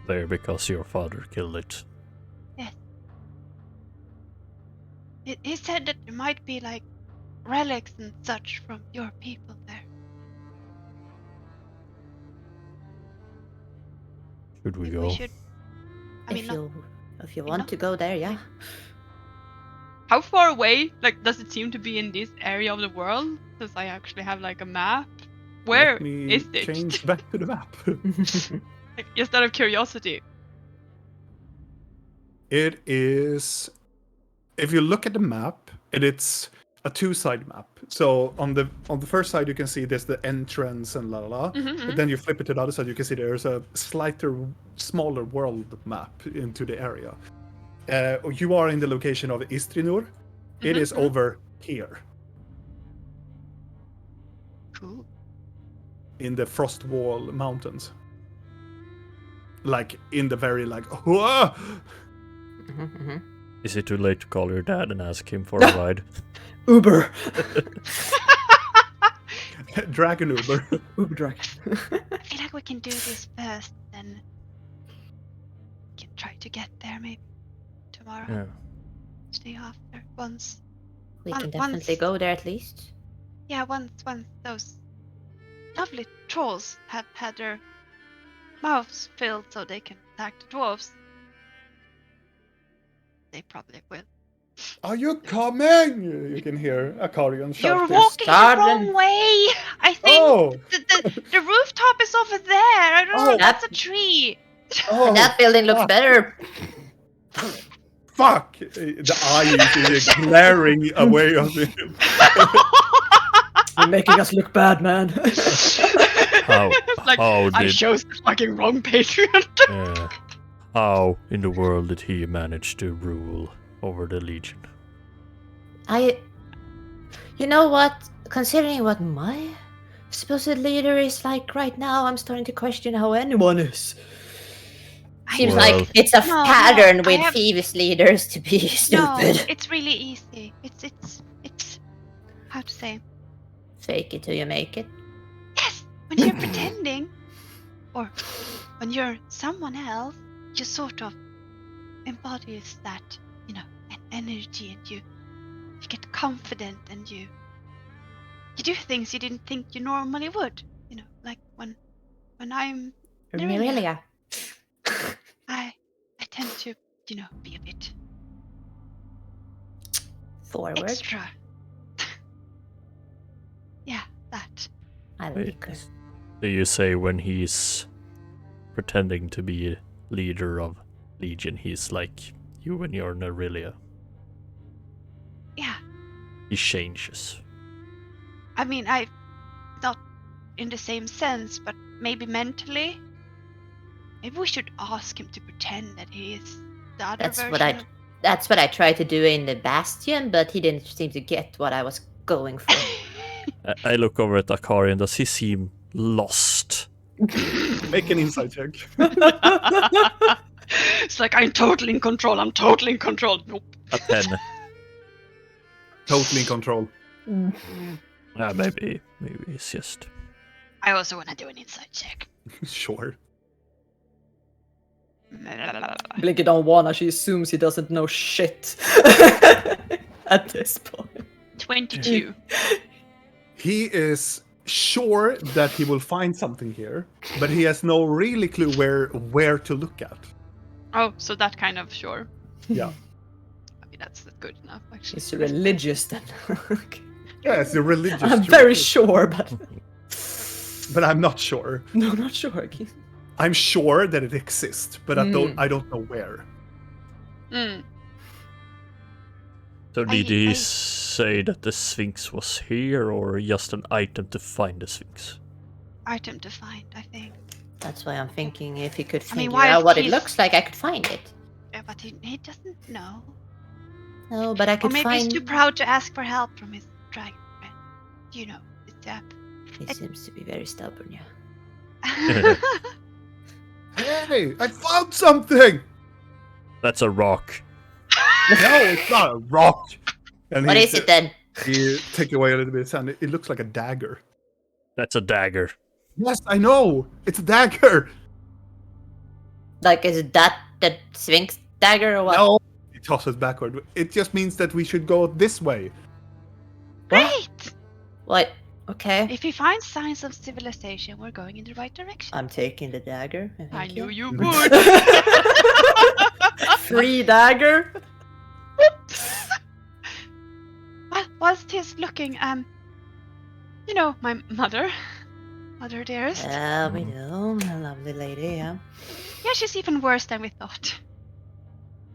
Speaker 2: there because your father killed it.
Speaker 3: He said that there might be like relics and such from your people there.
Speaker 2: Should we
Speaker 3: Maybe
Speaker 2: go?
Speaker 3: we should. I mean,
Speaker 5: If you
Speaker 3: maybe
Speaker 5: want
Speaker 3: not.
Speaker 5: to go there, yeah.
Speaker 3: How far away, like, does it seem to be in this area of the world? Since I actually have like a map. Where
Speaker 1: Let me
Speaker 3: is it?
Speaker 1: change back to the map.
Speaker 3: Like, just out of curiosity.
Speaker 1: It is. If you look at the map, it's a two-side map. So on the first side you can see there's the entrance and la la la. But then you flip it to the other side, you can see there's a smaller world map into the area. You are in the location of Istrinur. It is over here
Speaker 3: Cool.
Speaker 1: in the Frostwall Mountains. Like in the very like. Whoa!
Speaker 2: Is it too late to call your dad and ask him for a ride?
Speaker 4: Uber.
Speaker 1: Dragon Uber.
Speaker 4: Uber dragon.
Speaker 3: I feel like we can do this first, then we can try to get there maybe to tomorrow.
Speaker 2: Yeah.
Speaker 3: Day after. Once.
Speaker 5: We
Speaker 3: On-
Speaker 5: can definitely
Speaker 3: once-
Speaker 5: go there at least.
Speaker 3: Yeah, once those lovely trolls have had their mouths filled so they can attack the dwarves. They probably will.
Speaker 1: Are you coming? You can hear Akarian shout
Speaker 3: You're
Speaker 1: this.
Speaker 3: walking the
Speaker 5: garden.
Speaker 3: wrong way! I think
Speaker 1: Oh!
Speaker 3: the rooftop is over there! I don't know,
Speaker 1: Oh.
Speaker 3: that's a tree!
Speaker 1: Oh,
Speaker 5: That building looks
Speaker 1: fuck.
Speaker 5: better.
Speaker 1: Fuck! The eye is glaring away on him.
Speaker 4: You're making us look bad, man.
Speaker 2: How?
Speaker 3: It's like,
Speaker 2: How
Speaker 3: I
Speaker 2: did?
Speaker 3: chose the fucking wrong Patreon.
Speaker 2: How in the world did he manage to rule over the Legion?
Speaker 5: You know what? Considering what my supposed leader is like right now, I'm starting to question how anyone is. Seems
Speaker 2: Well-
Speaker 5: like it's a
Speaker 3: No,
Speaker 5: pattern
Speaker 3: I
Speaker 5: with
Speaker 3: have-
Speaker 5: Thieves leaders to be
Speaker 3: No,
Speaker 5: stupid.
Speaker 3: it's really easy. It's how to say?
Speaker 5: Fake it till you make it.
Speaker 3: Yes, when you're pretending, or when you're someone else, you sort of embodies that, an energy, and you get confident, and you do things you didn't think you normally would. Like when I'm
Speaker 5: Mirelia.
Speaker 3: I tend to, be a bit
Speaker 5: Forward.
Speaker 3: extra. Yeah, that.
Speaker 5: I
Speaker 2: Wait,
Speaker 5: like her.
Speaker 2: do you say when he's pretending to be a leader of Legion, he's like you when you're Nerilia?
Speaker 3: Yeah.
Speaker 2: He changes.
Speaker 3: I mean, not in the same sense, but maybe mentally. Maybe we should ask him to pretend that he is the other
Speaker 5: That's
Speaker 3: version.
Speaker 5: That's what I tried to do in the Bastion, but he didn't seem to get what I was going for.
Speaker 2: I look over at Akari, does he seem lost?
Speaker 1: Make an insight check.
Speaker 3: It's like, I'm totally in control. Nope.
Speaker 2: A 10.
Speaker 1: Totally in control.
Speaker 2: Maybe it's just...
Speaker 3: I also want to do an insight check.
Speaker 1: Sure.
Speaker 4: Blinky don't wanna, she assumes he doesn't know shit. At this point.
Speaker 3: 22.
Speaker 1: He is sure that he will find something here, but he has no really clue where to look at.
Speaker 3: Oh, so that kind of sure.
Speaker 1: Yeah.
Speaker 3: I mean, that's good enough, actually.
Speaker 4: He's religious then.
Speaker 1: Yeah, it's a religious
Speaker 4: I'm
Speaker 1: truth,
Speaker 4: very sure, but
Speaker 1: but I'm not sure.
Speaker 4: no, not sure.
Speaker 1: I'm sure that it exists, but I don't know where.
Speaker 3: Mm.
Speaker 2: So did
Speaker 3: I-
Speaker 2: he say that the Sphinx was here, or just an item to find the Sphinx?
Speaker 3: Item to find, I think.
Speaker 5: That's why I'm thinking if he could
Speaker 3: I mean,
Speaker 5: figure
Speaker 3: while
Speaker 5: out what it
Speaker 3: he's-
Speaker 5: looks like, I could find it.
Speaker 3: Yeah, but he doesn't know.
Speaker 5: No, but I
Speaker 3: Or
Speaker 5: could
Speaker 3: maybe he's
Speaker 5: find.
Speaker 3: too proud to ask for help from his dragon friend. It's
Speaker 5: He seems to be very stubborn, yeah.
Speaker 1: Hey, I found something!
Speaker 2: That's a rock.
Speaker 1: No, it's not a rock. And
Speaker 5: What is it then?
Speaker 1: He take away a little bit of sand. It looks like a dagger.
Speaker 2: That's a dagger.
Speaker 1: Yes, I know. It's a dagger.
Speaker 5: Like, is that the Sphinx dagger or what?
Speaker 1: No, he tosses backward. It just means that we should go this way.
Speaker 3: Great!
Speaker 5: What? Okay.
Speaker 3: If he finds signs of civilization, we're going in the right direction.
Speaker 5: I'm taking the dagger.
Speaker 3: I knew you
Speaker 1: you.
Speaker 3: would.
Speaker 4: Free dagger?
Speaker 3: Well, whilst he's looking, my mother dearest.
Speaker 5: We know, a lovely lady, yeah.
Speaker 3: Yeah, she's even worse than we thought.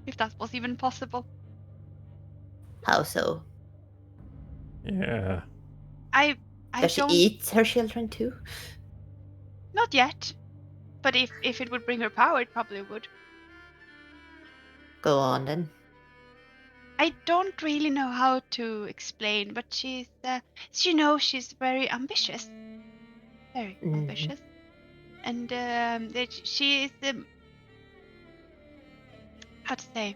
Speaker 3: If that was even possible.
Speaker 5: How so?
Speaker 2: Yeah.
Speaker 3: I
Speaker 5: Does she
Speaker 3: don't.
Speaker 5: eat her children too?
Speaker 3: Not yet. But if it would bring her power, it probably would.
Speaker 5: Go on then.
Speaker 3: I don't really know how to explain, but she's very ambitious. Very
Speaker 5: Mhm.
Speaker 3: ambitious. And she is, how to say,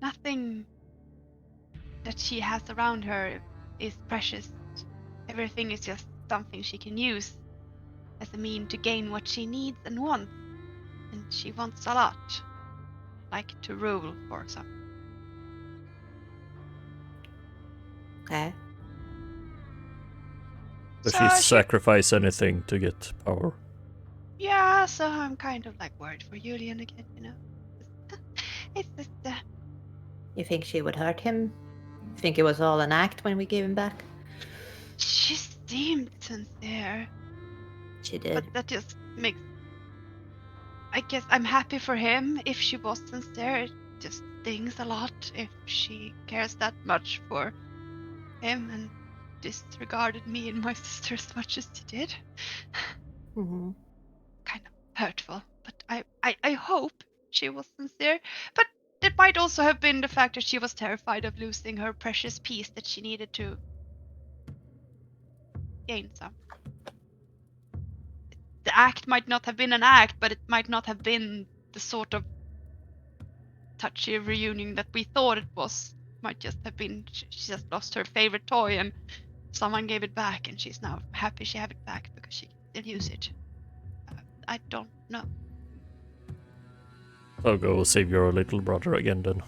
Speaker 3: nothing that she has around her is precious. Everything is just something she can use as a mean to gain what she needs and wants. And she wants a lot. Like to rule for some.
Speaker 5: Okay.
Speaker 2: Does
Speaker 3: So
Speaker 2: she
Speaker 3: she-
Speaker 2: sacrifice anything to get power?
Speaker 3: Yeah, so I'm kind of like worried for Julian again, you know. It's just
Speaker 5: You think she would hurt him? You think it was all an act when we gave him back?
Speaker 3: she seemed sincere,
Speaker 5: She did.
Speaker 3: but that just makes. I guess I'm happy for him if she was sincere. It just stings a lot if she cares that much for him and disregarded me and my sister as much as she did.
Speaker 5: Mm-hmm.
Speaker 3: Kind of hurtful, but I hope she was sincere. But it might also have been the fact that she was terrified of losing her precious piece that she needed to gain some. The act might not have been an act, but it might not have been the sort of touchy reunion that we thought it was. Might just have been she just lost her favorite toy and someone gave it back and she's now happy she have it back because she can still use it. I don't know.
Speaker 2: I'll go save your little brother again then,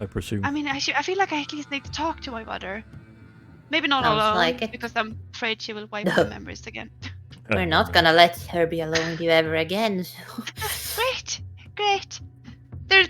Speaker 2: I presume.
Speaker 3: I mean, I feel like I at least need to talk to my mother. Maybe not
Speaker 5: Sounds
Speaker 3: alone,
Speaker 5: like it.
Speaker 3: because I'm afraid she will wipe my memories again.
Speaker 5: We're not gonna let her be alone with you ever again.
Speaker 3: Great. There's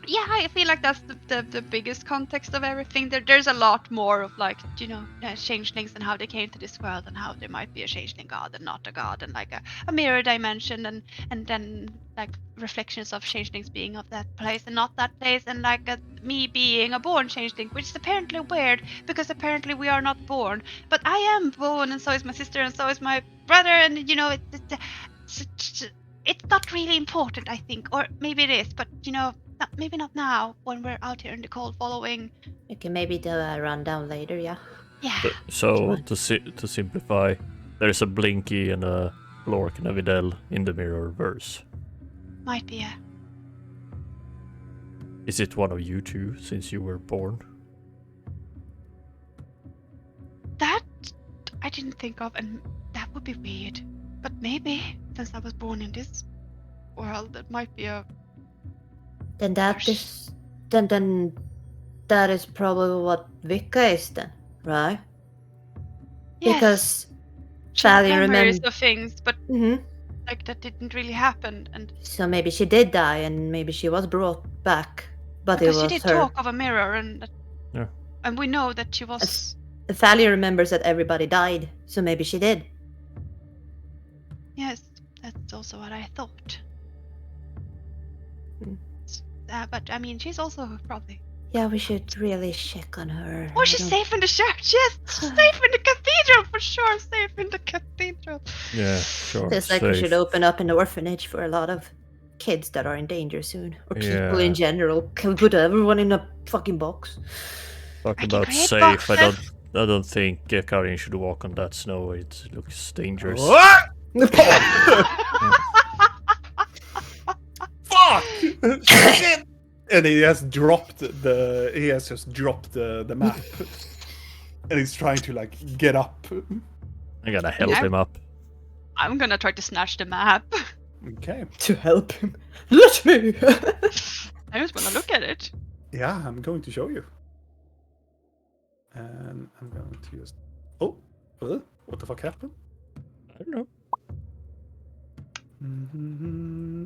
Speaker 3: yeah, I feel like that's the biggest context of everything. There's a lot more of like, you know, changelings and how they came to this world and how there might be a changeling god and not a god and like a mirror dimension and then like reflections of changelings being of that place and not that place and like me being a born changeling, which is apparently weird because apparently we are not born, but I am born and so is my sister and so is my brother and you know it's not really important, I think, or maybe it is, but you know. Maybe not now when we're out here in the cold following.
Speaker 5: We can maybe do a rundown later, yeah.
Speaker 3: Yeah.
Speaker 2: So to simplify, there's a Blinky and a Lork and a Videl in the mirror verse.
Speaker 3: Might be a.
Speaker 2: Is it one of you two since you were born?
Speaker 3: That I didn't think of, and that would be weird. But maybe since I was born in this world, that might be a.
Speaker 5: Then that is probably what Vika is then, right?
Speaker 3: Yes,
Speaker 5: Because
Speaker 3: she had
Speaker 5: Sally
Speaker 3: memories
Speaker 5: remember.
Speaker 3: of things, but
Speaker 5: Mm-hmm.
Speaker 3: like that didn't really happen, and
Speaker 5: So maybe she did die, and maybe she was brought back, but
Speaker 3: because
Speaker 5: it
Speaker 3: she
Speaker 5: was
Speaker 3: did
Speaker 5: her.
Speaker 3: talk of a mirror, and
Speaker 2: Yeah.
Speaker 3: and we know that she was.
Speaker 5: Sally remembers that everybody died, so maybe she did.
Speaker 3: Yes, that's also what I thought.
Speaker 5: Hmm.
Speaker 3: But I mean, she's also probably.
Speaker 5: Yeah, we should really check on her.
Speaker 3: Oh,
Speaker 5: I
Speaker 3: she's
Speaker 5: don't-
Speaker 3: safe in the church. Yes, safe in the cathedral for sure. Safe in the cathedral.
Speaker 2: Yeah, sure.
Speaker 5: Feels like we should
Speaker 2: safe.
Speaker 5: open up an orphanage for a lot of kids that are in danger soon, or people
Speaker 2: Yeah.
Speaker 5: in general. Can we put everyone in a fucking box?
Speaker 2: Talk
Speaker 3: Like
Speaker 2: about
Speaker 3: great
Speaker 2: safe.
Speaker 3: boxes.
Speaker 2: I don't think Karin should walk on that snow. It looks dangerous.
Speaker 6: What? Fuck! Shit!
Speaker 1: And he has just dropped the map. And he's trying to like get up.
Speaker 2: I gotta help
Speaker 3: Yeah.
Speaker 2: him up.
Speaker 3: I'm gonna try to snatch the map.
Speaker 1: Okay.
Speaker 4: To help him. Let me!
Speaker 3: I just wanna look at it.
Speaker 1: Yeah, I'm going to show you. And I'm going to just. Oh, what the fuck happened?
Speaker 2: I don't know.
Speaker 1: Mm-hmm.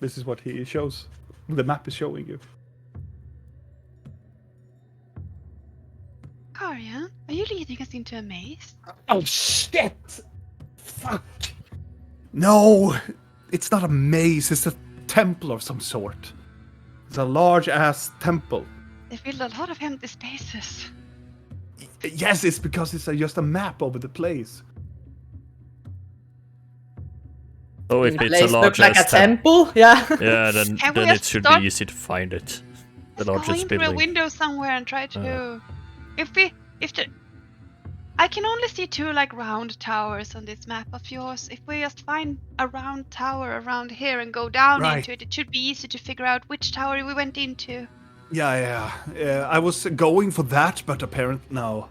Speaker 1: This is what he shows. The map is showing you.
Speaker 3: Karian, are you leading us into a maze?
Speaker 1: Oh shit! Fuck! No, it's not a maze. It's a temple of some sort. It's a large-ass temple.
Speaker 3: They filled a lot of empty spaces.
Speaker 1: Yes, it's because it's just a map over the place.
Speaker 2: Oh, if
Speaker 4: The
Speaker 2: it's a
Speaker 4: place
Speaker 2: large
Speaker 4: looks like a
Speaker 2: ass temp-
Speaker 4: temple, yeah.
Speaker 2: Yeah, then
Speaker 3: Can we
Speaker 2: it
Speaker 3: just
Speaker 2: should
Speaker 3: start-
Speaker 2: be easy to find it. The
Speaker 3: Let's go
Speaker 2: largest
Speaker 3: in through a
Speaker 2: building.
Speaker 3: window somewhere and try to. If the. I can only see two like round towers on this map of yours. If we just find a round tower around here and go down
Speaker 1: Right.
Speaker 3: into it, it should be easy to figure out which tower we went into.
Speaker 1: Yeah. I was going for that, but apparently no.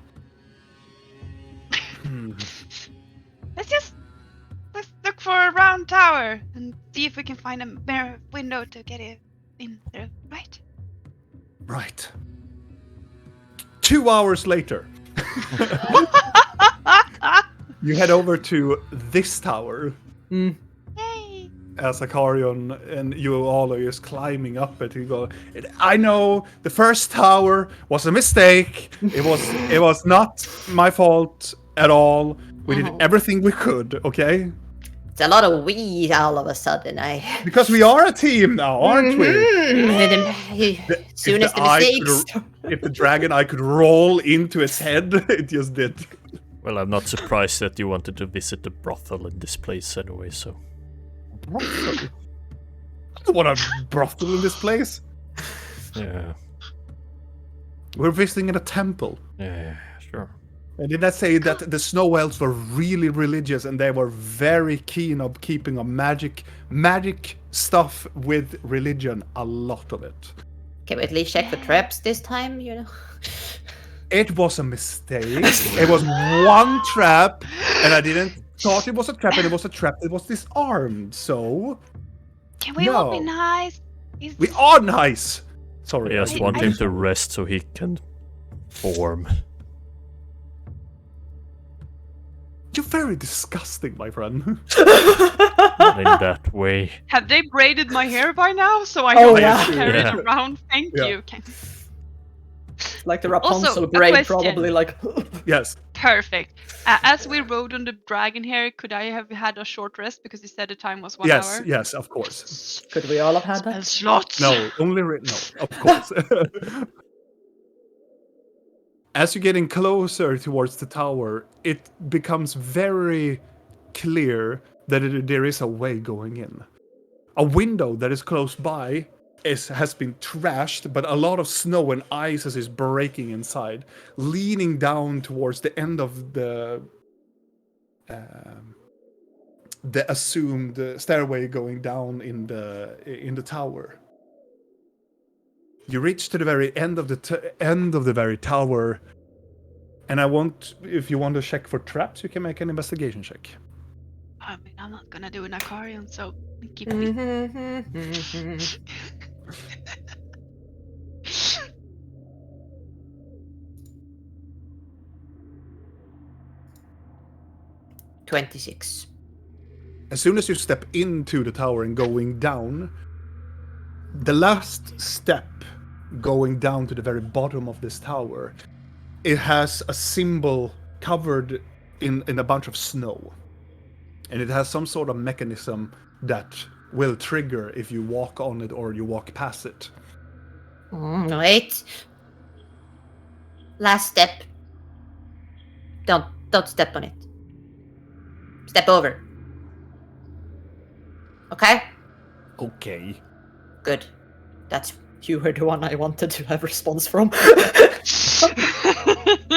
Speaker 3: Let's look for a round tower and see if we can find a mirror window to get it in there, right?
Speaker 1: Right. 2 hours later, you head over to this tower.
Speaker 3: Yay!
Speaker 1: As Akarion and you all are just climbing up it. You go, I know the first tower was a mistake. It was not my fault at all. We did everything we could, okay?
Speaker 5: It's a lot of we all of a sudden.
Speaker 1: Because we are a team now, aren't we?
Speaker 5: Soon as the mistakes.
Speaker 1: If the dragon eye could roll into its head, it just did.
Speaker 2: Well, I'm not surprised that you wanted to visit the brothel in this place anyway, so...
Speaker 1: Brothel? I don't want a brothel in this place.
Speaker 2: Yeah.
Speaker 1: We're visiting in a temple.
Speaker 2: Yeah, sure.
Speaker 1: And did I say that the snow elves were really religious and they were very keen on keeping a magic stuff with religion, a lot of it.
Speaker 5: Can we at least check for traps this time, you know?
Speaker 1: It was a mistake. It was one trap, and I didn't thought it was a trap, and it was a trap that was disarmed, so...
Speaker 3: Can we all be nice?
Speaker 1: We are nice! Sorry.
Speaker 2: I just want him to rest so he can form.
Speaker 1: You're very disgusting, my friend.
Speaker 2: Not in that way.
Speaker 3: Have they braided my hair by now? So I
Speaker 4: Oh,
Speaker 3: don't
Speaker 4: yeah.
Speaker 3: have to carry
Speaker 2: Yeah.
Speaker 3: it around. Thank
Speaker 1: Yeah.
Speaker 3: you. Okay.
Speaker 4: Like the
Speaker 3: Also,
Speaker 4: Rapunzel
Speaker 3: a
Speaker 4: braid,
Speaker 3: question.
Speaker 4: probably like.
Speaker 1: Yes.
Speaker 3: Perfect. As we rode on the dragon here, could I have had a short rest because you said the time was 1 hour?
Speaker 1: Yes, of course.
Speaker 4: Could we all have had
Speaker 3: Spell
Speaker 4: that?
Speaker 3: slots.
Speaker 1: No, only no, of course. As you're getting closer towards the tower, it becomes very clear that there is a way going in. A window that is close by has been trashed, but a lot of snow and ice is breaking inside, leaning down towards the end of the assumed stairway going down in the tower. You reach to the very end of the very tower, and if you want to check for traps, you can make an investigation check.
Speaker 3: I mean, I'm not gonna do an aquarium, so keep me.
Speaker 5: $26.
Speaker 1: As soon as you step into the tower and going down, the last step going down to the very bottom of this tower, it has a symbol covered in a bunch of snow. And it has some sort of mechanism that will trigger if you walk on it or you walk past it.
Speaker 5: Wait. Last step. Don't step on it. Step over. Okay?
Speaker 1: Okay.
Speaker 5: Good. That's
Speaker 4: You were the one I wanted to have response from.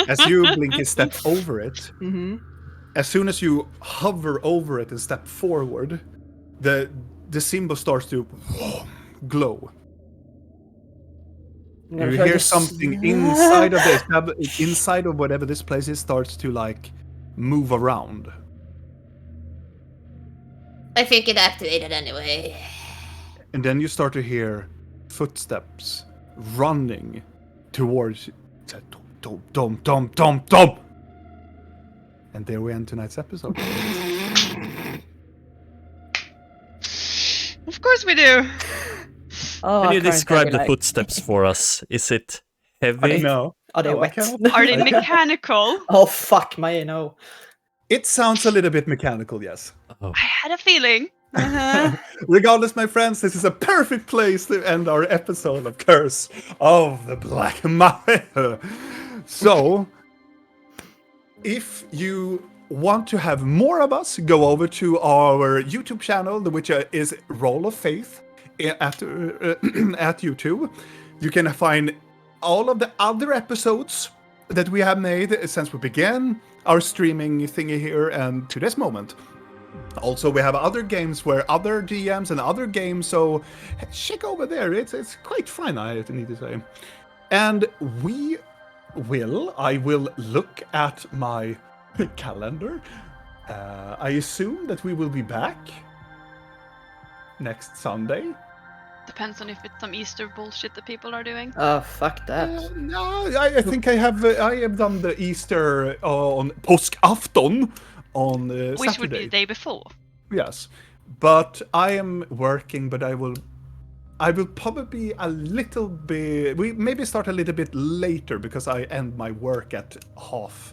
Speaker 1: As you, Blinky, step over it,
Speaker 4: Mm-hmm.
Speaker 1: as soon as you hover over it and step forward, the symbol starts to glow. You hear something inside of this, inside of whatever this place is, starts to like move around.
Speaker 5: I think it activated anyway.
Speaker 1: And then you start to hear footsteps running towards you. Dom. And there we end tonight's episode.
Speaker 3: Of course we do.
Speaker 4: Oh,
Speaker 2: Can you
Speaker 4: I can't
Speaker 2: describe
Speaker 4: take
Speaker 2: the
Speaker 4: it, like-
Speaker 2: footsteps for us? Is it heavy?
Speaker 1: No.
Speaker 4: Are they
Speaker 1: No, I
Speaker 4: wet?
Speaker 1: cannot.
Speaker 3: Are they mechanical?
Speaker 4: Oh fuck my no.
Speaker 1: It sounds a little bit mechanical, yes.
Speaker 2: Oh.
Speaker 3: I had a feeling.
Speaker 1: Regardless, my friends, this is a perfect place to end our episode of Curse of the Black Mire. So, if you want to have more of us, go over to our YouTube channel, which is Roll of Faith at YouTube. You can find all of the other episodes that we have made since we began our streaming thingy here and to this moment. Also, we have other games where other GMs and other games, so check over there. It's quite fun, I need to say. And I will look at my calendar. I assume that we will be back next Sunday.
Speaker 3: Depends on if it's some Easter bullshit that people are doing.
Speaker 4: Oh, fuck that.
Speaker 1: No, I think I have done the Easter on påskafton on
Speaker 3: Which would be
Speaker 1: Saturday.
Speaker 3: the day before.
Speaker 1: Yes, but I am working. But I will probably a little bit. We maybe start a little bit later because I end my work at half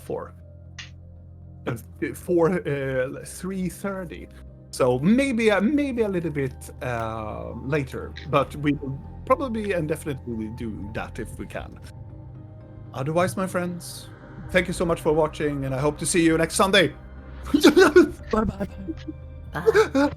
Speaker 1: 4. 3:30. So maybe a little bit later, but we will probably and definitely do that if we can. Otherwise, my friends, thank you so much for watching, and I hope to see you next Sunday.
Speaker 2: Bye bye.
Speaker 5: Bye.